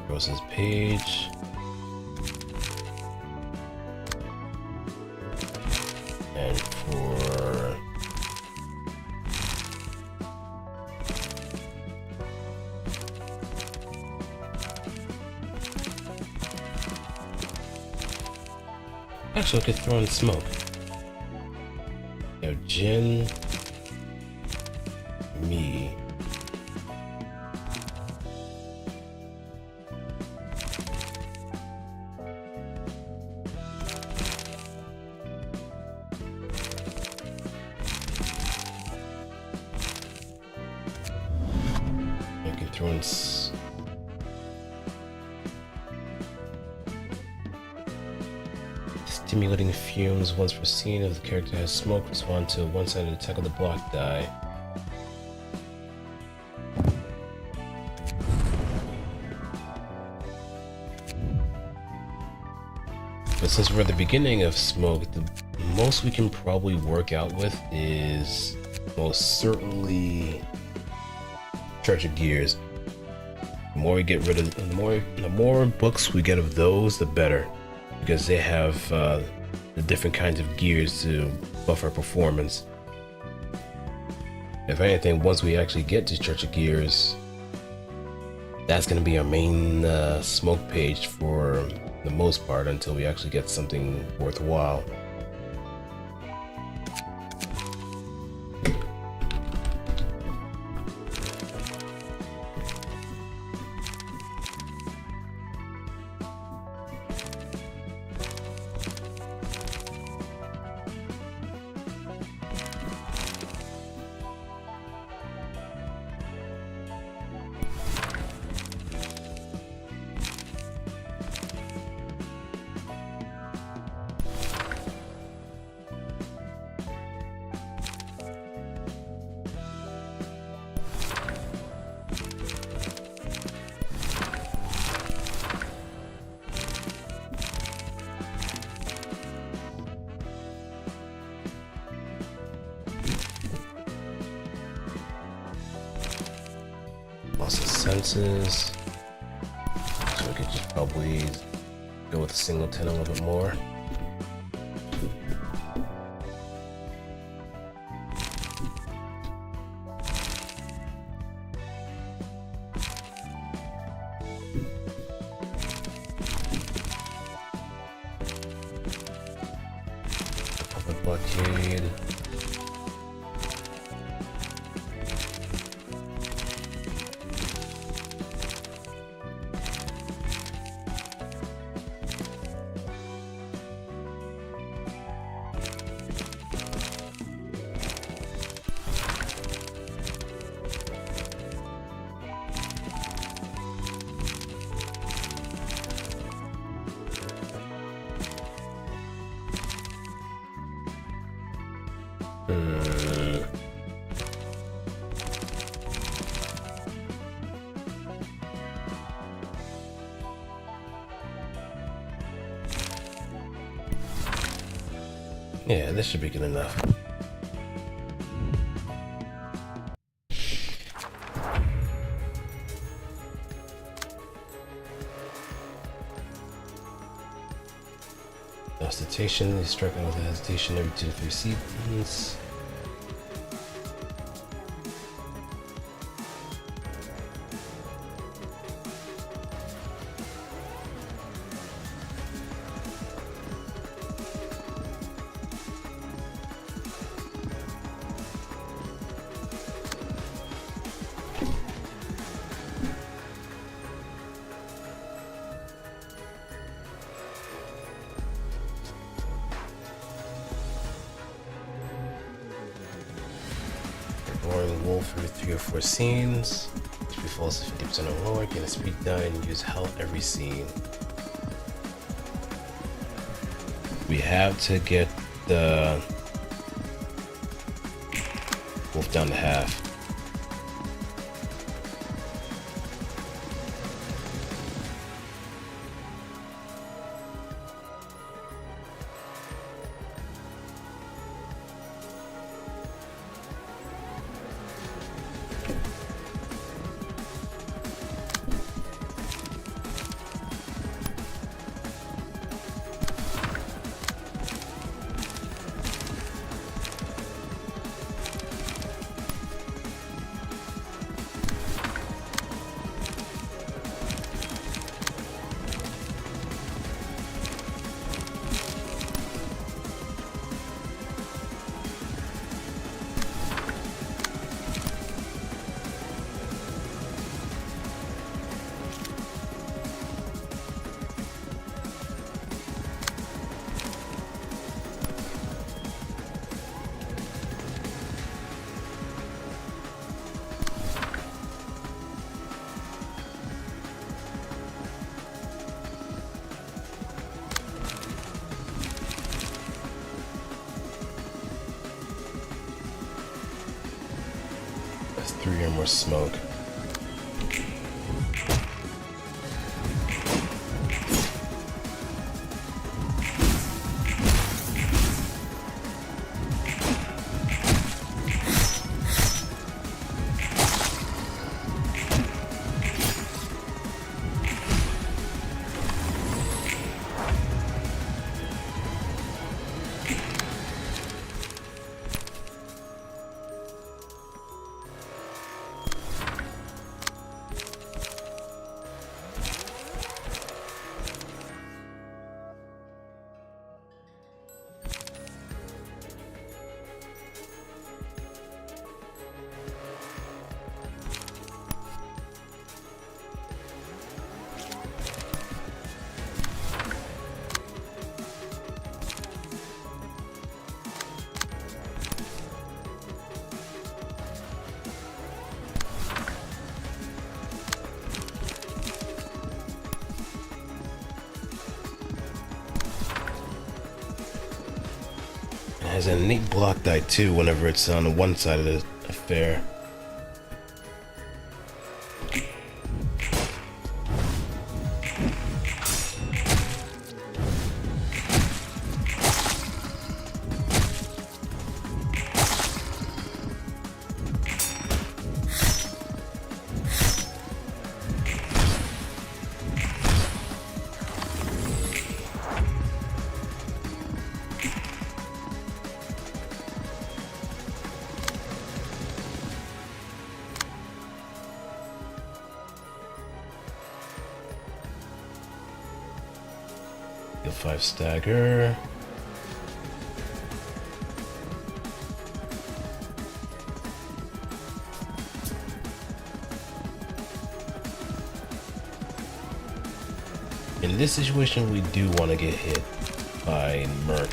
Rose's page. And for actually, I could throw in smoke. You have Jin, me. I can throw in stimulating fumes. Once foreseen, if the character has smoke, respond to a one-sided attack of the block die. But since we're at the beginning of smoke, the most we can probably work out with is most certainly Church of Gears. The more we get rid of, the more books we get of those, the better, because they have the different kinds of gears to buff our performance. If anything, once we actually get to Church of Gears, that's going to be our main smoke page for the most part until we actually get something worthwhile. Loss of senses. So we could just probably go with a singleton a little bit more. Public blockade. Yeah, this should be good enough. Hesitation, you strike out with a hesitation every 2 to 3 seconds. full for 3 or 4 scenes. HP falls to 50% or lower, gain a speed die, and use health every scene. We have to get the wolf down to half. That's 3 or more smoke. It has an innate block die too whenever it's on one side of the affair. Deal 5 stagger. In this situation, we do want to get hit by Merc.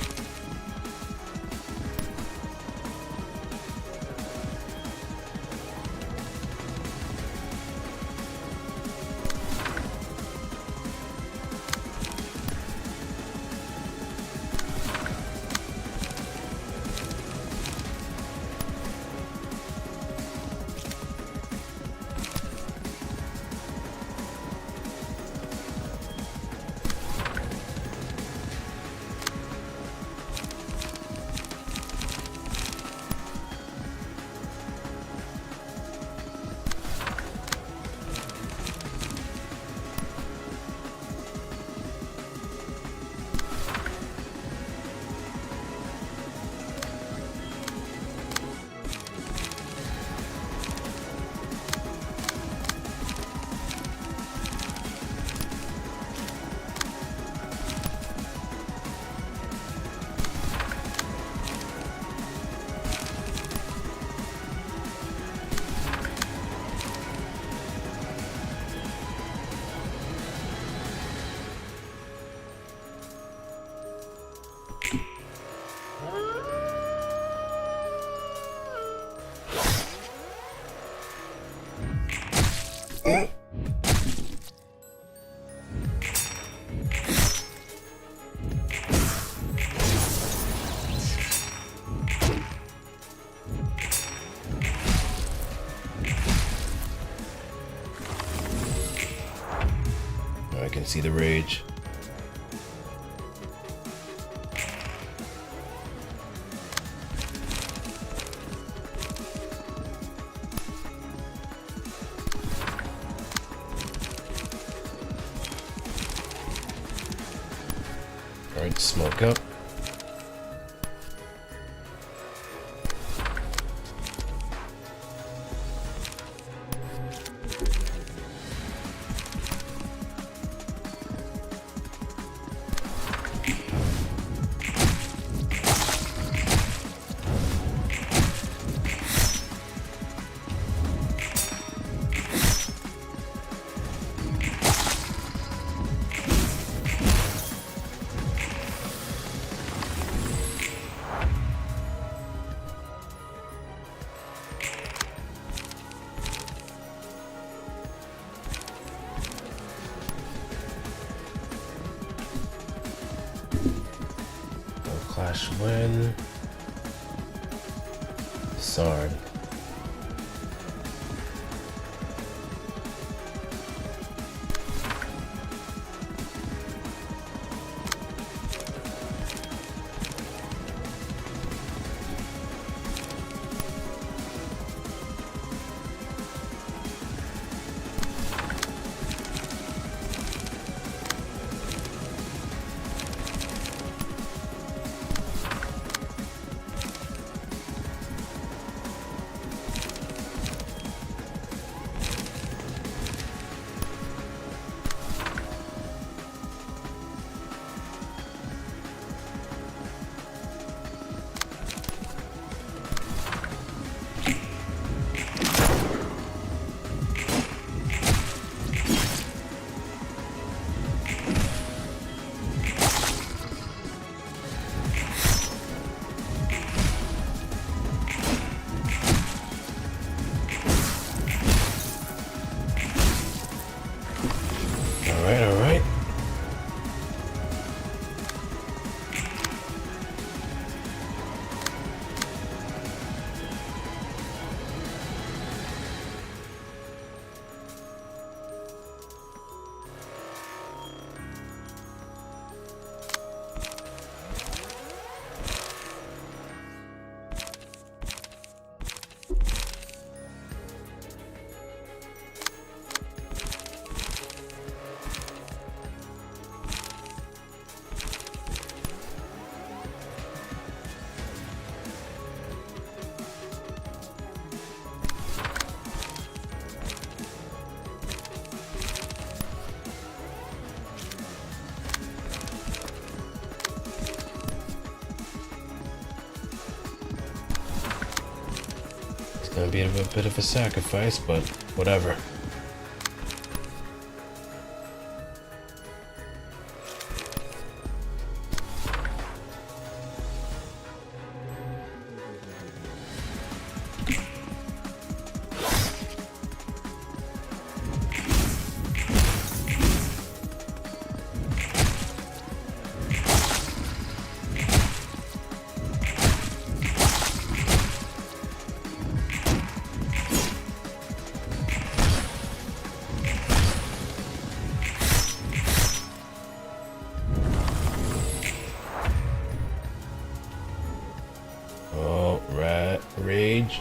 I can see the rage. Alright, smoke up. Clash win. Sard. Alright. It's gonna be a bit of a sacrifice, but whatever. Oh, rage.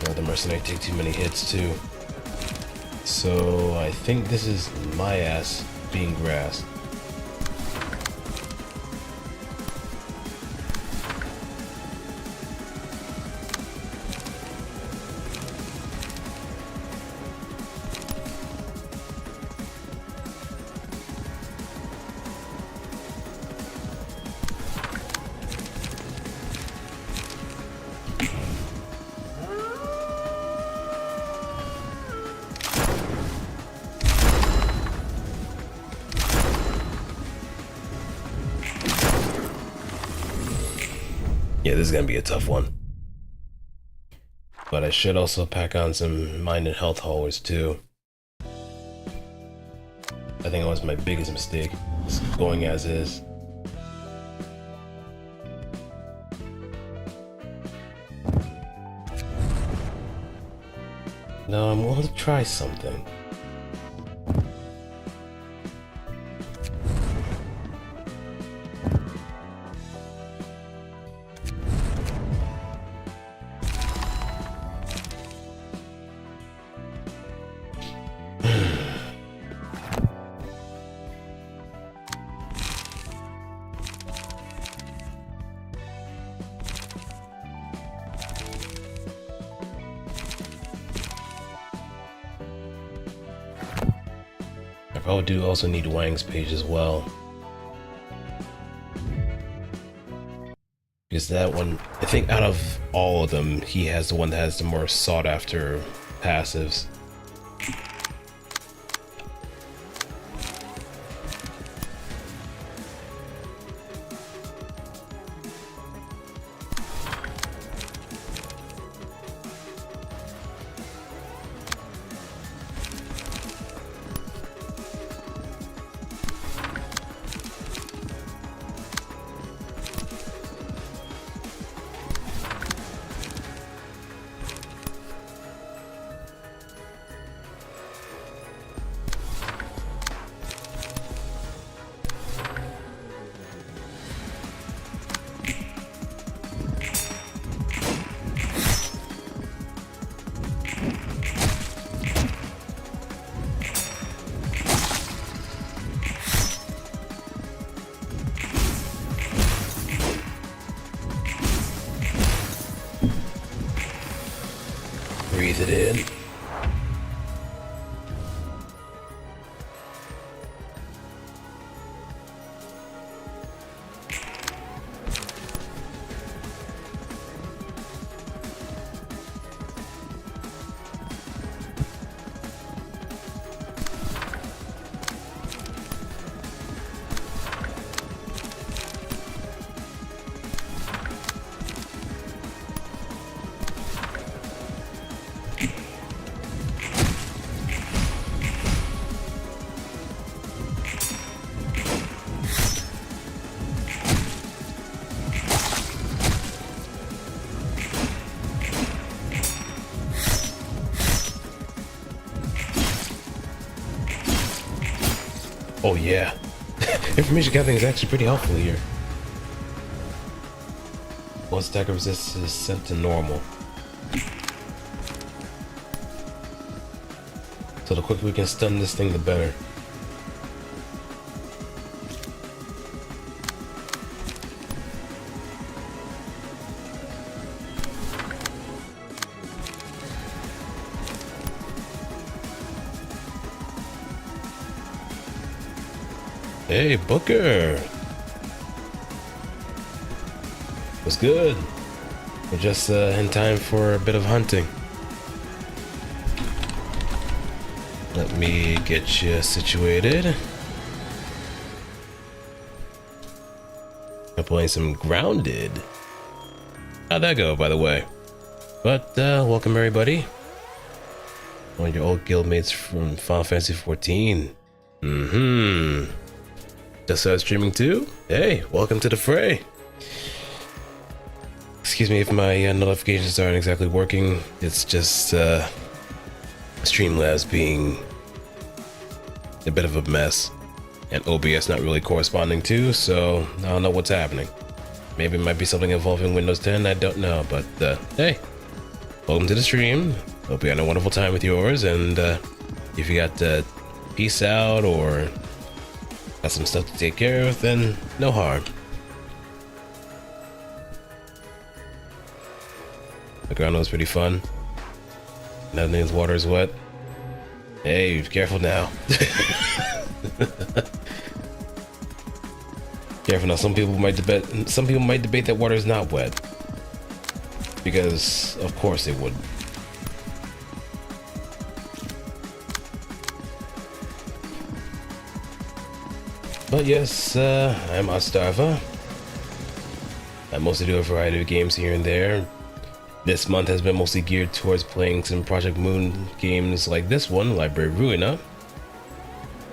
Oh, the mercenary take too many hits too. So I think this is my ass being grassed. Yeah, this is gonna be a tough one. But I should also pack on some mind and health haulers too. I think that was my biggest mistake, going as is. No, I'm willing to try something. I probably do also need Wang's page as well. Because that one, I think out of all of them, he has the one that has the more sought after passives. Breathe it in. Oh yeah, information gathering is actually pretty helpful here. Once dagger resist is set to normal. So the quicker we can stun this thing, the better. Hey, Booker! What's good? We're just in time for a bit of hunting. Let me get you situated. I'm playing some Grounded. How'd that go, by the way? But, welcome everybody. One of your old guildmates from Final Fantasy XIV. Just started streaming too? Hey, welcome to the fray. Excuse me if my notifications aren't exactly working. It's just Streamlabs being a bit of a mess and OBS not really corresponding to, so I don't know what's happening. Maybe it might be something involving Windows 10, I don't know, but hey, welcome to the stream. Hope you had a wonderful time with yours, and if you got to peace out or got some stuff to take care of, then no harm. The ground was pretty fun. Nothing's water is wet. Hey, be careful now. Careful now. Some people might debate that water is not wet, because of course they would. But yes, I'm Otsdarva. I mostly do a variety of games here and there. This month has been mostly geared towards playing some Project Moon games like this one, Library of Ruina.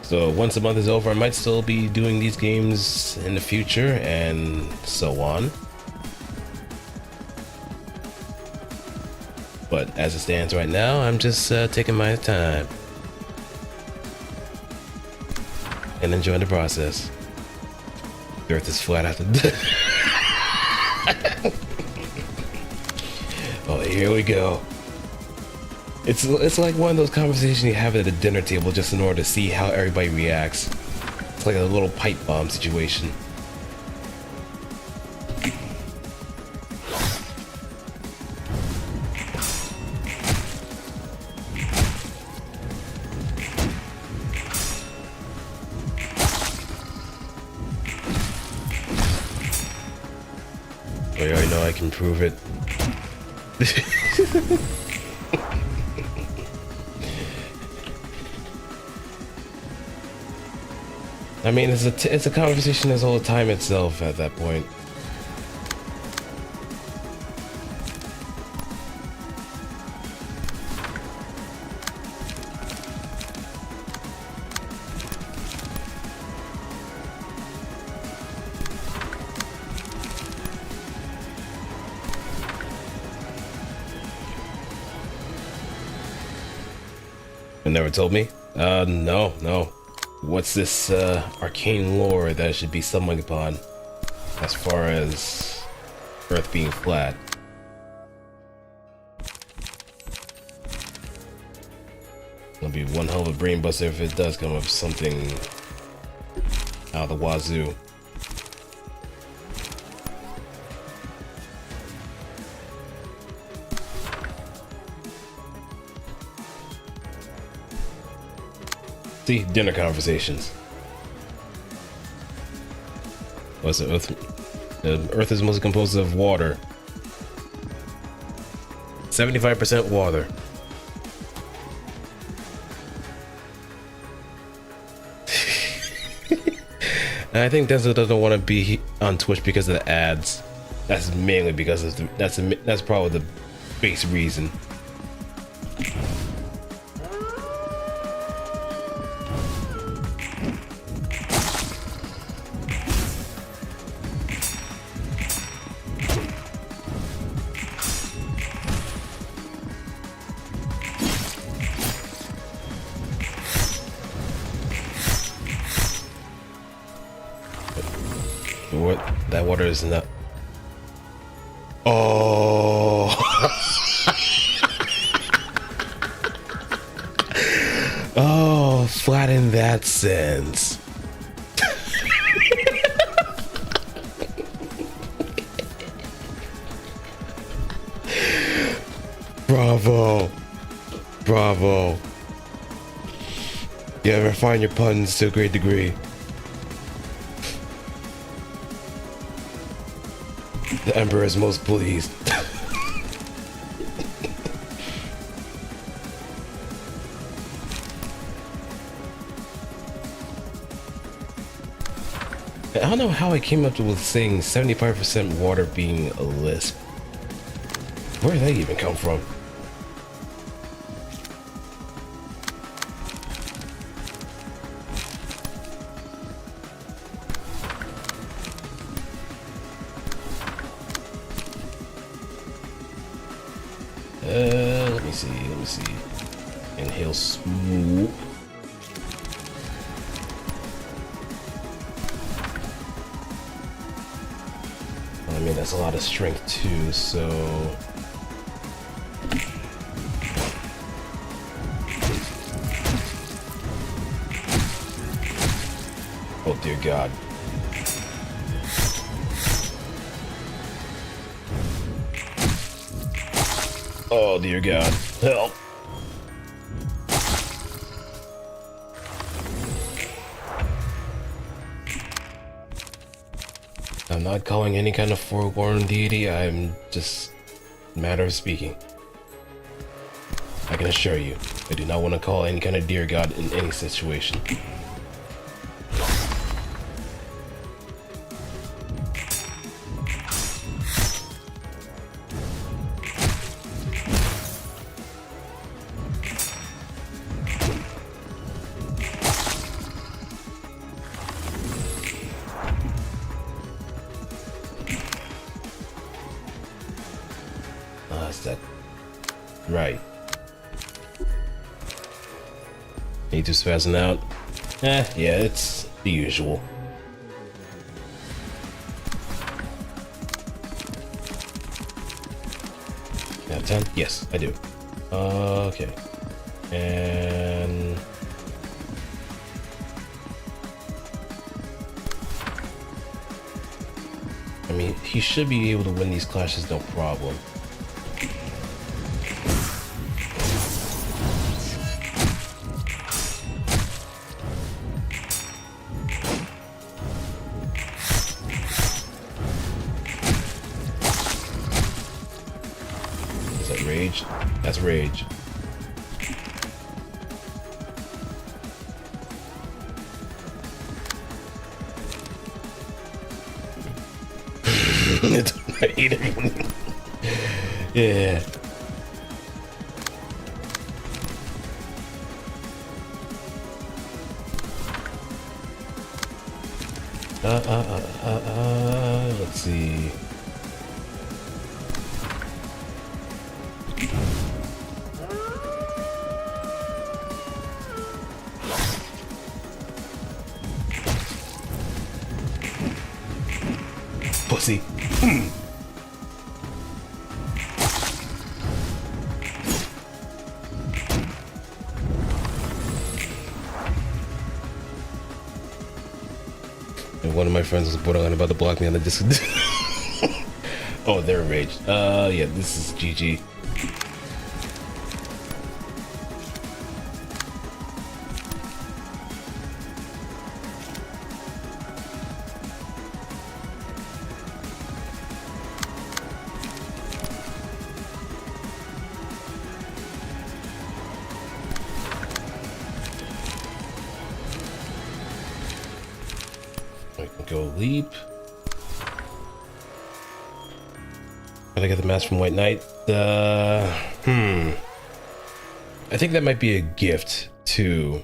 So once the month is over, I might still be doing these games in the future, and so on. But as it stands right now, I'm just taking my time and enjoying the process. The earth is flat after Oh, here we go. It's like one of those conversations you have at a dinner table just in order to see how everybody reacts. It's like a little pipe bomb situation. I already know I can prove it. I mean, it's a conversation that's all the time itself at that point. You never told me? No. What's this arcane lore that I should be stumbling upon as far as Earth being flat? It'll be one hell of a brain buster if it does come up with something out of the wazoo. See, dinner conversations. What's it? Earth is mostly composed of water. 75% water. And I think Denzel doesn't want to be on Twitch because of the ads. That's mainly because of that's probably the base reason. What? That water is not. Oh. Oh, flat in that sense. Bravo. Bravo. You ever find your puns to a great degree? The Emperor is most pleased. I don't know how I came up with saying 75% water being a lisp. Where did that even come from? Let me see. Inhale smooth. I mean, that's a lot of strength too, so... Oh dear God. Oh dear God, help. I'm not calling any kind of forewarned deity, I'm just a matter of speaking. I can assure you, I do not want to call any kind of dear God in any situation. right. Need to spazzing out. Yeah, it's the usual. You have 10? Yes, I do. Okay. And... I mean, he should be able to win these clashes, no problem. Is that rage? That's rage. I hate it. Yeah. Let's see. Pussy. One of my friends was borderline about to block me on the Discord. Oh, they're enraged. Yeah, this is GG. I can go leap. Gotta get the mask from White Knight. I think that might be a gift too.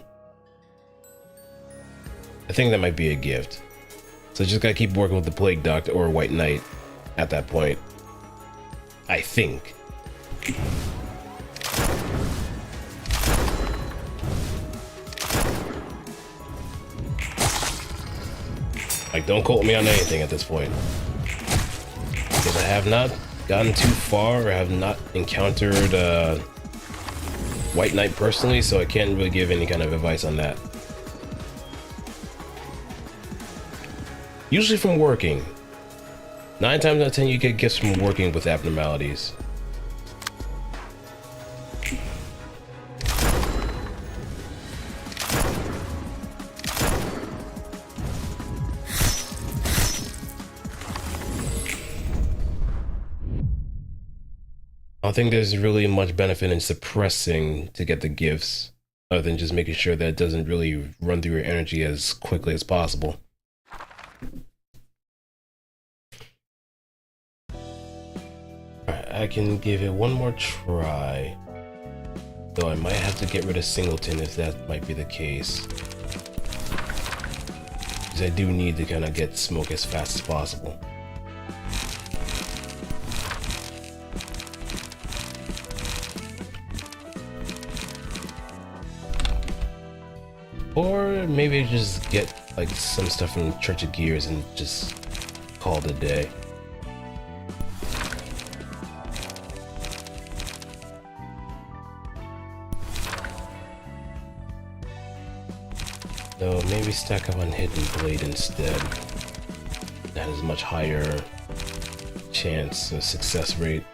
I think that might be a gift. So just gotta keep working with the Plague Doctor or White Knight at that point. I think. Like, don't quote me on anything at this point. Because I have not gotten too far, or have not encountered White Knight personally, so I can't really give any kind of advice on that. Usually from working. 9 times out of 10 you get gifts from working with abnormalities. I don't think there's really much benefit in suppressing to get the gifts, other than just making sure that it doesn't really run through your energy as quickly as possible. Alright, I can give it one more try. Though I might have to get rid of Singleton if that might be the case. Because I do need to kind of get smoke as fast as possible. Or maybe just get like some stuff from Church of Gears and just call it a day. So maybe stack up on Hidden Blade instead. That has a much higher chance of success rate.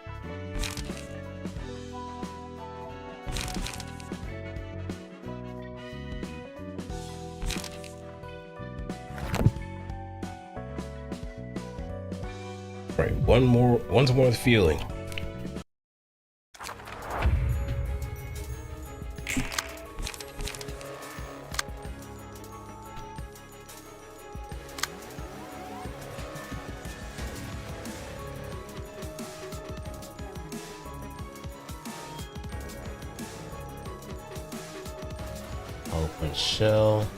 Right, once more with feeling. Open shell.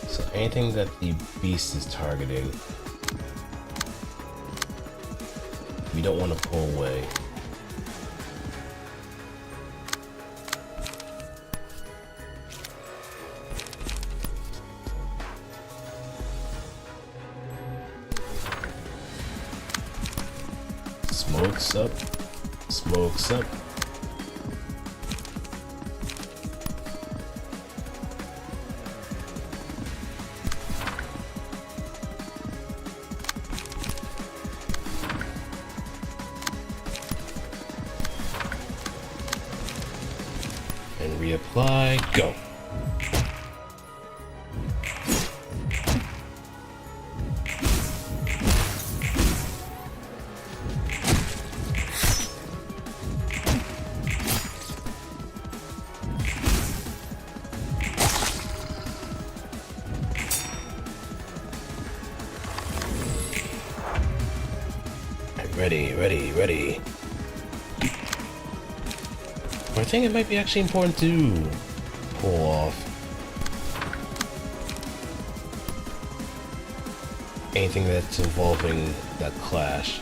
So anything that the beast is targeting, we don't want to pull away. Smokes up. Smokes up. And reapply. Go. Ready. I think it might be actually important to pull off anything that's involving that clash.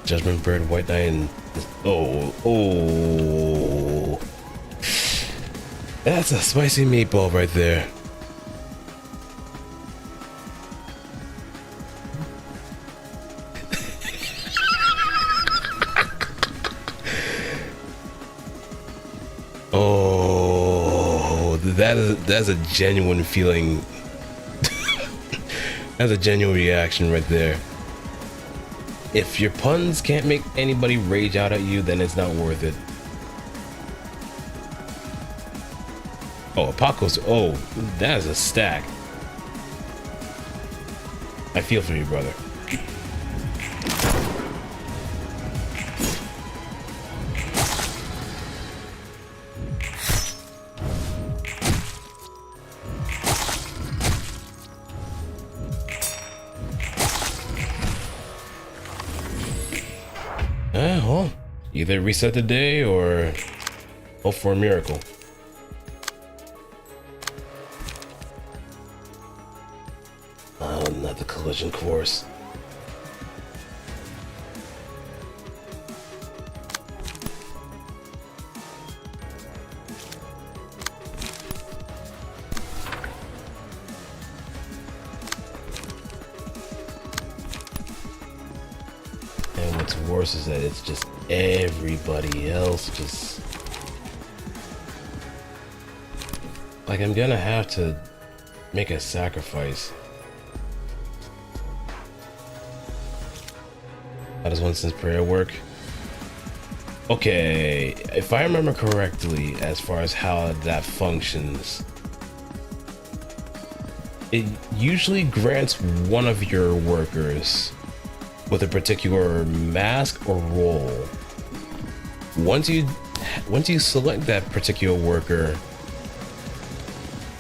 Judgment Bird, White Knight, and oh. That's a spicy meatball right there. Oh, that's a genuine feeling. That's a genuine reaction right there. If your puns can't make anybody rage out at you, then it's not worth it. Oh, Paco's. Oh, that is a stack. I feel for you, brother. Well, either reset the day or hope for a miracle. Oh, not the collision course. And what's worse is that it's just everybody else just... Like, I'm gonna have to make a sacrifice. How does one sense prayer work? Okay, if I remember correctly, as far as how that functions, it usually grants one of your workers with a particular mask or role. Once you select that particular worker,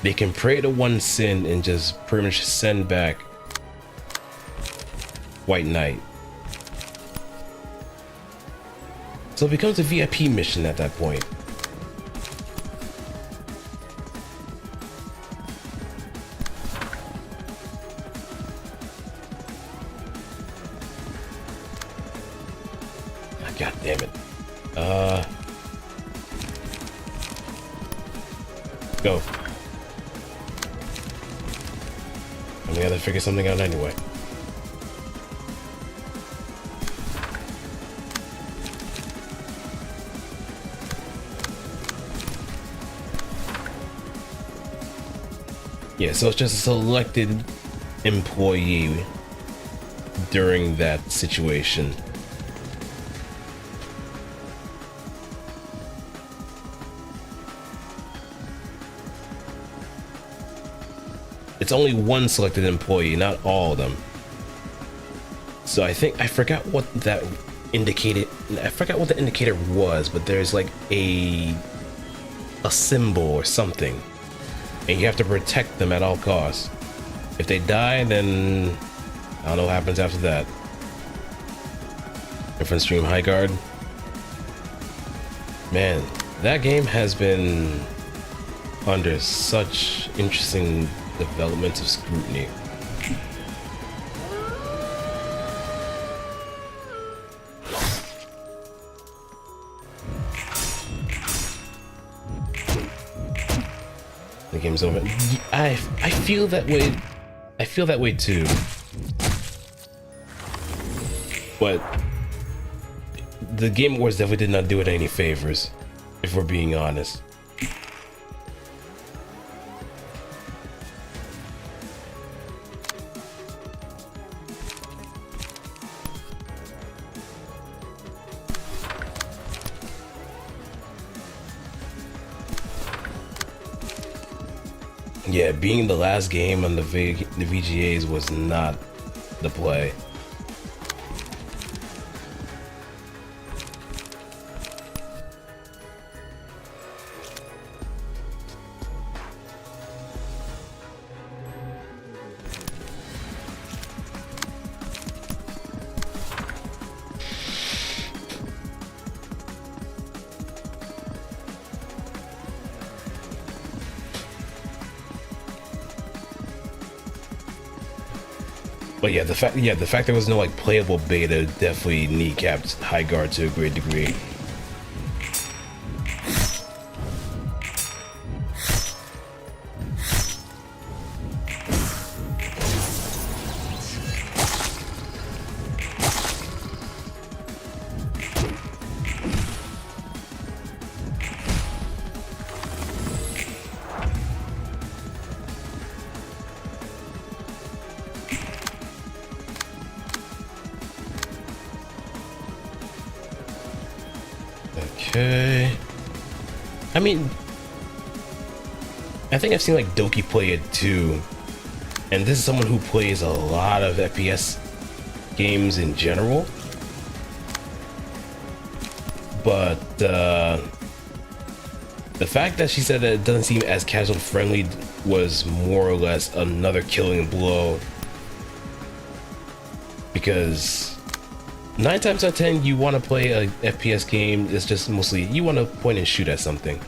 they can pray to one sin and just pretty much send back White Knight. So it becomes a VIP mission at that point. God damn it. Go. I'm gonna gotta figure something out anyway. Yeah, so it's just a selected employee during that situation. It's only one selected employee, not all of them. So I forgot what that indicated. I forgot what the indicator was, but there's like a symbol or something. And you have to protect them at all costs. If they die, then I don't know what happens after that. Different stream high guard. Man, that game has been under such interesting development of scrutiny. game's over. I feel that way. I feel that way too. But the Game Awards definitely did not do it any favors, if we're being honest. Yeah, being the last game on the VGAs was not the play. But yeah, the fact there was no like playable beta definitely kneecapped High Guard to a great degree. Okay. I mean, I think I've seen like Doki play it too. And this is someone who plays a lot of FPS games in general. But the fact that she said that it doesn't seem as casual friendly was more or less another killing blow. Because 9 times out of 10, you want to play a FPS game. It's just mostly you want to point and shoot at something.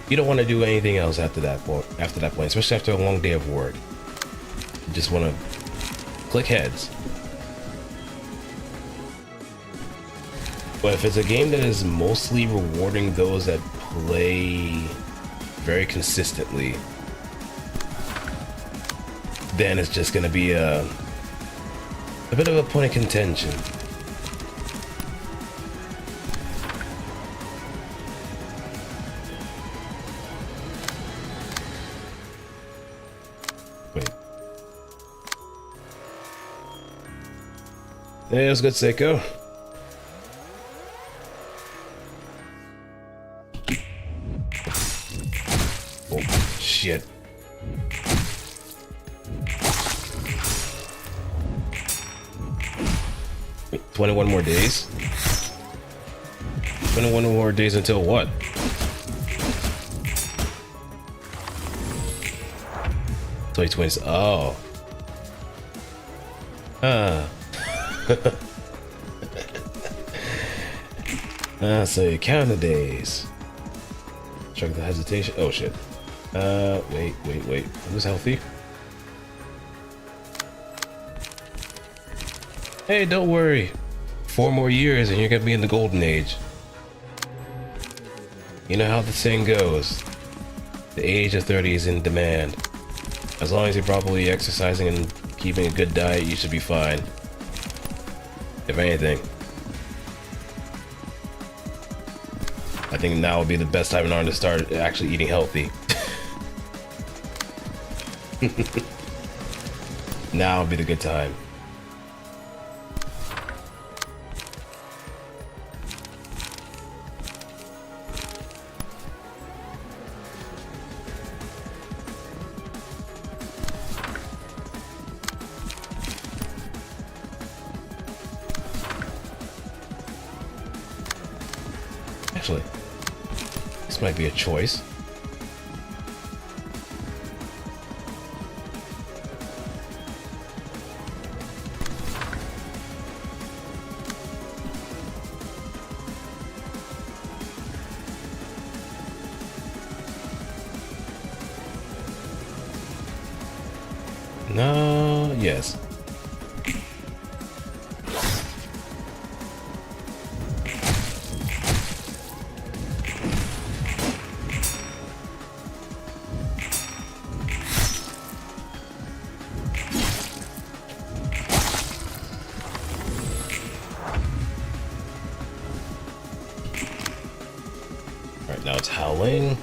You don't want to do anything else after that point. Especially after a long day of work, you just want to click heads. But if it's a game that is mostly rewarding those that play very consistently, then it's just going to be a bit of a point of contention. Wait. Hey, it was good, Seiko. Oh, shit. Wait, 21 more days? 21 more days until what? Twins. Oh. So you count the days. Check the hesitation. Oh shit. Wait. I'm just healthy. Hey, don't worry. 4 more years and you're gonna be in the golden age. You know how the saying goes. The age of 30 is in demand. As long as you're properly exercising and keeping a good diet, you should be fine. If anything. I think now would be the best time in order to start actually eating healthy. Now would be the good time. Actually, this might be a choice. No, yes. Now it's howling.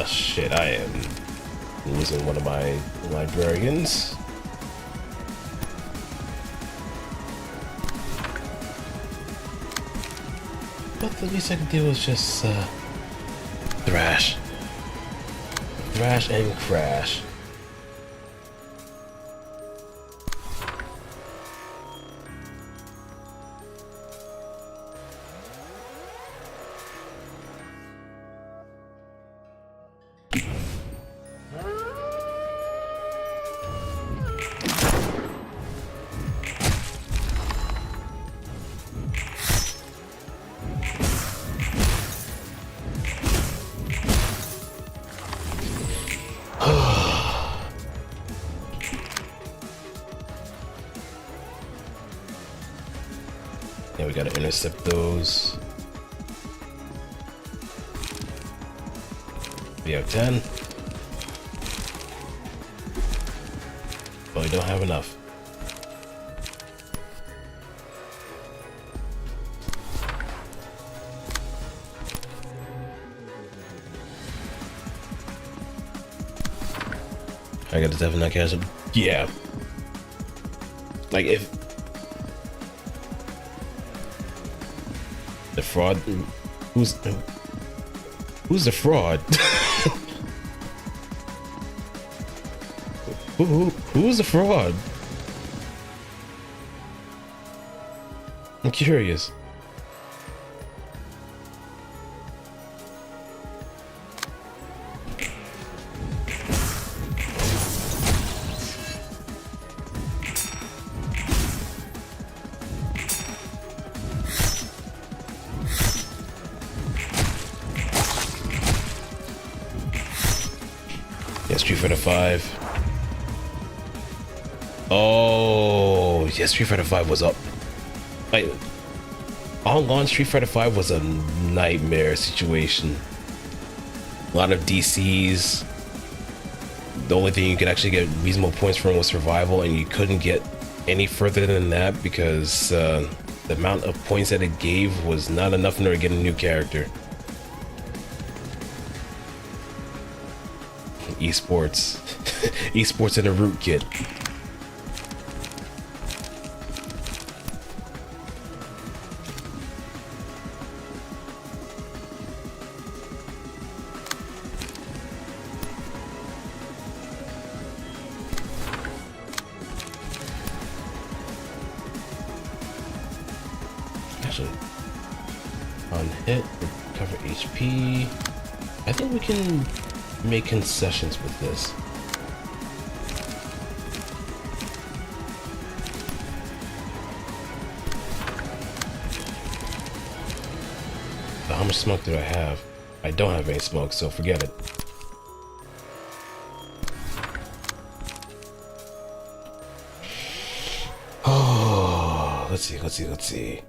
Shit, I am losing one of my librarians. But the least I could do was just, thrash. Thrash and crash. Yeah, we gotta intercept those. We have 10. But we don't have enough. I gotta definitely catch him. Yeah. Like if the fraud, who's the fraud? Who's the fraud? I'm curious. Yeah, Street Fighter 5. Oh, yeah, Street Fighter 5 was up. Like, on launch, Street Fighter 5 was a nightmare situation. A lot of DCs. The only thing you could actually get reasonable points from was survival, and you couldn't get any further than that because the amount of points that it gave was not enough in order to get a new character. Esports. Esports in a rootkit. Actually, on hit, recover HP. I think we can make concessions with this. But how much smoke do I have? I don't have any smoke, so forget it. Oh, let's see.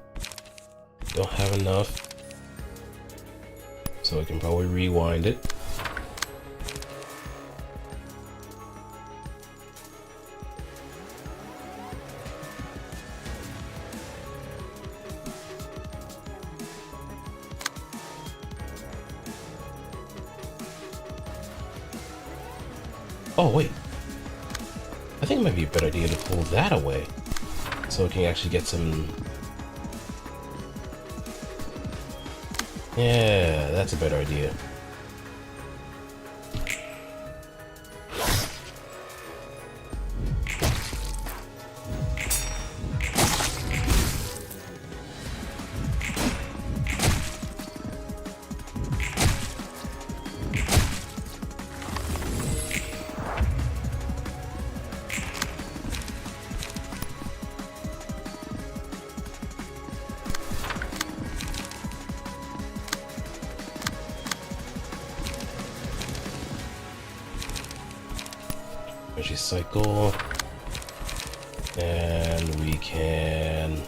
Don't have enough, so I can probably rewind it. Oh wait, I think it might be a better idea to pull that away so we can actually get some. Yeah, that's a better idea. Energy cycle, and we can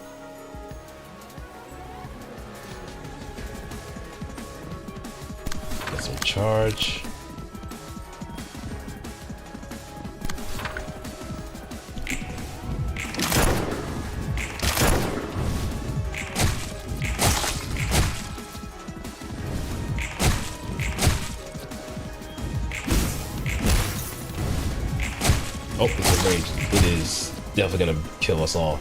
get some charge. Oh, it's a rage. It is definitely gonna kill us all.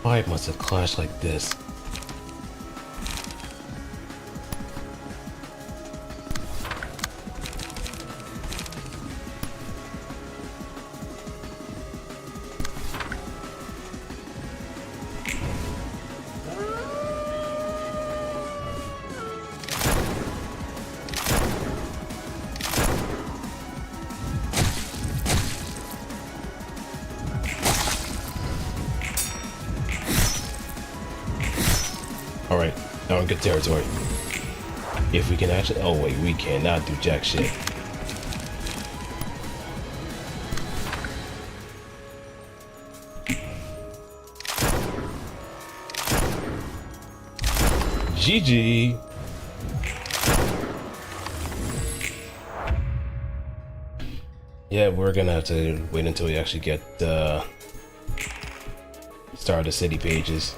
Why must it clash like this? Alright, now we're in good territory. If we can actually... Oh wait, we cannot do jack shit. GG! Yeah, we're gonna have to wait until we actually get start the city pages.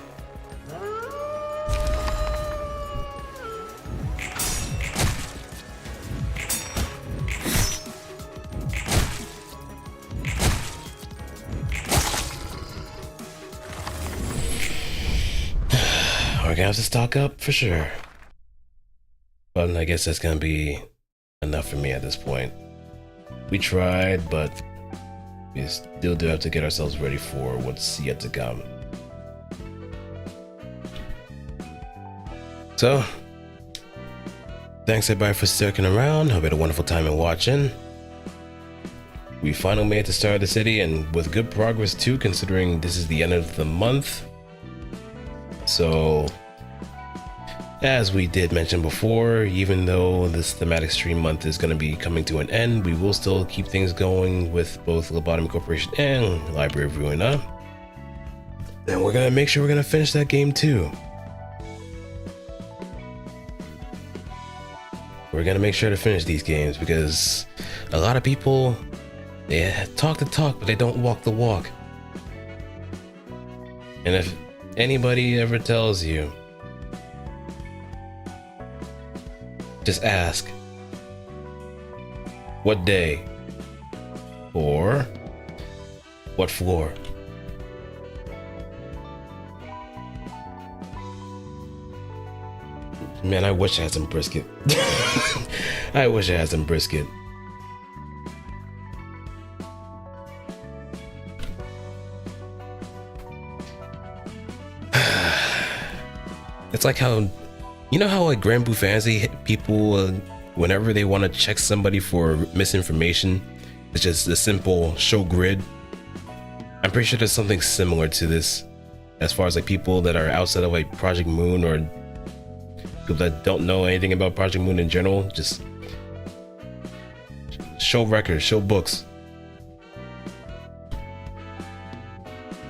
We're gonna have to stock up for sure. But I guess that's gonna be enough for me at this point. We tried, but we still do have to get ourselves ready for what's yet to come. So, thanks everybody for sticking around. Hope you had a wonderful time in watching. We finally made it to start of the city, and with good progress too, considering this is the end of the month. So, as we did mention before, even though this thematic stream month is going to be coming to an end, we will still keep things going with both Lobotomy Corporation and Library of Ruina. And we're going to make sure we're going to finish that game too. We're going to make sure to finish these games because a lot of people, they talk the talk, but they don't walk the walk. And if anybody ever tells you, just ask, what day or what floor? Man, I wish I had some brisket. I wish I had some brisket. It's like how, you know how like Grand Blue Fantasy people, whenever they want to check somebody for misinformation, it's just a simple show grid. I'm pretty sure there's something similar to this, as far as like people that are outside of like Project Moon or people that don't know anything about Project Moon in general, just show records, show books.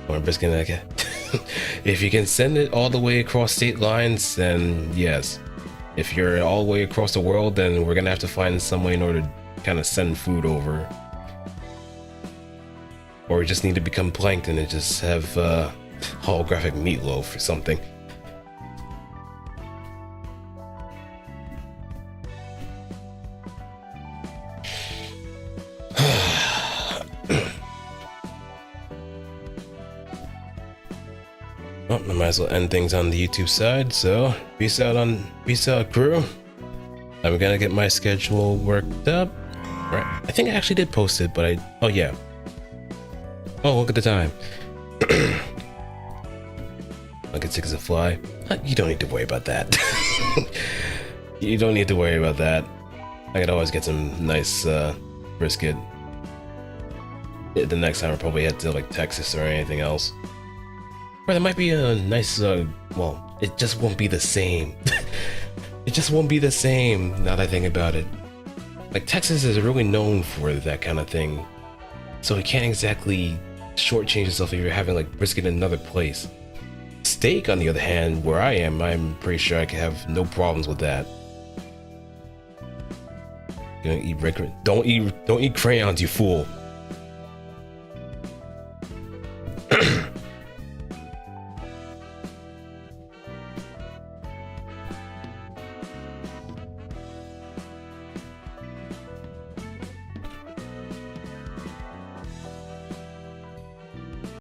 Or biscuit like if you can send it all the way across state lines, then yes. If you're all the way across the world, then we're gonna have to find some way in order to kind of send food over. Or we just need to become plankton and just have holographic meatloaf or something. Well, I might as well end things on the YouTube side, so peace out crew. I'm gonna get my schedule worked up. Right, I think I actually did post it, but oh yeah. Oh, look at the time. I'll get sick as a fly. You don't need to worry about that. You don't need to worry about that. I could always get some nice brisket. The next time I'll probably head to like Texas or anything else. Or there might be a nice, well, it just won't be the same. It just won't be the same now that I think about it. Like, Texas is really known for that kind of thing. So you can't exactly shortchange yourself if you're having, like, brisket in another place. Steak, on the other hand, where I am, I'm pretty sure I can have no problems with that. Gonna eat regular. Don't eat crayons, you fool.